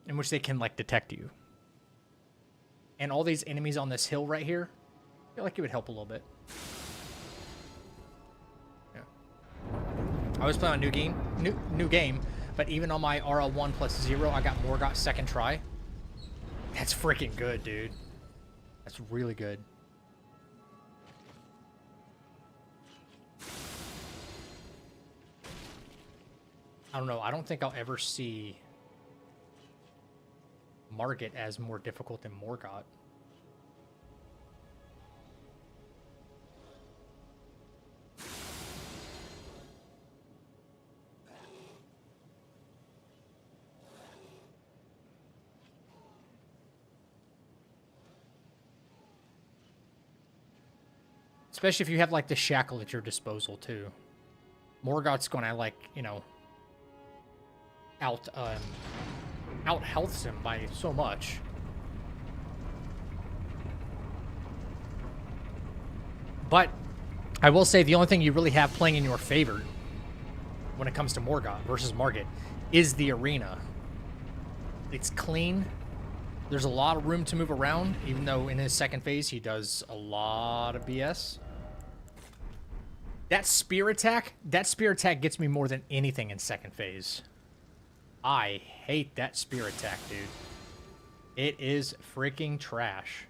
[SPEAKER 1] in which they can, like, detect you. And all these enemies on this hill right here, I feel like it would help a little bit. Yeah. I was playing a new game, but even on my RL1 plus 0, I got Morgott second try. That's freaking good, dude. That's really good. I don't know. I don't think I'll ever see Margit as more difficult than Morgott. Especially if you have, like, the shackle at your disposal, too. Morgott's gonna, like, you know, out healths him by so much. But I will say the only thing you really have playing in your favor when it comes to Morgott versus Margit is the arena. It's clean. There's a lot of room to move around, even though in his second phase he does a lot of BS. That spear attack gets me more than anything in second phase. I hate that spear attack, dude. It is freaking trash.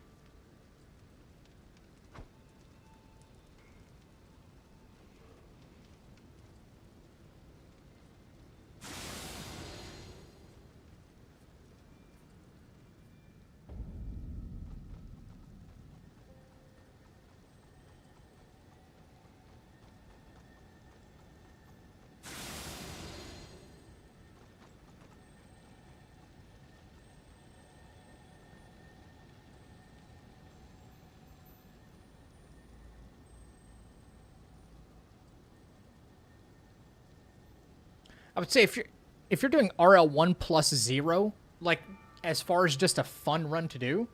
[SPEAKER 1] I would say if you're doing RL1 plus 0, like, as far as just a fun run to do,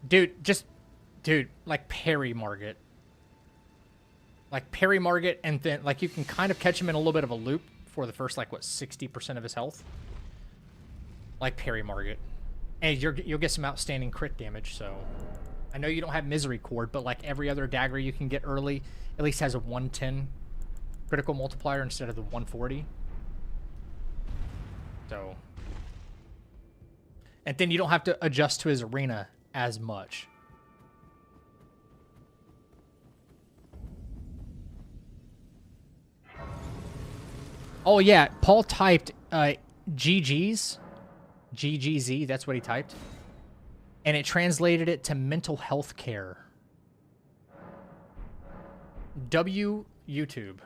[SPEAKER 1] dude, like, parry Margit. Like, parry Margit, and then, like, you can kind of catch him in a little bit of a loop for the first, like, what, 60% of his health? Like, parry Margit. And you'll get some outstanding crit damage, so... I know you don't have Misery Cord, but, like, every other dagger you can get early at least has a 110 critical multiplier instead of the 140. So... And then you don't have to adjust to his arena as much. Oh, yeah. Paul typed GG's. GGZ. That's what he typed. And it translated it to mental health care. W YouTube.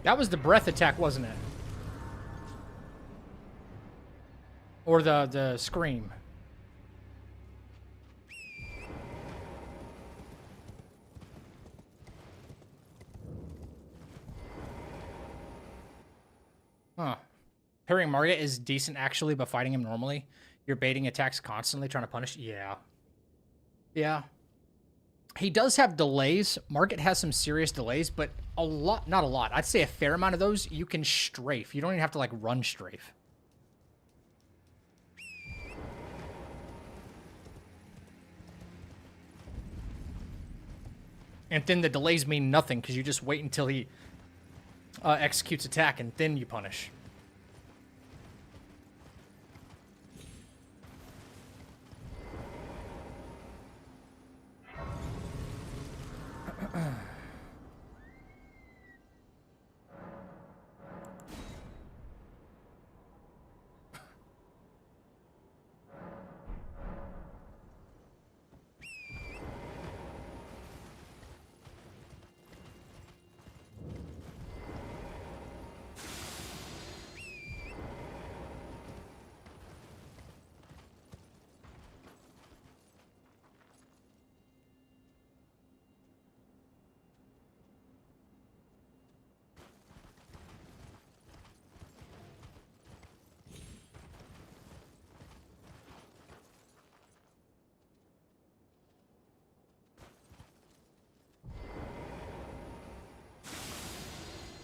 [SPEAKER 1] That was the breath attack, wasn't it? Or the scream. Huh. Parrying Margit is decent actually, but fighting him normally, you're baiting attacks constantly, trying to punish. Yeah. Yeah. He does have delays. Margit has some serious delays, but a lot, not a lot. I'd say a fair amount of those you can strafe. You don't even have to like run strafe. And then the delays mean nothing because you just wait until he executes attack and then you punish.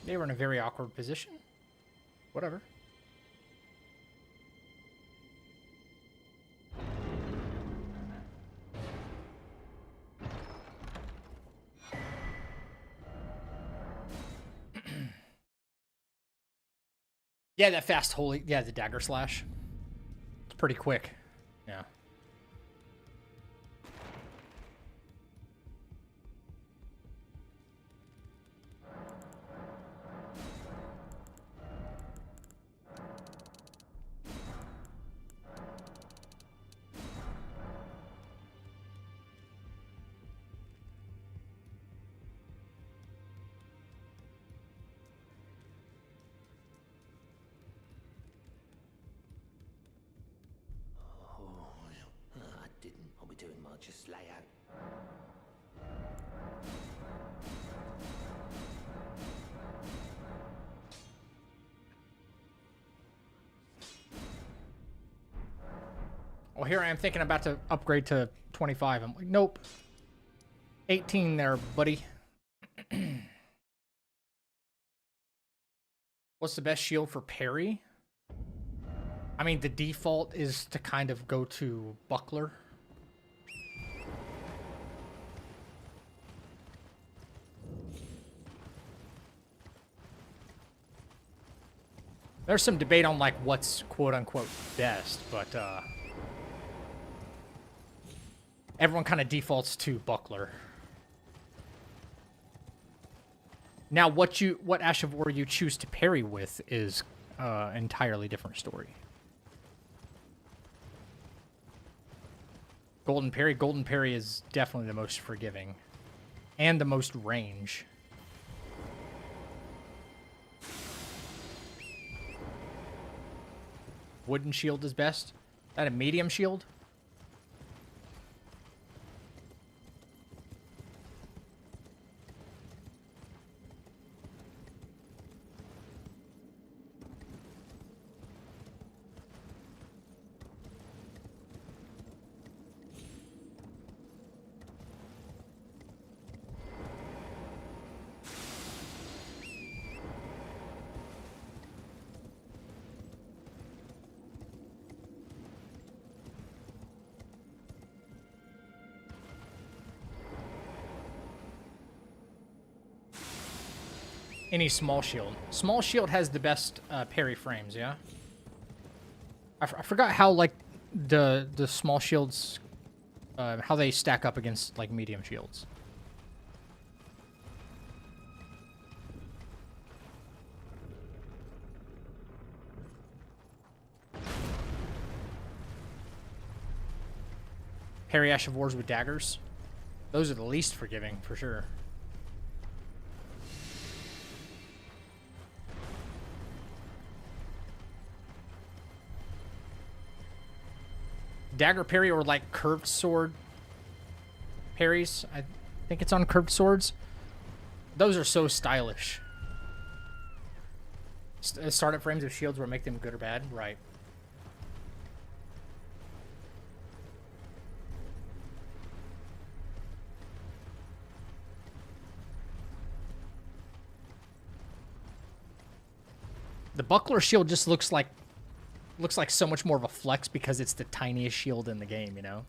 [SPEAKER 1] They were in a very awkward position. Whatever. Yeah, that fast holy. Yeah, the dagger slash. It's pretty quick. Yeah.
[SPEAKER 7] I didn't. I'll be doing much. Just lay out.
[SPEAKER 1] Well, here I am thinking about to upgrade to 25. I'm like, nope. 18 there, buddy. What's the best shield for parry? I mean, the default is to kind of go to buckler. There's some debate on like what's quote-unquote best, but everyone kind of defaults to buckler. Now, what Ash of War you choose to parry with is entirely different story. Golden Parry is definitely the most forgiving. And the most range. Wooden shield is best. Is that a medium shield? Any small shield. Small shield has the best parry frames, yeah? I forgot how, like, the small shields, how they stack up against, like, medium shields. Parry Ash of Wars with daggers. Those are the least forgiving, for sure. Dagger parry or like curved sword parries. I think it's on curved swords. Those are so stylish. Startup frames of shields will make them good or bad, right? The buckler shield just looks like so much more of a flex because it's the tiniest shield in the game, you know?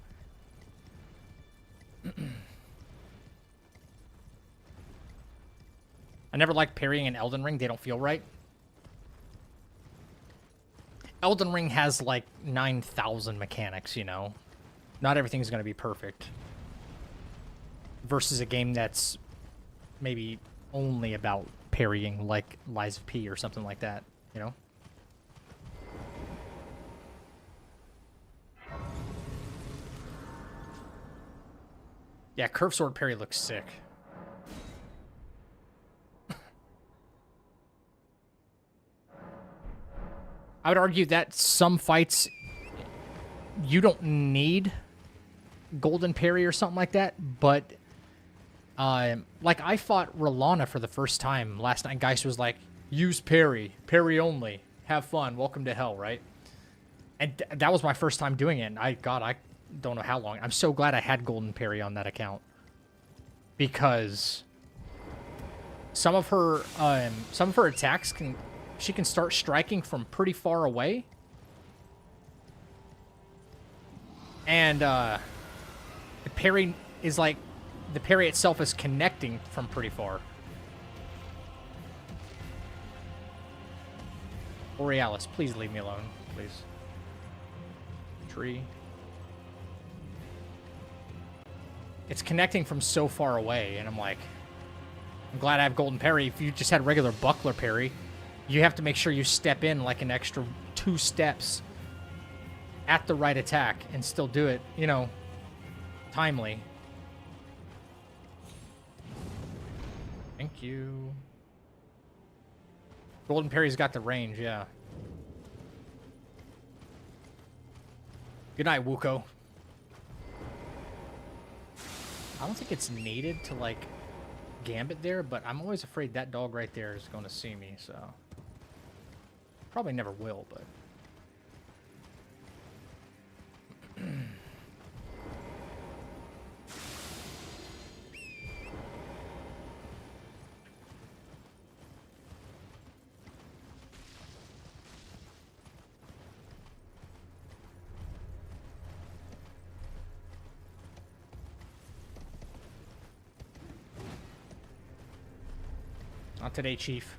[SPEAKER 1] I never liked parrying in Elden Ring. They don't feel right. Elden Ring has like 9,000 mechanics, you know? Not everything's going to be perfect. Versus a game that's maybe only about parrying, like Lies of P or something like that, you know? Yeah, curved sword parry looks sick. I would argue that some fights you don't need golden parry or something like that, but like I fought Rolana for the first time last night. Geist was like, use parry, parry only, have fun, welcome to hell, right? And that was my first time doing it, and I don't know how long. I'm so glad I had golden parry on that account because some of her attacks she can start striking from pretty far away. And the parry is like, the parry itself is connecting from pretty far. Borealis, please leave me alone, please. Tree. It's connecting from so far away, and I'm like, I'm glad I have golden parry. If you just had regular buckler parry, you have to make sure you step in like an extra 2 steps at the right attack and still do it, you know, timely. Thank you. Golden parry's got the range, yeah. Good night, Wuko. I don't think it's needed to, like, gambit there, but I'm always afraid that dog right there is going to see me, so... Probably never will, but... Not today, Chief.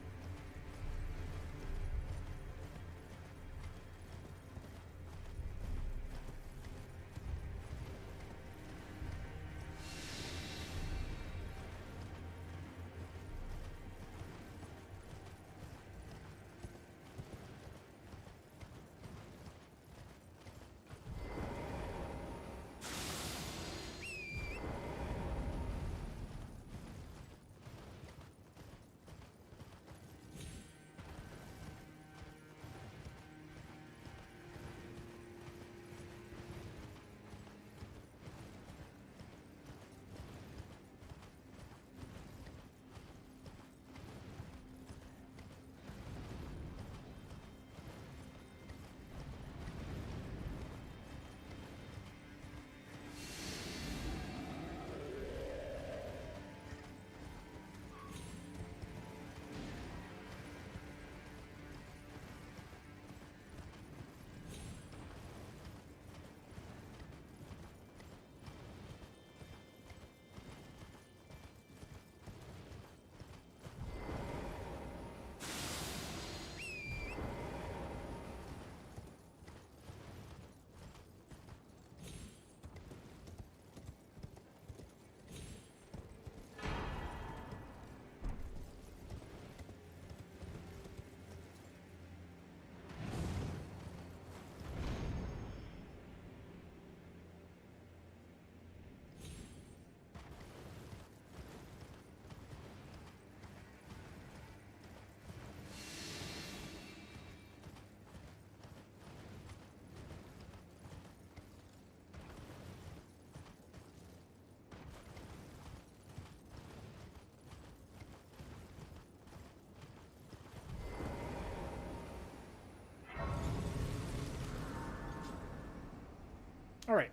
[SPEAKER 1] All right.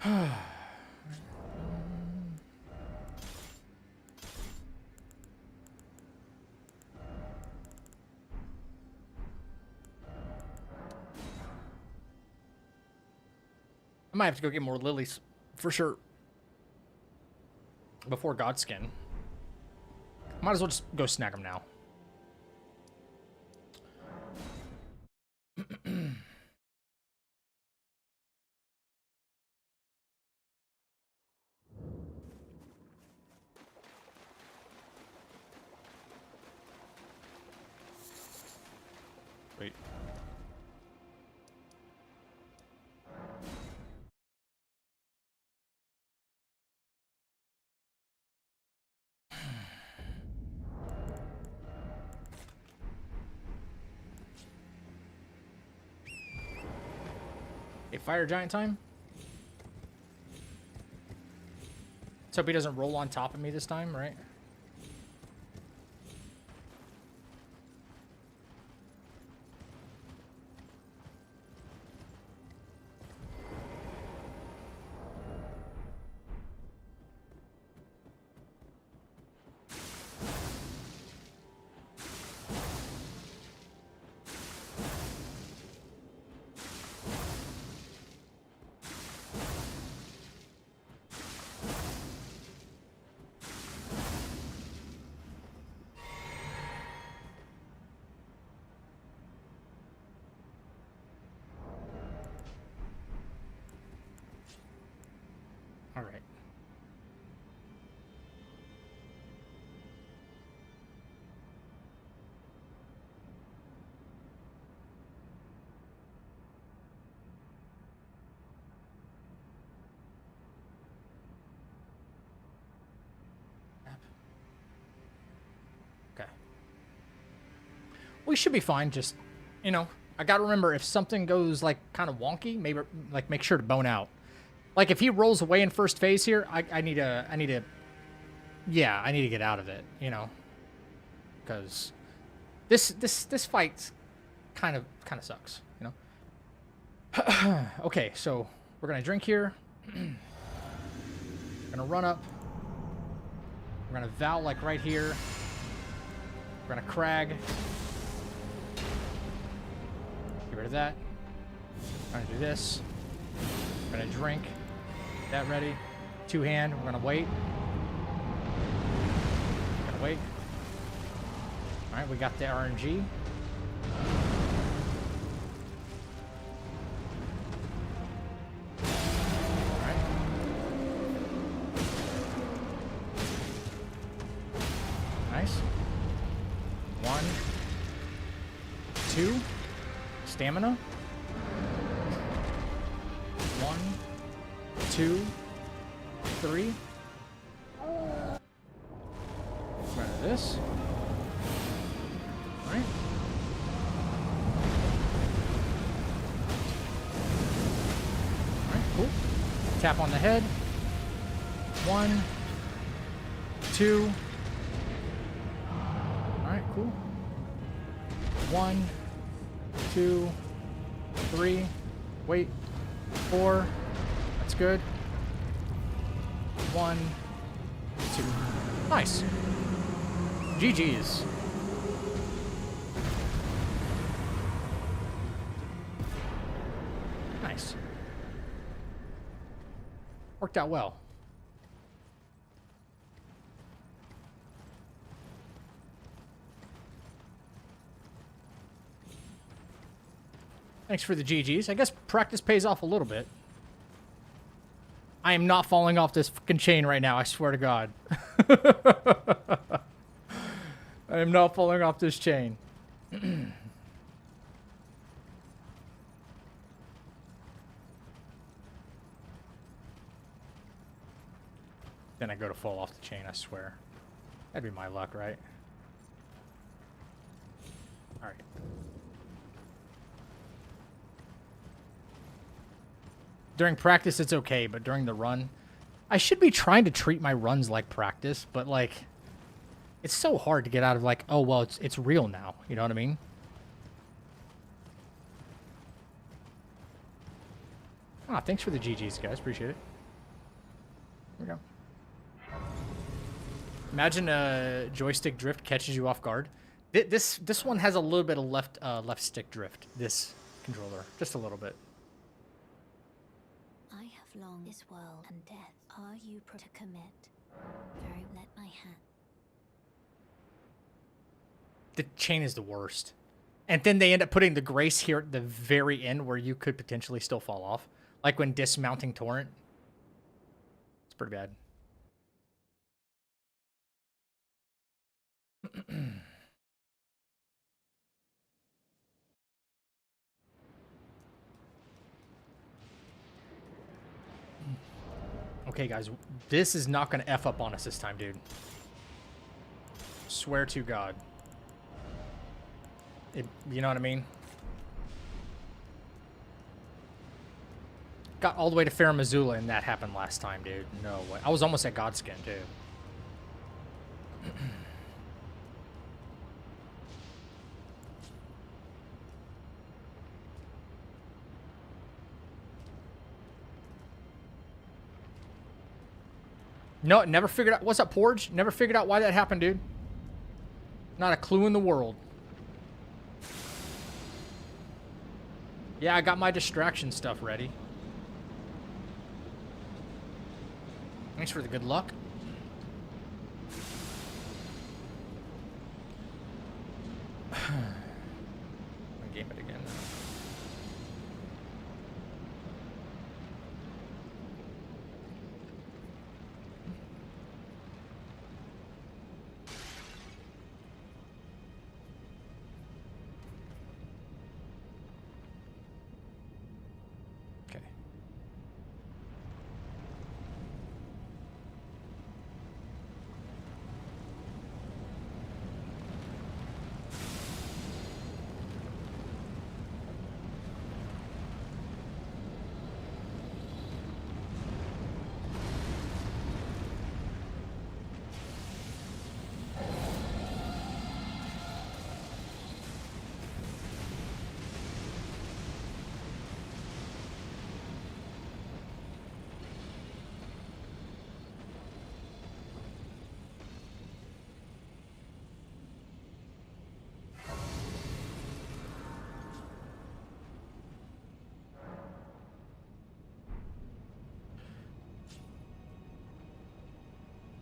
[SPEAKER 1] I might have to go get more lilies for sure before Godskin. Might as well just go snag them now. Wait. A fire giant time? Let's hope he doesn't roll on top of me this time, right? All right. Okay. We should be fine. Just, you know, I gotta remember if something goes like kind of wonky, maybe like make sure to bone out. Like if he rolls away in first phase here, I need to, yeah, I need to get out of it, you know, because this fight kind of sucks, you know. Okay, so we're gonna drink here. We're gonna run up. We're gonna Val like right here. We're gonna Crag. Get rid of that. We're gonna do this. We're gonna drink. That ready. Two hand. We're gonna wait. We're gonna wait. All right, we got the RNG. All right. Nice. 1, 2. Stamina. 1, 2, 3. Run this. All right. All right, cool. Tap on the head. 1, 2. All right, cool. 1, 2, 3. Wait. 4. That's good. 1, 2. Nice. GG's. Nice. Worked out well. Thanks for the GG's. I guess practice pays off a little bit. I am not falling off this fucking chain right now, I swear to God. I am not falling off this chain. Then I go to fall off the chain, I swear. That'd be my luck, right? Alright. During practice, it's okay, but during the run, I should be trying to treat my runs like practice, but like, it's so hard to get out of like, oh, well, it's real now. You know what I mean? Ah, thanks for the GGs, guys. Appreciate it. There we go. Imagine a joystick drift catches you off guard. This one has a little bit of left stick drift. This controller, just a little bit.
[SPEAKER 4] I have long this world and death. Are you to commit? Very let my hand.
[SPEAKER 1] The chain is the worst. And then they end up putting the grace here at the very end where you could potentially still fall off. Like when dismounting torrent. It's pretty bad. Okay, guys. This is not going to F up on us this time, dude. Swear to God. You know what I mean? Got all the way to Fair Missoula and that happened last time, dude. No way. I was almost at Godskin, too. No, never figured out. What's up, Porge? Never figured out why that happened, dude. Not a clue in the world. Yeah, I got my distraction stuff ready. Thanks for the good luck. Game it again. Okay.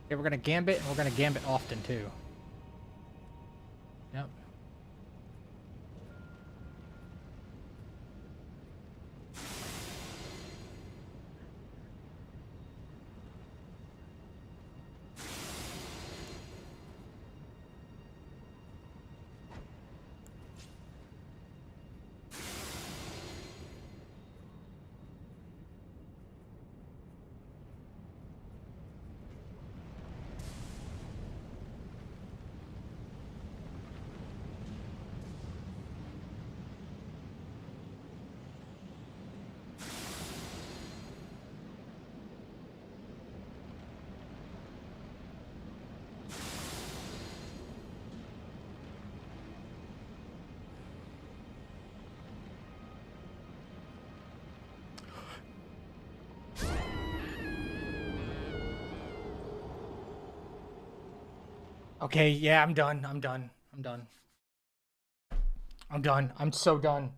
[SPEAKER 1] Okay, we're gonna gambit, and we're gonna gambit often too. Yep. Okay, yeah, I'm done. I'm done. I'm done. I'm done. I'm so done.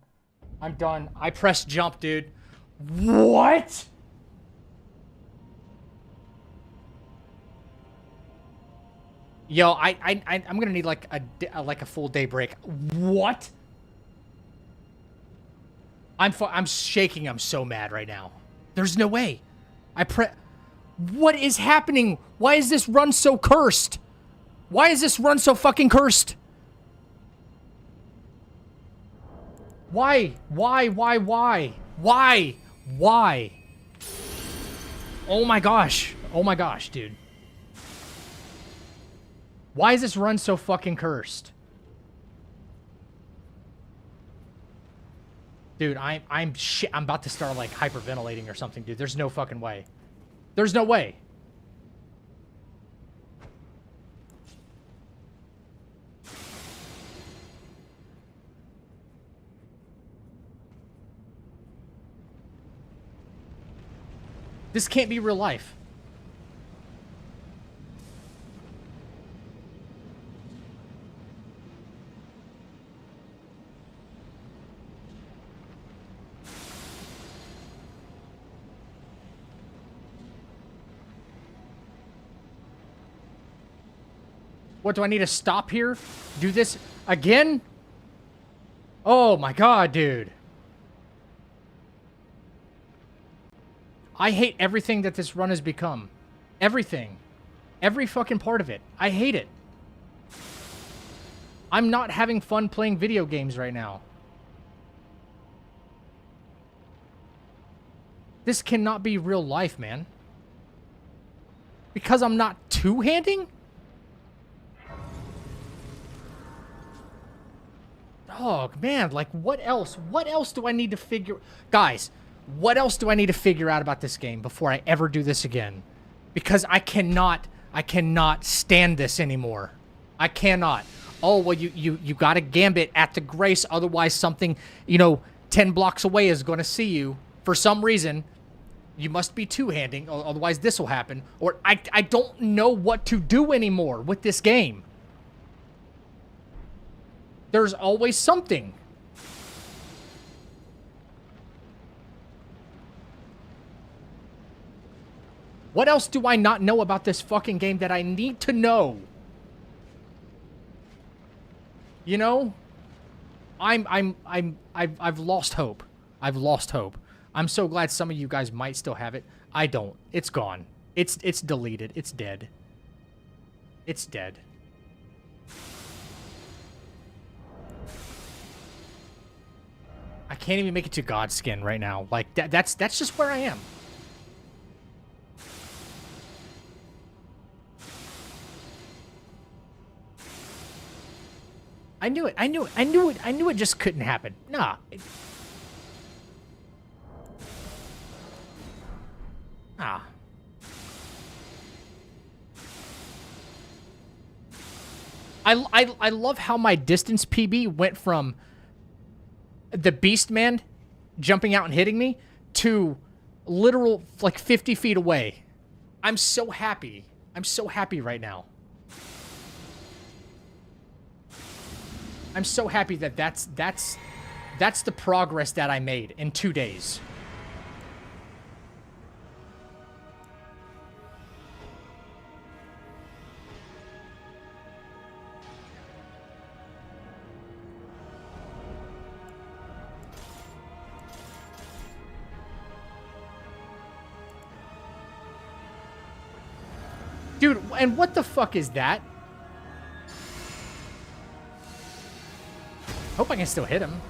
[SPEAKER 1] I'm done. I pressed jump, dude. What? Yo, I'm gonna need like a full day break. What? I'm shaking. I'm so mad right now. There's no way. What is happening? Why is this run so cursed? Why is this run so fucking cursed? Why? Why? Why? Oh my gosh. Oh my gosh, dude. Why is this run so fucking cursed? Dude, I'm about to start like hyperventilating or something, dude. There's no fucking way. There's no way. This can't be real life. What, do I need to stop here? Do this again? Oh my god, dude. I hate everything that this run has become. Everything. Every fucking part of it. I hate it. I'm not having fun playing video games right now. This cannot be real life, man. Because I'm not two-handing? Oh, man, like, what else? What else do I need to figure... Guys, what else do I need to figure out about this game before I ever do this again? Because I cannot stand this anymore. I cannot. Oh, well, you got to gambit at the Grace, otherwise something, 10 blocks away is going to see you. For some reason, you must be two-handing, otherwise this will happen. Or I don't know what to do anymore with this game. There's always something. What else do I not know about this fucking game that I need to know? You know? I've lost hope. I've lost hope. I'm so glad some of you guys might still have it. I don't. It's gone. It's deleted. It's dead. It's dead. I can't even make it to Godskin right now. Like, that's just where I am. I knew it. I knew it. I knew it. I knew it just couldn't happen. Nah. Ah. I love how my distance PB went from the Beast Man jumping out and hitting me to literal, like, 50 feet away. I'm so happy. I'm so happy right now. I'm so happy that that's the progress that I made in 2 days. Dude, and what the fuck is that? Hope I can still hit him.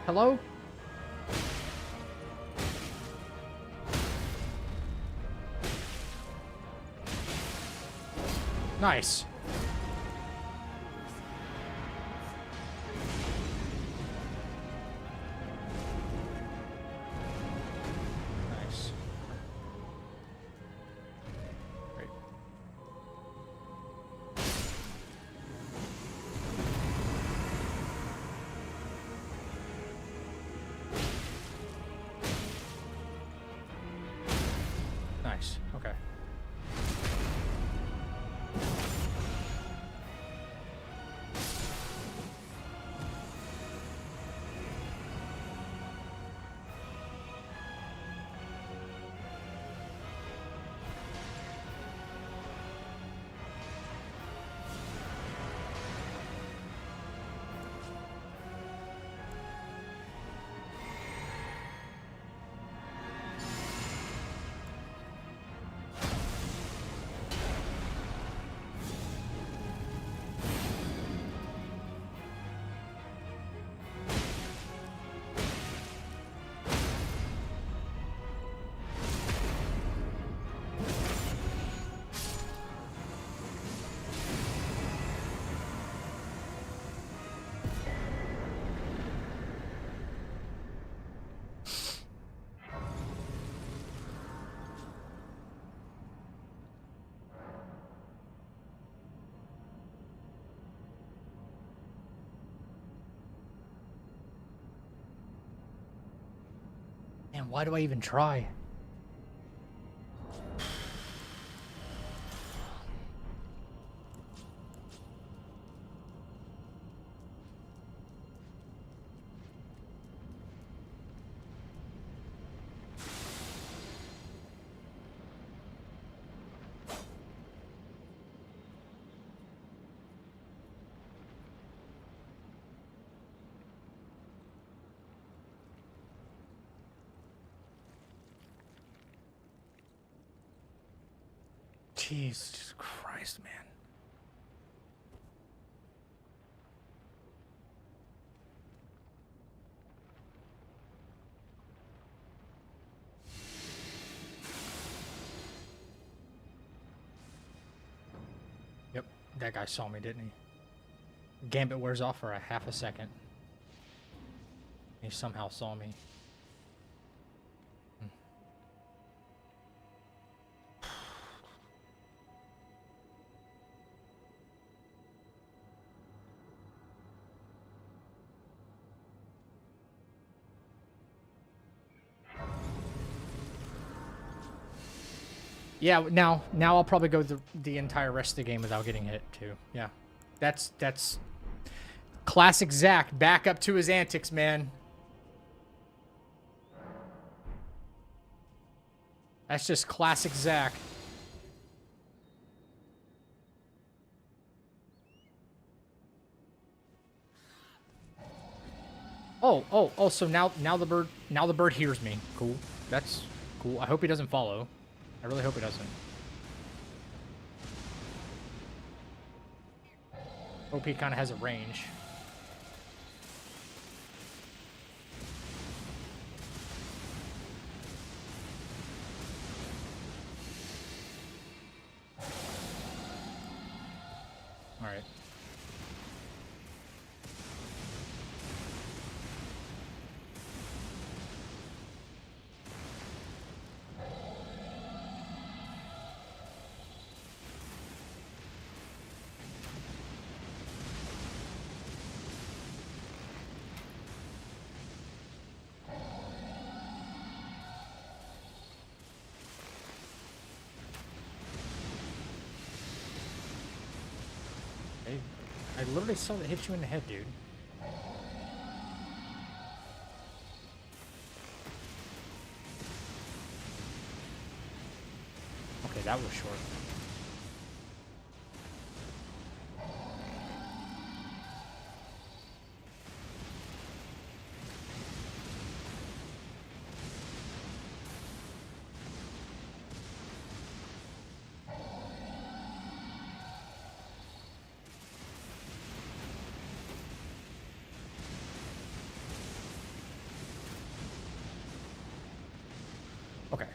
[SPEAKER 1] Hello? Nice. Nice. Great. Nice. Okay. Man, why do I even try? Jesus Christ, man. Yep, that guy saw me, didn't he? Gambit wears off for a half a second. He somehow saw me. Yeah, now I'll probably go the entire rest of the game without getting hit too. Yeah, that's classic Zach, back up to his antics, man. That's just classic Zach. Oh, so now the bird hears me. Cool. That's cool. I hope he doesn't follow. I really hope he doesn't. Hope he kind of has a range. All right. I literally saw that hit you in the head, dude. Okay, that was short. Okay.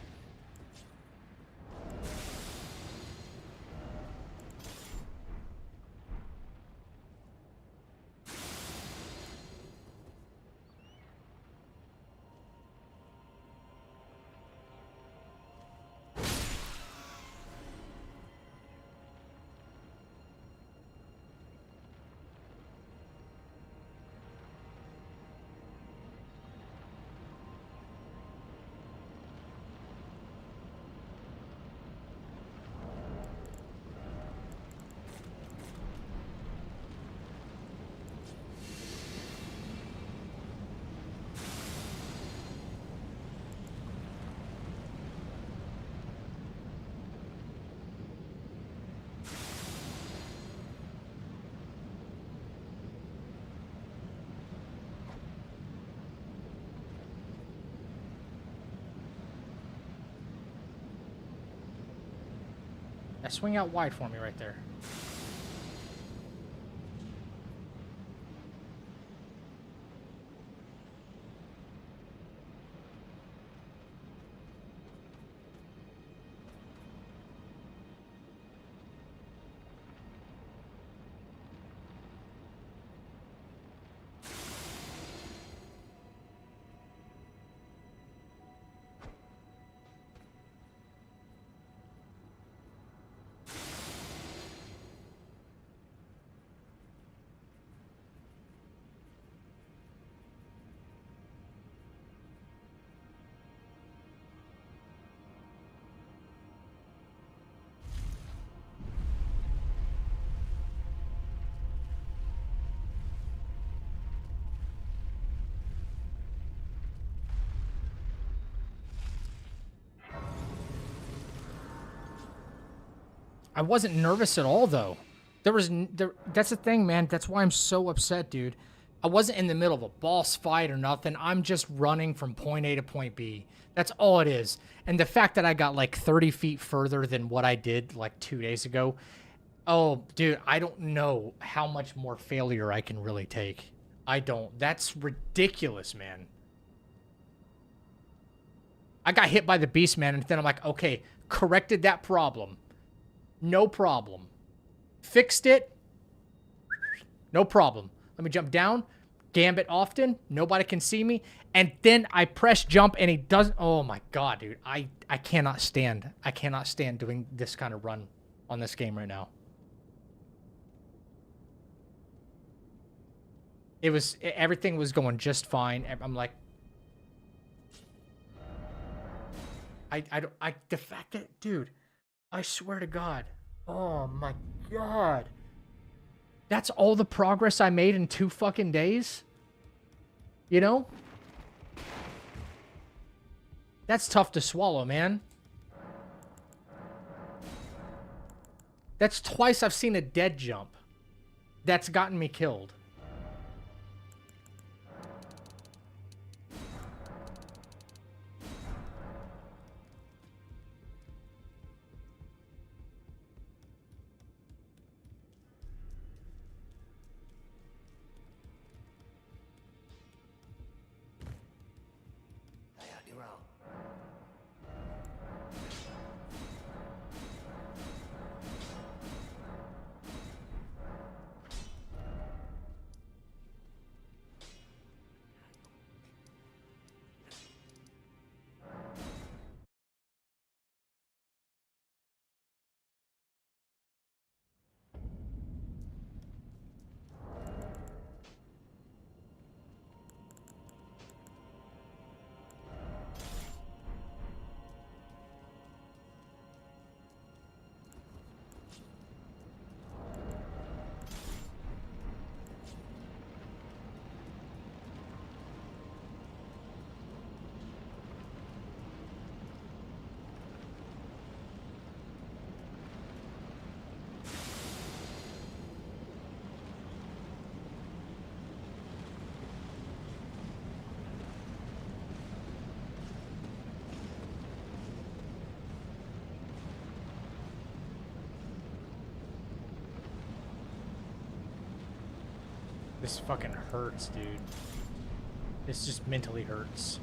[SPEAKER 1] Now swing out wide for me right there. I wasn't nervous at all, though. That's the thing, man. That's why I'm so upset, dude. I wasn't in the middle of a boss fight or nothing. I'm just running from point A to point B. That's all it is. And the fact that I got like 30 feet further than what I did like 2 days ago. Oh, dude, I don't know how much more failure I can really take. I don't. That's ridiculous, man. I got hit by the beast, man, and then I'm like, okay, corrected that problem. No problem. Fixed it. No problem. Let me jump down. Gambit often. Nobody can see me. And then I press jump and he doesn't. Oh my god, dude. I cannot stand. I cannot stand doing this kind of run on this game right now. Everything was going just fine. I'm like, the fact that, dude, I swear to God. Oh my god. That's all the progress I made in 2 fucking days? You know? That's tough to swallow, man. That's twice I've seen a dead jump. That's gotten me killed.
[SPEAKER 7] Hey, out your own.
[SPEAKER 1] This fucking hurts, dude. This just mentally hurts.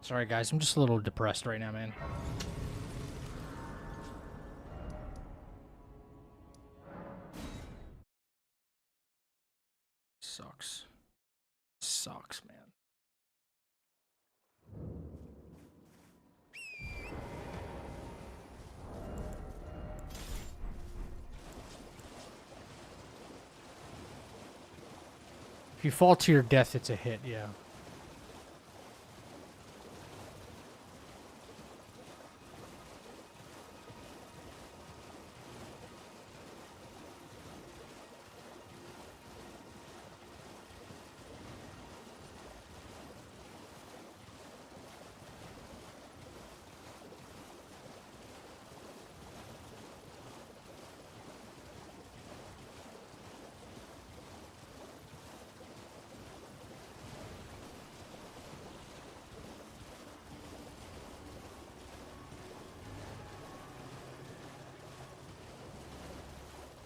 [SPEAKER 1] Sorry, guys. I'm just a little depressed right now, man. Sucks. Sucks, man. If you fall to your death, it's a hit, yeah.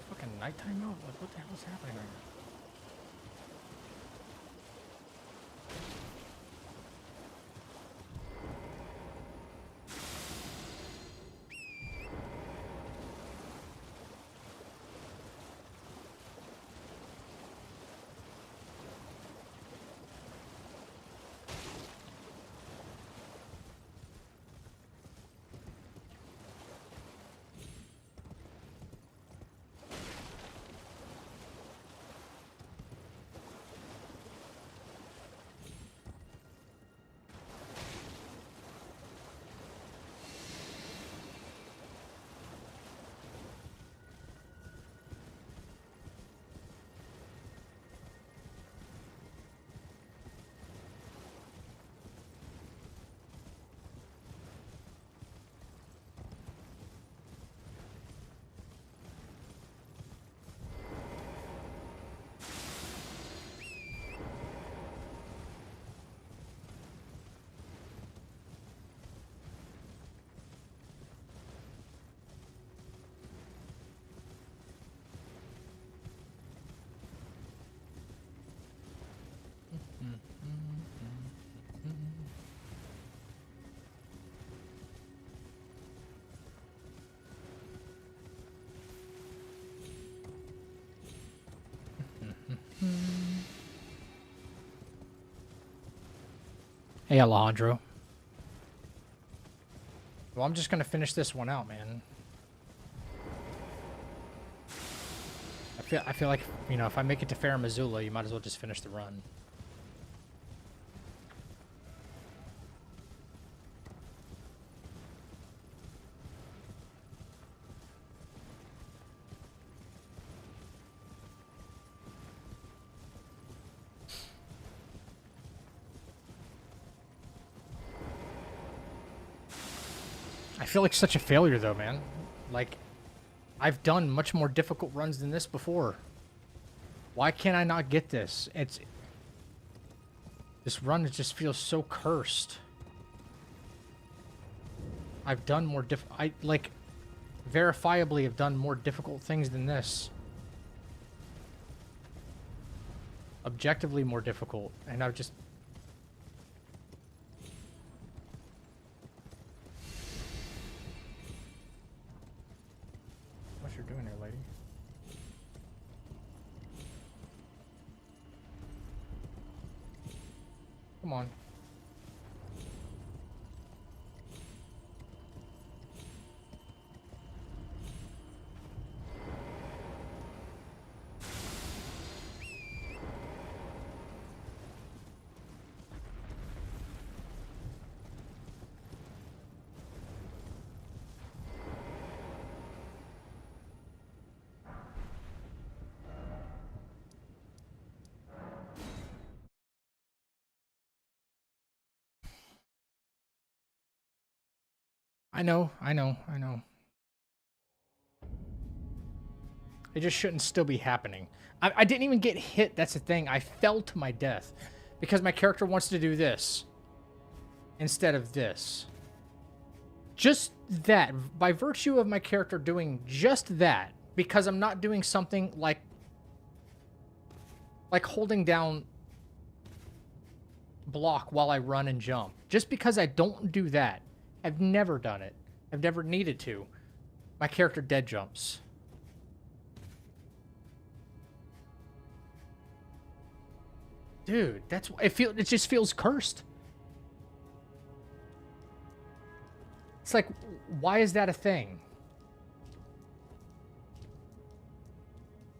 [SPEAKER 1] Fucking nighttime mode? Like, what the hell is happening right now? Hey, Alejandro. Well, I'm just gonna finish this one out, man. I feel like, you know, if I make it to Fair Missoula, you might as well just finish the run. I feel like such a failure, though, man. Like, I've done much more difficult runs than this before. Why can't I not get this? This run just feels so cursed. I've done more verifiably have done more difficult things than this. Objectively more difficult, and I've just... What you're doing there, lady? Come on. I know. It just shouldn't still be happening. I didn't even get hit, that's the thing. I fell to my death. Because my character wants to do this. Instead of this. Just that. By virtue of my character doing just that. Because I'm not doing something like holding down block while I run and jump. Just because I don't do that. I've never done it. I've never needed to. My character dead jumps. Dude, that's it just feels cursed. It's like, why is that a thing?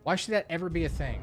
[SPEAKER 1] Why should that ever be a thing?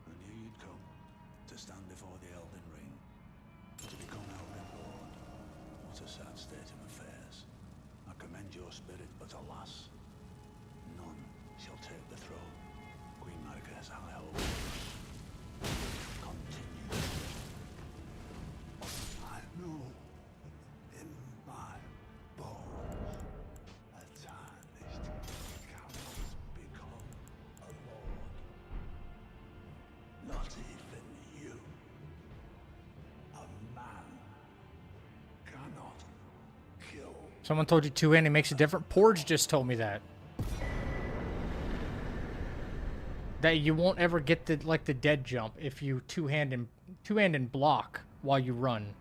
[SPEAKER 7] I knew you'd come to stand before the Elden Ring, to become Elden Lord. What a sad state of affairs. I commend your spirit, but alas, none shall take the throne. Queen Marquez, I hope, continue. I know in my bones a tarnished cannot become a lord. Not even you. A man cannot kill.
[SPEAKER 1] Someone told you two-handed makes a difference. Porge just told me that. That you won't ever get the the dead jump if you two-hand and block while you run.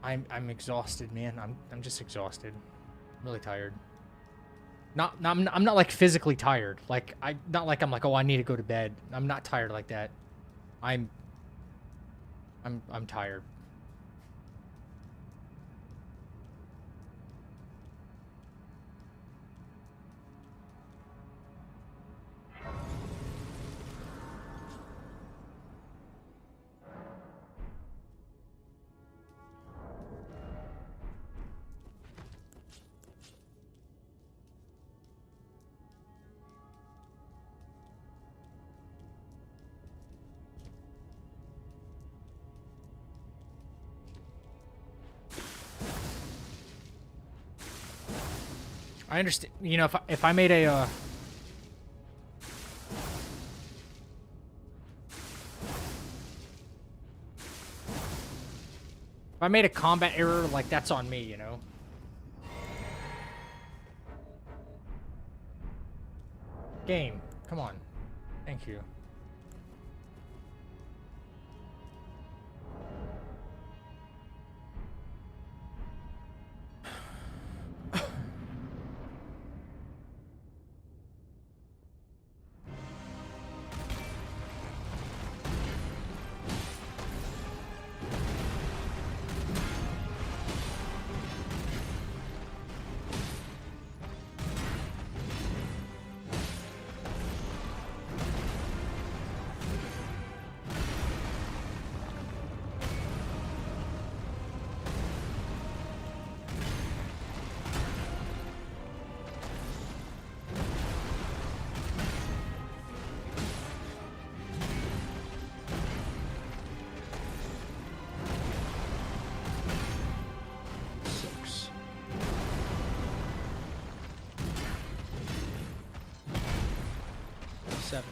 [SPEAKER 1] I'm exhausted, man. I'm just exhausted. I'm really tired. I'm not like physically tired. Like not like I'm like, oh, I need to go to bed. I'm not tired like that. I'm tired. I understand. You know, if I made a if I made a combat error, like that's on me, you know. Game, come on. Thank you. Seven.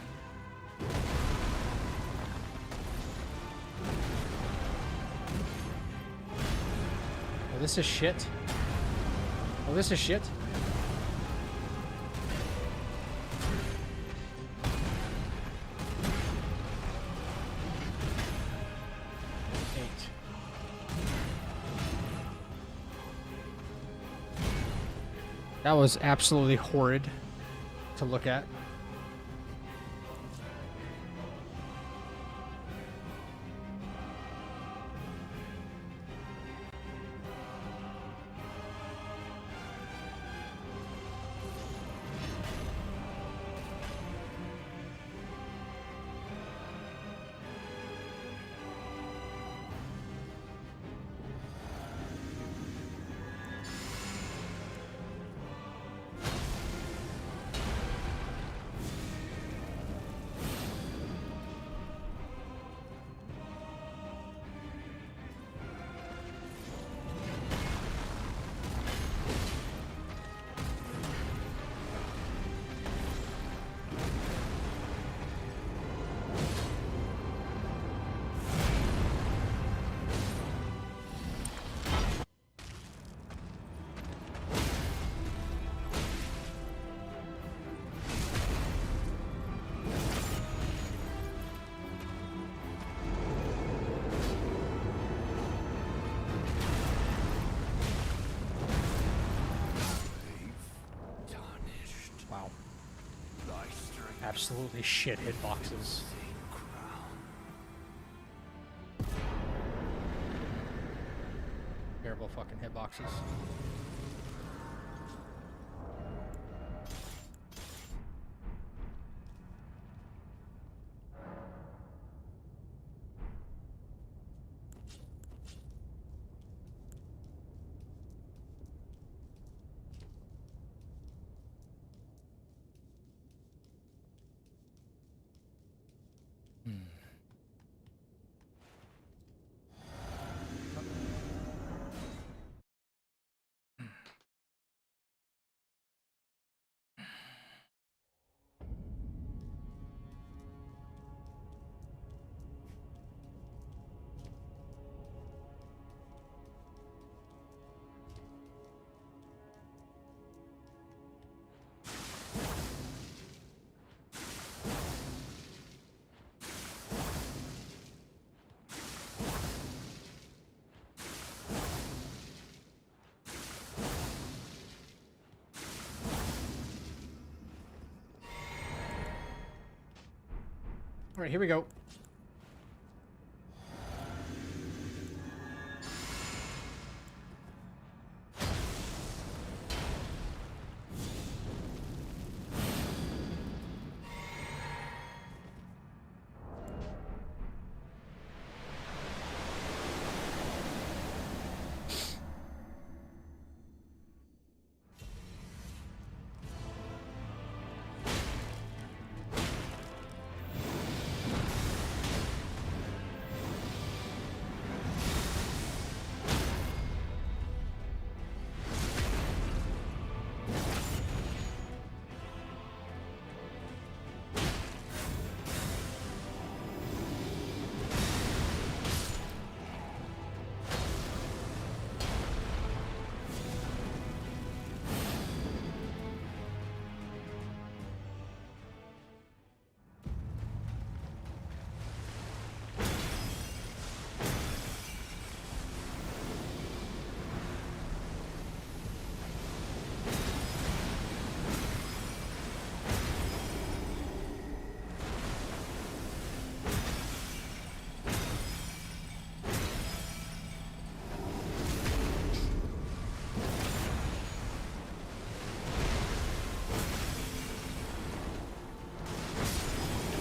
[SPEAKER 1] Oh, this is shit. Oh, this is shit. Eight. That was absolutely horrid. to look at. Wow. Absolutely shit hitboxes. Terrible fucking hitboxes. All right, here we go.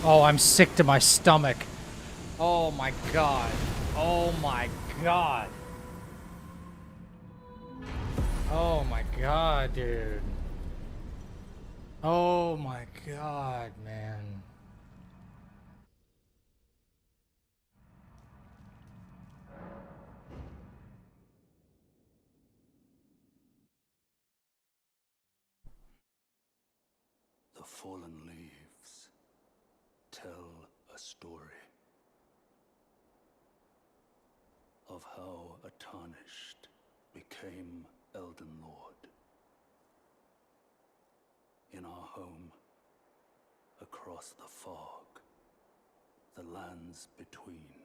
[SPEAKER 1] Oh, I'm sick to my stomach. Oh my god. Oh my god. Oh my god, dude. Oh my god, man.
[SPEAKER 7] The fallen leaves tell a story of how a tarnished became Elden Lord. In our home, across the fog, the lands between.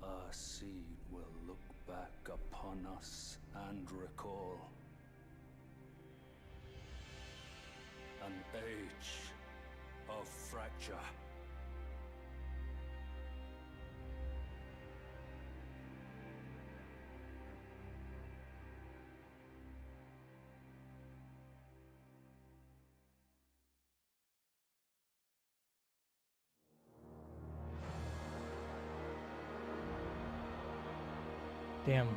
[SPEAKER 7] Our seed will look back upon mass and recall. An age of fracture.
[SPEAKER 1] Damn.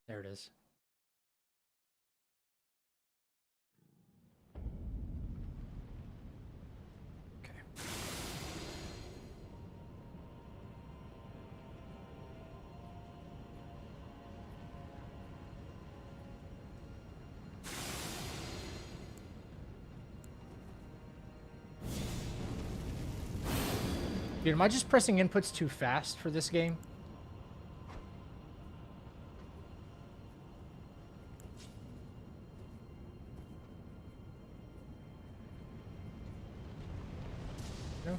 [SPEAKER 1] There it is. Okay. Dude, am I just pressing inputs too fast for this game? No?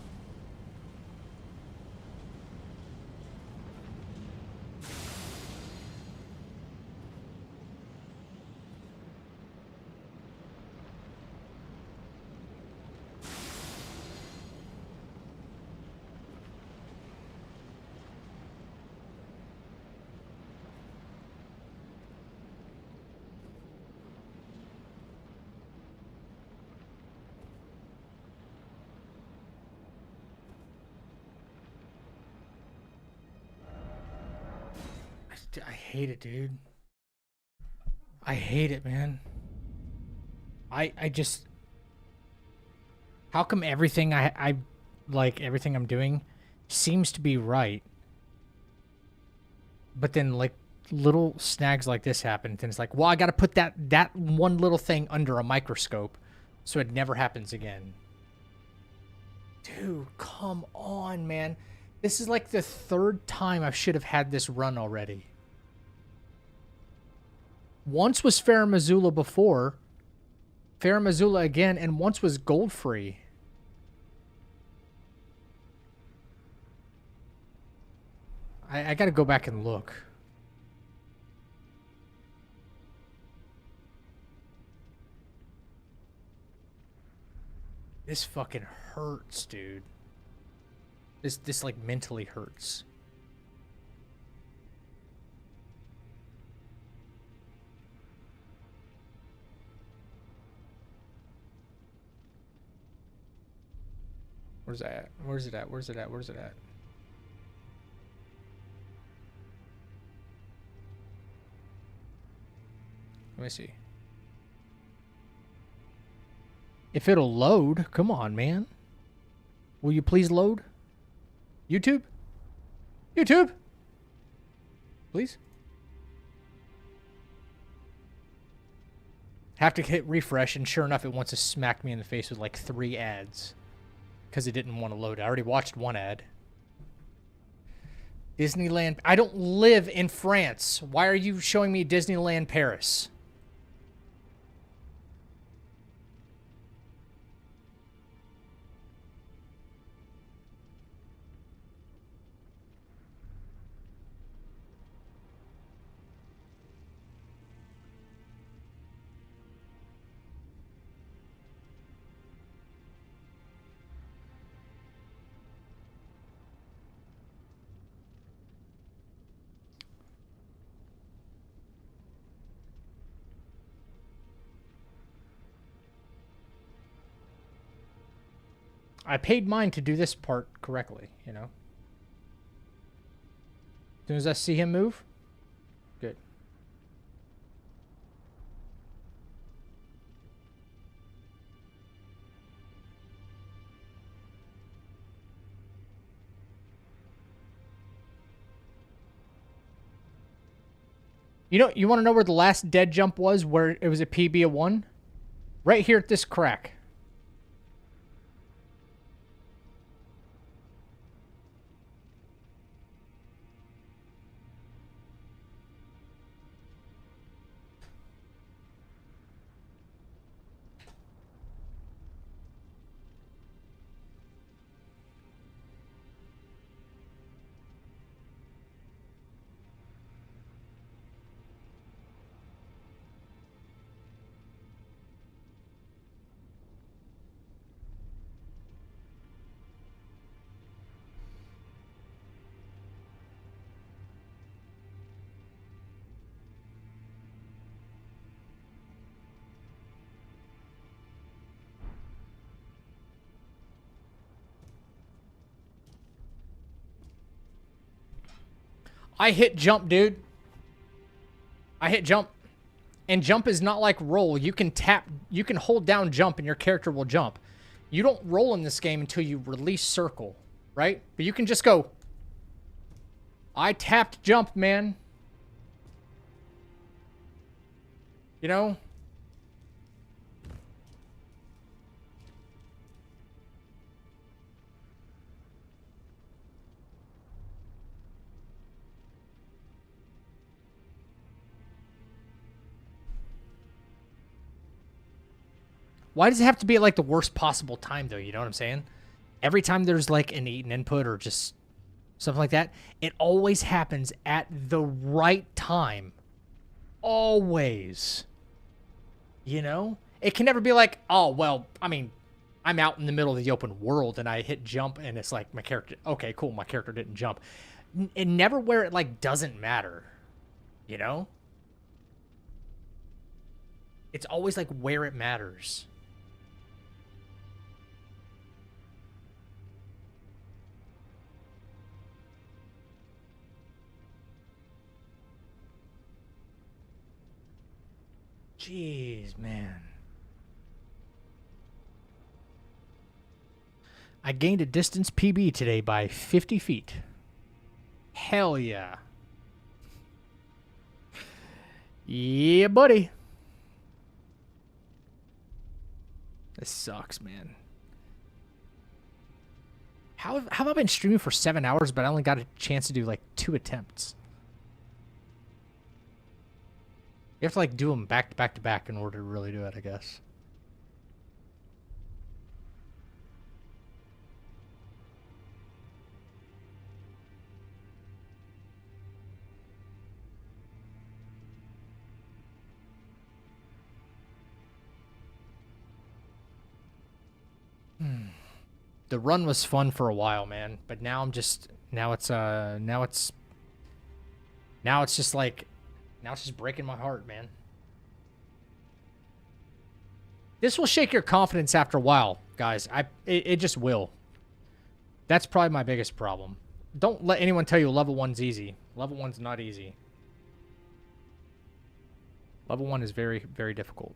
[SPEAKER 1] I hate it, dude. I hate it, man. I just... How come everything I like, everything I'm doing seems to be right, but then, like, little snags like this happen, and it's like, well, I gotta put that one little thing under a microscope so it never happens again. Dude, come on, man. This is like the third time I should have had this run already. Once was Farah Missoula before, Farah Missoula again, and once was gold free. I gotta go back and look. This fucking hurts, dude. This like mentally hurts. Where's that at? Where's it at? Where's it at? Where's it at? Let me see. If it'll load, come on, man. Will you please load? YouTube? YouTube? Please? Have to hit refresh, and sure enough, it wants to smack me in the face with like 3 ads. Because it didn't want to load. I already watched 1 ad. Disneyland. I don't live in France. Why are you showing me Disneyland Paris? I paid mine to do this part correctly, you know. As soon as I see him move, good. You know, you want to know where the last dead jump was, where it was a PB of 1? Right here at this crack. I hit jump, dude. I hit jump. And jump is not like roll. You can hold down jump and your character will jump. You don't roll in this game until you release circle, right? But you can just go. I tapped jump, man. You know? Why does it have to be at like the worst possible time though? You know what I'm saying? Every time there's like an input or just something like that, it always happens at the right time. Always. You know? It can never be like, oh, well, I mean, I'm out in the middle of the open world and I hit jump and it's like my character, okay, cool, my character didn't jump. It never where it like doesn't matter. You know? It's always like where it matters. Jeez, man. I gained a distance PB today by 50 feet. Hell yeah. Yeah, buddy. This sucks, man. How have I been streaming for 7 hours, but I only got a chance to do like 2 attempts? You have to like do them back to back to back in order to really do it, I guess. The run was fun for a while, man, but now I'm just now it's just like now it's just breaking my heart, man. This will shake your confidence after a while, guys. It just will. That's probably my biggest problem. Don't let anyone tell you level 1's easy. Level 1's not easy. Level 1 is very, very difficult.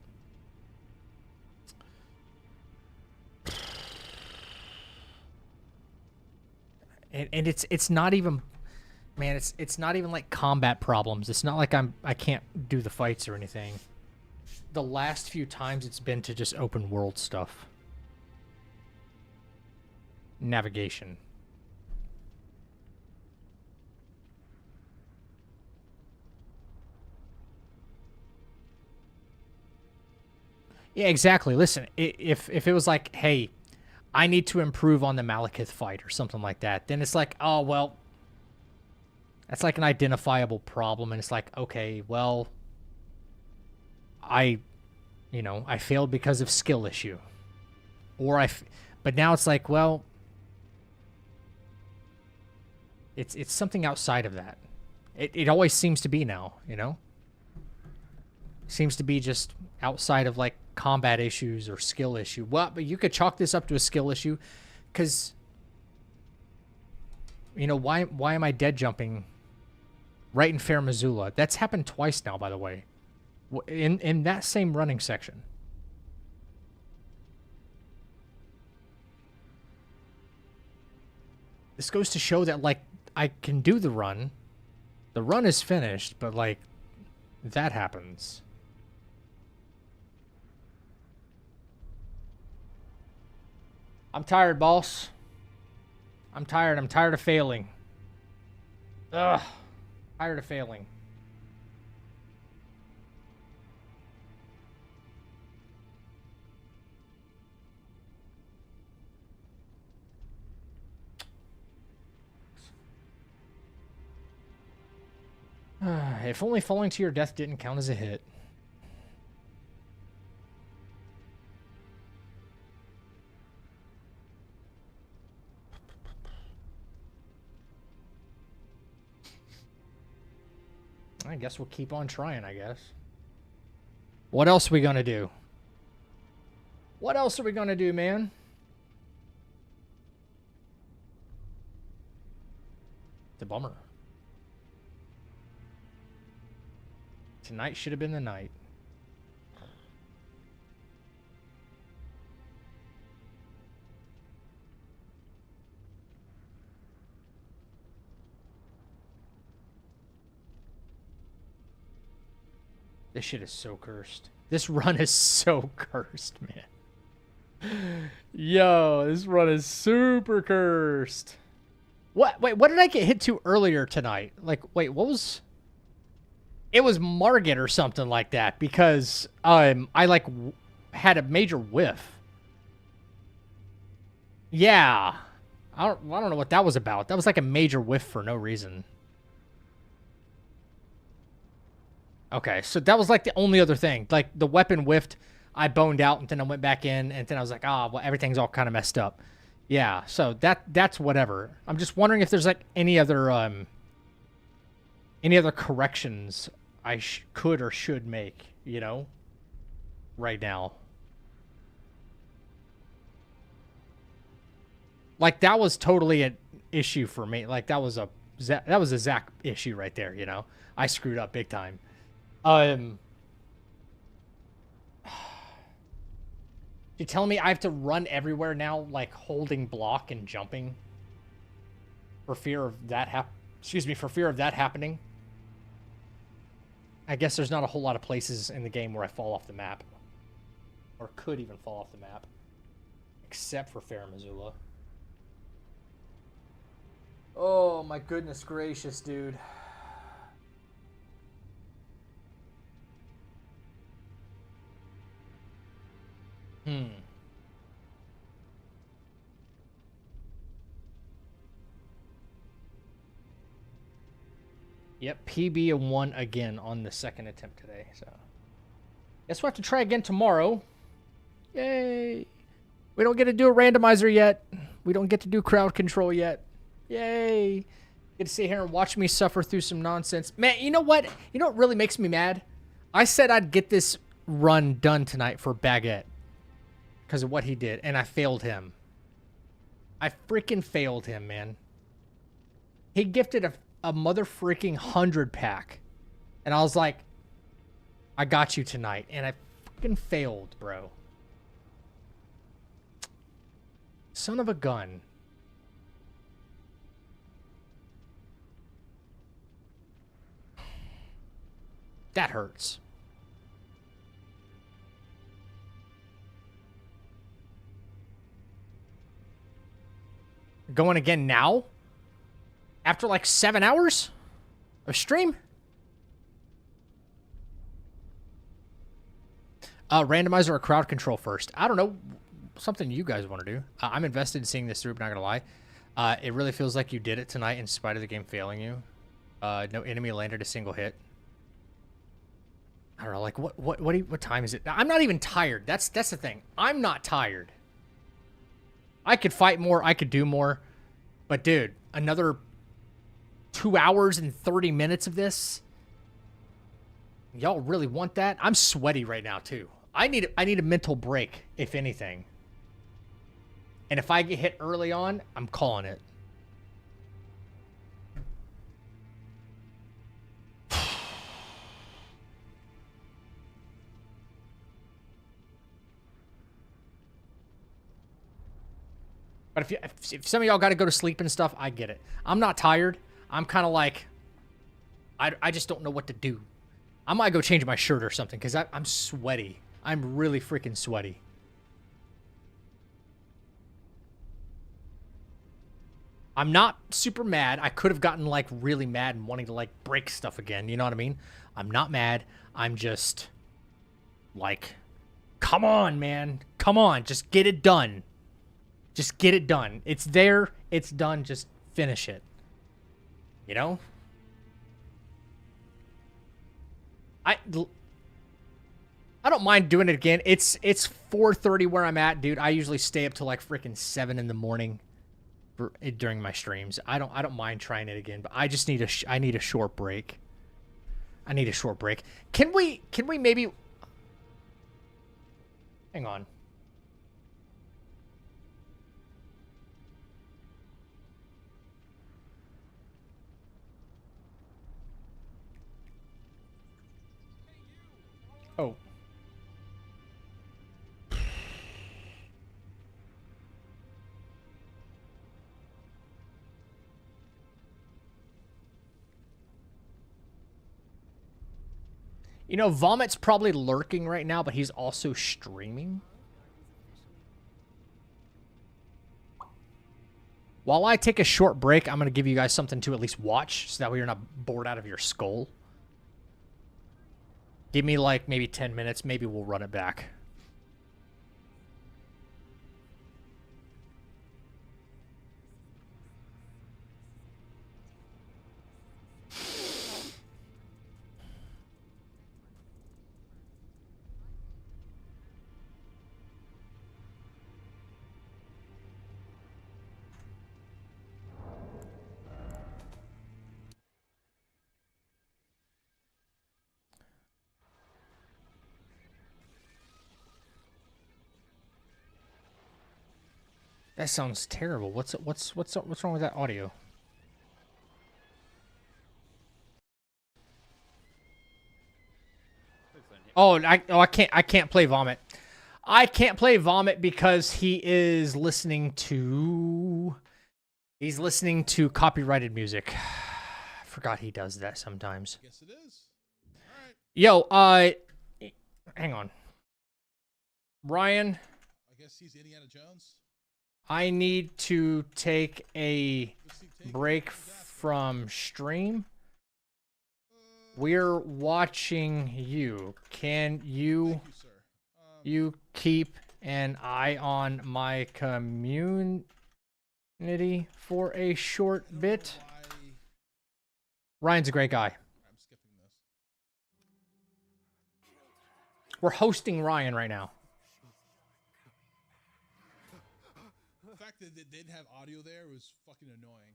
[SPEAKER 1] And it's not even, man, it's not even like combat problems. It's not like I can't do the fights or anything. The last few times it's been to just open world stuff. Navigation. Yeah, exactly. Listen, if it was like, hey, I need to improve on the Malekith fight or something like that, then it's like, oh, well, that's like an identifiable problem. And it's like, okay, well, I failed because of skill issue. But now it's like, well, it's something outside of that. It always seems to be now, you know? Seems to be just outside of like combat issues or skill issue. Well, but you could chalk this up to a skill issue because, you know, why am I dead jumping right in Fair Missoula? That's happened twice now, by the way, in that same running section. This goes to show that, like, I can do the run. The run is finished, but, like, that happens. I'm tired, boss. I'm tired. I'm tired of failing. Ugh. Tired of failing. If only falling to your death didn't count as a hit. I guess we'll keep on trying, I guess. What else are we gonna do? What else are we gonna do, man? It's a bummer. Tonight should have been the night. This shit is so cursed. This run is so cursed, man. Yo, this run is super cursed. What? Wait, what did I get hit to earlier tonight? Like, wait, what was... It was Margit or something like that because I like had a major whiff. Yeah. I don't know what that was about. That was like a major whiff for no reason. Okay, so that was like the only other thing. Like the weapon whiffed, I boned out, and then I went back in, and then I was like, well, everything's all kind of messed up. Yeah, so that's whatever. I'm just wondering if there's like any other corrections I could or should make, you know, right now. Like that was totally an issue for me. Like that was a Zach issue right there, you know. I screwed up big time. You telling me I have to run everywhere now, like holding block and jumping, for fear of that for fear of that happening? I guess there's not a whole lot of places in the game where I fall off the map, or could even fall off the map, except for Fair Missoula. Oh my goodness gracious, dude. Yep, PB a 1 again on the second attempt today, so. Guess we'll have to try again tomorrow. Yay! We don't get to do a randomizer yet. We don't get to do crowd control yet. Yay! Get to sit here and watch me suffer through some nonsense. Man, you know what? You know what really makes me mad? I said I'd get this run done tonight for Baguette because of what he did, and I failed him. I freaking failed him, man. He gifted a mother freaking 100 pack. And I was like, I got you tonight, and I fucking failed, bro. Son of a gun. That hurts. Going again now? After like 7 hours of stream? Randomizer or crowd control first? I don't know. Something you guys want to do. I'm invested in seeing this through, but not going to lie. It really feels like you did it tonight in spite of the game failing you. No enemy landed a single hit. I don't know, like, what time is it? I'm not even tired. That's the thing. I'm not tired. I could fight more. I could do more. But, dude, another 2 hours and 30 minutes of this? Y'all really want that? I'm sweaty right now, too. I need a mental break, if anything. And if I get hit early on, I'm calling it. But if some of y'all got to go to sleep and stuff, I get it. I'm not tired. I'm kind of like, I just don't know what to do. I might go change my shirt or something because I'm sweaty. I'm really freaking sweaty. I'm not super mad. I could have gotten like really mad and wanting to like break stuff again. You know what I mean? I'm not mad. I'm just like, come on, man. Come on. Just get it done. Just get it done. It's there. It's done. Just finish it. You know? I don't mind doing it again. It's 4:30 where I'm at, dude. I usually stay up till like freaking 7 in the morning during my streams. I don't mind trying it again, but I just need I need a short break. I need a short break. Can we maybe hang on. Oh. You know, Vomit's probably lurking right now, but he's also streaming. While I take a short break, I'm going to give you guys something to at least watch, so that way you're not bored out of your skull. Give me like maybe 10 minutes. Maybe we'll run it back. That sounds terrible. What's wrong with that audio? I can't play Vomit. I can't play Vomit because he is listening to copyrighted music. I forgot he does that sometimes.
[SPEAKER 8] Guess it is. All right.
[SPEAKER 1] Yo, hang on. Ryan,
[SPEAKER 8] I guess he's Indiana Jones.
[SPEAKER 1] I need to take a break from stream. We're watching you. Can you,
[SPEAKER 8] Thank you, sir.
[SPEAKER 1] you keep an eye on my community for a short bit? Ryan's a great guy.
[SPEAKER 8] I'm skipping this.
[SPEAKER 1] We're hosting Ryan right now.
[SPEAKER 8] The fact that they didn't have audio there was fucking annoying.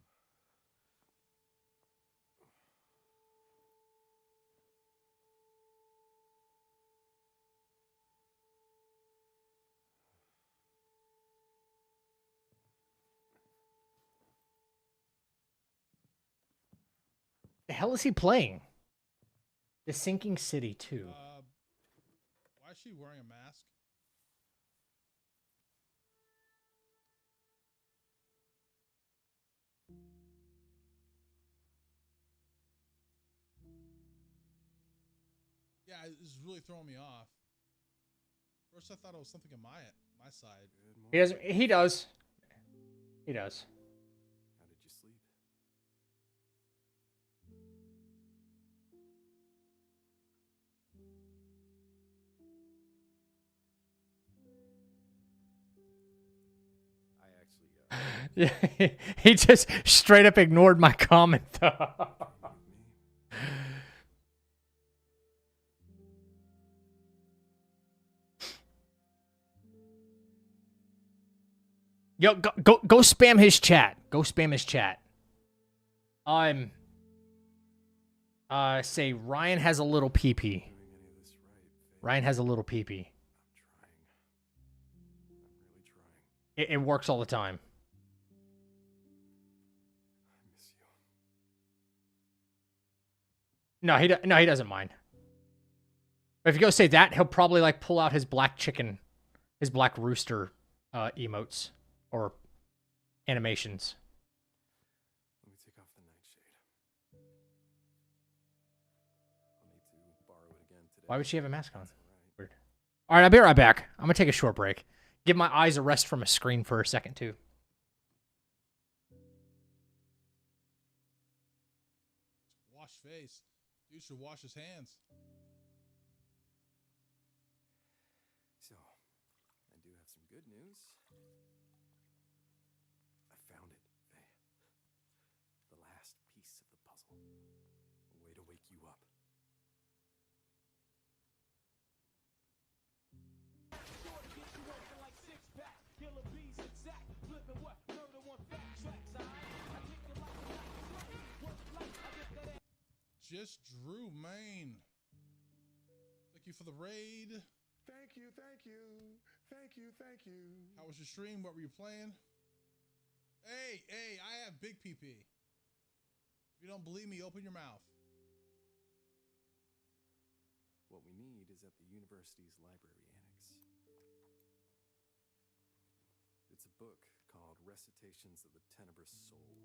[SPEAKER 1] The hell is he playing? The Sinking City 2.
[SPEAKER 8] she wearing a mask? Yeah, it's really throwing me off. First, I thought it was something on my side.
[SPEAKER 1] He doesn't. He does. He does.
[SPEAKER 9] How did you sleep? I actually,
[SPEAKER 1] Yeah, he just straight up ignored my comment though.
[SPEAKER 9] with me.
[SPEAKER 1] Yo, go spam his chat. Go spam his chat. Say Ryan has a little pee pee.
[SPEAKER 9] Doing any of this right, Faye.
[SPEAKER 1] Ryan has a little pee pee.
[SPEAKER 9] I'm trying. I'm really trying.
[SPEAKER 1] It works all the time.
[SPEAKER 9] I miss you.
[SPEAKER 1] No, he doesn't mind. But if you go say that, he'll probably like pull out his black chicken, his black rooster emotes or animations.
[SPEAKER 9] Let me take off the nightshade. I'll need to borrow it again today.
[SPEAKER 1] Why would she have a mask on?
[SPEAKER 9] That's all right.
[SPEAKER 1] Weird. All right, I'll be right back. I'm gonna take a short break. Give my eyes a rest from a screen for a second too.
[SPEAKER 8] Wash face. Dude should wash his hands.
[SPEAKER 9] So, I do have some good news. I found it, Faye. The last piece of the puzzle. A way to wake you up.
[SPEAKER 8] Just Drew, Maine. Thank you for the raid.
[SPEAKER 10] Thank you, thank you, thank you, thank you.
[SPEAKER 8] How was your stream? What were you playing? Hey, I have big PP. If you don't believe me, open your mouth.
[SPEAKER 9] What we need is at the university's library annex. It's a book called Recitations of the Tenebrous Soul.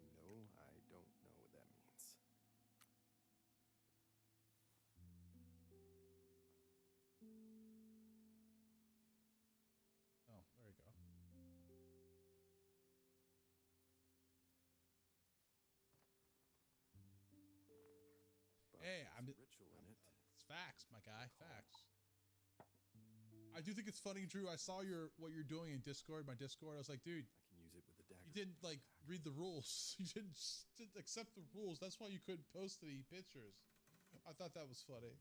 [SPEAKER 9] And no, I don't know what that means.
[SPEAKER 8] Oh, there you go.
[SPEAKER 9] But
[SPEAKER 8] Hey,
[SPEAKER 9] there's
[SPEAKER 8] I'm-
[SPEAKER 9] a ritual in it.
[SPEAKER 8] It's facts, my guy. Facts. I do think it's funny, Drew. I saw what you're doing in Discord, my Discord. I was like, dude,
[SPEAKER 9] I can use it with the dagger.
[SPEAKER 8] you didn't like read the rules. You didn't accept the rules. That's why you couldn't post any pictures. I thought that was funny.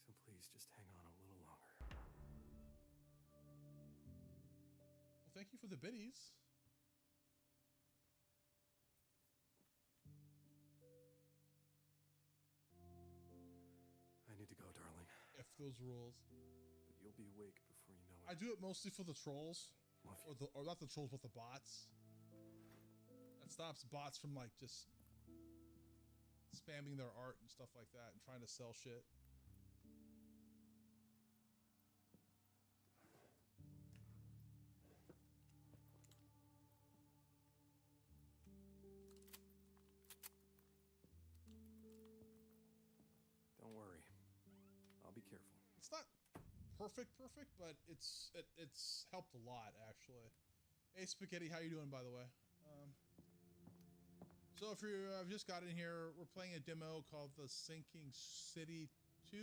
[SPEAKER 9] So please just hang on a little longer.
[SPEAKER 8] Well, thank you for the biddies.
[SPEAKER 9] I need to go, darling.
[SPEAKER 8] F those rules.
[SPEAKER 9] But you'll be awake before you know it.
[SPEAKER 8] I do it mostly for the trolls,
[SPEAKER 9] Love you.
[SPEAKER 8] or not the trolls, but the bots. That stops bots from like just spamming their art and stuff like that and trying to sell shit.
[SPEAKER 9] Don't worry. I'll be careful.
[SPEAKER 8] It's not perfect, but it's helped a lot actually. Hey Spaghetti, how you doing by the way? So if you have just got in here, we're playing a demo called The Sinking City 2.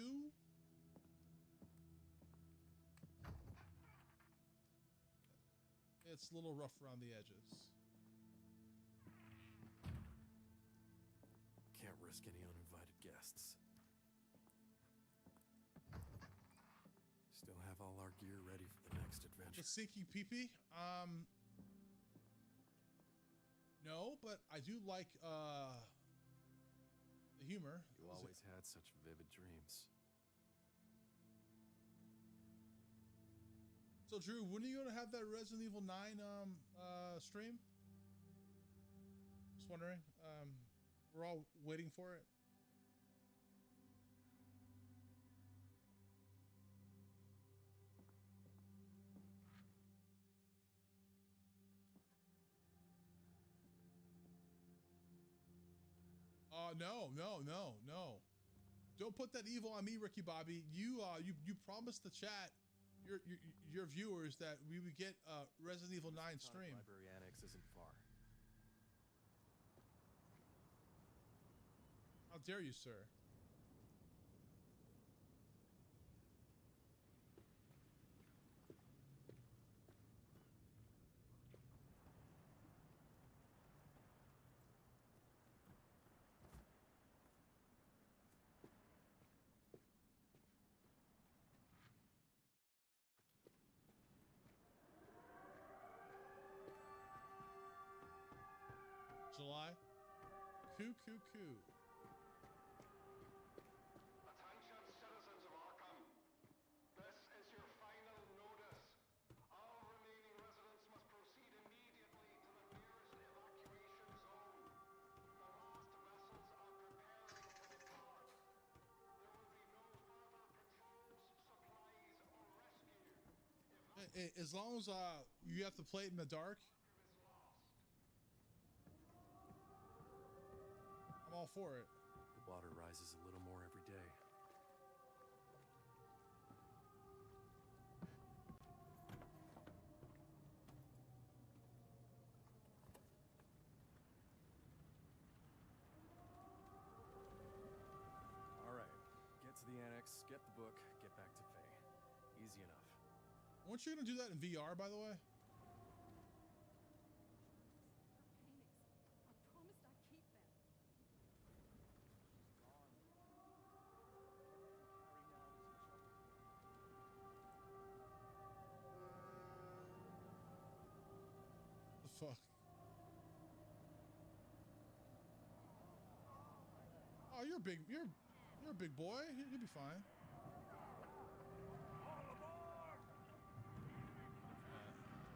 [SPEAKER 8] It's a little rough around the edges.
[SPEAKER 9] Can't risk any uninvited guests. Still have all our gear ready for the next adventure.
[SPEAKER 8] The Sinking Peepee? No, but I do like the humor.
[SPEAKER 9] You always had such vivid dreams.
[SPEAKER 8] So Drew, when are you gonna have that Resident Evil 9 stream? Just wondering. We're all waiting for it. No, no, no, no. Don't put that evil on me, Ricky Bobby. You promised the chat, your viewers, that we would get a Resident Evil 9 stream.
[SPEAKER 9] Library annex isn't far.
[SPEAKER 8] How dare you, sir? July. Coo.
[SPEAKER 10] Attention, citizens of Arkham. This is your final notice. All remaining residents must proceed immediately to the nearest evacuation zone. The last vessels are preparing to depart. There will be no further patrols, supplies, or rescue.
[SPEAKER 8] As long as you have to play it in the dark, I'm all for it.
[SPEAKER 9] The water rises a little more every day. All right, get to the annex, get the book, get back to Faye. Easy enough.
[SPEAKER 8] Weren't you gonna do that in VR, by the way?
[SPEAKER 11] I promised I'd keep them.
[SPEAKER 8] The fuck? Oh, you're a big boy. You'll be fine.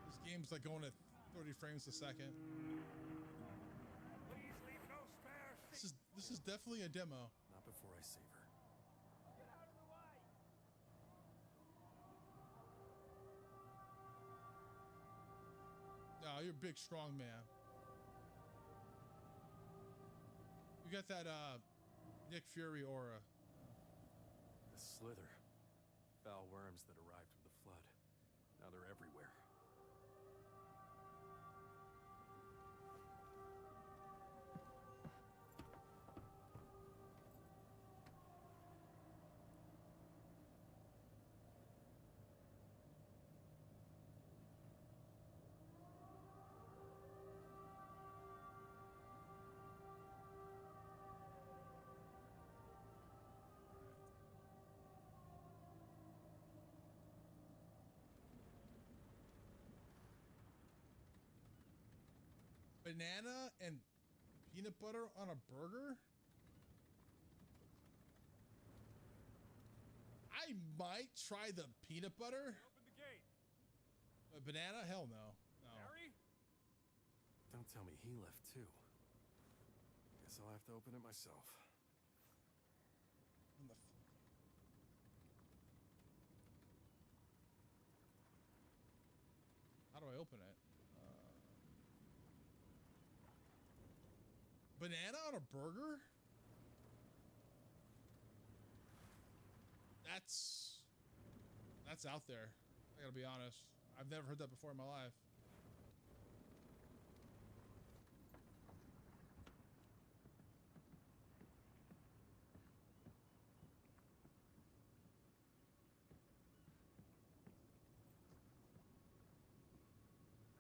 [SPEAKER 8] This game's like going at 30 frames a second.
[SPEAKER 3] Please leave no spare seat.
[SPEAKER 8] This is definitely a demo.
[SPEAKER 9] Not before I save her.
[SPEAKER 3] Get out of the way.
[SPEAKER 8] No, you're a big, strong man. You got that Nick Fury aura.
[SPEAKER 9] The Slither. Foul worms that arrived with the flood. Now they're everywhere.
[SPEAKER 8] Banana and peanut butter on a burger? I might try the peanut butter.
[SPEAKER 3] Open the gate.
[SPEAKER 8] But banana? Hell no. No.
[SPEAKER 3] Harry?
[SPEAKER 9] Don't tell me he left too. Guess I'll have to open it myself.
[SPEAKER 8] What the How do I open it? Banana on a burger? That's out there. I gotta be honest. I've never heard that before in my life.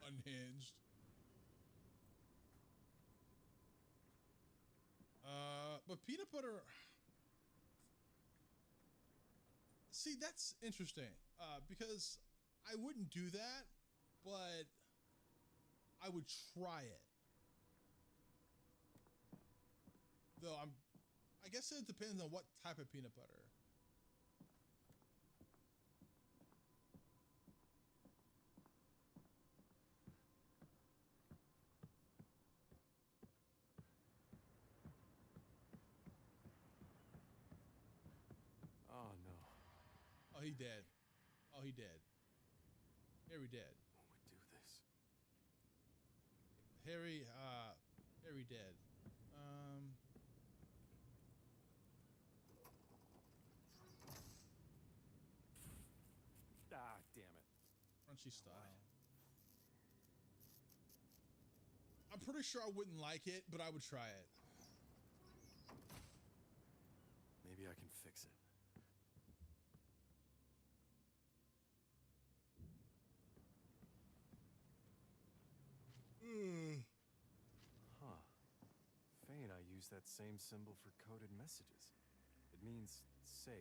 [SPEAKER 8] Unhinged. But peanut butter. See, that's interesting. Because I wouldn't do that, but I would try it. Though I guess it depends on what type of peanut butter.
[SPEAKER 9] Oh no.
[SPEAKER 8] Oh, he dead. Oh, he dead. Harry dead.
[SPEAKER 9] Who would do this?
[SPEAKER 8] Harry dead. fishy style. I'm pretty sure I wouldn't like it, but I would try it.
[SPEAKER 9] Maybe I can fix it. Huh. Faye and I use that same symbol for coded messages. It means safe.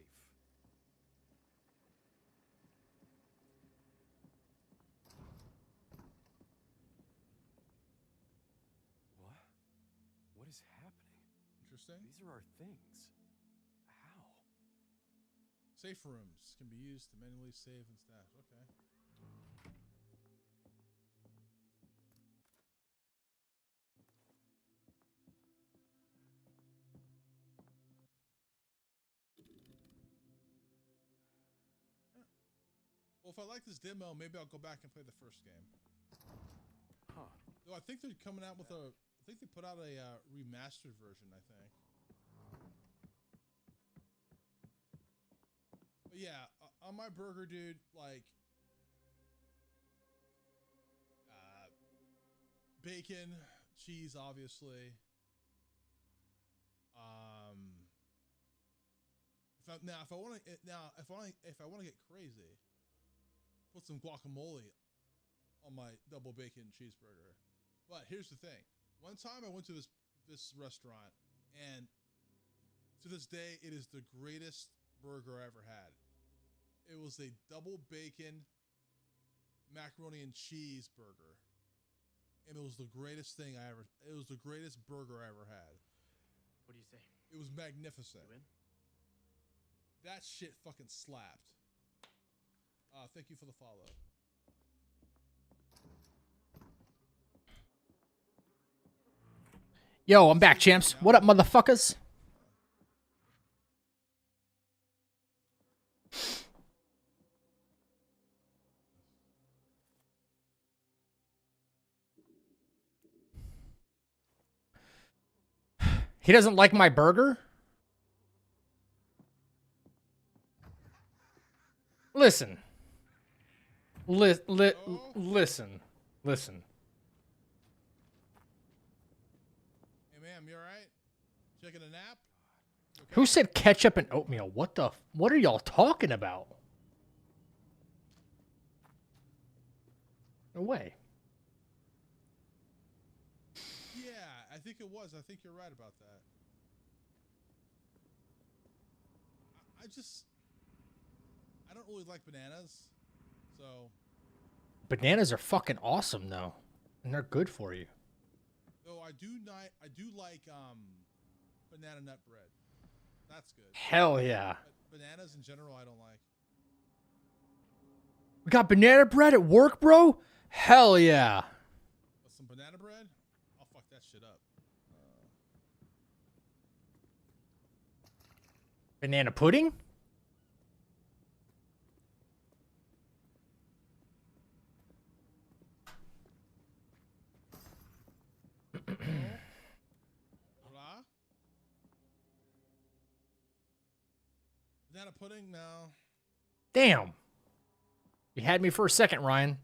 [SPEAKER 9] What? What is happening?
[SPEAKER 8] Interesting.
[SPEAKER 9] These are our things. How?
[SPEAKER 8] Safe rooms can be used to manually save and stash. Okay. Well, if I like this demo, maybe I'll go back and play the first game.
[SPEAKER 9] Huh.
[SPEAKER 8] Though I think they're coming out with a. I think they put out a remastered version. I think. But yeah, on my burger, dude, like bacon, cheese, obviously. If I want to get crazy, put some guacamole on my double bacon cheeseburger. But here's the thing: one time I went to this restaurant, and to this day, it is the greatest burger I ever had. It was a double bacon macaroni and cheese burger, and it was the greatest thing I ever. It was the greatest burger I ever had.
[SPEAKER 2] What do you say?
[SPEAKER 8] It was magnificent.
[SPEAKER 2] You in?
[SPEAKER 8] That shit fucking slapped. Thank you for the follow.
[SPEAKER 1] Yo, I'm back, champs. What up, motherfuckers? He doesn't like my burger? Listen. Listen. Listen.
[SPEAKER 8] Hey, ma'am, you alright? Taking a nap? Okay?
[SPEAKER 1] Who said ketchup and oatmeal? What are y'all talking about? No way.
[SPEAKER 8] Yeah, I think it was. I think you're right about that. I don't really like bananas, so.
[SPEAKER 1] Bananas are fucking awesome, though. And they're good for you.
[SPEAKER 8] Though I do like banana nut bread. That's good.
[SPEAKER 1] Hell yeah.
[SPEAKER 8] But bananas in general, I don't like.
[SPEAKER 1] We got banana bread at work, bro? Hell yeah.
[SPEAKER 8] But some banana bread? I'll fuck that shit up.
[SPEAKER 1] Banana pudding?
[SPEAKER 8] Hola? Banana pudding? No.
[SPEAKER 1] Damn. You had me for a second, Ryan.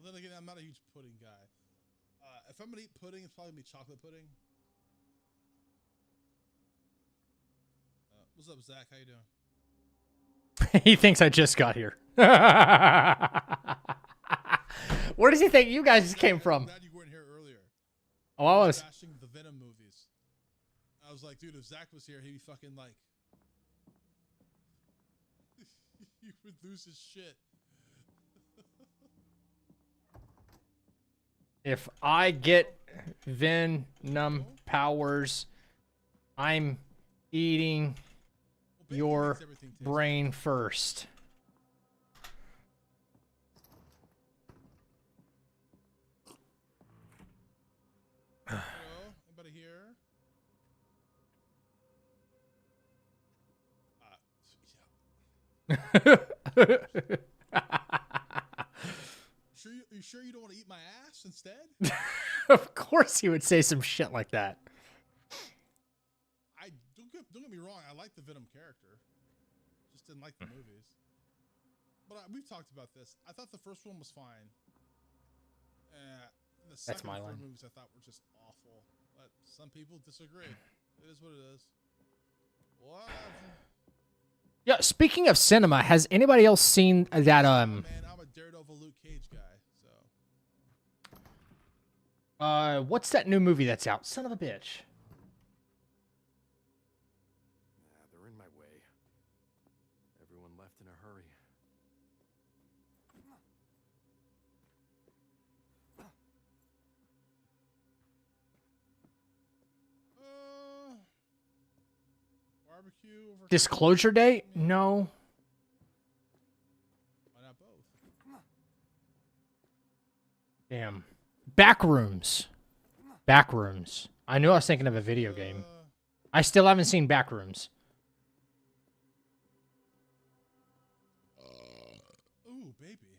[SPEAKER 8] Well, then again, I'm not a huge pudding guy. If I'm gonna eat pudding, it's probably gonna be chocolate pudding. What's up, Zach? How you doing?
[SPEAKER 1] He thinks I just got here. Where does he think you guys came from?
[SPEAKER 8] I'm glad you weren't here earlier.
[SPEAKER 1] Oh, I was.
[SPEAKER 8] Bashing the Venom movies. I was like, dude, if Zach was here, he'd be fucking like. He would lose his shit.
[SPEAKER 1] If I get Venom powers, I'm eating your brain first.
[SPEAKER 8] Hello? Anybody here? You sure you don't want to eat my ass instead?
[SPEAKER 1] Of course he would say some shit like that.
[SPEAKER 8] Don't get me wrong, I like the Venom character. Just didn't like the movies. But we've talked about this. I thought the first one was fine. The second
[SPEAKER 1] my
[SPEAKER 8] and
[SPEAKER 1] line.
[SPEAKER 8] third movies I thought were just awful. But some people disagree. It is what it is. Whatever.
[SPEAKER 1] Yeah, speaking of cinema, has anybody else seen that
[SPEAKER 8] Man, I'm a Daredevil Luke Cage guy, so.
[SPEAKER 1] What's that new movie that's out? Son of a bitch.
[SPEAKER 9] They're in my way. Everyone left in a hurry.
[SPEAKER 8] Barbecue over
[SPEAKER 1] Disclosure Day? No.
[SPEAKER 8] Why not both?
[SPEAKER 1] Damn. Backrooms. Backrooms. I knew I was thinking of a video game. I still haven't seen Backrooms.
[SPEAKER 8] Ooh, baby.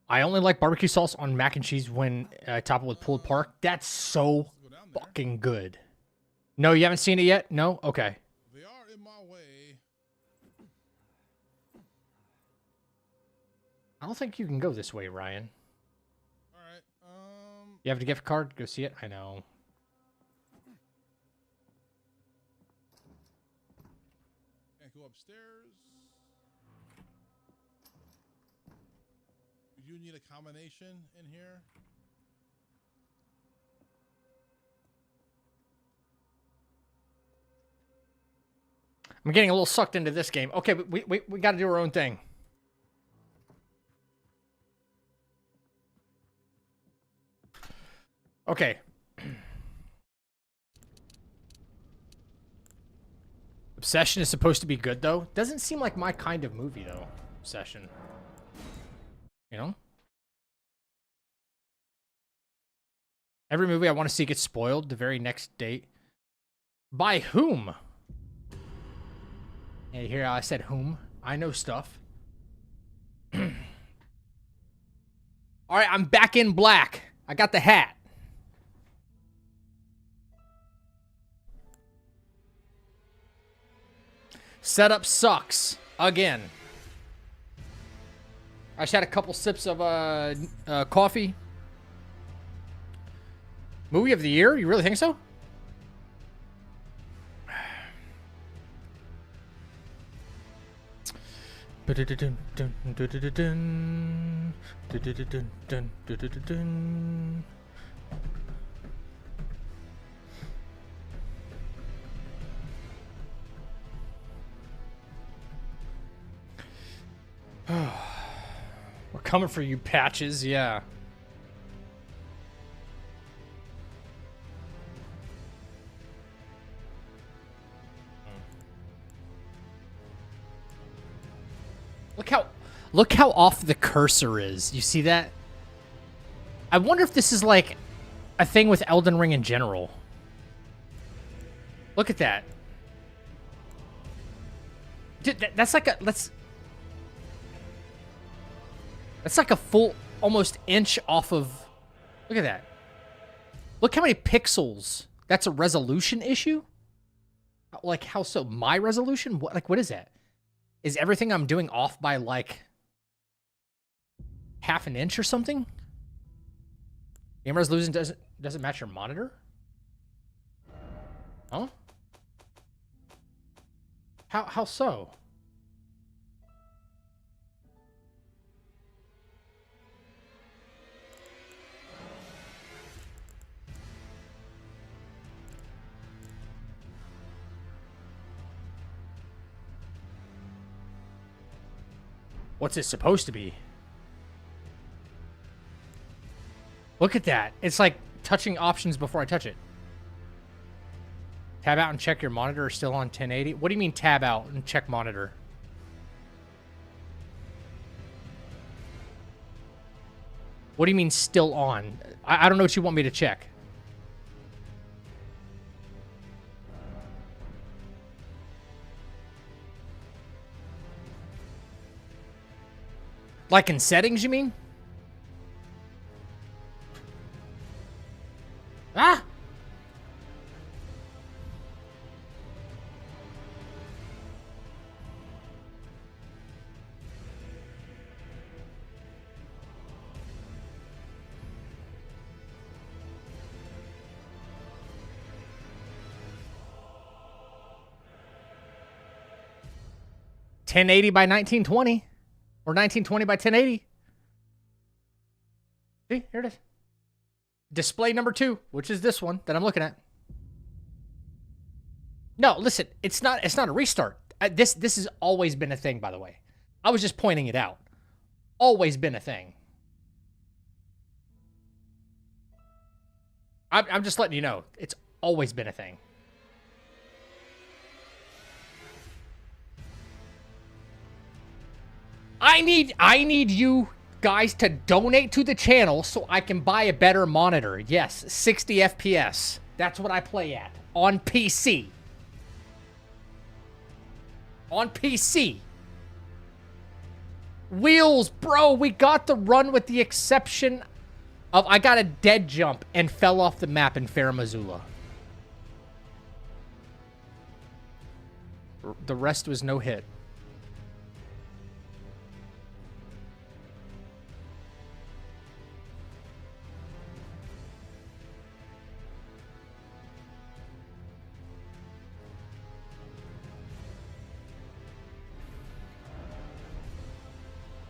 [SPEAKER 1] I only like barbecue sauce on mac and cheese when I top it with pulled pork. That's so
[SPEAKER 8] Go down there.
[SPEAKER 1] fucking good. No, you haven't seen it yet? No? Okay.
[SPEAKER 8] They are in my way.
[SPEAKER 1] I don't think you can go this way, Ryan.
[SPEAKER 8] All right.
[SPEAKER 1] You have a gift card? Go see it? I know.
[SPEAKER 8] Can't go upstairs. You need a combination in here.
[SPEAKER 1] I'm getting a little sucked into this game. Okay, but we got to do our own thing. Okay. Obsession is supposed to be good, though. Doesn't seem like my kind of movie, though. Obsession. You know? Every movie I want to see gets spoiled the very next date. By whom? Hey, here I said whom. I know stuff. All right, I'm back in black. I got the hat. Setup sucks. Again. I just had a couple sips of coffee. Movie of the year? You really think so? We're coming for you, Patches, yeah. Look how off the cursor is. You see that? I wonder if this is like a thing with Elden Ring in general. Look at that. Dude, that's like that's like a full almost inch off of. Look at that. Look how many pixels. That's a resolution issue? Like how so? My resolution? What is that? Is everything I'm doing off by like half an inch or something? Game resolution doesn't match your monitor? Huh? How so? What's it supposed to be? Look at that. It's like touching options before I touch it. Tab out and check your monitor is still on 1080. What do you mean tab out and check monitor? What do you mean still on? I don't know what you want me to check. Like in settings, you mean? Ah! 1080 by 1920 or 1920 by 1080. See, here it is. Display number 2, which is this one that I'm looking at. No, listen, it's not a restart. This has always been a thing, by the way. I was just pointing it out. Always been a thing. I'm just letting you know. It's always been a thing. I need you guys to donate to the channel so I can buy a better monitor. Yes, 60 FPS. That's what I play at on PC. On PC. Wheels, bro, we got the run with the exception of I got a dead jump and fell off the map in Fair Missoula. The rest was no hit.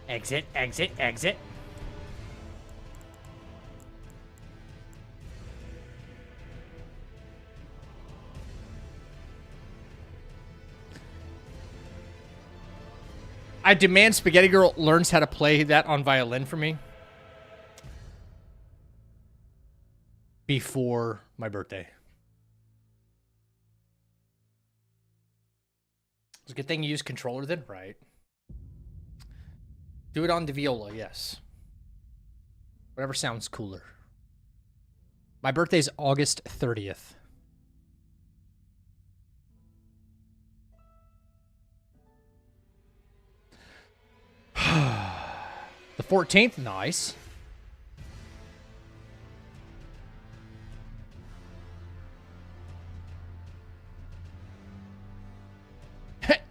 [SPEAKER 1] Exit, exit, exit. I demand Spaghetti Girl learns how to play that on violin for me before my birthday. It's a good thing you use controller then, right? Do it on the viola, yes. Whatever sounds cooler. My birthday's August 30th. The 14th, nice.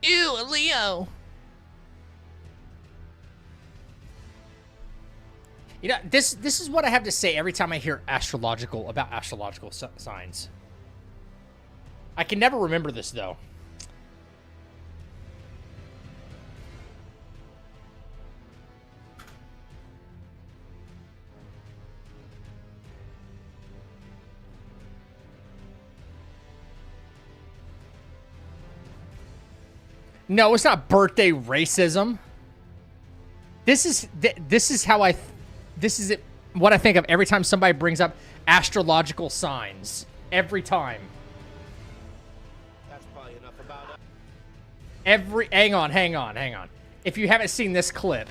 [SPEAKER 1] Ew, Leo. You know, this is what I have to say every time I hear astrological signs. I can never remember this though. No, it's not birthday racism. This is how I what I think of every time somebody brings up astrological signs. Every time.
[SPEAKER 11] That's probably enough about it.
[SPEAKER 1] Hang on. If you haven't seen this clip.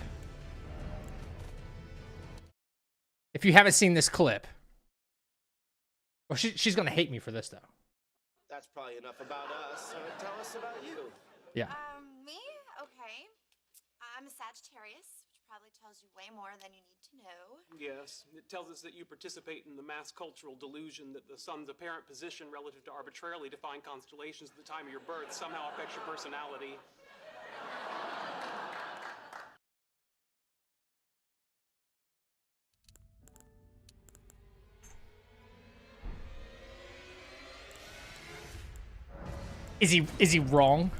[SPEAKER 1] Well, she's gonna hate me for this though.
[SPEAKER 11] That's probably enough about us. Tell us about you.
[SPEAKER 1] Yeah.
[SPEAKER 12] Me? Okay. I'm a Sagittarius, which probably tells you way more than you need to know.
[SPEAKER 13] Yes, it tells us that you participate in the mass cultural delusion that the sun's apparent position relative to arbitrarily defined constellations at the time of your birth somehow affects your personality.
[SPEAKER 1] Is he wrong?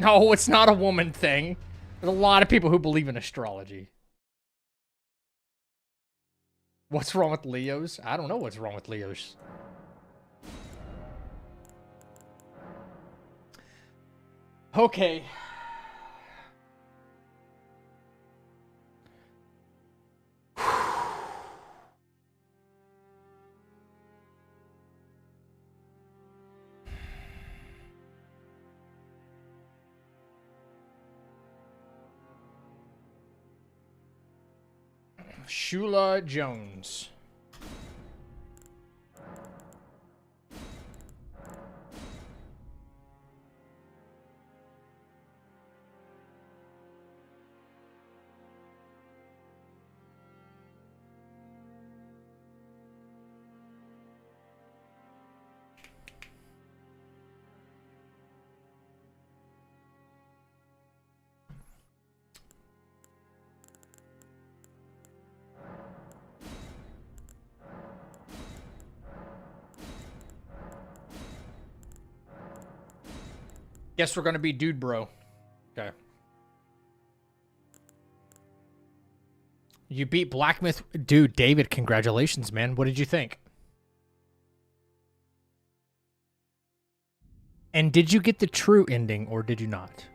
[SPEAKER 1] No, it's not a woman thing. There's a lot of people who believe in astrology. What's wrong with Leos? I don't know what's wrong with Leos. Okay. Shula Jones. Guess we're gonna be dude bro. Okay. You beat Black Myth. Dude, David, congratulations, man. What did you think? And did you get the true ending or did you not?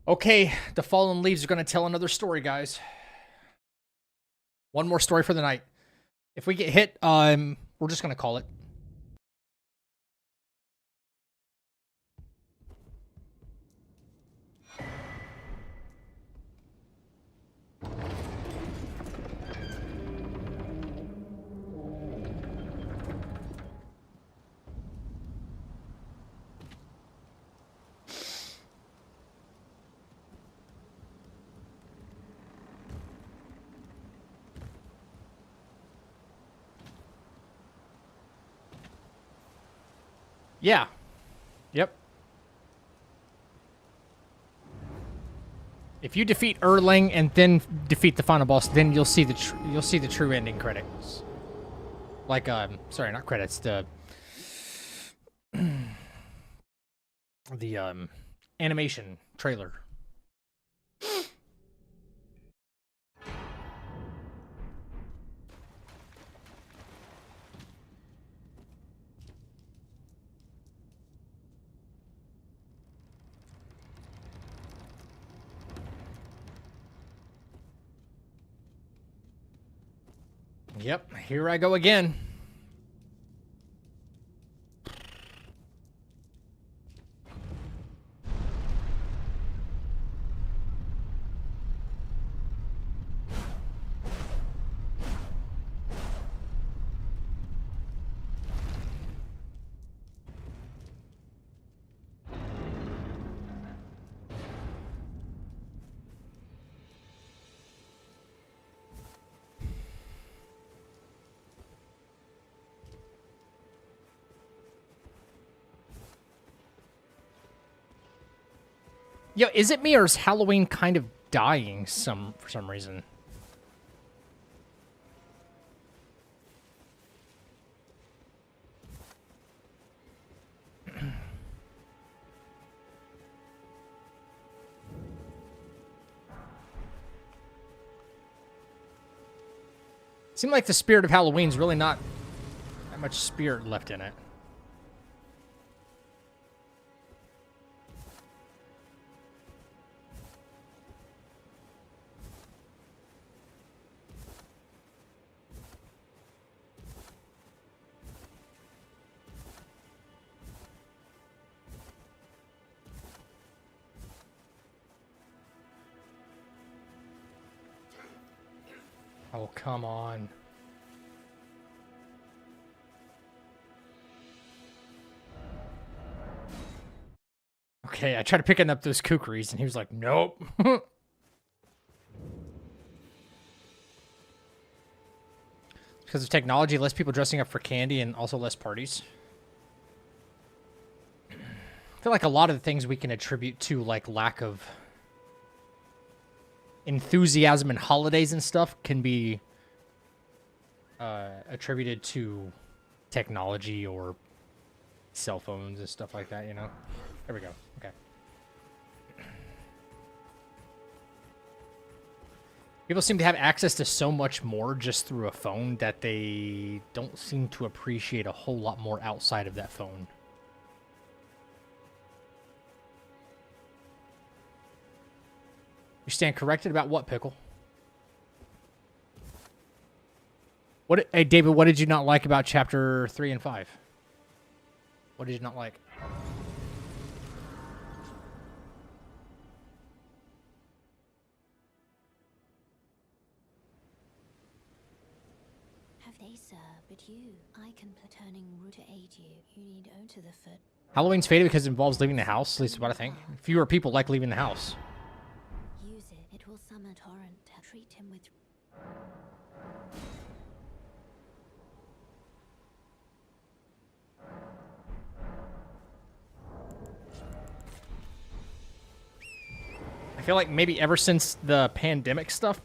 [SPEAKER 1] Okay, the Fallen Leaves are going to tell another story, guys. One more story for the night. If we get hit, we're just going to call it. Yeah. Yep. If you defeat Erling and then defeat the final boss, then you'll see the true ending credits. Like sorry, not credits, the animation trailer. Yep, here I go again. Yo, is it me or is Halloween kind of dying for some reason? Seemed like the spirit of Halloween's really not that much spirit left in it. Oh, come on. Okay, I tried picking up those kookaries, and he was like, nope. Because of technology, less people dressing up for candy, and also less parties. I feel like a lot of the things we can attribute to, like, lack of enthusiasm and holidays and stuff can be attributed to technology or cell phones and stuff like that, you know? There we go. Okay. People seem to have access to so much more just through a phone that they don't seem to appreciate a whole lot more outside of that phone. You stand corrected about what, Pickle? What? Hey, David, what did you not like about chapter 3 and 5? What did you not like?
[SPEAKER 4] Have they, sir? But you, I can turning route to aid you. You need onto the foot.
[SPEAKER 1] Halloween's faded because it involves leaving the house, at least what I think. Fewer people like leaving the house.
[SPEAKER 4] Use it. It will summon torrent. Treat him with...
[SPEAKER 1] I feel like maybe ever since the pandemic stuff,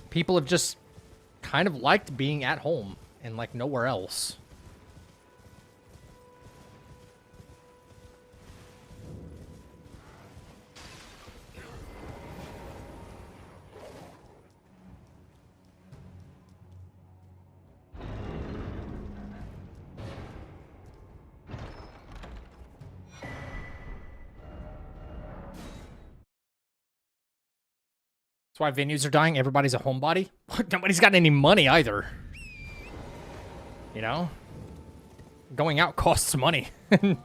[SPEAKER 1] people have just kind of liked being at home and like nowhere else. That's why venues are dying. Everybody's a homebody. Nobody's got any money either. You know? Going out costs money. It's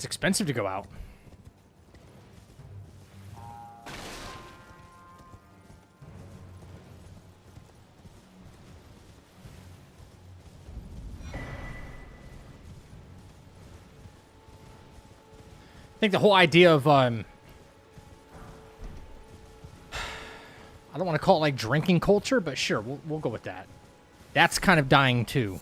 [SPEAKER 1] expensive to go out. I think the whole idea of, I don't want to call it like drinking culture, but sure, we'll go with that. That's kind of dying too.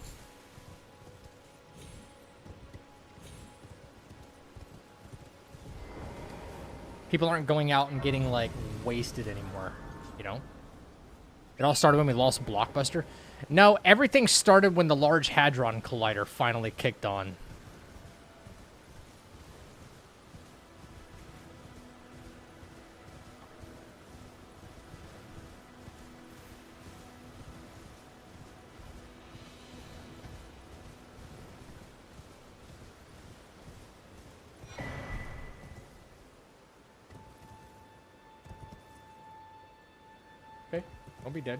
[SPEAKER 1] People aren't going out and getting like wasted anymore, you know? It all started when we lost Blockbuster. No, everything started when the Large Hadron Collider finally kicked on. Okay, don't be dead.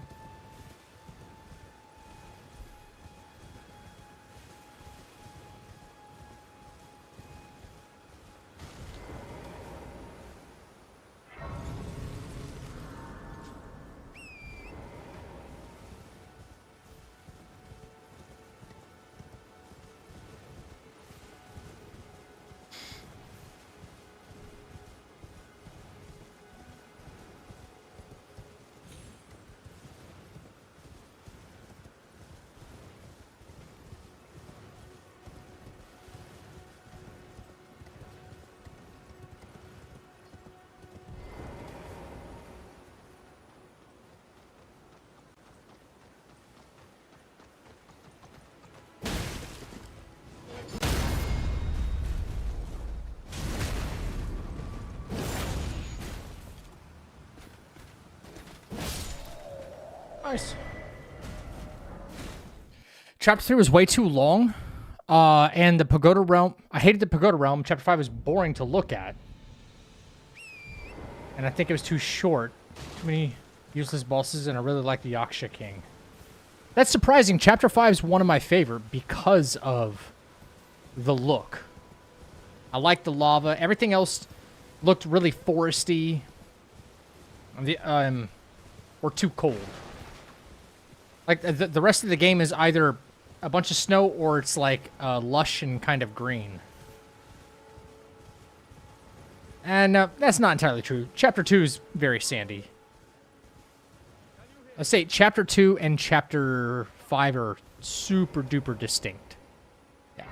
[SPEAKER 1] Nice. Chapter 3 was way too long. And the Pagoda Realm... I hated the Pagoda Realm. Chapter 5 was boring to look at. And I think it was too short. Too many useless bosses, and I really like the Yaksha King. That's surprising. Chapter 5 is one of my favorite because of the look. I like the lava. Everything else looked really foresty. Or too cold. Like, the rest of the game is either a bunch of snow or it's, like, lush and kind of green. And that's not entirely true. Chapter 2 is very sandy. I'll say Chapter 2 and Chapter 5 are super duper distinct. Yeah.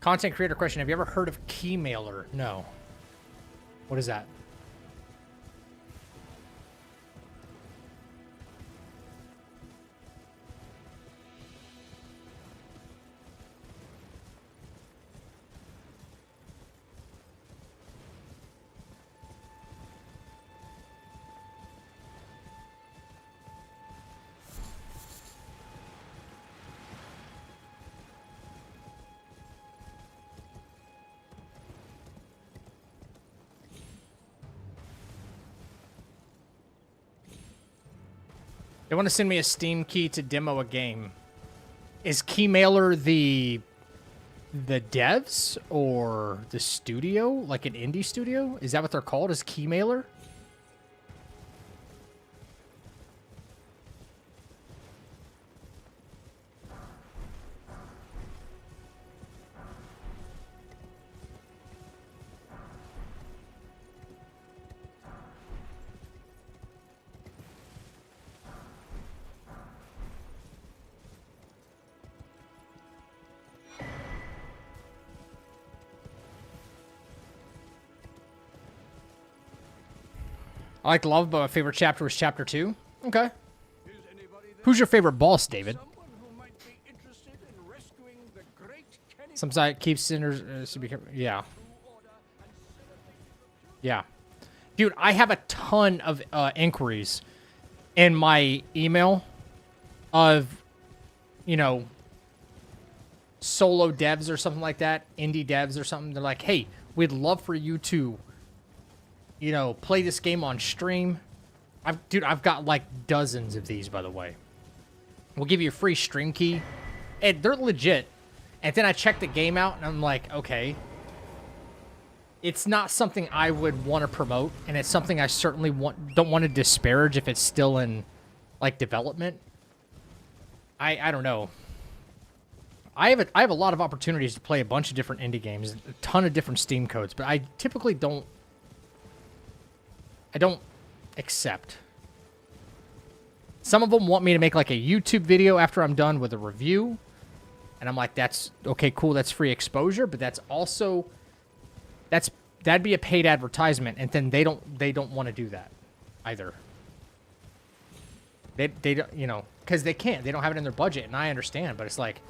[SPEAKER 1] Content creator question. Have you ever heard of Keymailer? No. What is that? They want to send me a Steam key to demo a game. Is Keymailer the devs or the studio? Like an indie studio? Is that what they're called? Is Keymailer? I like Love, but my favorite chapter was chapter 2. Okay. Who's your favorite boss, David? Sometimes it keeps sinners to be careful. Yeah. Yeah. Dude, I have a ton of inquiries in my email of, you know, solo devs or something like that, indie devs or something. They're like, hey, we'd love for you to, you know, play this game on stream. Dude, I've got like dozens of these, by the way. We'll give you a free stream key. And they're legit. And then I check the game out, and I'm like, okay. It's not something I would want to promote, and it's something I certainly don't want to disparage if it's still in, like, development. I don't know. I have a lot of opportunities to play a bunch of different indie games, a ton of different Steam codes, but I typically don't accept. Some of them want me to make like a YouTube video after I'm done with a review, and I'm like, that's okay, cool, that's free exposure, but that's also that'd be a paid advertisement, and then they don't want to do that either. They don't, you know, because they can't, they don't have it in their budget, and I understand, but it's like,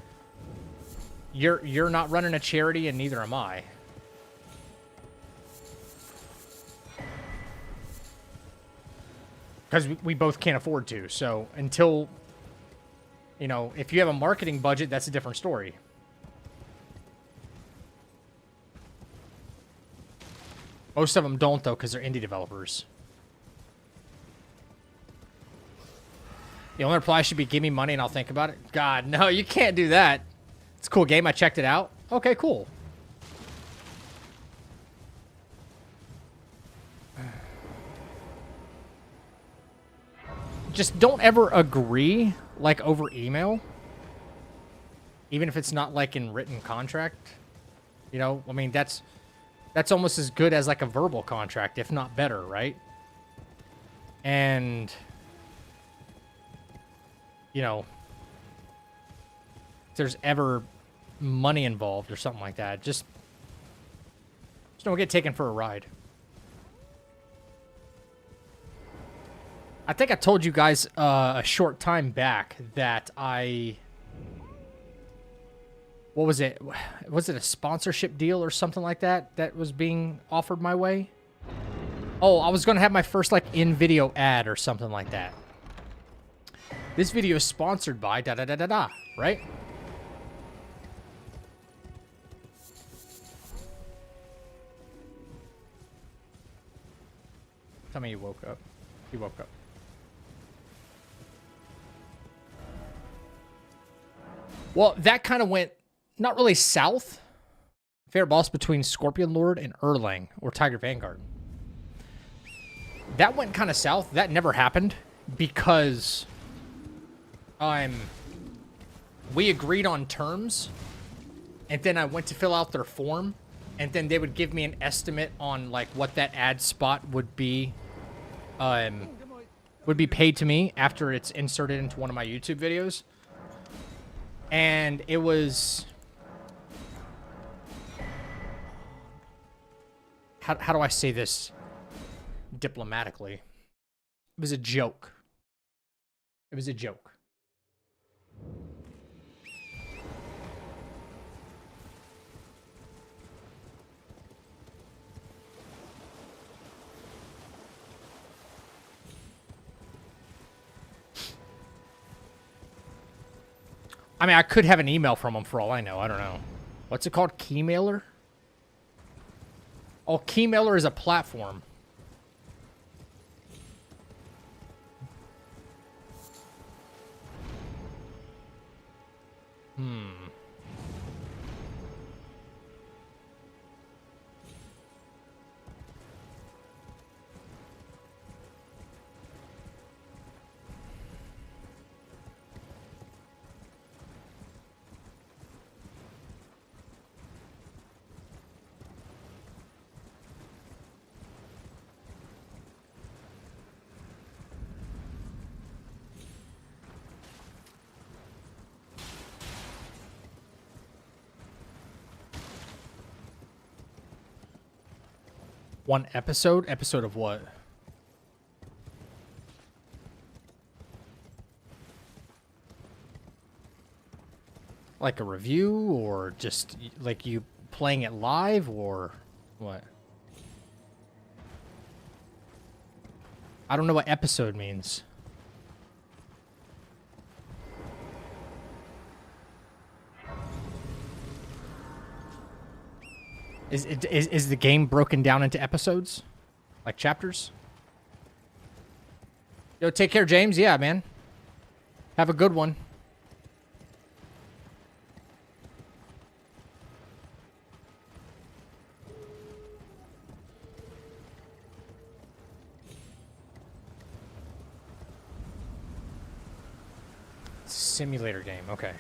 [SPEAKER 1] you're not running a charity, and neither am I. Because we both can't afford to. So until, you know, if you have a marketing budget, that's a different story. Most of them don't, though, because they're indie developers. The only reply should be, give me money and I'll think about it. God, no, you can't do that. It's a cool game. I checked it out. Okay, cool. Just don't ever agree, like, over email. Even if it's not, like, in written contract. You know, I mean, that's almost as good as, like, a verbal contract, if not better, right? And, you know, if there's ever money involved or something like that, just don't get taken for a ride. I think I told you guys a short time back that what was it? Was it a sponsorship deal or something like that that was being offered my way? Oh, I was going to have my first, like, in-video ad or something like that. This video is sponsored by da-da-da-da-da, right? Tell me you woke up. You woke up. Well, that kind of went not really south. Fair boss between Scorpion Lord and Erlang, or Tiger Vanguard. That went kind of south. That never happened because we agreed on terms, and then I went to fill out their form, and then they would give me an estimate on like what that ad spot would be paid to me after it's inserted into one of my YouTube videos. And it was, how do I say this diplomatically? It was a joke. It was a joke. I mean, I could have an email from them for all I know. I don't know. What's it called? Keymailer? Oh, Keymailer is a platform. One episode? Episode of what? Like a review, or just like you playing it live, or what? I don't know what episode means. Is the game broken down into episodes? Like chapters? Yo, take care, James. Yeah, man. Have a good one. Simulator game, okay.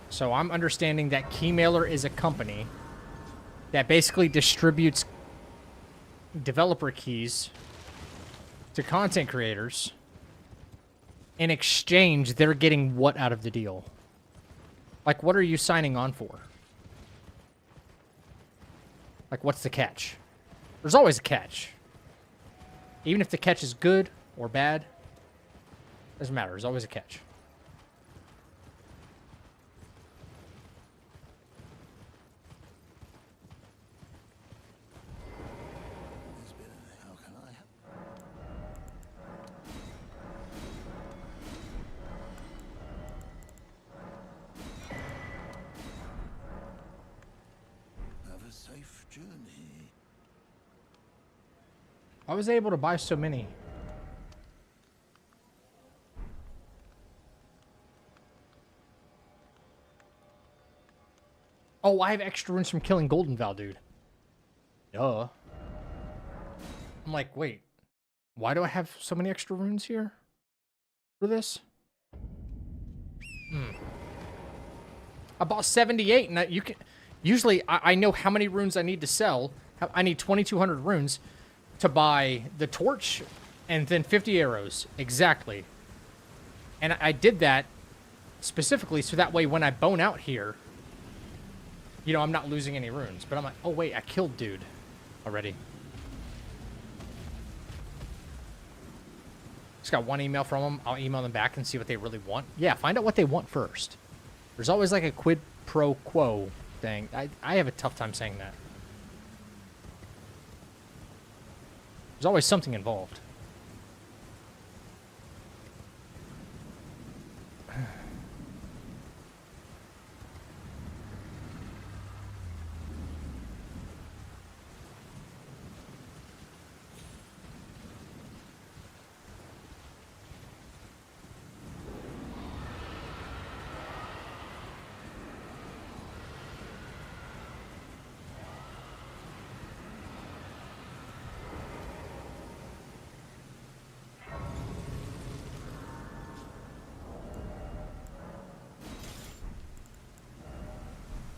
[SPEAKER 1] So I'm understanding that Keymailer is a company that basically distributes developer keys to content creators. In exchange, they're getting what out of the deal? Like, what are you signing on for? Like, what's the catch? There's always a catch. Even if the catch is good or bad, doesn't matter. There's always a catch.
[SPEAKER 7] How can I help? Have a safe journey.
[SPEAKER 1] I was able to buy so many. Oh, I have extra runes from killing Golden Val, dude. Duh. I'm like, wait. Why do I have so many extra runes here? For this? I bought 78, and you can... Usually, I know how many runes I need to sell. I need 2,200 runes to buy the torch and then 50 arrows. Exactly. And I did that specifically so that way when I bone out here, you know, I'm not losing any runes. But I'm like, oh, wait, I killed dude already. Just got one email from them. I'll email them back and see what they really want. Yeah, find out what they want first. There's always like a quid pro quo thing. I have a tough time saying that. There's always something involved.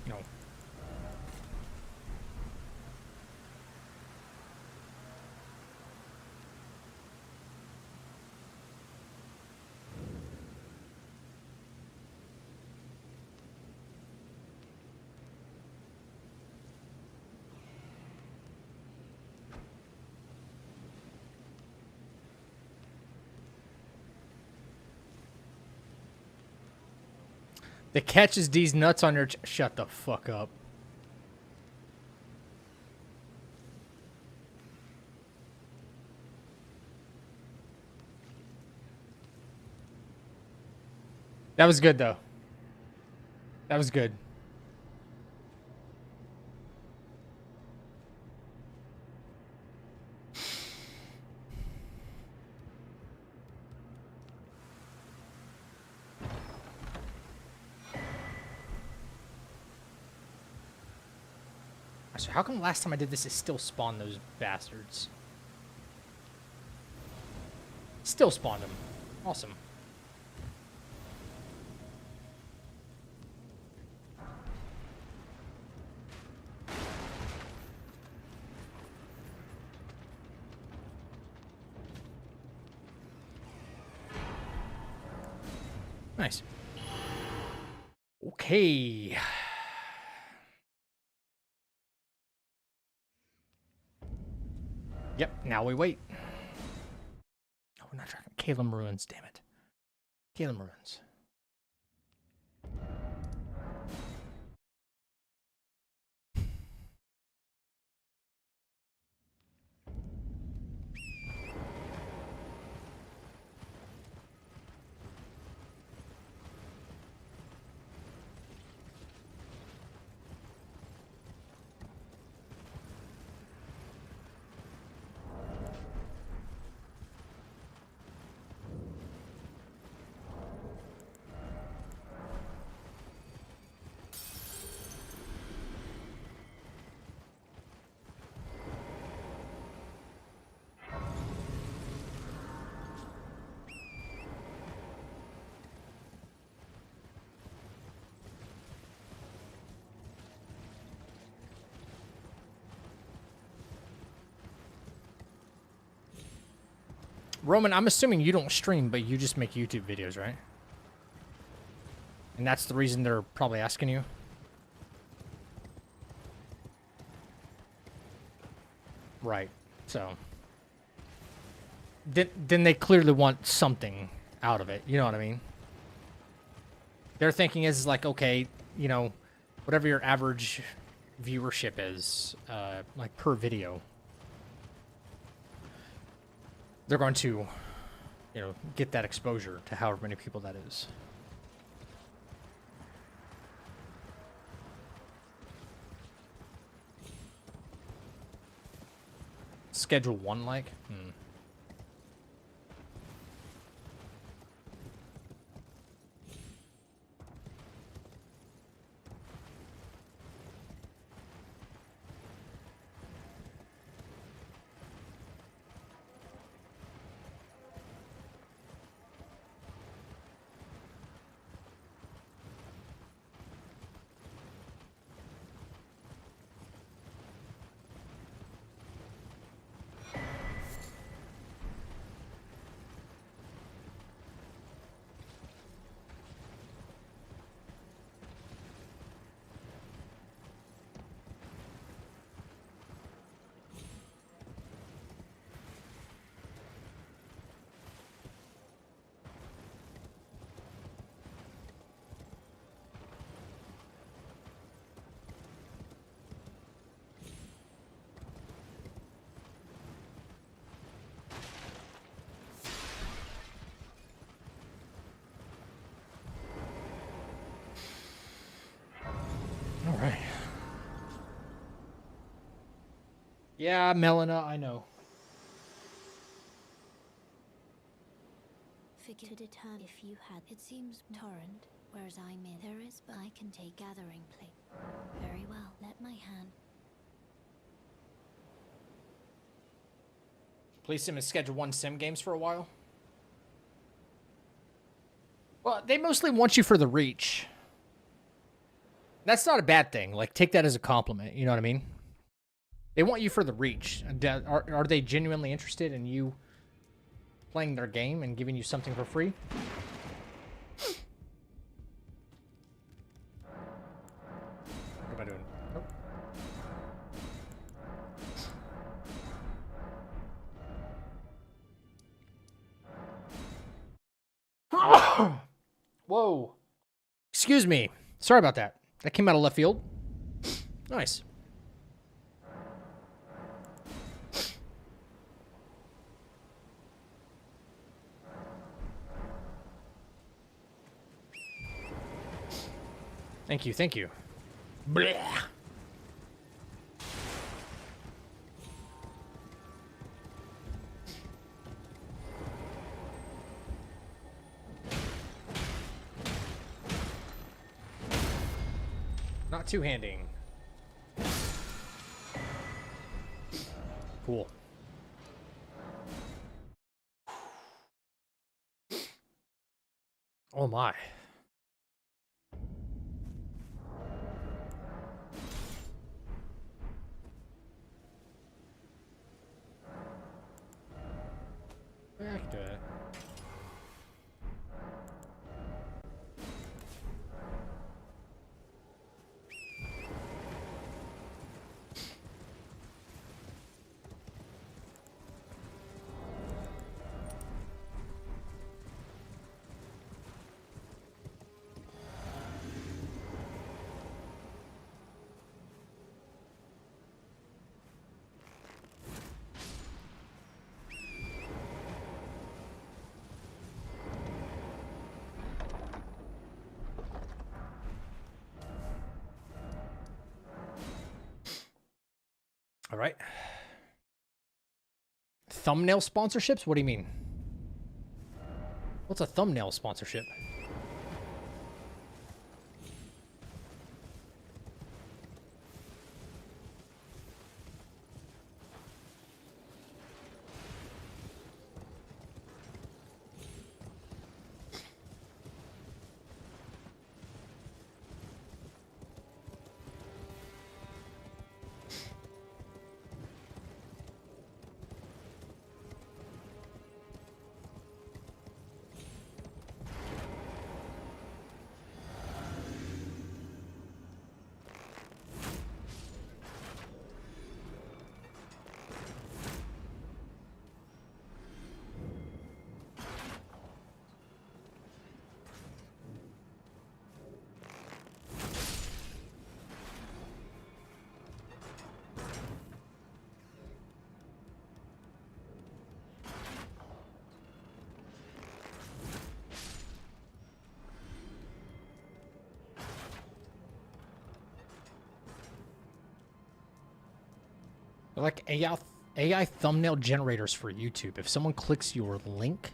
[SPEAKER 1] No. The catch is these nuts on your... Shut the fuck up. That was good, though. That was good. So how come last time I did this it still spawned those bastards? Still spawned them. Awesome. Nice. Okay. Yep, now we wait. Oh, we're not tracking Calum ruins, damn it. Galen Maroons. Roman, I'm assuming you don't stream, but you just make YouTube videos, right? And that's the reason they're probably asking you? Right. So then they clearly want something out of it. You know what I mean? Their thinking is like, okay, you know, whatever your average viewership is, like per video, they're going to, you know, get that exposure to however many people that is. Schedule 1 like? All right. Yeah, Melina, I know.
[SPEAKER 4] Figure to determine if you had. It seems torrent, whereas I'm in. There is, but I can take gathering plate. Very well. Let my hand.
[SPEAKER 1] Police Sim has scheduled 1 sim games for a while. Well, they mostly want you for the reach. That's not a bad thing. Like, take that as a compliment. You know what I mean? They want you for the reach. Are they genuinely interested in you playing their game and giving you something for free? What am I doing? Nope. Whoa. Excuse me. Sorry about that. That came out of left field. Nice. Thank you, thank you. Blah. Not two-handing. Cool. Oh my. Back to it. All right. Thumbnail sponsorships? What do you mean? What's a thumbnail sponsorship? They're like AI thumbnail generators for YouTube. If someone clicks your link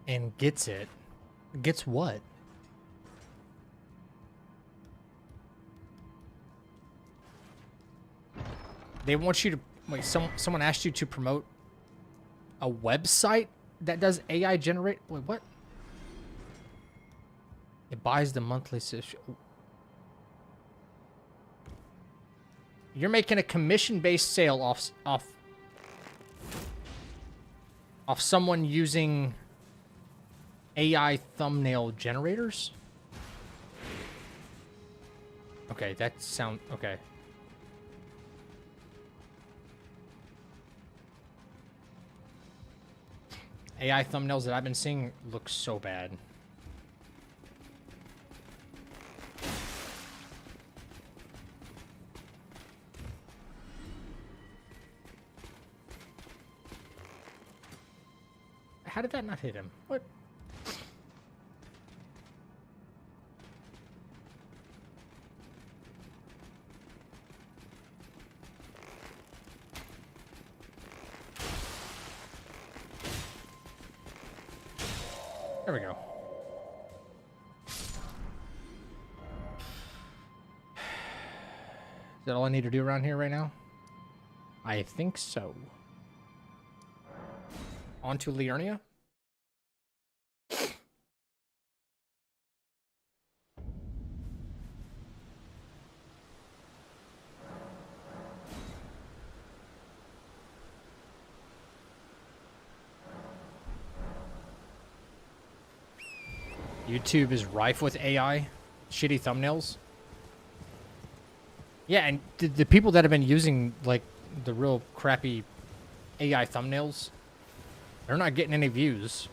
[SPEAKER 1] and gets it, gets what? They want you to, wait, someone asked you to promote a website that does AI generate, wait, what? It buys the monthly subscription. You're making a commission-based sale off someone using AI thumbnail generators? Okay, that sound okay. AI thumbnails that I've been seeing look so bad. How did that not hit him? What? There we go. Is that all I need to do around here right now? I think so. On to Liurnia. YouTube is rife with AI, shitty thumbnails. Yeah, and the people that have been using, like, the real crappy AI thumbnails, they're not getting any views.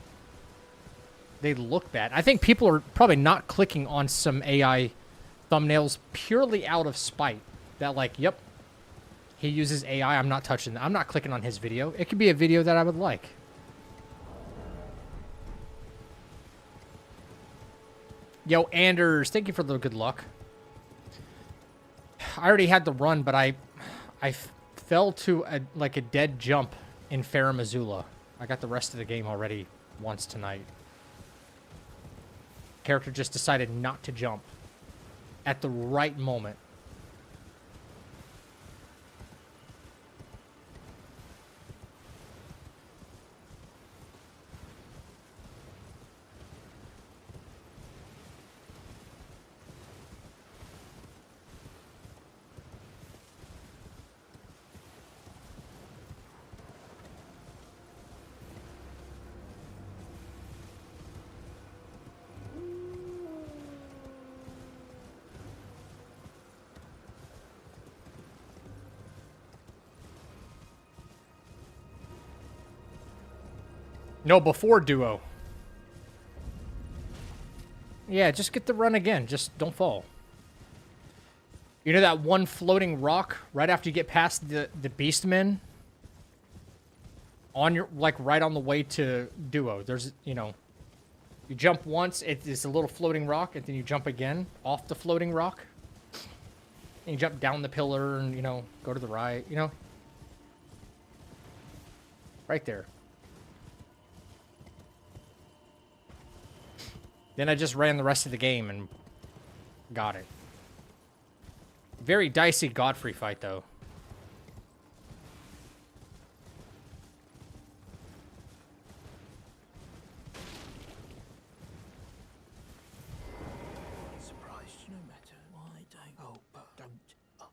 [SPEAKER 1] They look bad. I think people are probably not clicking on some AI thumbnails purely out of spite. That, like, yep, he uses AI, I'm not touching that. I'm not clicking on his video. It could be a video that I would like. Yo, Anders, thank you for the good luck. I already had the run, but I fell to a dead jump in Farah Missoula. I got the rest of the game already once tonight. Character just decided not to jump at the right moment. No, before duo. Yeah, just get the run again. Just don't fall. You know that one floating rock right after you get past the beastmen? On your, like, right on the way to duo. There's, you know, you jump once, it's a little floating rock, and then you jump again off the floating rock. And you jump down the pillar and, you know, go to the right, you know? Right there. Then I just ran the rest of the game and got it. Very dicey Godfrey fight, though.
[SPEAKER 5] Surprised no matter why don't oh but don't oh.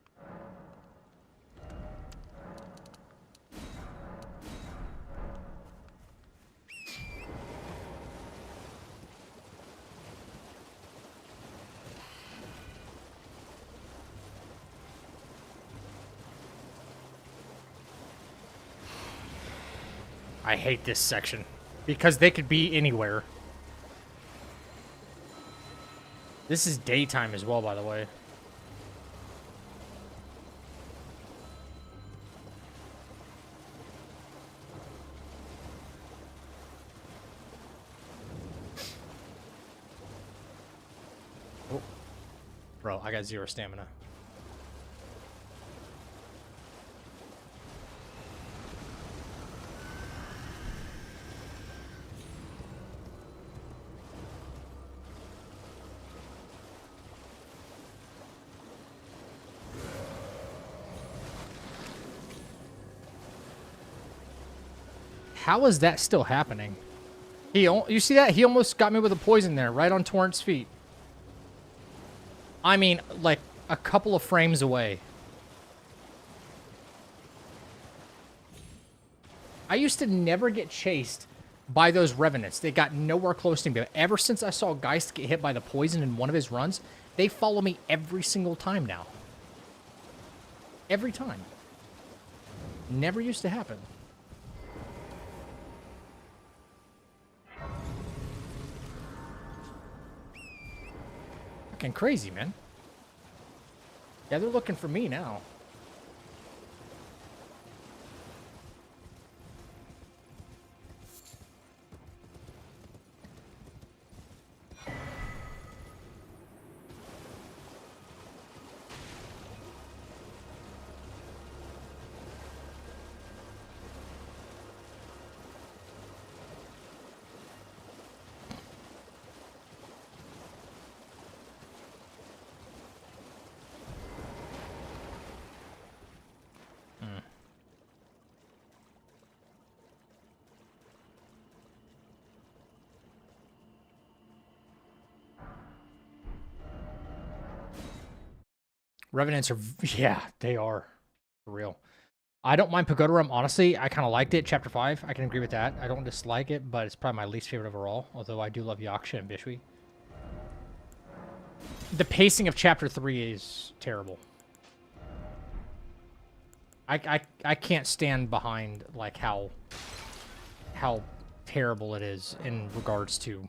[SPEAKER 1] I hate this section because they could be anywhere. This is daytime as well, by the way. Oh. Bro, I got 0 stamina. How is that still happening? You see that? He almost got me with a poison there, right on Torrent's feet. I mean, like, a couple of frames away. I used to never get chased by those Revenants. They got nowhere close to me. But ever since I saw Geist get hit by the poison in one of his runs, they follow me every single time now. Every time. Never used to happen. Fucking crazy, man. Yeah, they're looking for me now. Revenants are, yeah, they are. For real. I don't mind Pagoda Realm, honestly. I kind of liked it, Chapter 5. I can agree with that. I don't dislike it, but it's probably my least favorite overall. Although I do love Yaksha and Bishwi. The pacing of Chapter 3 is terrible. I can't stand behind, like, how terrible it is in regards to,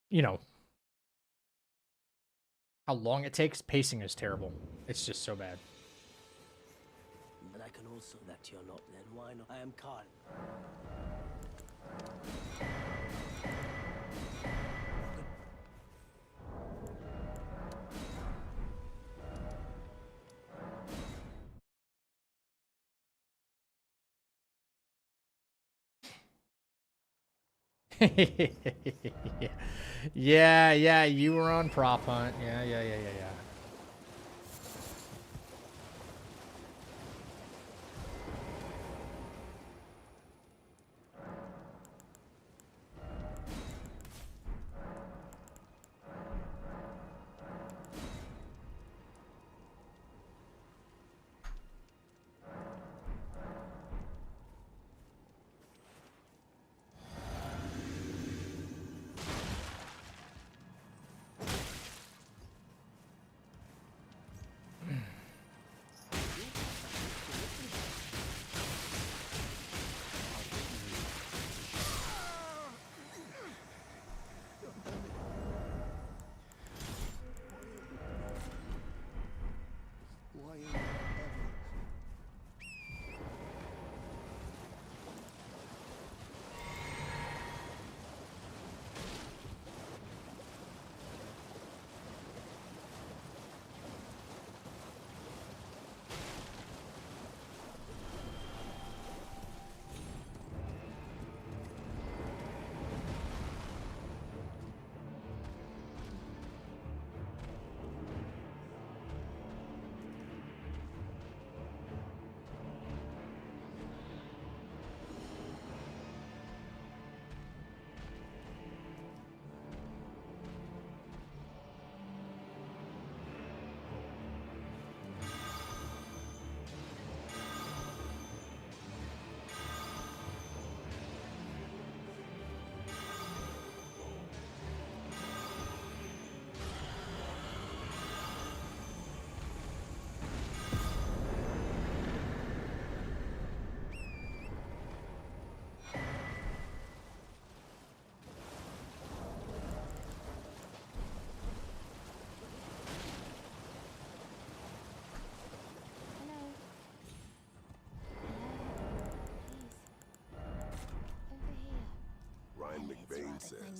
[SPEAKER 1] you know, how long it takes. Pacing is terrible. It's just so bad.
[SPEAKER 2] But I can also that you're not then. Why not? I am Khan.
[SPEAKER 1] yeah, you were on Prop Hunt. Yeah.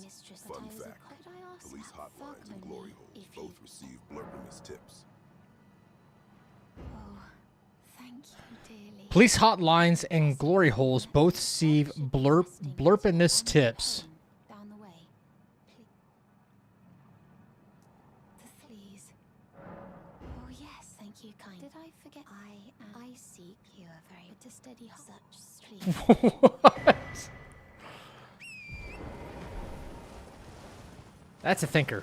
[SPEAKER 4] mistress.
[SPEAKER 14] Fun fact, police hotlines and glory holes both receive blurpiness tips.
[SPEAKER 4] Oh, thank you, dearly.
[SPEAKER 1] Police hotlines and glory holes both receive blurpiness tips.
[SPEAKER 4] Down the way. Please. Oh yes, thank you, kind. Did I forget? I seek you a very to steady such street.
[SPEAKER 1] What? That's a thinker.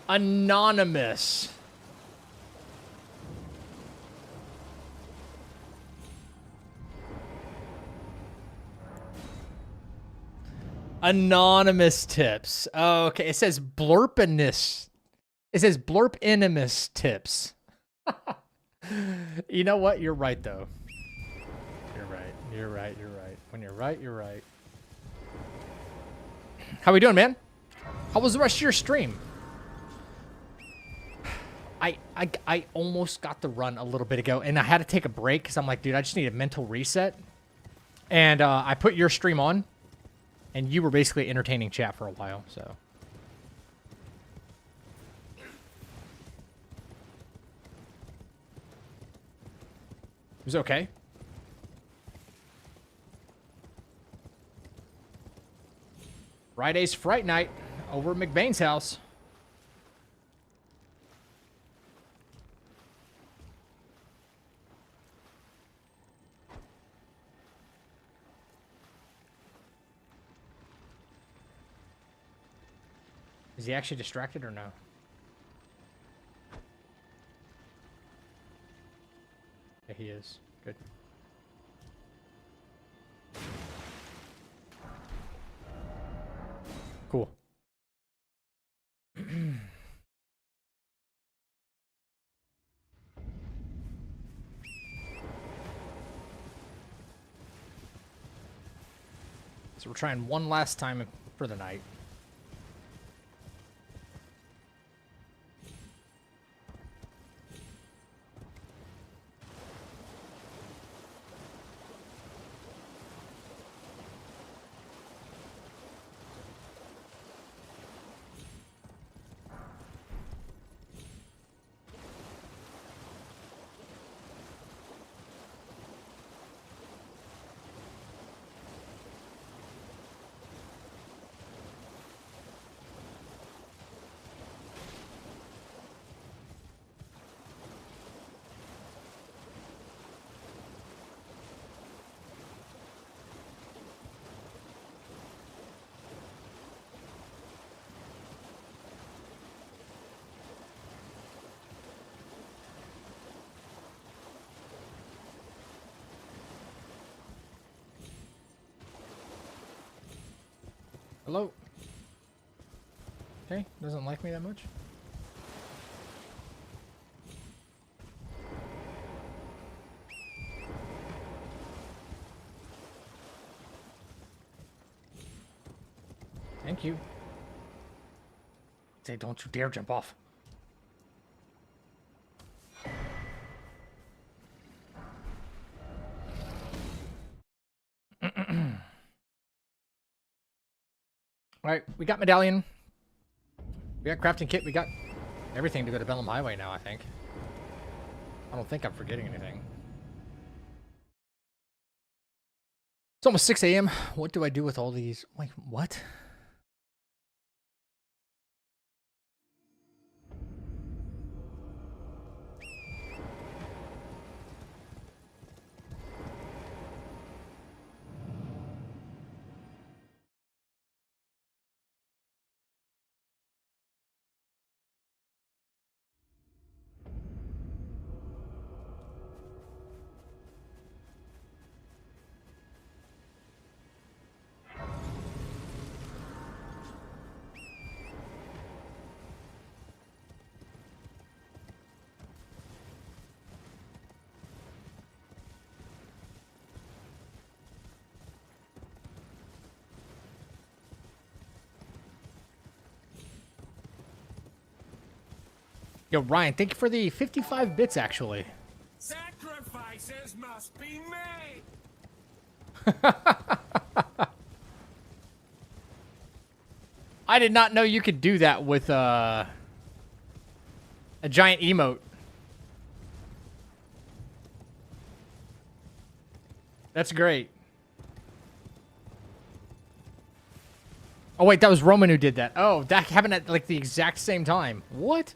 [SPEAKER 1] Anonymous. Anonymous tips. Oh, okay, it says blurpiness. It says blurpinimous tips. You know what? You're right, though. You're right. You're right. You're right. When you're right, you're right. How we doing, man? How was the rest of your stream? I almost got the run a little bit ago, and I had to take a break because I'm like, dude, I just need a mental reset. And I put your stream on, and you were basically entertaining chat for a while, so. It was okay. Friday's Fright Night over at McBain's house. Is he actually distracted or no? Yeah, he is. Good. Cool. So we're trying one last time for the night. Hello? Okay, doesn't like me that much. Thank you. Say, don't you dare jump off. All right, we got medallion. We got crafting kit. We got everything to go to Bellum Highway now, I think. I don't think I'm forgetting anything. It's almost 6 a.m. What do I do with all these? Like, what? Yo, Ryan, thank you for the 55 bits, actually.
[SPEAKER 3] Sacrifices must be made.
[SPEAKER 1] I did not know you could do that with a giant emote. That's great. Oh, wait, that was Roman who did that. Oh, that happened at, like, the exact same time. What?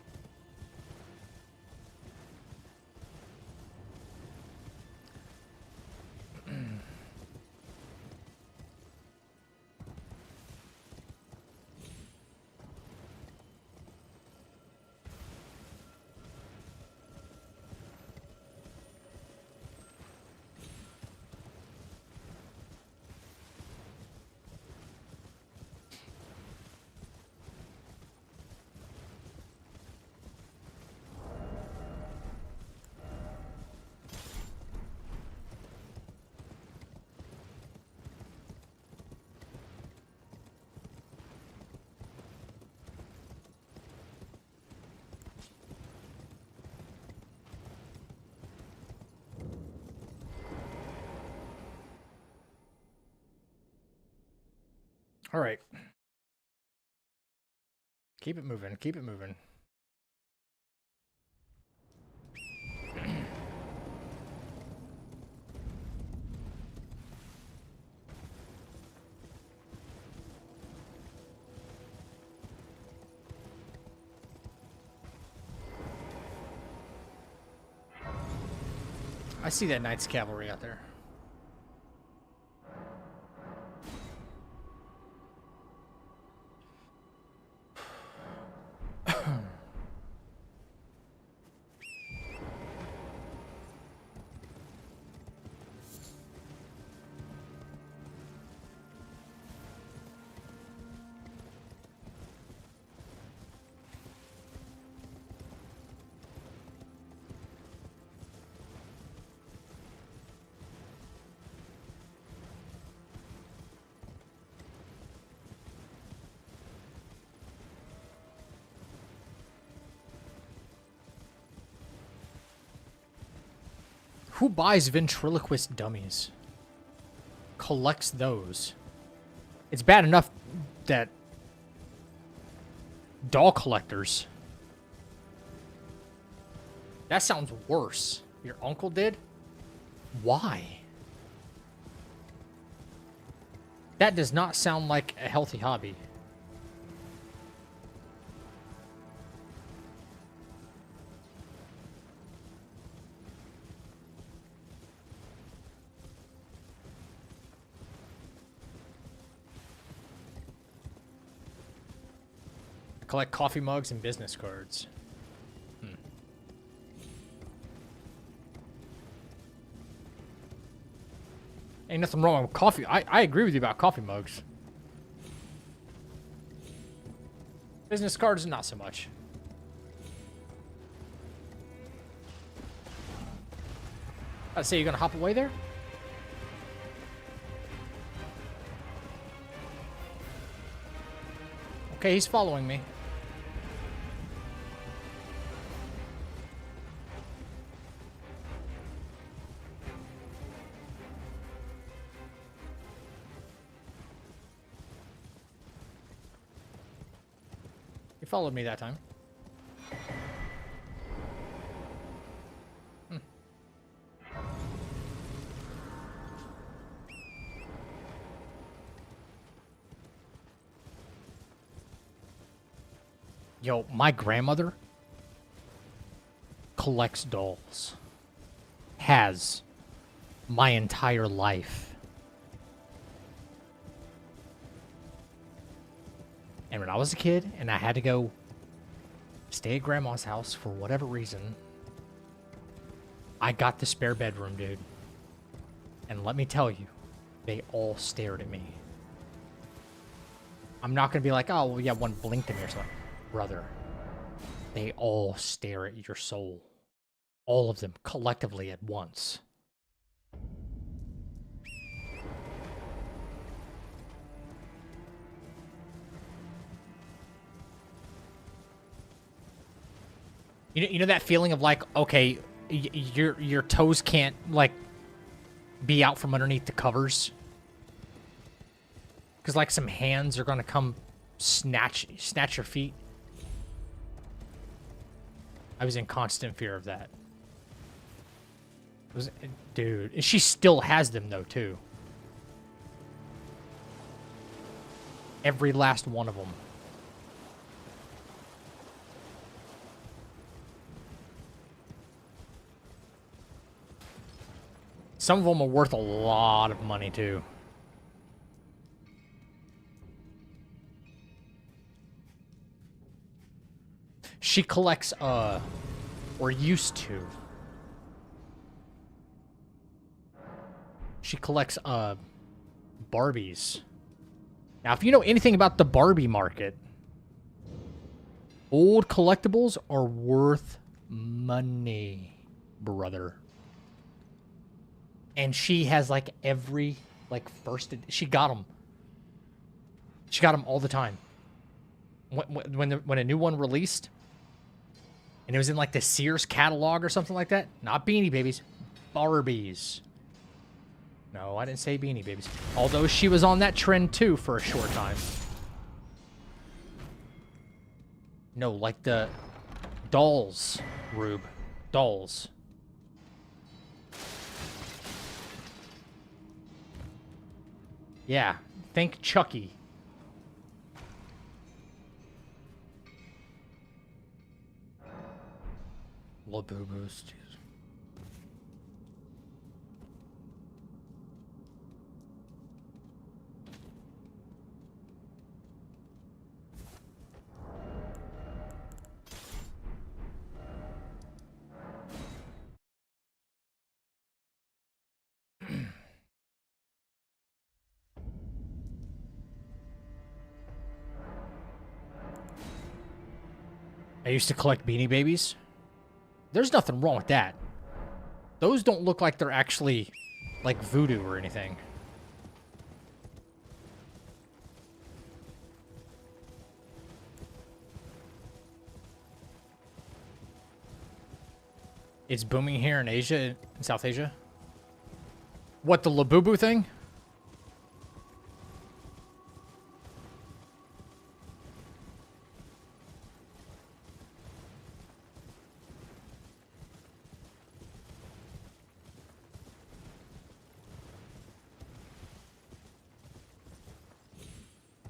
[SPEAKER 1] All right. Keep it moving. Keep it moving. I see that Knights Cavalry out there. Who buys ventriloquist dummies? Collects those. It's bad enough that doll collectors. That sounds worse. Your uncle did? Why? That does not sound like a healthy hobby. Collect coffee mugs and business cards. Ain't nothing wrong with coffee. I agree with you about coffee mugs. Business cards, not so much. I'd say you're gonna hop away there? Okay, he's following me. He followed me that time. Yo, my grandmother collects dolls. Has my entire life. And when I was a kid and I had to go stay at grandma's house for whatever reason, I got the spare bedroom, dude. And let me tell you, they all stared at me. I'm not going to be like, oh, well, yeah, one blinked at me or something. Brother, they all stare at your soul. All of them collectively at once. You know that feeling of like, okay, your toes can't like be out from underneath the covers because like some hands are gonna come snatch your feet. I was in constant fear of that. Dude, and she still has them though too. Every last one of them. Some of them are worth a lot of money too. She collects, or used to. She collects, Barbies. Now, if you know anything about the Barbie market, old collectibles are worth money, brother. And she has, like, every, like, she got them. She got them all the time. When a new one released, and it was in, like, the Sears catalog or something like that. Not Beanie Babies. Barbies. No, I didn't say Beanie Babies. Although she was on that trend, too, for a short time. No, like the dolls, Rube. Dolls. Yeah, think Chucky. Labubus, jeez. I used to collect Beanie Babies. There's nothing wrong with that. Those don't look like they're actually, like, voodoo or anything. It's booming here in Asia, in South Asia. What, the Labubu thing?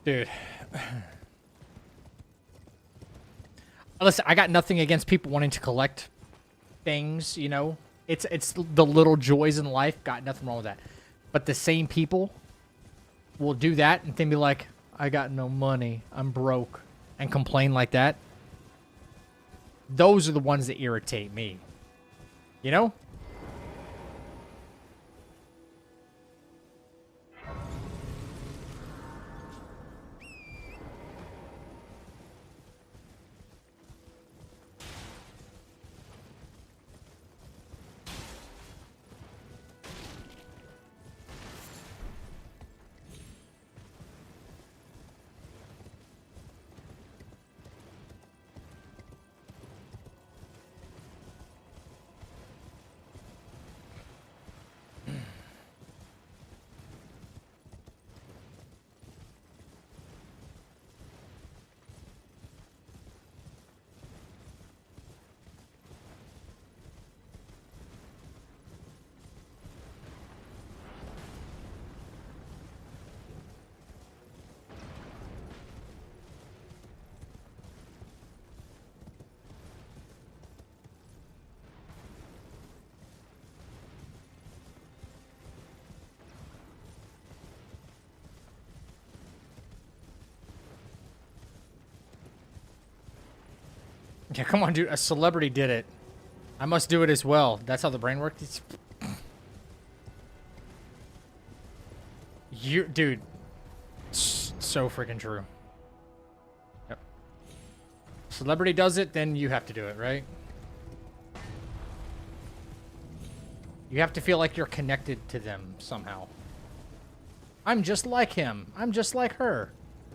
[SPEAKER 1] Dude. Listen, I got nothing against people wanting to collect things, you know. It's the little joys in life. Got nothing wrong with that. But the same people will do that and then be like, I got no money. I'm broke. And complain like that. Those are the ones that irritate me. You know? Yeah, come on, dude. A celebrity did it. I must do it as well. That's how the brain works. Dude. So freaking true. Yep. Celebrity does it, then you have to do it, right? You have to feel like you're connected to them somehow. I'm just like him. I'm just like her.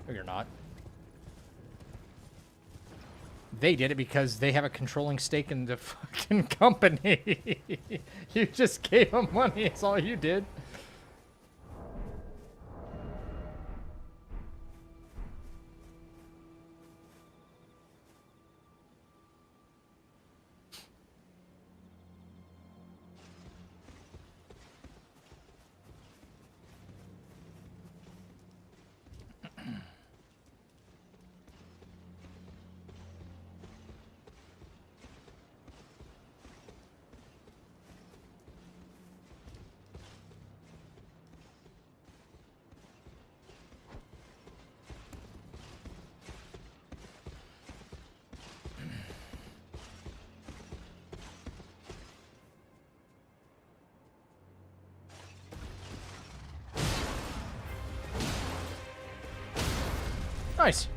[SPEAKER 1] No, you're not. They did it because they have a controlling stake in the fucking company. You just gave them money. It's all you did. Nice.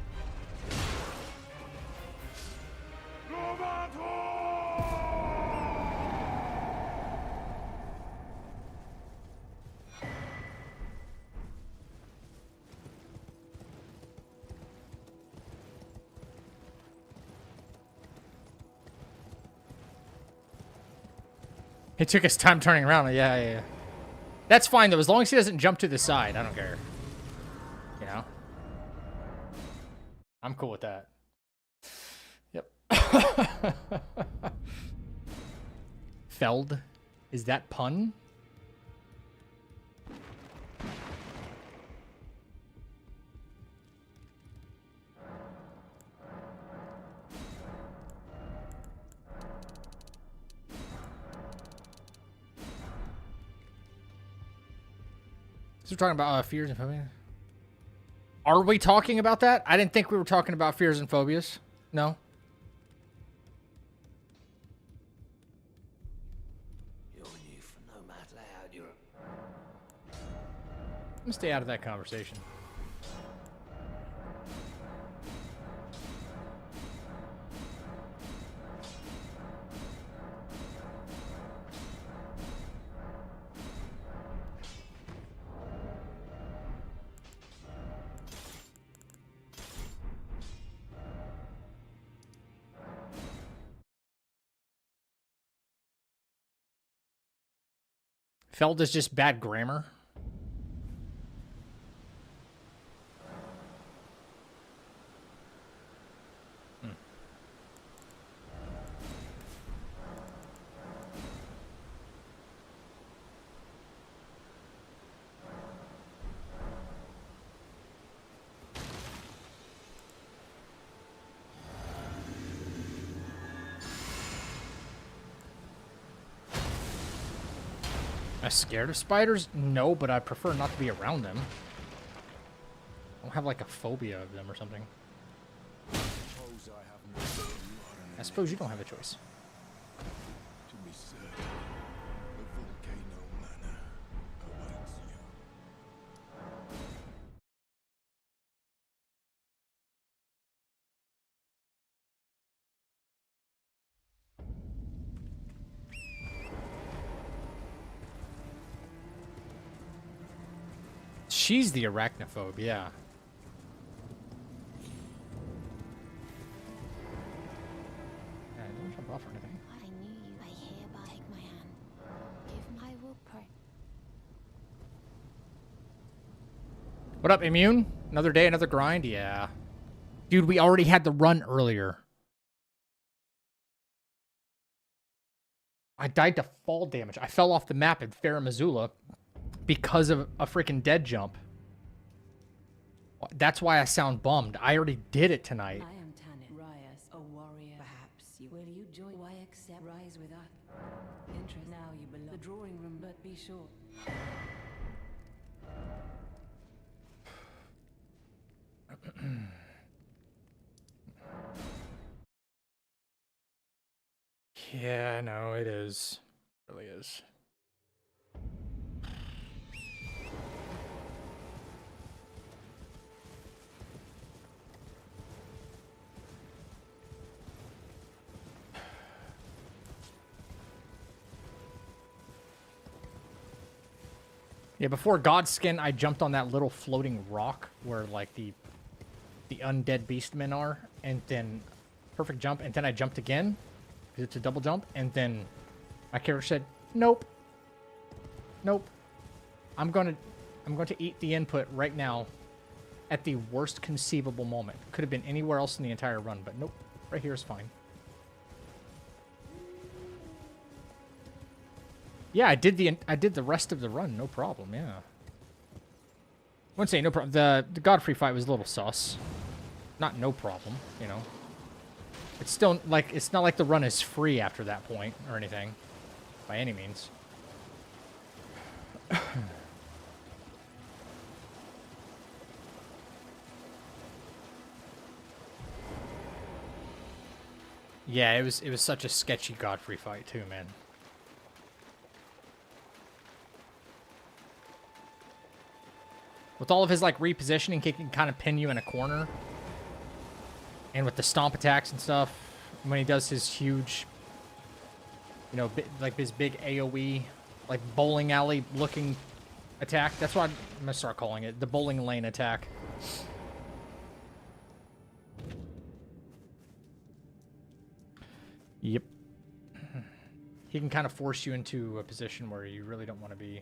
[SPEAKER 1] It took us time turning around. Yeah. That's fine, though. As long as he doesn't jump to the side, I don't care. You know? I'm cool with that. Yep. Feld? Is that pun? So we're talking about fears and phobias. Are we talking about that? I didn't think we were talking about fears and phobias. No.
[SPEAKER 2] You're new from Nomad Layout Europe.
[SPEAKER 1] I'm gonna stay out of that conversation. Feld is just bad grammar. Am I scared of spiders? No, but I prefer not to be around them. I don't have like a phobia of them or something. I suppose you don't have a choice.
[SPEAKER 14] To be certain, the volcano manor awaits you.
[SPEAKER 1] She's the arachnophobe, yeah. Don't jump off or anything.
[SPEAKER 4] I knew you. I hereby take my hand. Give my will pray.
[SPEAKER 1] What up, Immune? Another day, another grind? Yeah. Dude, we already had the run earlier. I died to fall damage. I fell off the map in Farah Missoula because of a freaking dead jump. That's why I sound bummed. I already did it tonight.
[SPEAKER 6] I am Tanit Rias, a warrior. Perhaps you will you join? Why accept rise with us? Interest now you belong the drawing room, but be sure.
[SPEAKER 1] Yeah, no, it is. It really is. Yeah, before Godskin, I jumped on that little floating rock where, like, the undead beastmen are, and then perfect jump, and then I jumped again, because it's a double jump, and then my character said, nope. Nope. I'm going to eat the input right now at the worst conceivable moment. Could have been anywhere else in the entire run, but nope. Right here is fine. Yeah, I did the rest of the run, no problem, yeah. I wouldn't say no problem. The Godfrey fight was a little sus. Not no problem, you know. It's still, like, it's not like the run is free after that point or anything. By any means. Yeah, it was such a sketchy Godfrey fight too, man. With all of his, like, repositioning, he can kind of pin you in a corner. And with the stomp attacks and stuff, when he does his huge, you know, like his big AoE, like bowling alley looking attack. That's what I'm going to start calling it. The bowling lane attack. Yep. He can kind of force you into a position where you really don't want to be.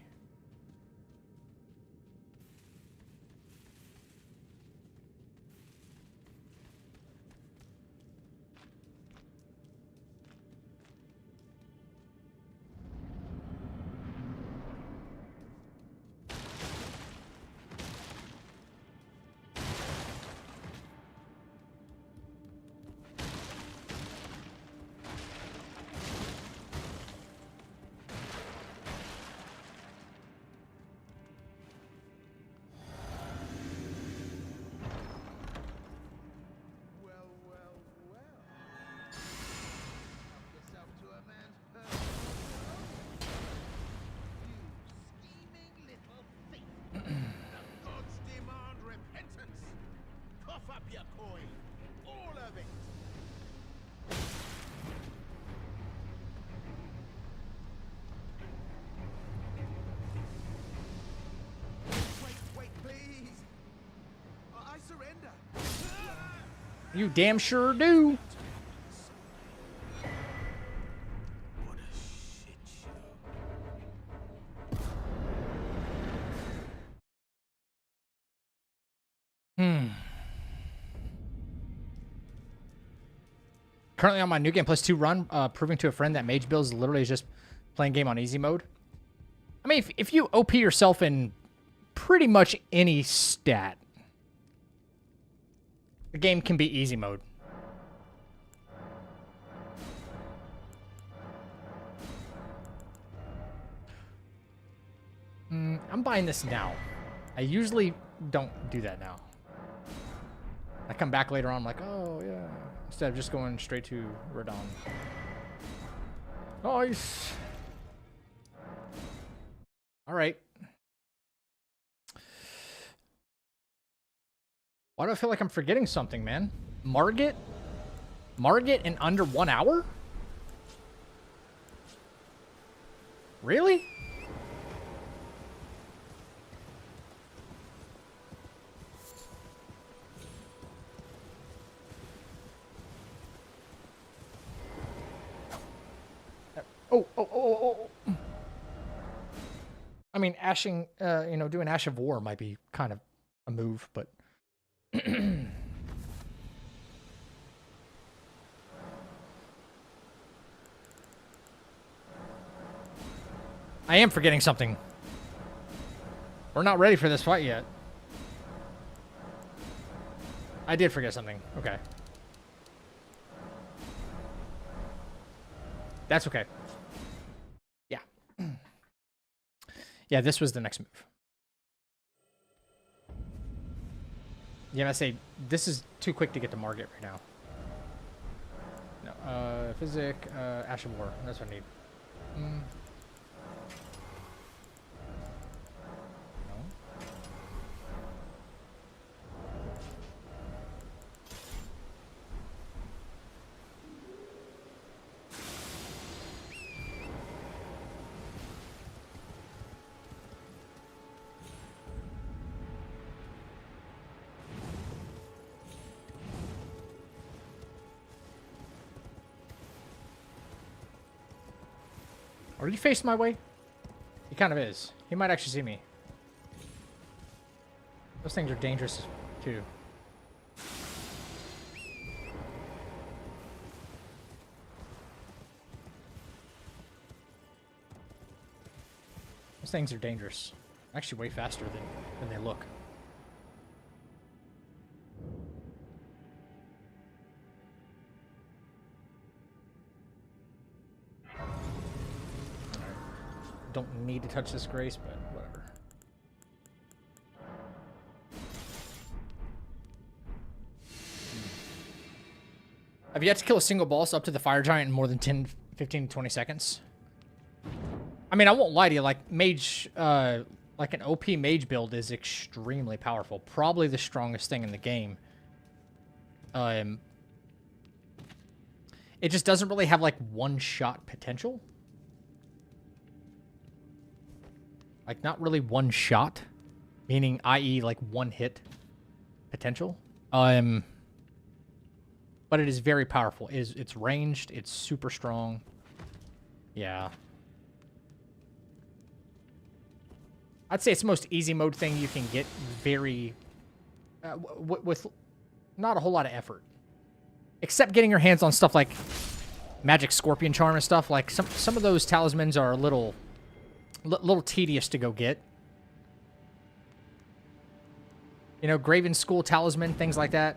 [SPEAKER 1] You damn sure do.
[SPEAKER 7] What a shit show.
[SPEAKER 1] Currently on my New Game Plus 2 run, proving to a friend that Mage Build is literally just playing game on easy mode. I mean, if you OP yourself in pretty much any stat, the game can be easy mode. I'm buying this now. I usually don't do that now. I come back later on, I'm like, oh, yeah. Instead of just going straight to Radon. Nice. All right. Why do I feel like I'm forgetting something, man? Margit? Margit in under 1 hour? Really? Oh. I mean, ashing, you know, doing Ash of War might be kind of a move, but... I am forgetting something. We're not ready for this fight yet. I did forget something. Okay. That's okay. Yeah. Yeah, this was the next move. Yeah, I say this is too quick to get to Margit right now. No, Physic, Ash of War. That's what I need. Are you facing my way? He kind of is. He might actually see me. Those things are dangerous, too. Those things are dangerous. Actually way faster than they look. Alright. Don't need to touch this Grace, but whatever. Have you yet to kill a single boss up to the fire giant in more than 10, 15 to 20 seconds? I mean, I won't lie to you, like mage, like an OP mage build is extremely powerful. Probably the strongest thing in the game. It just doesn't really have like one-shot potential. Like not really one shot, meaning i.e. like one hit potential. But it is very powerful. It's ranged, it's super strong. Yeah. I'd say it's the most easy mode thing you can get very... with not a whole lot of effort. Except getting your hands on stuff like Magic Scorpion Charm and stuff. Like, some of those talismans are a little tedious to go get. You know, Graven School Talisman, things like that.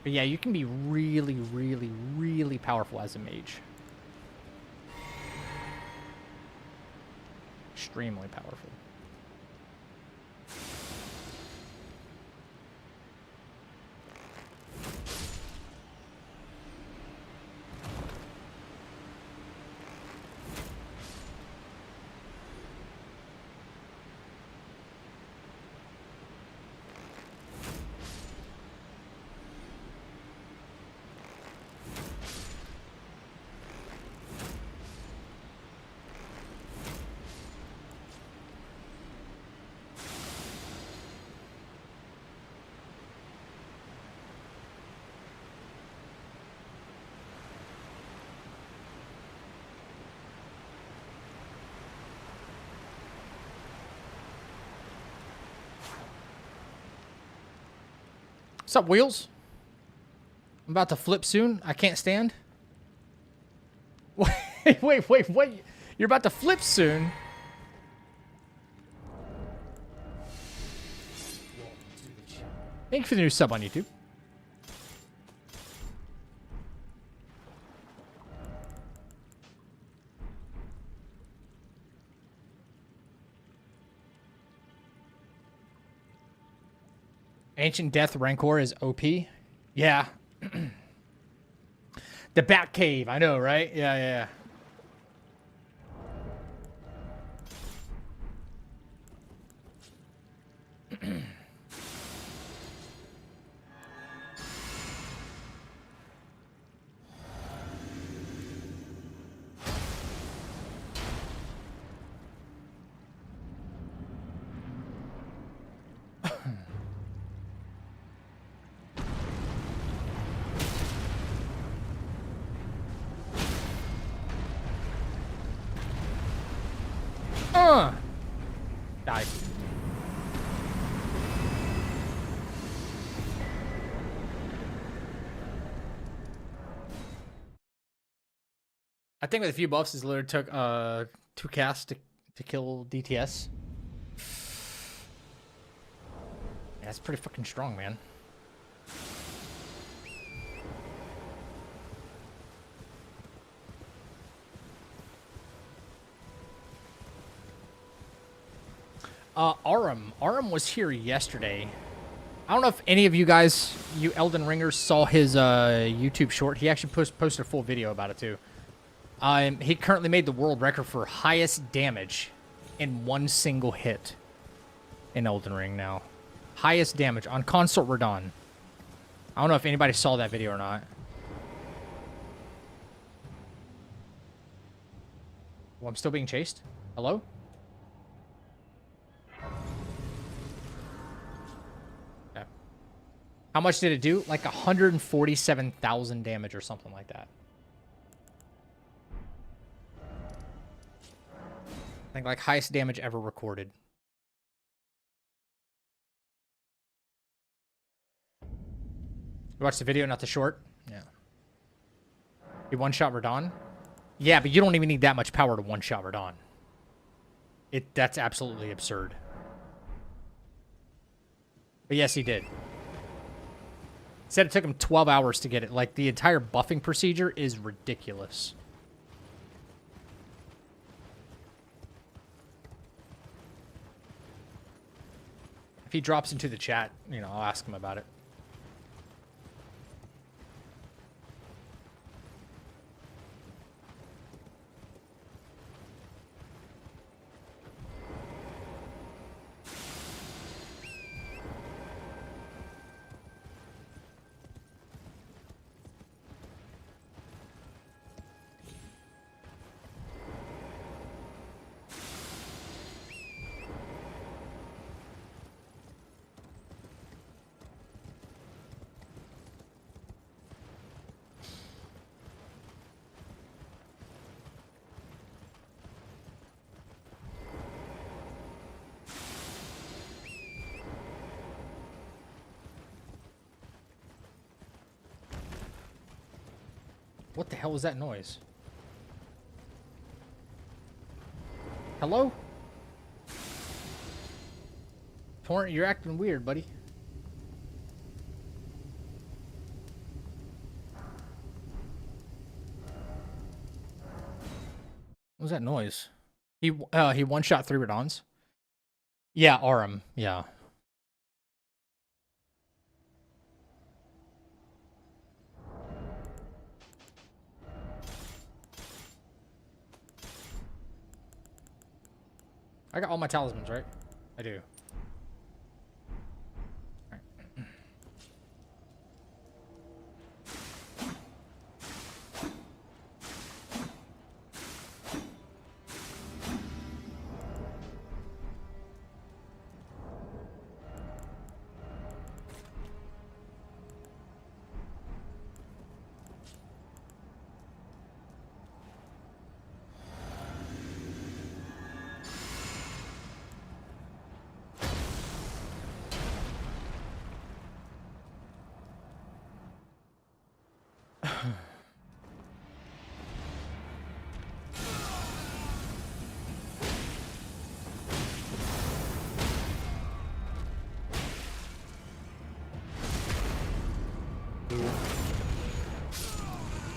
[SPEAKER 1] But yeah, you can be really, really, really powerful as a mage. Extremely powerful. What's up, Wheels? I'm about to flip soon. I can't stand. Wait. You're about to flip soon? Thank you for the new sub on YouTube. Ancient Death Rancor is OP. Yeah. The Bat Cave, I know, right? Yeah. Die. I think with a few buffs, it literally took 2 casts to kill DTS. Yeah, that's pretty fucking strong, man. Arum was here yesterday. I don't know if any of you guys, you Elden Ringers, saw his YouTube short. He actually posted a full video about it too. He currently made the world record for highest damage in one single hit in Elden Ring now. Highest damage on Consort Radon. I don't know if anybody saw that video or not. Well, I'm still being chased. Hello? How much did it do? Like 147,000 damage or something like that. I think like highest damage ever recorded. You watched the video, not the short? Yeah. You one-shot Radon? Yeah, but you don't even need that much power to one-shot Radon. That's absolutely absurd. But yes, he did. Said it took him 12 hours to get it. Like, the entire buffing procedure is ridiculous. If he drops into the chat, you know, I'll ask him about it. What the hell was that noise? Hello? Torrent, you're acting weird, buddy. What was that noise? He one-shot 3 Radons? Yeah, Aurum. Yeah. I got all my talismans, right? I do.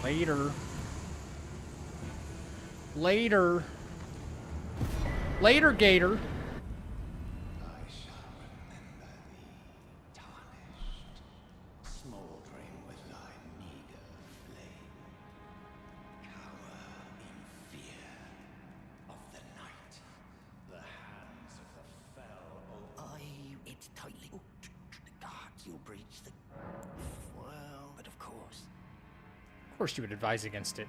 [SPEAKER 1] Later. Later. Later, Gator.
[SPEAKER 2] Smoldering with thy meager flame. Cower in fear of the night. The hands of the fell. Eye it tightly. Oh, God, you'll breach the. Well, but of course.
[SPEAKER 1] Of course you would advise against it.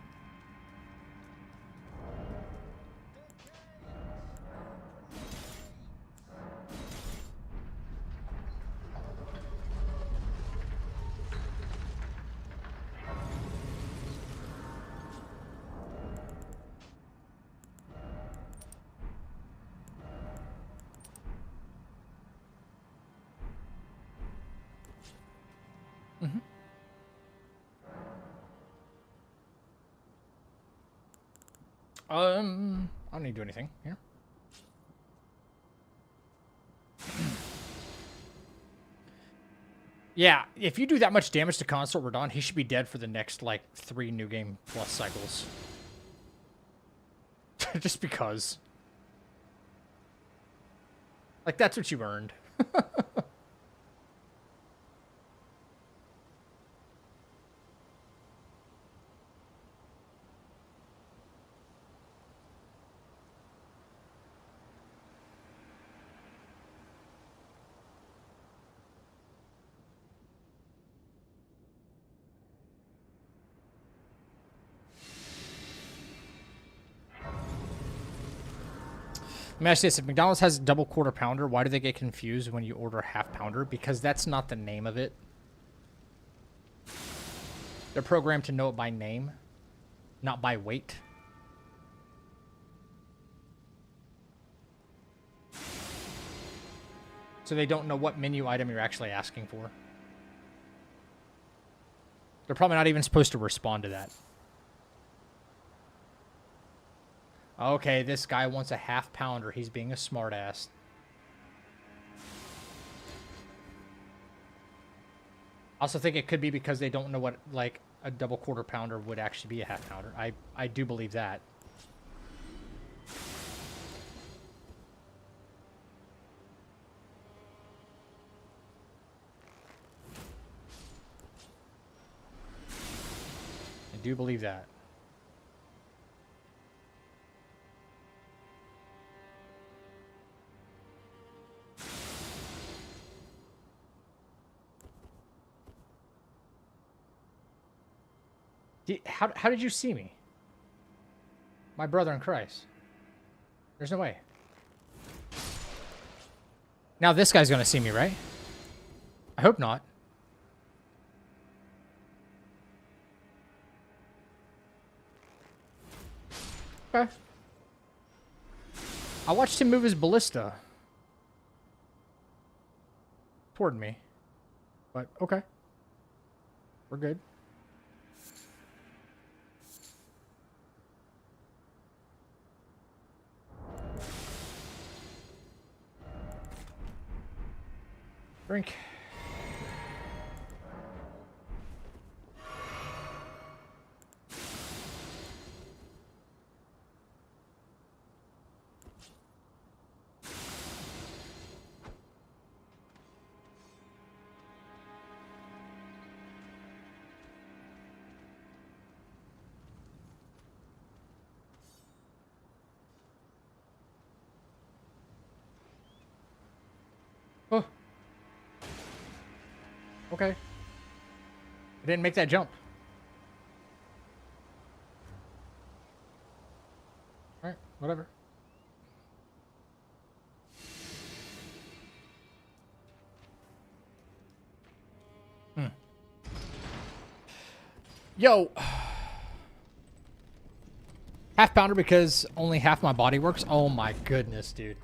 [SPEAKER 1] I don't need to do anything here. Yeah, if you do that much damage to Consort Radon, he should be dead for the next, like, 3 New Game Plus cycles. Just because. Like, that's what you earned. Let me ask you this. If McDonald's has double quarter pounder, why do they get confused when you order half pounder? Because that's not the name of it. They're programmed to know it by name, not by weight. So they don't know what menu item you're actually asking for. They're probably not even supposed to respond to that. Okay, this guy wants a half pounder. He's being a smartass. I also think it could be because they don't know what, like, a double quarter pounder would actually be a half pounder. I do believe that. I do believe that. How did you see me? My brother in Christ. There's no way. Now this guy's gonna see me, right? I hope not. Okay. I watched him move his ballista toward me. But okay. We're good. Drink. Oh. Okay. I didn't make that jump. Alright, whatever. Yo. Half pounder because only half my body works? Oh my goodness, dude.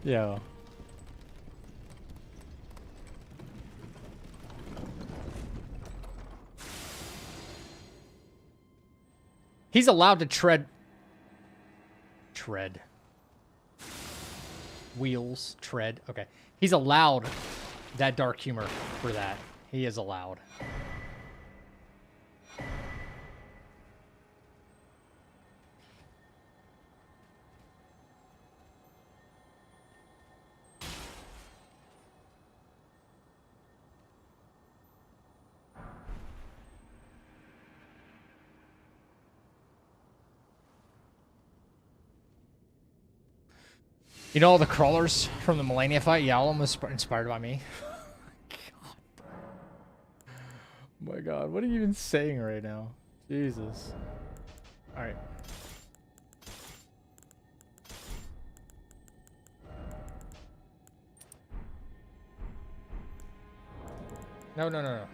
[SPEAKER 1] Yo. He's allowed to tread. Wheels. Tread. Okay. He's allowed that dark humor for that. He is allowed. You know all the crawlers from the Millennia fight? Yeah, all of them was inspired by me. God. Oh my God, what are you even saying right now? Jesus. Alright. No, no, no, no.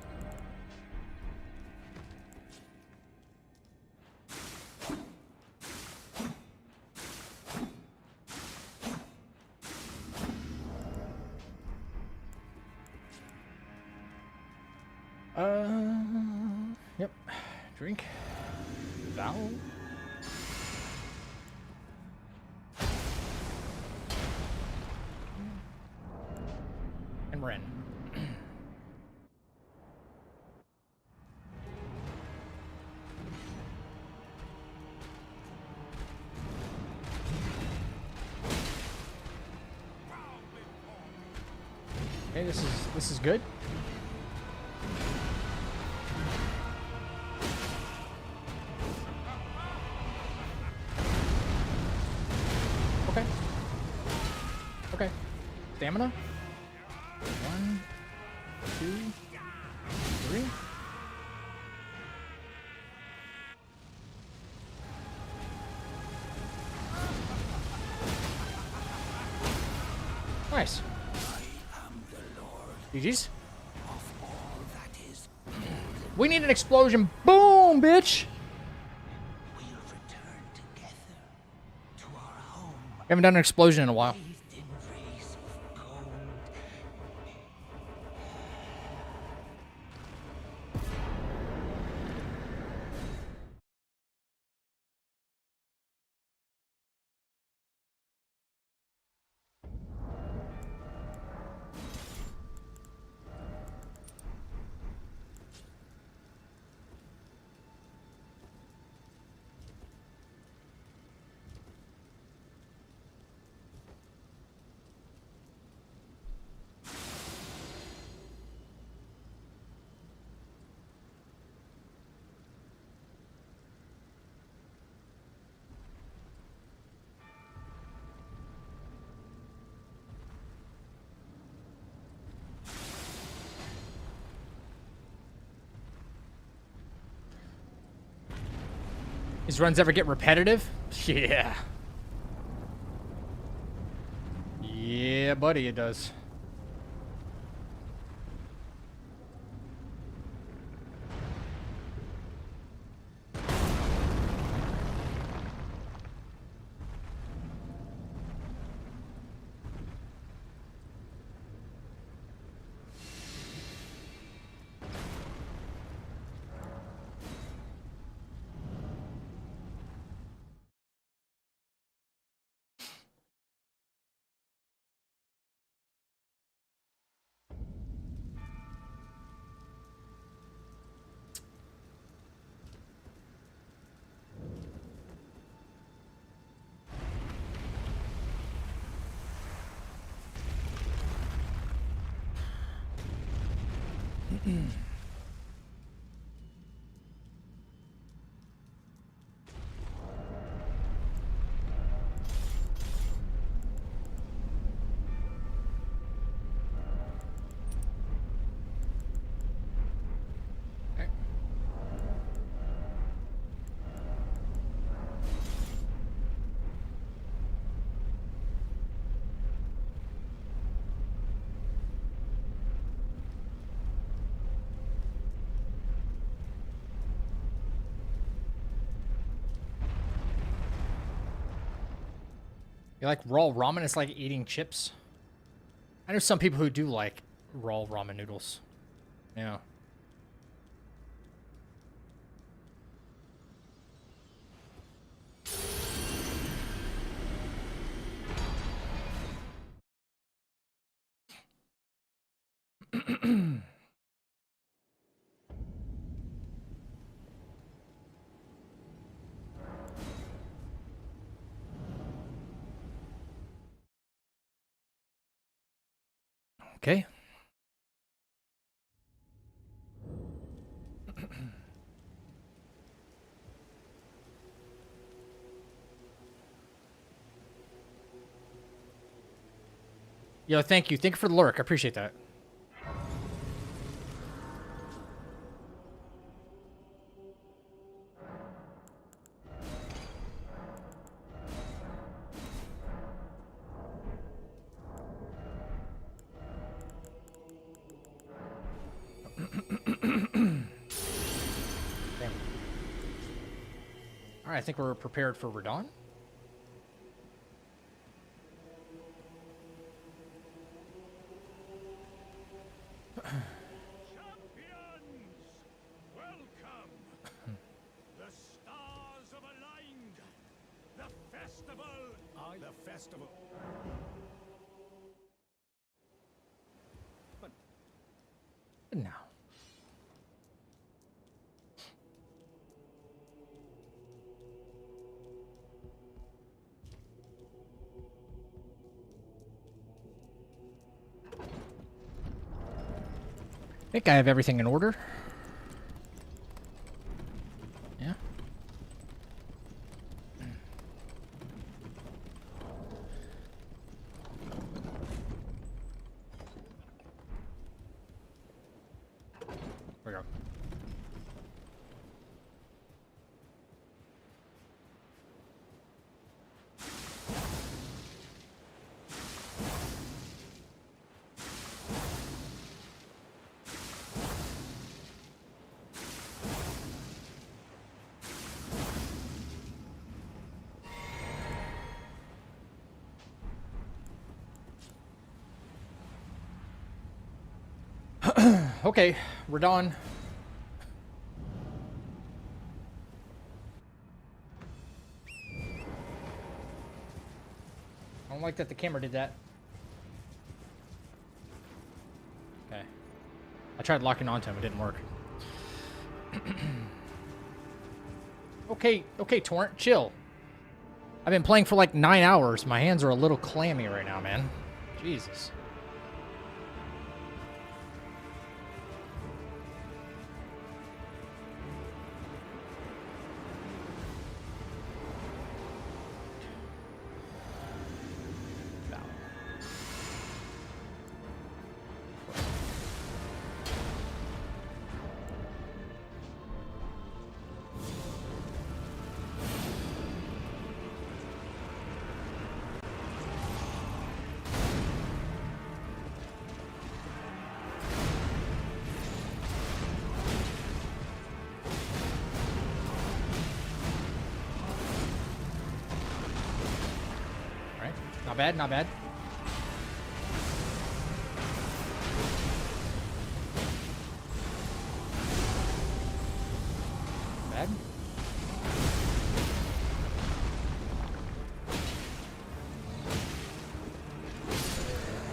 [SPEAKER 1] Yep. Drink. Vowel. And Ren. Okay, this is good. Okay. Okay. Stamina. 1, 2, 3. Nice. GG's. We need an explosion. Boom, bitch.
[SPEAKER 2] We'll return together to our home.
[SPEAKER 1] Haven't done an explosion in a while.
[SPEAKER 2] Bathed in rays of gold.
[SPEAKER 1] These runs ever get repetitive? Yeah. Yeah, buddy, it does. You like raw ramen? It's like eating chips. I know some people who do like raw ramen noodles. Yeah. Okay. Yo, thank you. Thank you for the lurk. I appreciate that. All right, I think we're prepared for Radon.
[SPEAKER 3] The stars have aligned. The festival. The festival.
[SPEAKER 1] No. I think I have everything in order. Yeah. There we go. Okay, we're done. I don't like that the camera did that. Okay. I tried locking onto him. It didn't work. Okay, Torrent, chill. I've been playing for like 9 hours. My hands are a little clammy right now, man. Jesus. Not bad, not bad. Bad.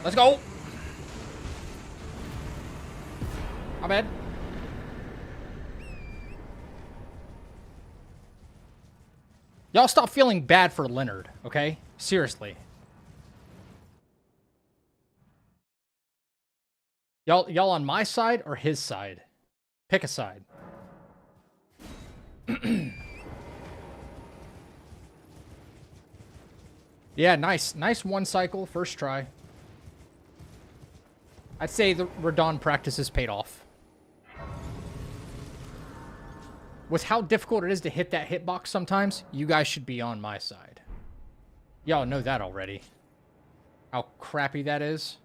[SPEAKER 1] Let's go. Not bad. Y'all stop feeling bad for Leonard, okay? Seriously. Y'all on my side or his side? Pick a side. Yeah, nice. Nice one cycle, first try. I'd say the Radon practices paid off. With how difficult it is to hit that hitbox sometimes, you guys should be on my side. Y'all know that already. How crappy that is.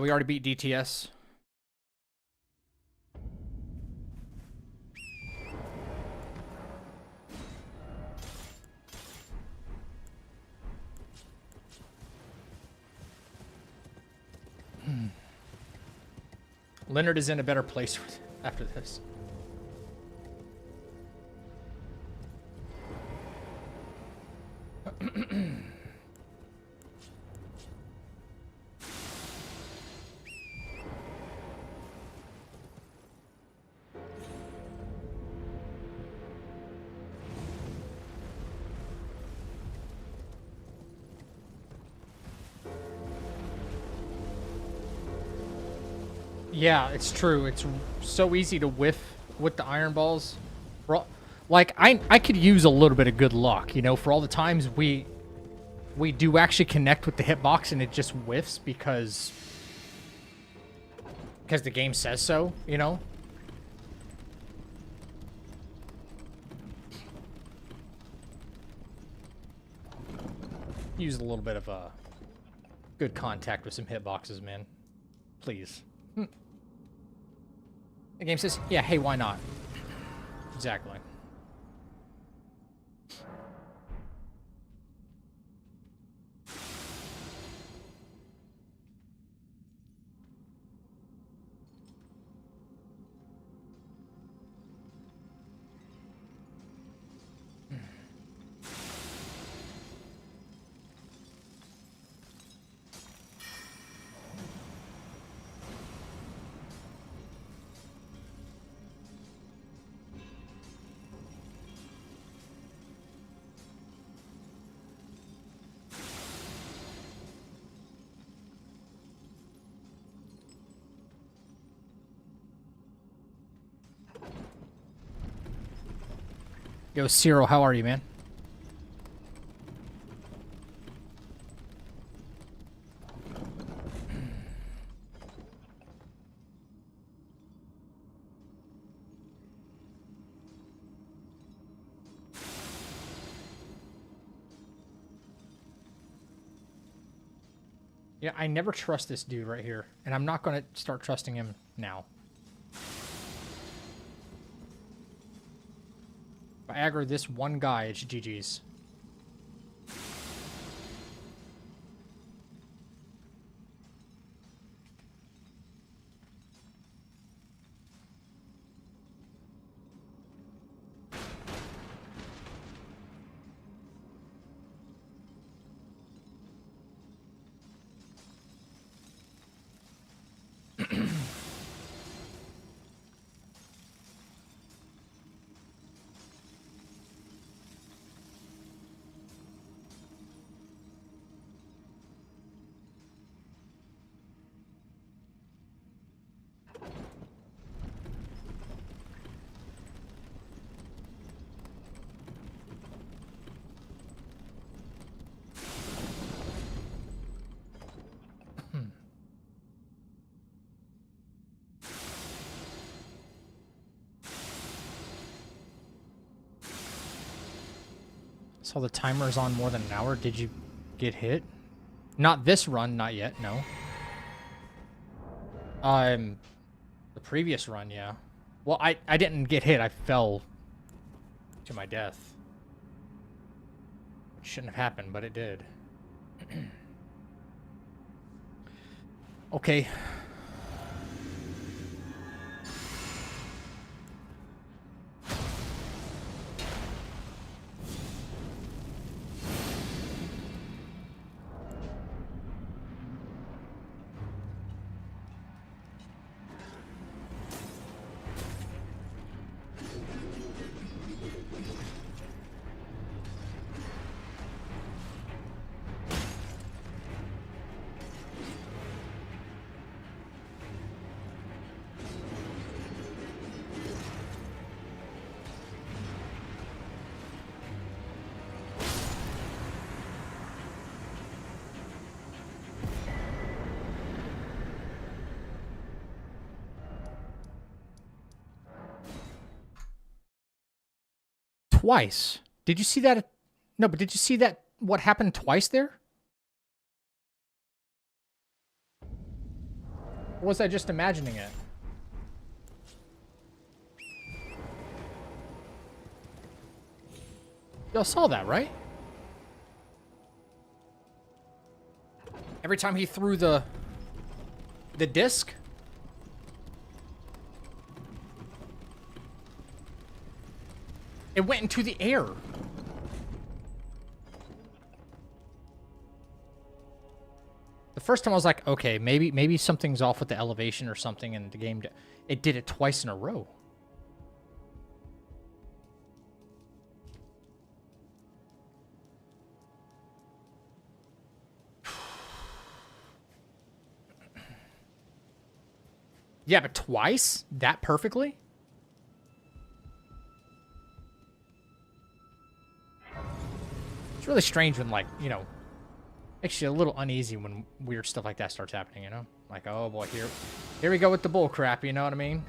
[SPEAKER 1] We already beat DTS. Leonard is in a better place after this. Yeah, it's true. It's so easy to whiff with the iron balls. Like, I could use a little bit of good luck, you know, for all the times we do actually connect with the hitbox and it just whiffs because the game says so, you know? Use a little bit of good contact with some hitboxes, man. Please. The game says, yeah, hey, why not? Exactly. Yo, Cyril, how are you, man? Yeah, I never trust this dude right here, and I'm not going to start trusting him now. If I aggro this one guy, it's GG's. Saw the timer is on more than an hour. Did you get hit? Not this run, not yet, no. The previous run, yeah. Well, I didn't get hit. I fell to my death. It shouldn't have happened, but it did. Okay. Twice. Did you see that? No, but did you see that? What happened twice there? Or was I just imagining it? Y'all saw that, right? Every time he threw the disc. It went into the air. The first time I was like, okay, maybe something's off with the elevation or something, and the game it did it twice in a row. Yeah, but twice? That perfectly? It's really strange when, like, you know, makes you a little uneasy when weird stuff like that starts happening, you know? Like, oh boy, here we go with the bull crap, you know what I mean?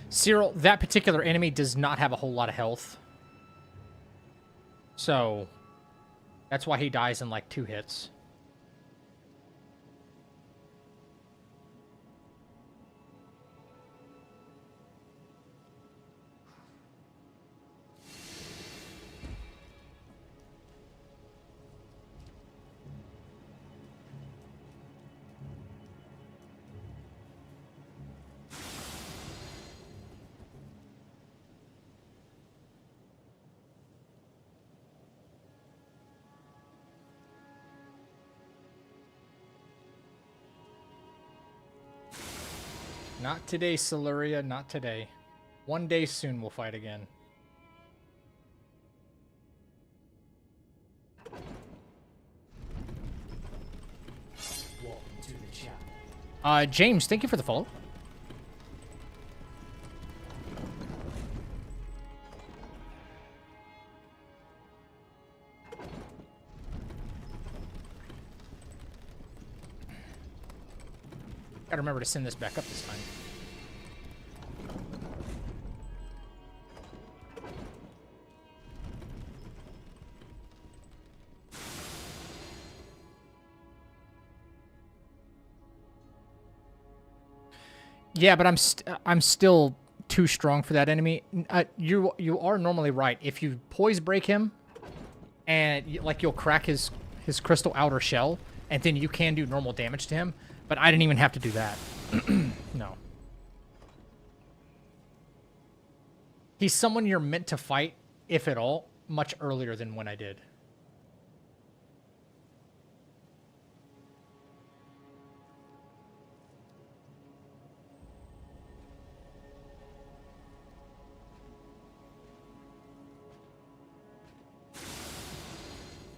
[SPEAKER 1] Cyril, that particular enemy does not have a whole lot of health. So, that's why he dies in like 2 hits. Not today, Siluria, not today. One day soon we'll fight again.
[SPEAKER 15] Welcome to the channel.
[SPEAKER 1] James, thank you for the follow. Gotta remember to send this back up this time. Yeah, but I'm still too strong for that enemy. You are normally right. If you poise break him, and you'll crack his crystal outer shell, and then you can do normal damage to him. But I didn't even have to do that. No. He's someone you're meant to fight, if at all, much earlier than when I did.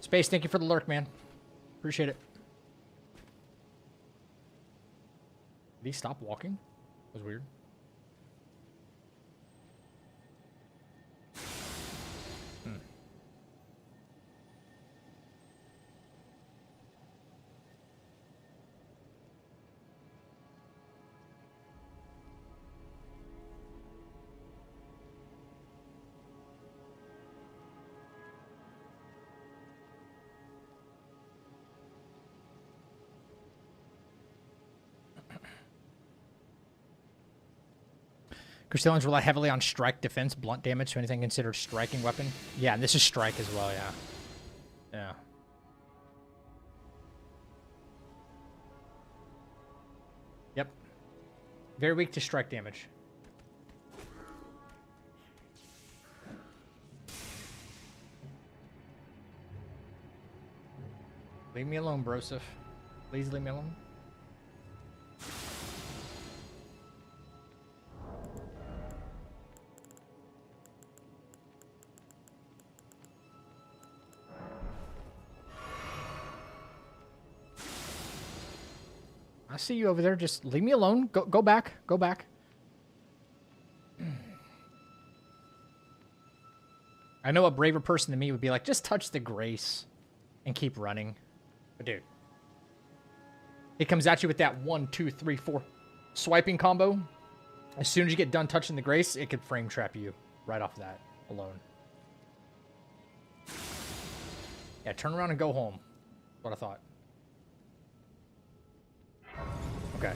[SPEAKER 1] Space, thank you for the lurk, man. Appreciate it. he stop walking? That was weird. Crystallians rely heavily on strike defense, blunt damage to anything considered striking weapon. Yeah, and this is strike as well, yeah. Yeah. Yep. Very weak to strike damage. Leave me alone, Broseph. Please leave me alone. I see you over there. Just leave me alone. Go back. Go back. I know a braver person than me would be like, just touch the grace and keep running. But dude, it comes at you with that 1, 2, 3, 4 swiping combo. As soon as you get done touching the grace, it could frame trap you right off that alone. Yeah, turn around and go home. That's what I thought. Okay.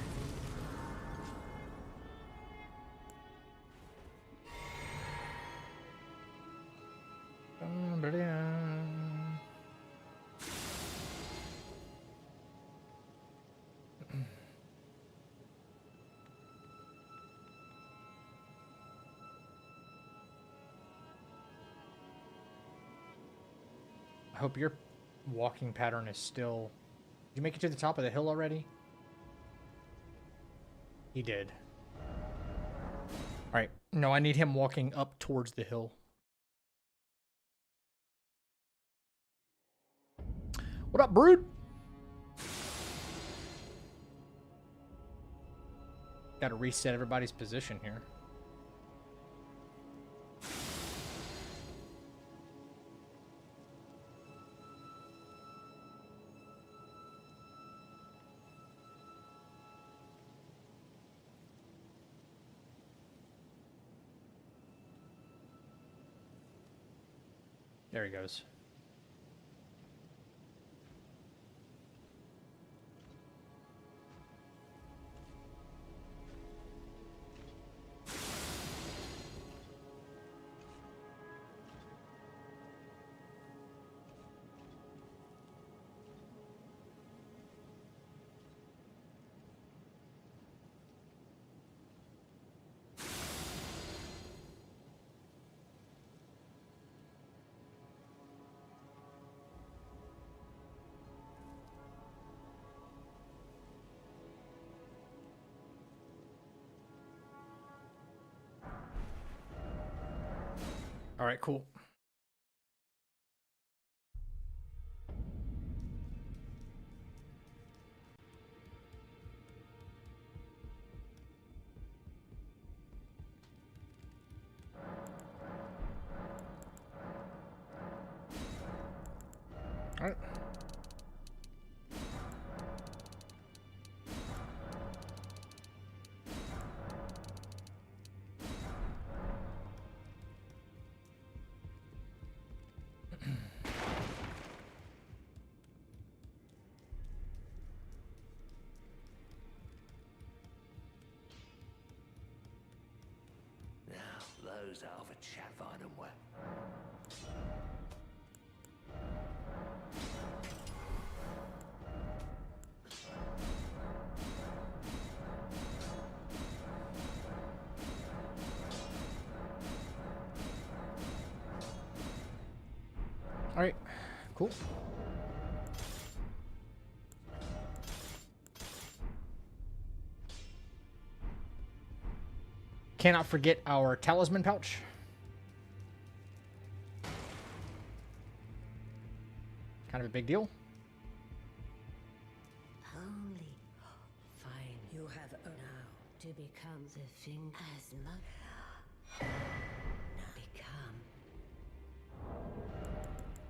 [SPEAKER 1] I hope your walking pattern is still... Did you make it to the top of the hill already? He did. Alright. No, I need him walking up towards the hill. What up, Brood? Gotta reset everybody's position here. There he goes. All right, cool. All right.
[SPEAKER 2] Those are the chat find them well.
[SPEAKER 1] All right, cool. Cannot forget our talisman pouch. Kind of a big deal.
[SPEAKER 16] Holy. Fine. You have now.
[SPEAKER 6] becomes a thing as much. Now become.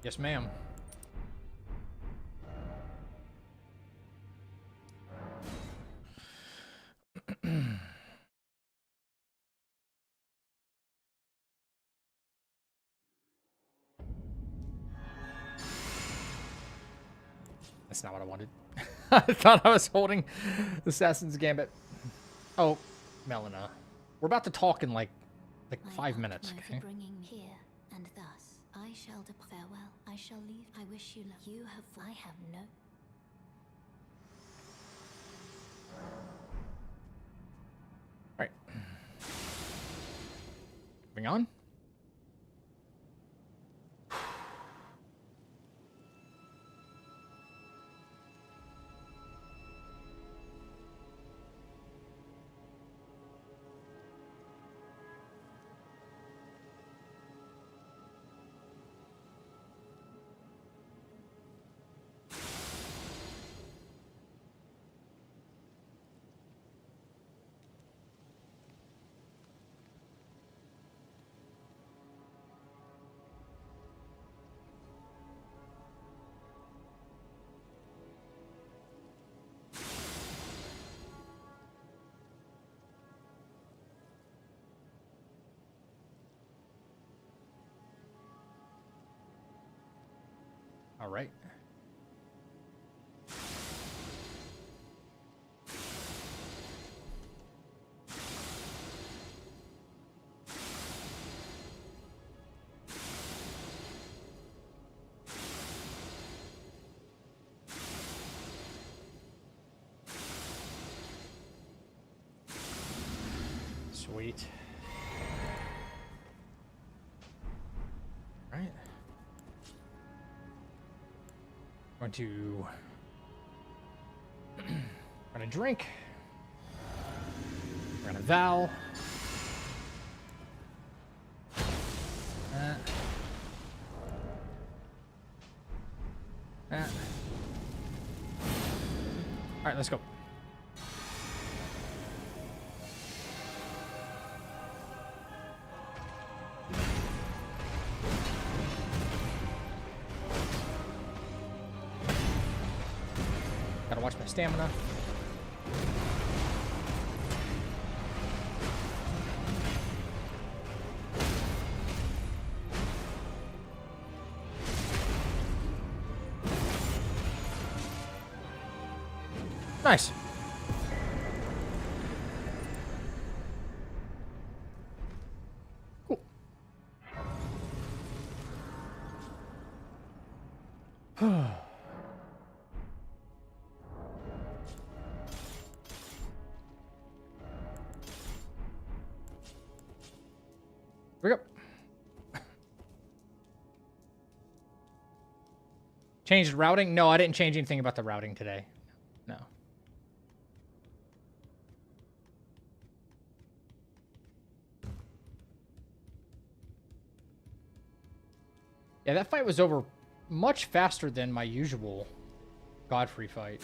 [SPEAKER 1] Yes, ma'am. That's not what I wanted. I thought I was holding Assassin's Gambit. Oh, Melina. We're about to talk in like 5 minutes, okay?
[SPEAKER 4] Bringing here, and thus I shall depart. Farewell. I shall leave. I wish you luck. You have. I have no.
[SPEAKER 1] Alright. Moving on. All right. Sweet. All right. Going to we're gonna drink. We're gonna vow. All right, let's go. Gotta watch my stamina. Nice. Cool. Here we go. Changed routing? No, I didn't change anything about the routing today. No. Yeah, that fight was over much faster than my usual Godfrey fight.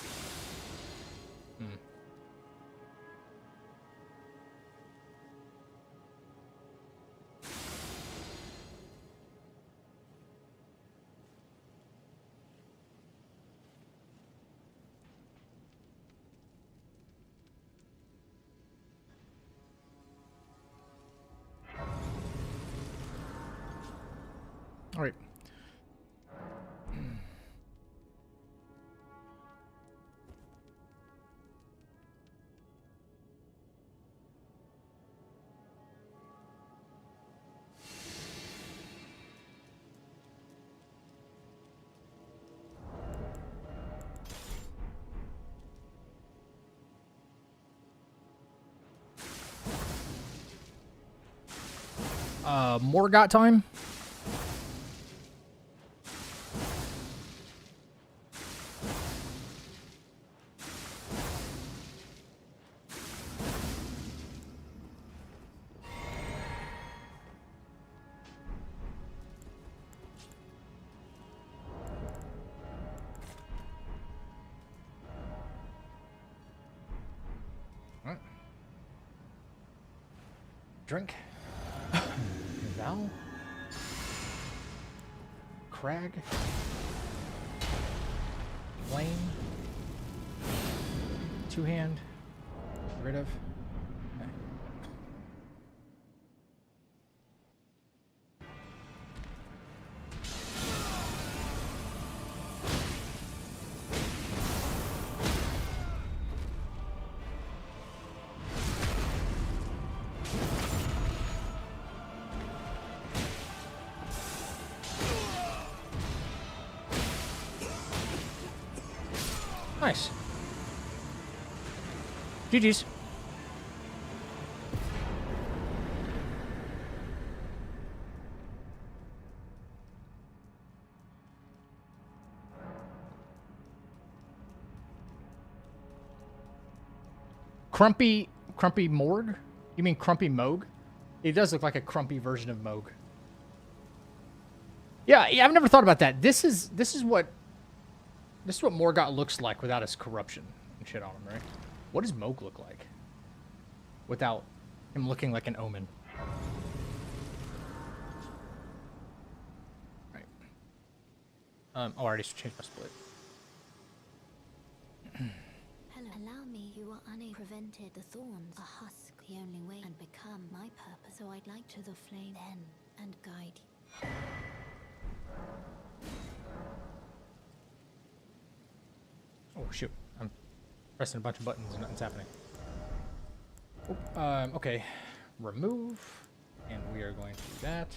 [SPEAKER 1] All right. Morgot time. Drink. Val. Crag. Flame. Two hand. Get rid of. Okay. Nice. GG's. Crumpy Morg? You mean Crumpy Moog? He does look like a crumpy version of Moog. Yeah, I've never thought about that. This is what Morgott looks like without his corruption and shit on him, right? What does Moog look like without him looking like an omen? Right. Oh, I already changed my split.
[SPEAKER 4] Hello. Allow me. You are unable prevented the thorns. A husk, the only way, and become my purpose. So I'd like to the flame then and guide you.
[SPEAKER 1] Oh shoot! I'm pressing a bunch of buttons and nothing's happening. Oh, okay, remove, and we are going to do that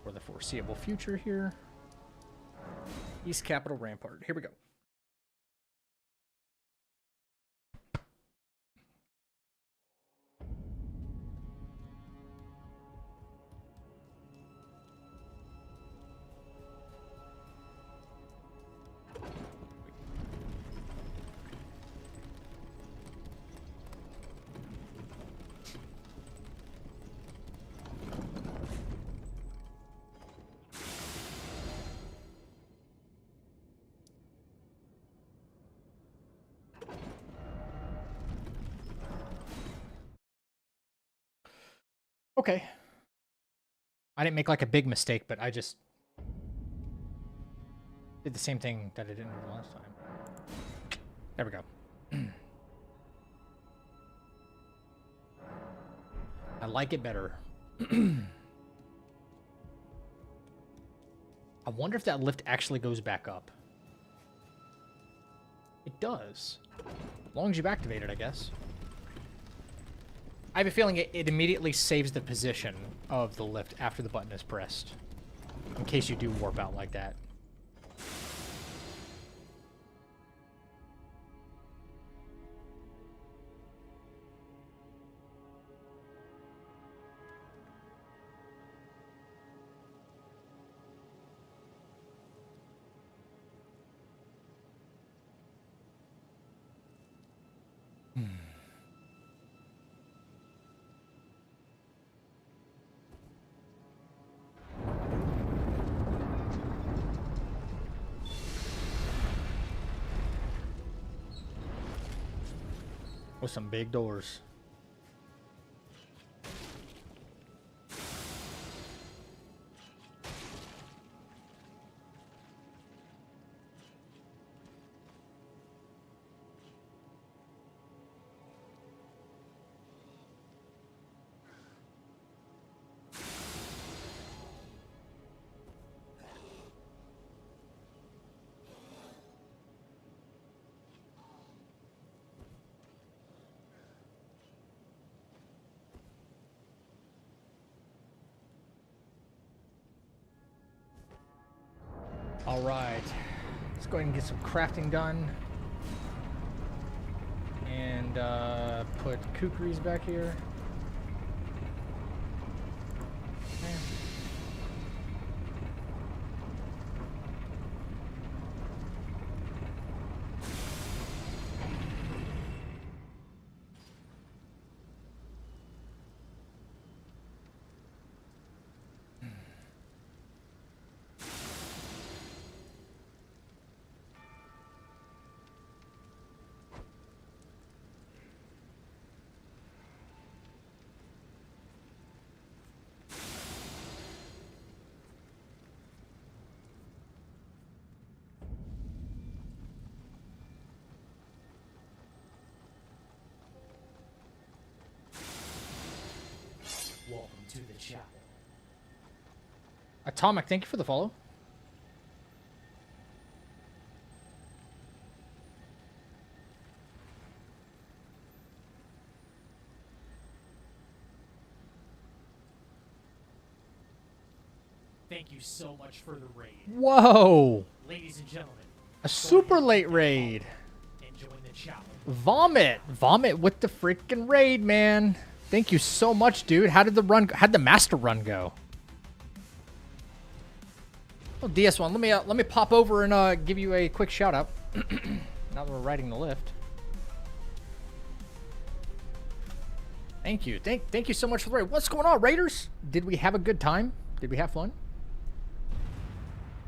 [SPEAKER 1] for the foreseeable future here. East Capital Rampart. Here we go. Okay. I didn't make like a big mistake, but I just did the same thing that I didn't do the last time. There we go. I like it better. I wonder if that lift actually goes back up. It does. As long as you've activated, I guess. I have a feeling it immediately saves the position of the lift after the button is pressed. In case you do warp out like that. With some big doors. All right, let's go ahead and get some crafting done. And put kukris back here. Okay.
[SPEAKER 15] to the chapel.
[SPEAKER 1] Atomic, thank you for the follow.
[SPEAKER 15] Thank you so much for the raid.
[SPEAKER 1] Whoa!
[SPEAKER 15] Ladies and gentlemen.
[SPEAKER 1] A super late raid.
[SPEAKER 15] And join the chapel.
[SPEAKER 1] Vomit. Vomit with the freaking raid, man. Thank you so much, dude. How'd the master run go? Oh, DS1, let me pop over and give you a quick shout out. Now that we're riding the lift. Thank you. Thank you so much for the raid. What's going on, Raiders? Did we have a good time? Did we have fun?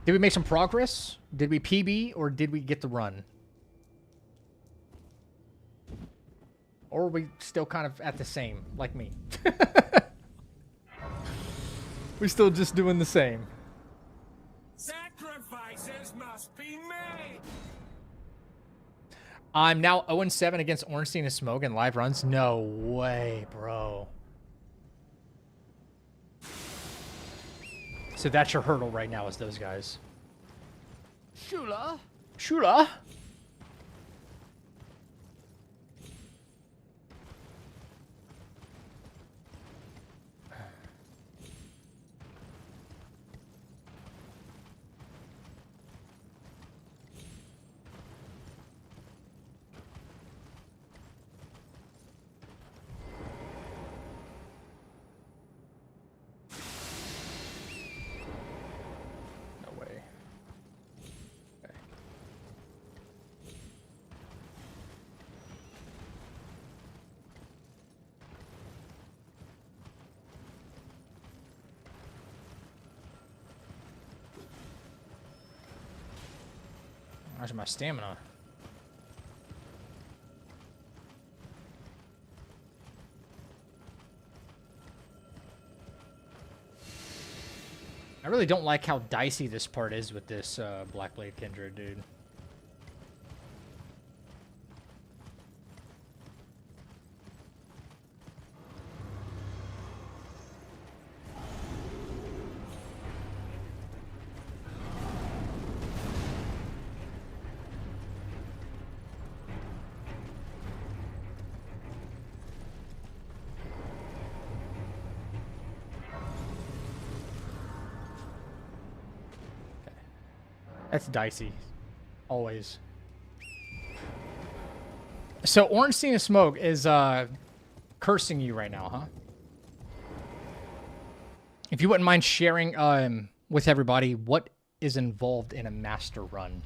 [SPEAKER 1] Did we make some progress? Did we PB or did we get the run? Or are we still kind of at the same, like me? We're still just doing the same.
[SPEAKER 3] Sacrifices must be made.
[SPEAKER 1] I'm now 0-7 against Ornstein and Smoke in live runs. No way, bro. So that's your hurdle right now is those guys.
[SPEAKER 3] Shula?
[SPEAKER 1] Shula? How's my stamina? I really don't like how dicey this part is with this Blackblade Kindred, dude. That's dicey. Always. So Ornstein of Smoke is cursing you right now, huh? If you wouldn't mind sharing with everybody what is involved in a master run.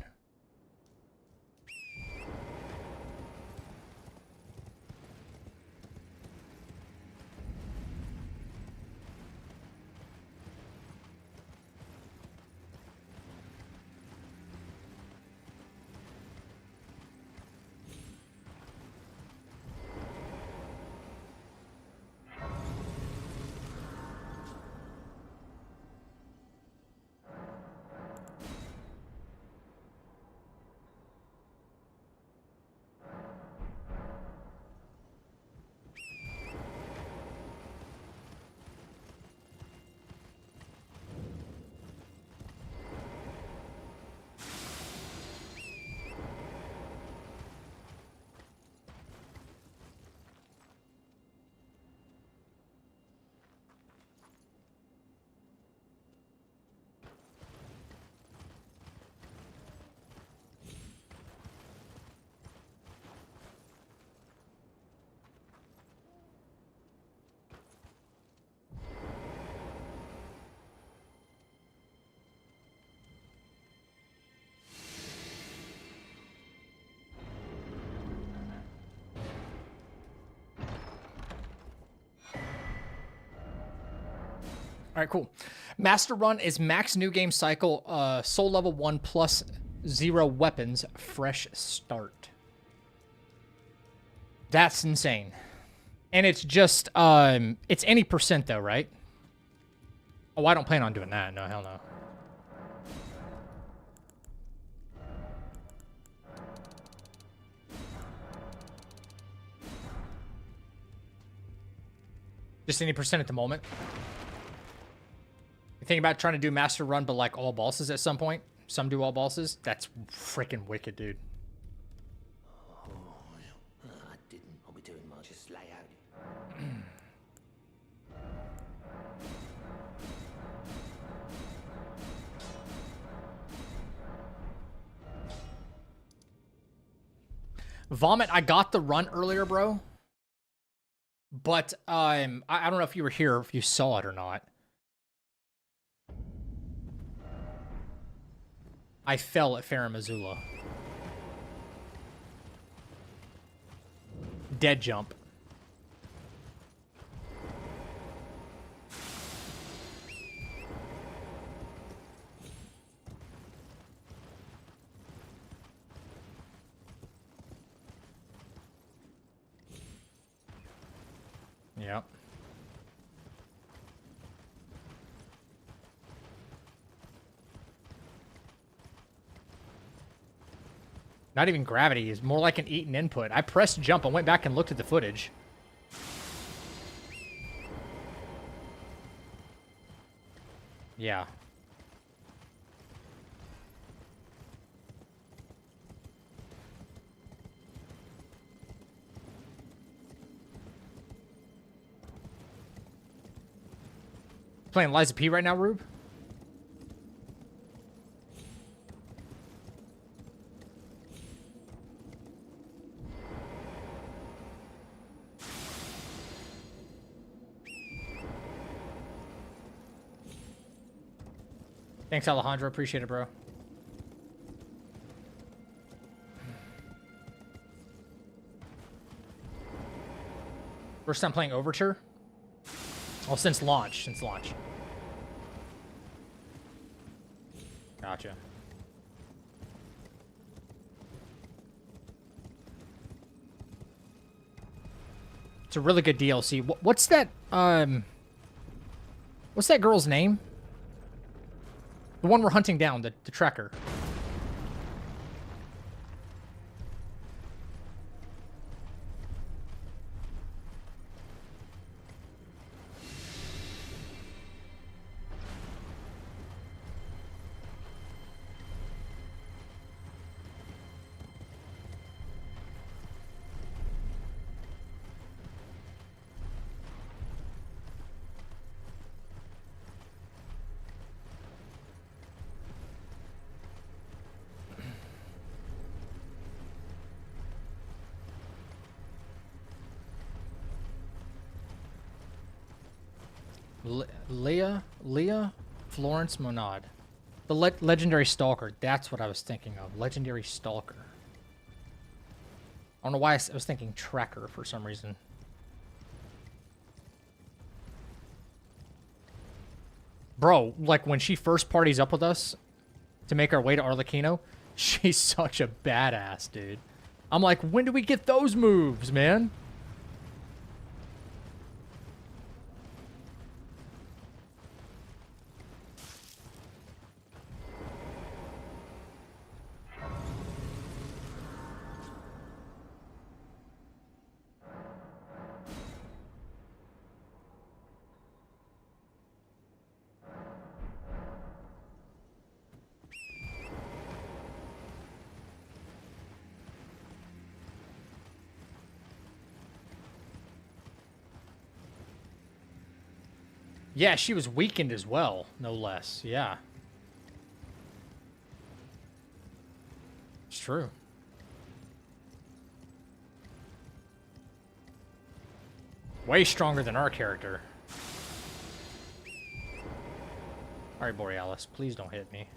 [SPEAKER 1] All right, cool. Master Run is max new game cycle, soul level 1 plus 0 weapons, fresh start. That's insane. And it's just, it's any percent though, right? Oh, I don't plan on doing that. No, hell no. Just any percent at the moment. You think about trying to do master run, but like all bosses at some point? Some do all bosses? That's freaking wicked, dude.
[SPEAKER 2] I didn't. I'll be doing much. Just lay out.
[SPEAKER 1] Vomit, I got the run earlier, bro. But I don't know if you were here, if you saw it or not. I fell at Farum Azula. Dead jump. Yep. Not even gravity. Is more like an eaten input. I pressed jump and went back and looked at the footage. Yeah. Playing Liza P right now, Rube? Thanks, Alejandro. Appreciate it, bro. First time playing Overture? Oh, since launch. Since launch. Gotcha. It's a really good DLC. What's that, what's that girl's name? The one we're hunting down, the tracker. Leah Florence Monod. The legendary stalker. That's what I was thinking of. Legendary stalker. I don't know why I was thinking tracker for some reason. Bro, like when she first parties up with us to make our way to Arlecchino, she's such a badass, dude. I'm like, when do we get those moves, man? Yeah, she was weakened as well, no less. Yeah. It's true. Way stronger than our character. Alright, Borealis, please don't hit me.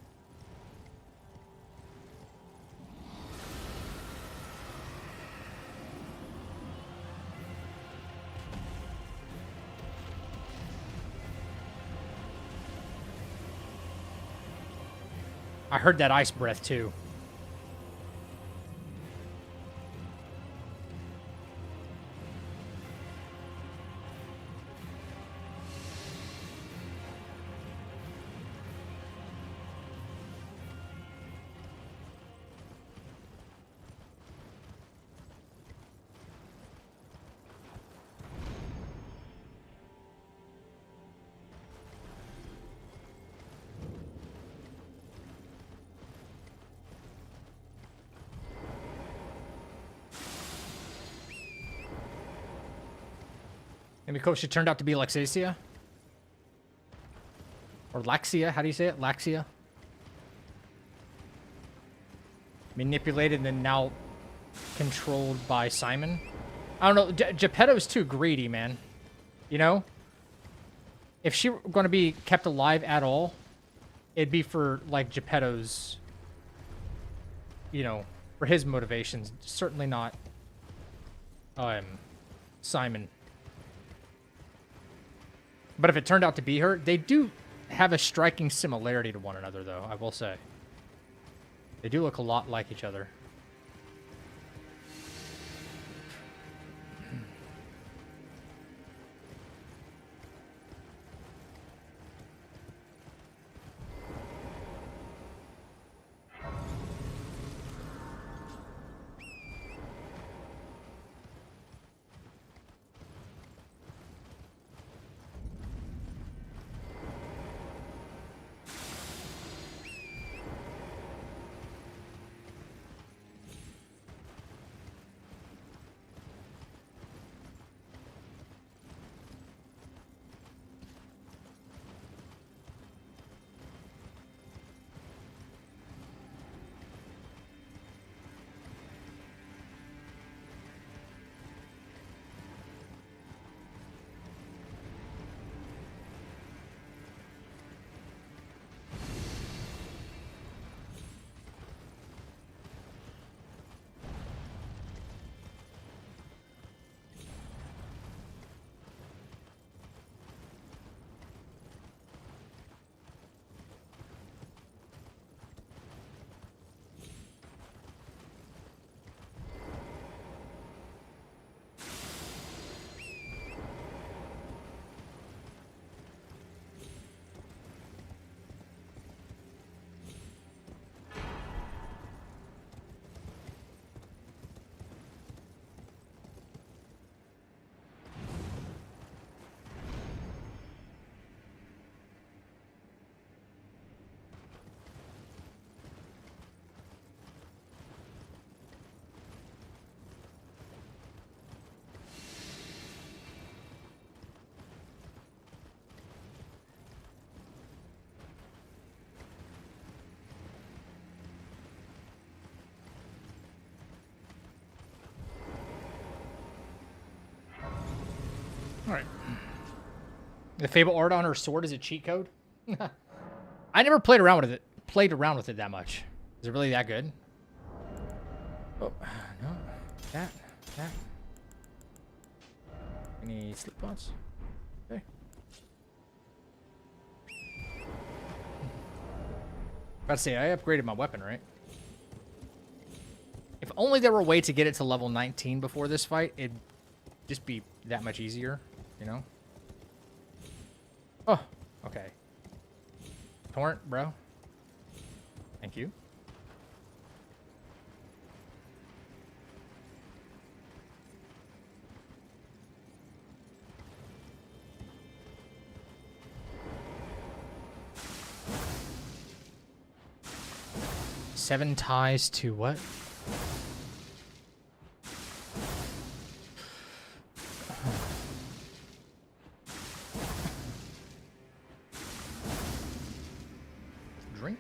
[SPEAKER 1] I heard that ice breath too. Maybe Coach, she turned out to be Lexacia? Or Laxia, how do you say it? Laxia? Manipulated and then now controlled by Simon? I don't know, Geppetto's too greedy, man. You know? If she were going to be kept alive at all, it'd be for, like, Geppetto's, you know, for his motivations. Certainly not, Simon. But if it turned out to be her, they do have a striking similarity to one another, though, I will say. They do look a lot like each other. Alright. The Fable art on her sword is a cheat code? I never played around with it that much. Is it really that good? Oh, no. That. Any sleep pods? Okay. About to say, I upgraded my weapon, right? If only there were a way to get it to level 19 before this fight, it'd just be that much easier, you know? Oh, okay. Torrent, bro. Thank you. Seven ties to what? Drink?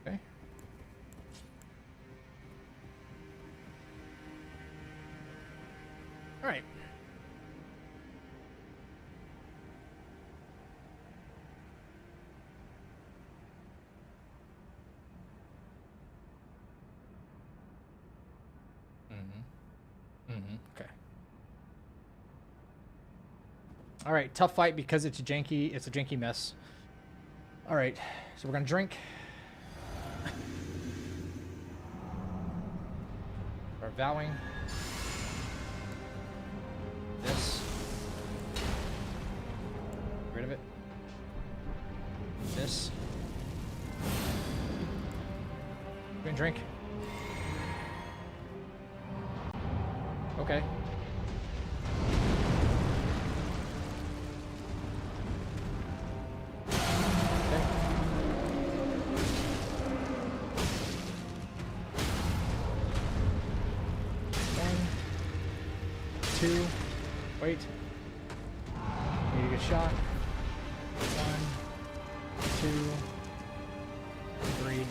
[SPEAKER 1] Okay. All right. Okay. All right, tough fight because it's a janky mess. All right, so we're gonna drink. We're vowing. This. Get rid of it. This. We're gonna drink. Okay. 2. Wait. Need a good shot. 1, 2, 3. Okay.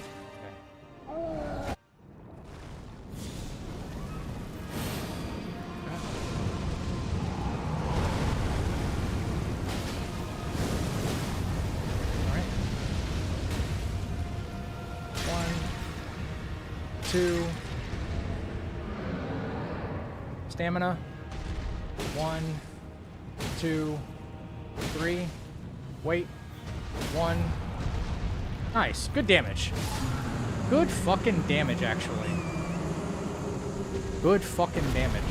[SPEAKER 1] Alright. 1, 2. Stamina. 1, 2, 3. Wait. 1. Nice. Good damage. Good fucking damage, actually. Good fucking damage.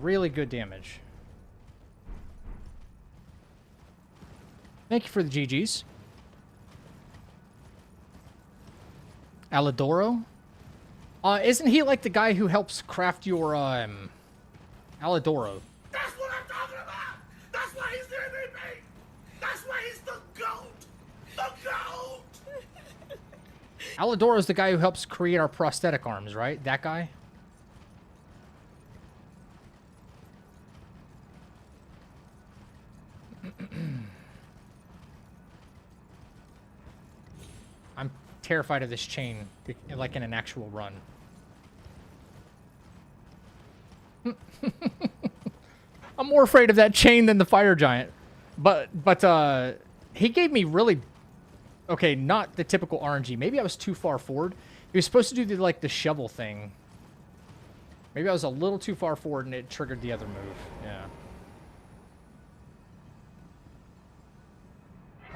[SPEAKER 1] Really good damage. Thank you for the GGs. Alidoro? Isn't he like the guy who helps craft your, Alidoro?
[SPEAKER 2] That's what I'm talking about! That's why he's the MVP! That's why he's the GOAT! The GOAT!
[SPEAKER 1] Alidoro is the guy who helps create our prosthetic arms, right? That guy? I'm terrified of this chain, like in an actual run. I'm more afraid of that chain than the fire giant. But he gave me really... Okay, not the typical RNG. Maybe I was too far forward. He was supposed to do the shovel thing. Maybe I was a little too far forward and it triggered the other move. Yeah.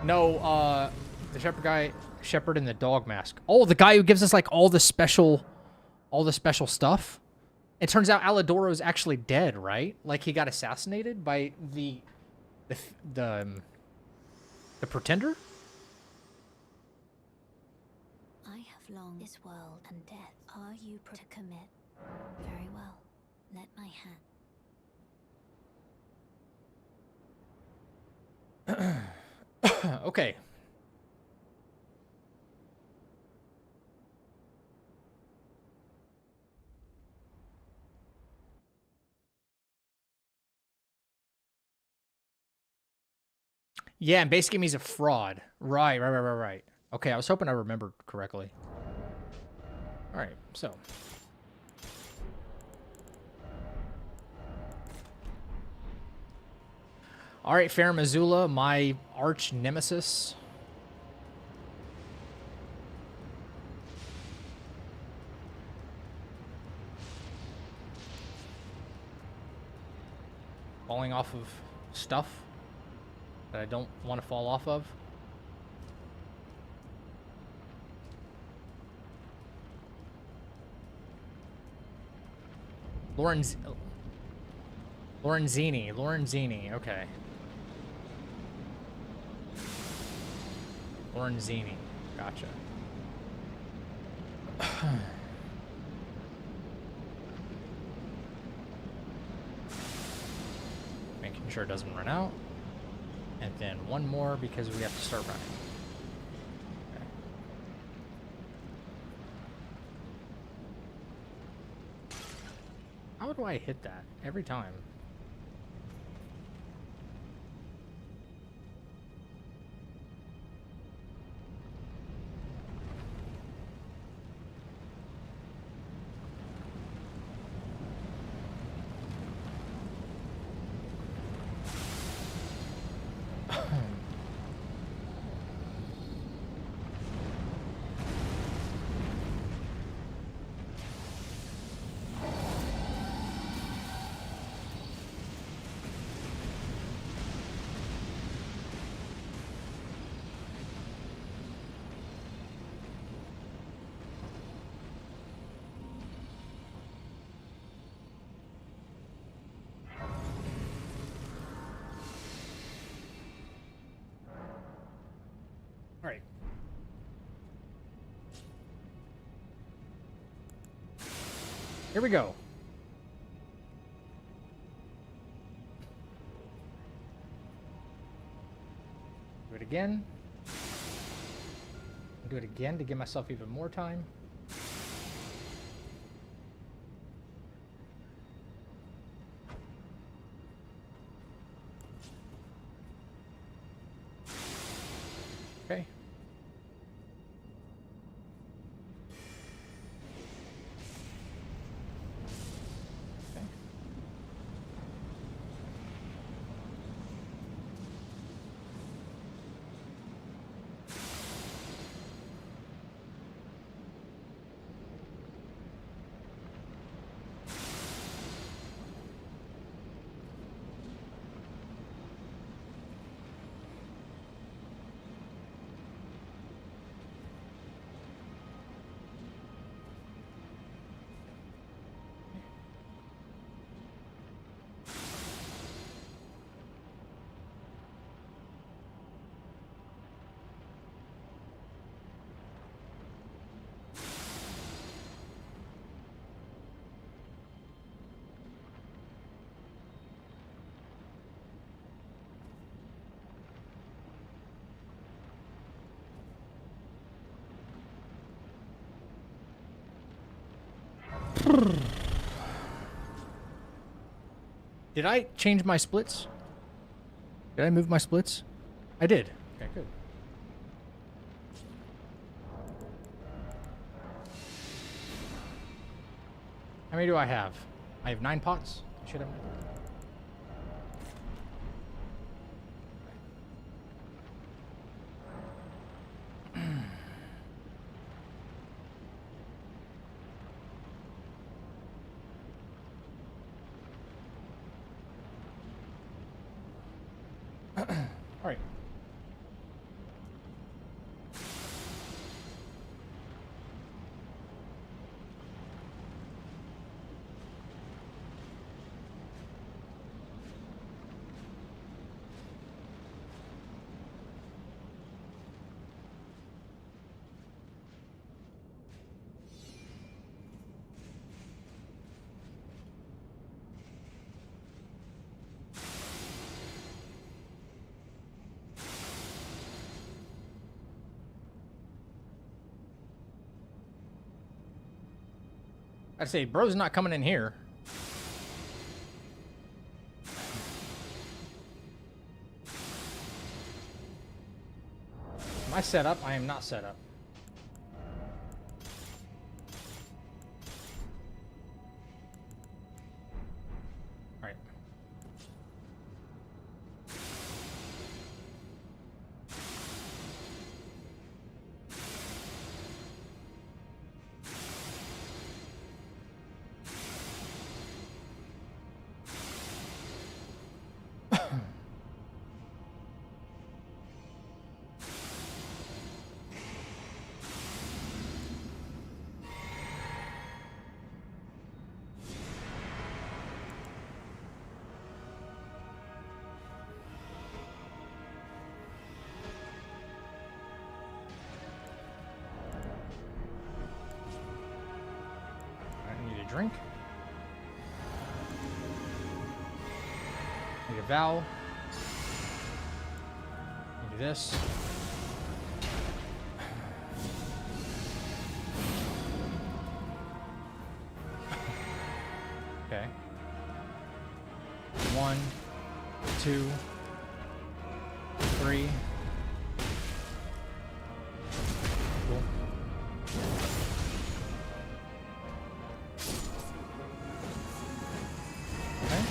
[SPEAKER 1] No, the shepherd guy, shepherd in the dog mask. Oh, the guy who gives us like all the special stuff. It turns out Alidoro is actually dead, right? Like he got assassinated by the pretender.
[SPEAKER 4] I have long this world and death. Are you to commit? Very well. Let my hand.
[SPEAKER 1] Okay. Yeah, and base game he's a fraud. Right. Okay, I was hoping I remembered correctly. Alright, so. Alright, Fair Missoula, my arch nemesis. Falling off of stuff that I don't want to fall off of. Lorenzini, okay. Lorenzini, gotcha. Making sure it doesn't run out. And then one more because we have to start running. Okay. How do I hit that every time? All right. Here we go. Do it again. Do it again to give myself even more time. Did I change my splits? Did I move my splits? I did. Okay, good. How many do I have? I have 9 pots. I should have 9. All right. I'd say bro's not coming in here. Am I set up? I am not set up. All right. Drink. Need a vowel. Need this. Okay. 1, 2, 3. Cool. Okay.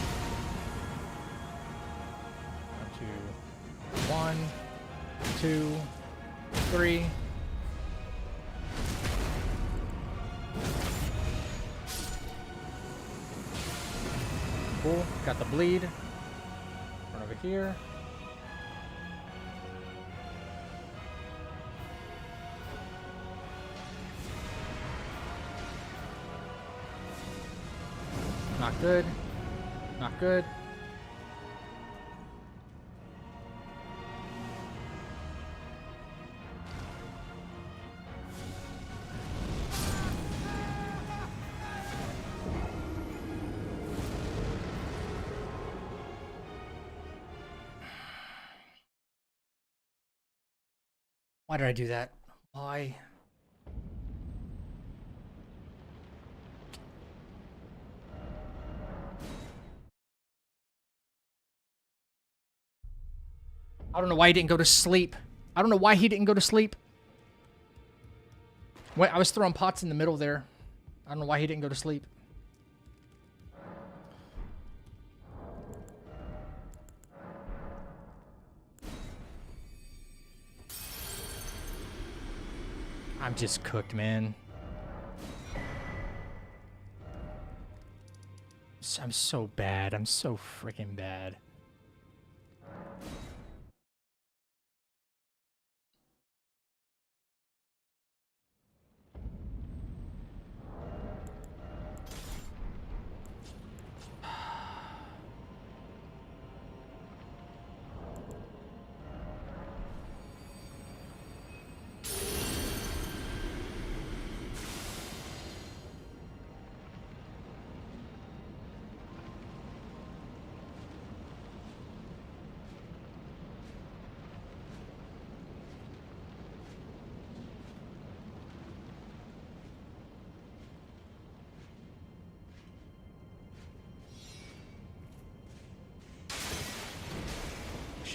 [SPEAKER 1] Up to 1, 2, 3. Cool. Got the bleed. Run over here. Not good. Not good. Why did I do that? Why? I don't know why he didn't go to sleep. I don't know why he didn't go to sleep. Wait, I was throwing pots in the middle there. I don't know why he didn't go to sleep. I'm just cooked, man. I'm so bad. I'm so freaking bad.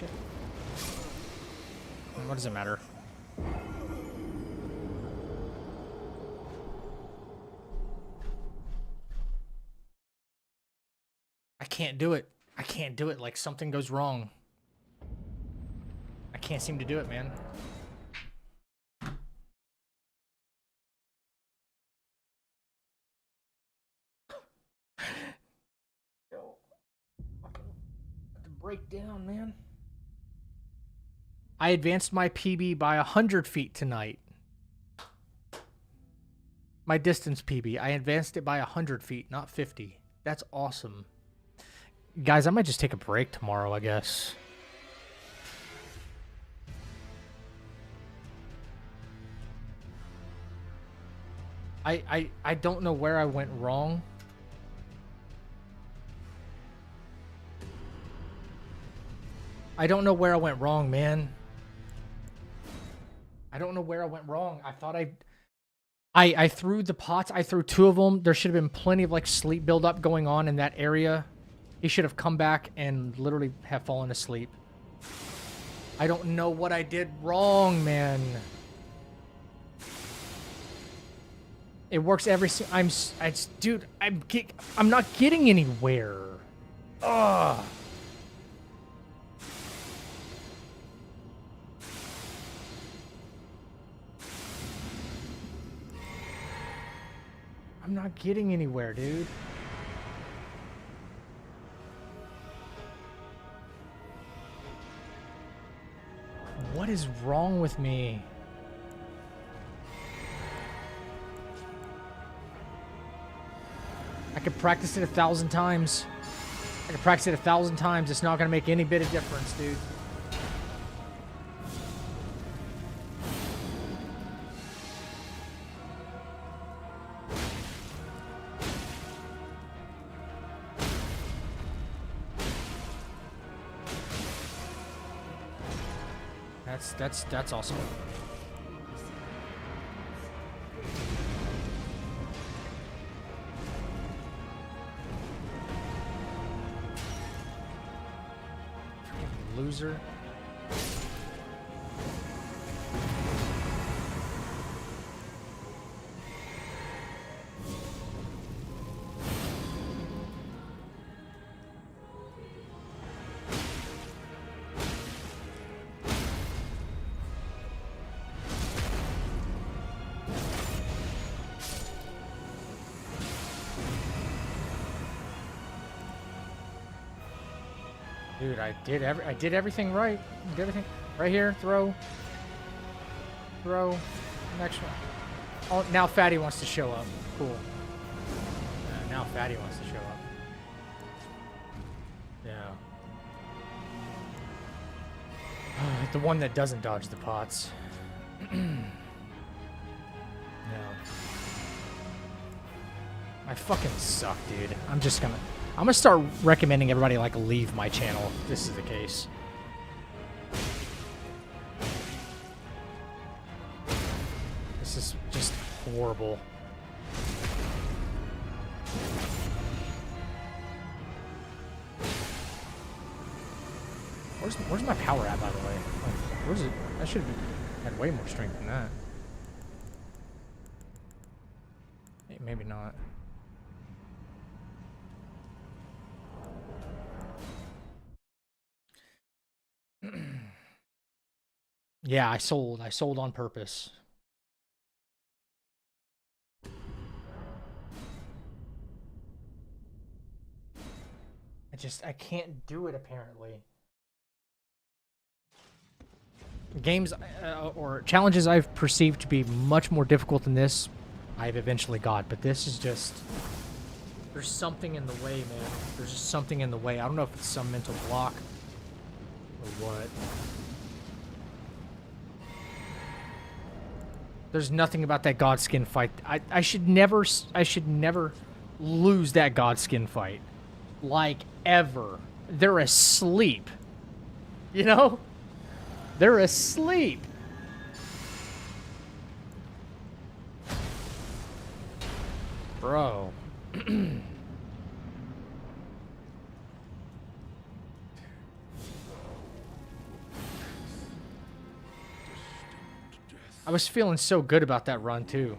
[SPEAKER 1] shit. What does it matter? I can't do it. I can't do it. Like something goes wrong. I can't seem to do it, man. Yo, fucking have to break down, man. I advanced my PB by 100 feet tonight. My distance PB. I advanced it by 100 feet, not 50. That's awesome. Guys, I might just take a break tomorrow, I guess. I don't know where I went wrong. I don't know where I went wrong, man. I don't know where I went wrong. I thought I threw the pots. I threw 2 of them. There should have been plenty of like sleep buildup going on in that area. He should have come back and literally have fallen asleep. I don't know what I did wrong, man. It works every. Dude. I'm not getting anywhere. Ugh. I'm not getting anywhere, dude. What is wrong with me? I could practice it 1,000 times. I could practice it 1,000 times. It's not going to make any bit of difference, dude. That's awesome. Loser. Dude, I did everything right. I did everything right here. Throw. Next one. Oh, now Fatty wants to show up. Cool. Now Fatty wants to show up. Yeah. The one that doesn't dodge the pots. No. I fucking suck, dude. I'm gonna start recommending everybody like leave my channel if this is the case. This is just horrible. Where's my power at, by the way? Like, where's it? I should have had way more strength than that. Maybe not. Yeah, I sold on purpose. I can't do it apparently. Games or challenges I've perceived to be much more difficult than this, I've eventually got, but this is just, there's something in the way, man. There's just something in the way. I don't know if it's some mental block or what. There's nothing about that Godskin fight. I should never lose that Godskin fight. Like, ever. They're asleep. You know? They're asleep. Bro. I was feeling so good about that run too.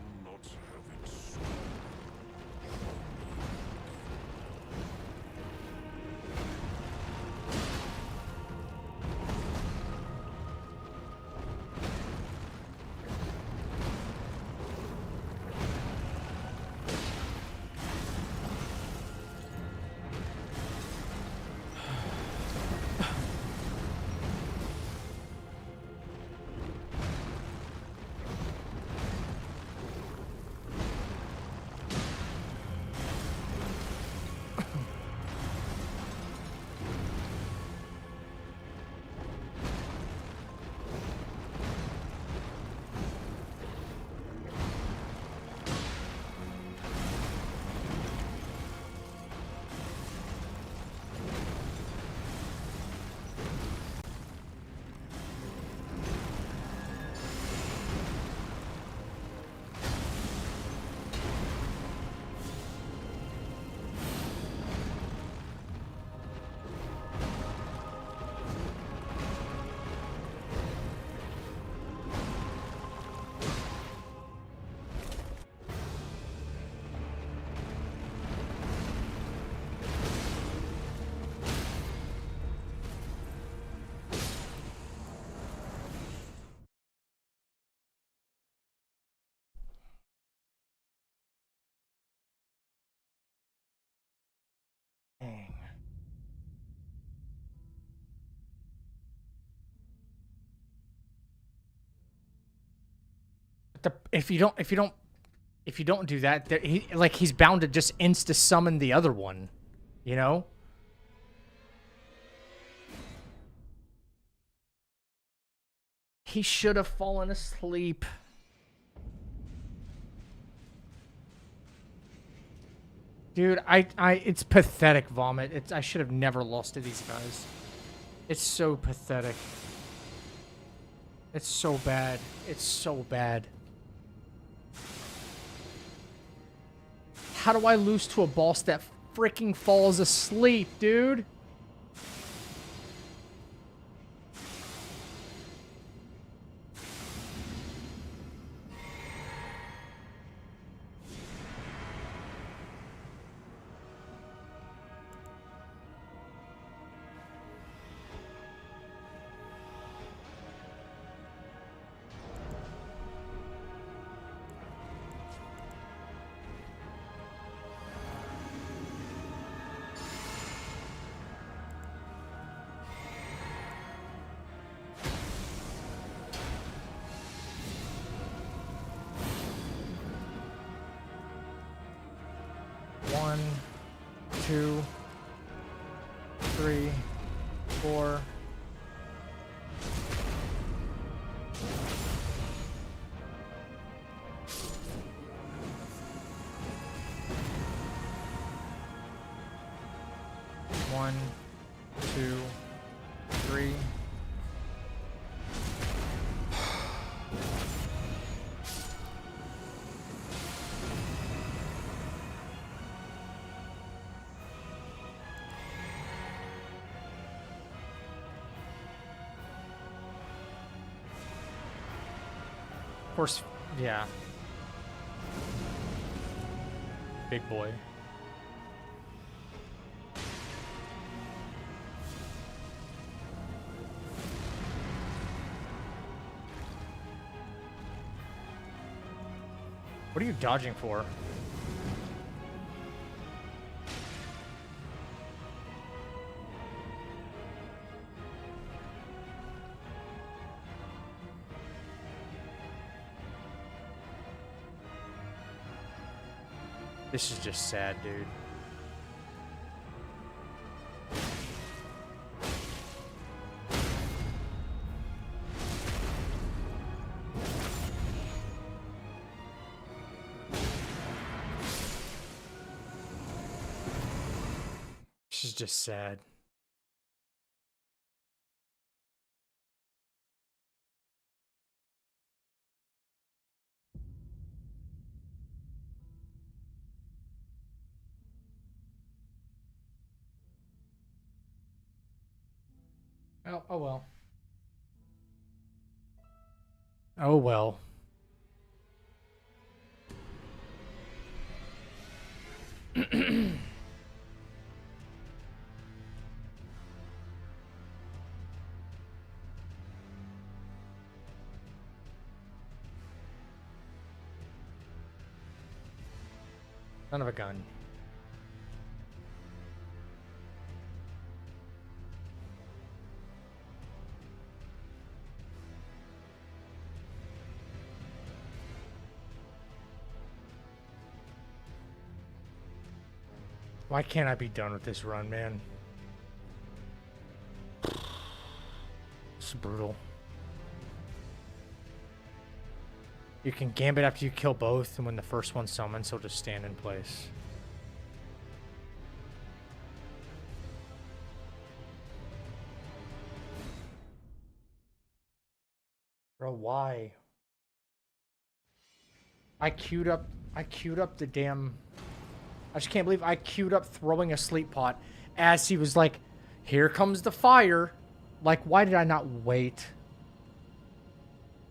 [SPEAKER 1] Dang. If you don't do that, he's bound to just insta summon the other one, you know? He should have fallen asleep. Dude, it's pathetic, Vomit. I should have never lost to these guys. It's so pathetic. It's so bad. It's so bad. How do I lose to a boss that freaking falls asleep, dude? One, two, three, four. One, two, three. Of course, yeah. Big boy. What are you dodging for? This is just sad, dude. This is just sad. Oh well. Oh well. Son of a gun. Why can't I be done with this run, man? It's brutal. You can gambit after you kill both, and when the first one summons, he'll just stand in place. Bro, why? I queued up the damn... I just can't believe I queued up throwing a sleep pot as he was like, here comes the fire. Like, why did I not wait?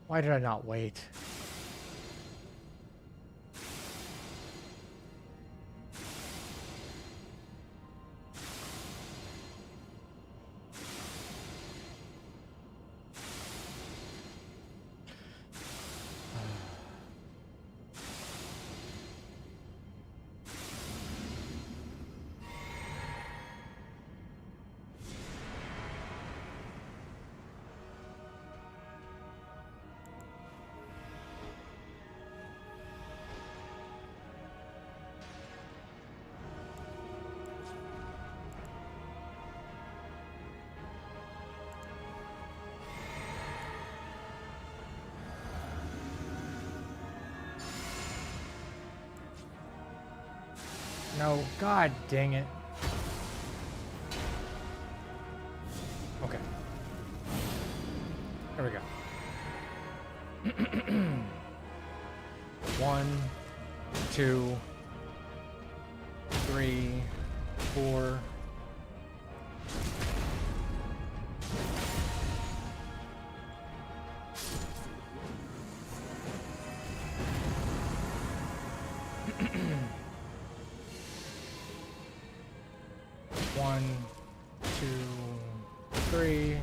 [SPEAKER 1] Why did I not wait? No, god dang it. Okay. There we go. 1, 2, 3, 4. One, two, three.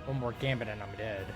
[SPEAKER 1] One more gambit and I'm dead.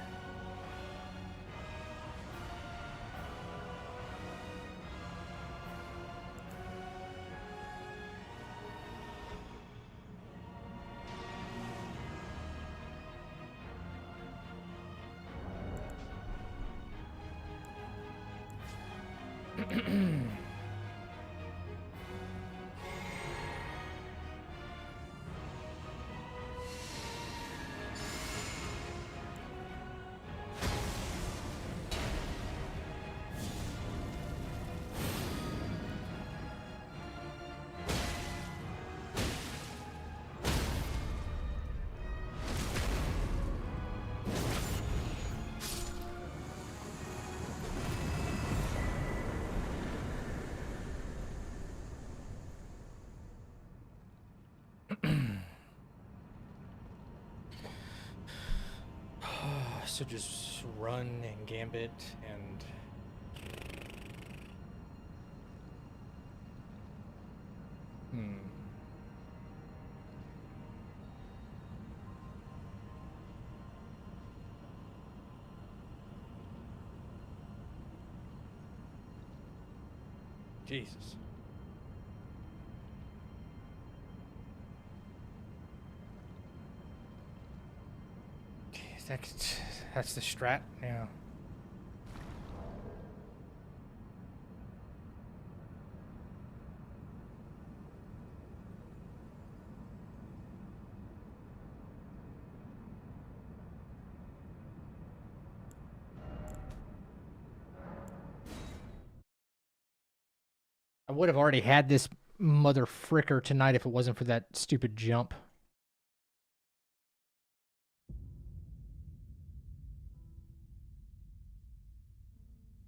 [SPEAKER 1] So just run and gambit and Jesus. That's the strat now. I would have already had this mother fricker tonight if it wasn't for that stupid jump.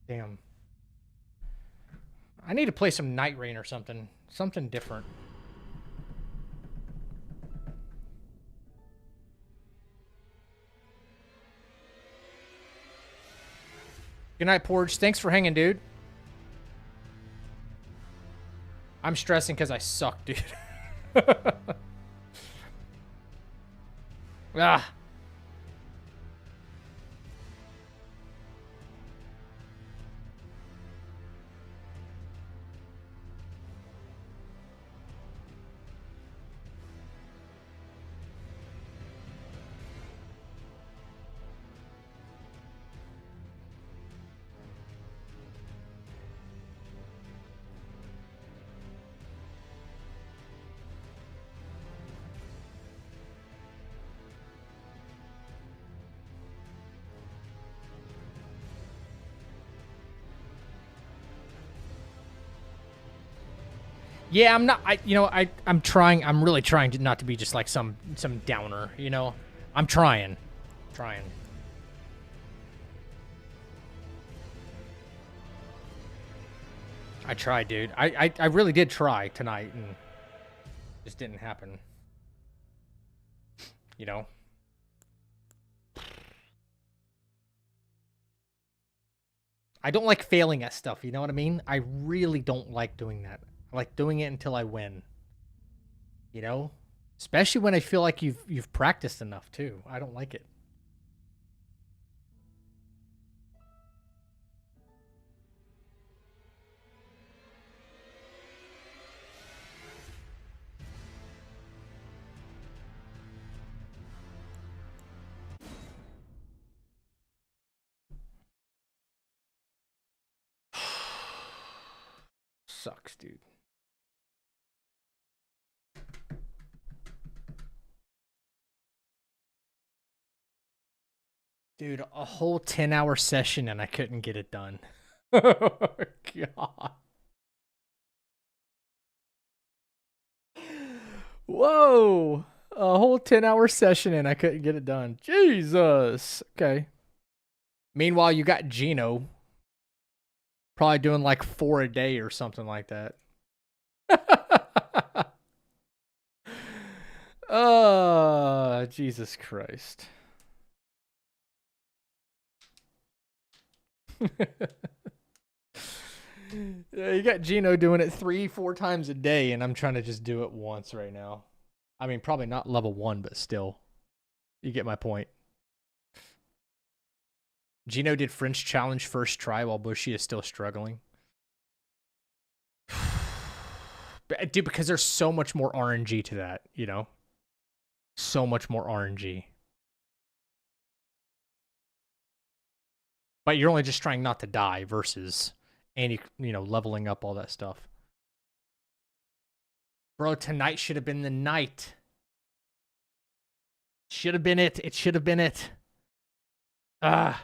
[SPEAKER 1] Damn. I need to play some Night Rain or something. Something different. Good night, Porge. Thanks for hanging, dude. I'm stressing because I suck, dude. Ah. Yeah, I'm not. I'm trying. I'm really trying to not to be just like some downer. You know, I'm trying. I tried, dude. I really did try tonight, and just didn't happen. You know. I don't like failing at stuff. You know what I mean? I really don't like doing that. I like doing it until I win. You know? Especially when I feel like you've practiced enough too. I don't like it. Sucks, dude. Dude, a whole 10-hour session and I couldn't get it done. Oh, God. Whoa. A whole 10-hour session and I couldn't get it done. Jesus. Okay. Meanwhile, you got Gino. Probably doing like 4 a day or something like that. Oh, Jesus Christ. Yeah, you got Gino doing it 3-4 times a day, and I'm trying to just do it once right now. I mean, probably not level 1, but still. You get my point. Gino did French challenge first try while Bushy is still struggling. Dude, because there's so much more RNG to that, you know? So much more RNG. But you're only just trying not to die versus, and you know, leveling up all that stuff. Bro, tonight should have been the night. Should have been it. It should have been it. Ah.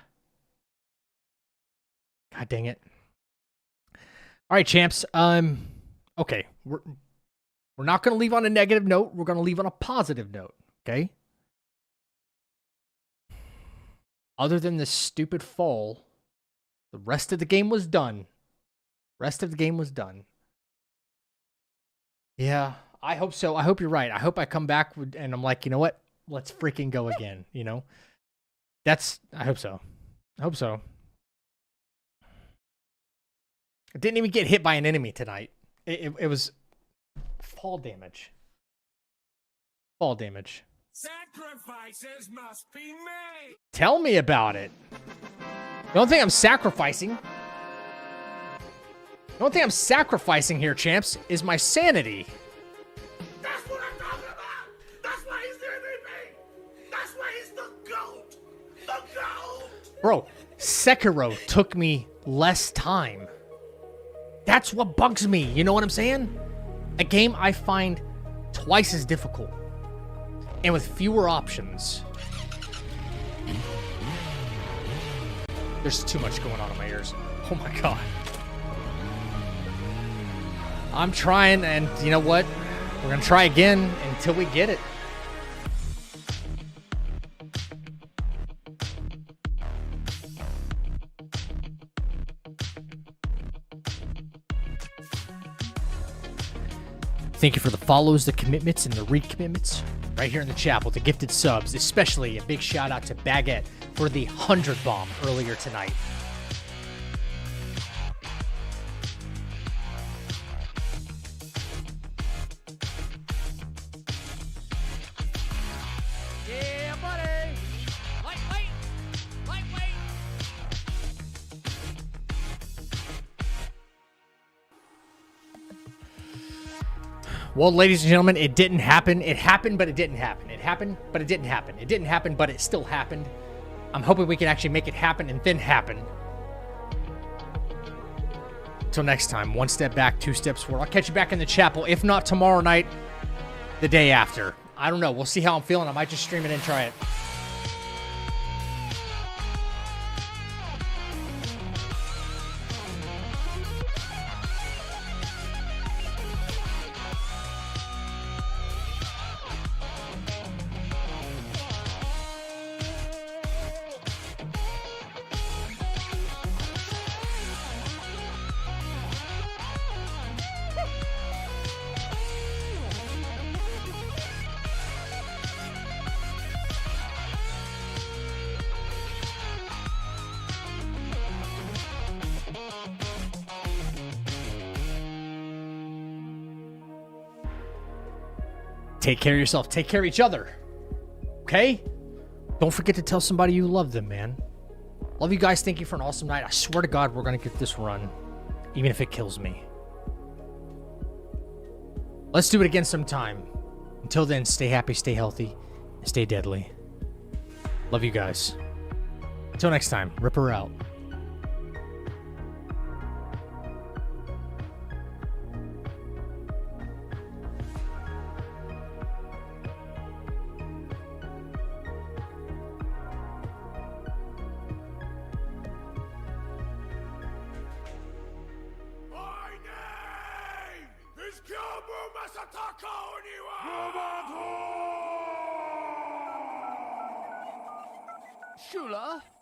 [SPEAKER 1] God dang it. All right, champs. Okay. We're not going to leave on a negative note. We're going to leave on a positive note, okay? Other than this stupid fall, the rest of the game was done. Yeah, I hope so. I hope you're right. I hope I come back and I'm like, you know what? Let's freaking go again, you know? I hope so. I didn't even get hit by an enemy tonight. It was fall damage.
[SPEAKER 3] Sacrifices must be made.
[SPEAKER 1] Tell me about it. The only thing I'm sacrificing here, champs, is my sanity.
[SPEAKER 3] That's what I'm talking about. That's why he's the MVP. That's why he's the GOAT. The GOAT.
[SPEAKER 1] Bro, Sekiro took me less time. That's what bugs me. You know what I'm saying? A game I find twice as difficult and with fewer options. There's too much going on in my ears. Oh my God. I'm trying, and you know what? We're going to try again until we get it. Thank you for the follows, the commitments, and the recommitments right here in the chat with the gifted subs. Especially a big shout out to Baguette for the 100 bomb earlier tonight. Well, ladies and gentlemen, it didn't happen. It happened, but it didn't happen. It happened, but it didn't happen. It didn't happen, but it still happened. I'm hoping we can actually make it happen and then happen. Until next time, one step back, two steps forward. I'll catch you back in the chapel. If not tomorrow night, the day after. I don't know. We'll see how I'm feeling. I might just stream it and try it. Take care of yourself. Take care of each other. Okay? Don't forget to tell somebody you love them, man. Love you guys. Thank you for an awesome night. I swear to God, we're going to get this run, even if it kills me. Let's do it again sometime. Until then, stay happy, stay healthy, and stay deadly. Love you guys. Until next time, Ripper out.
[SPEAKER 3] Shula?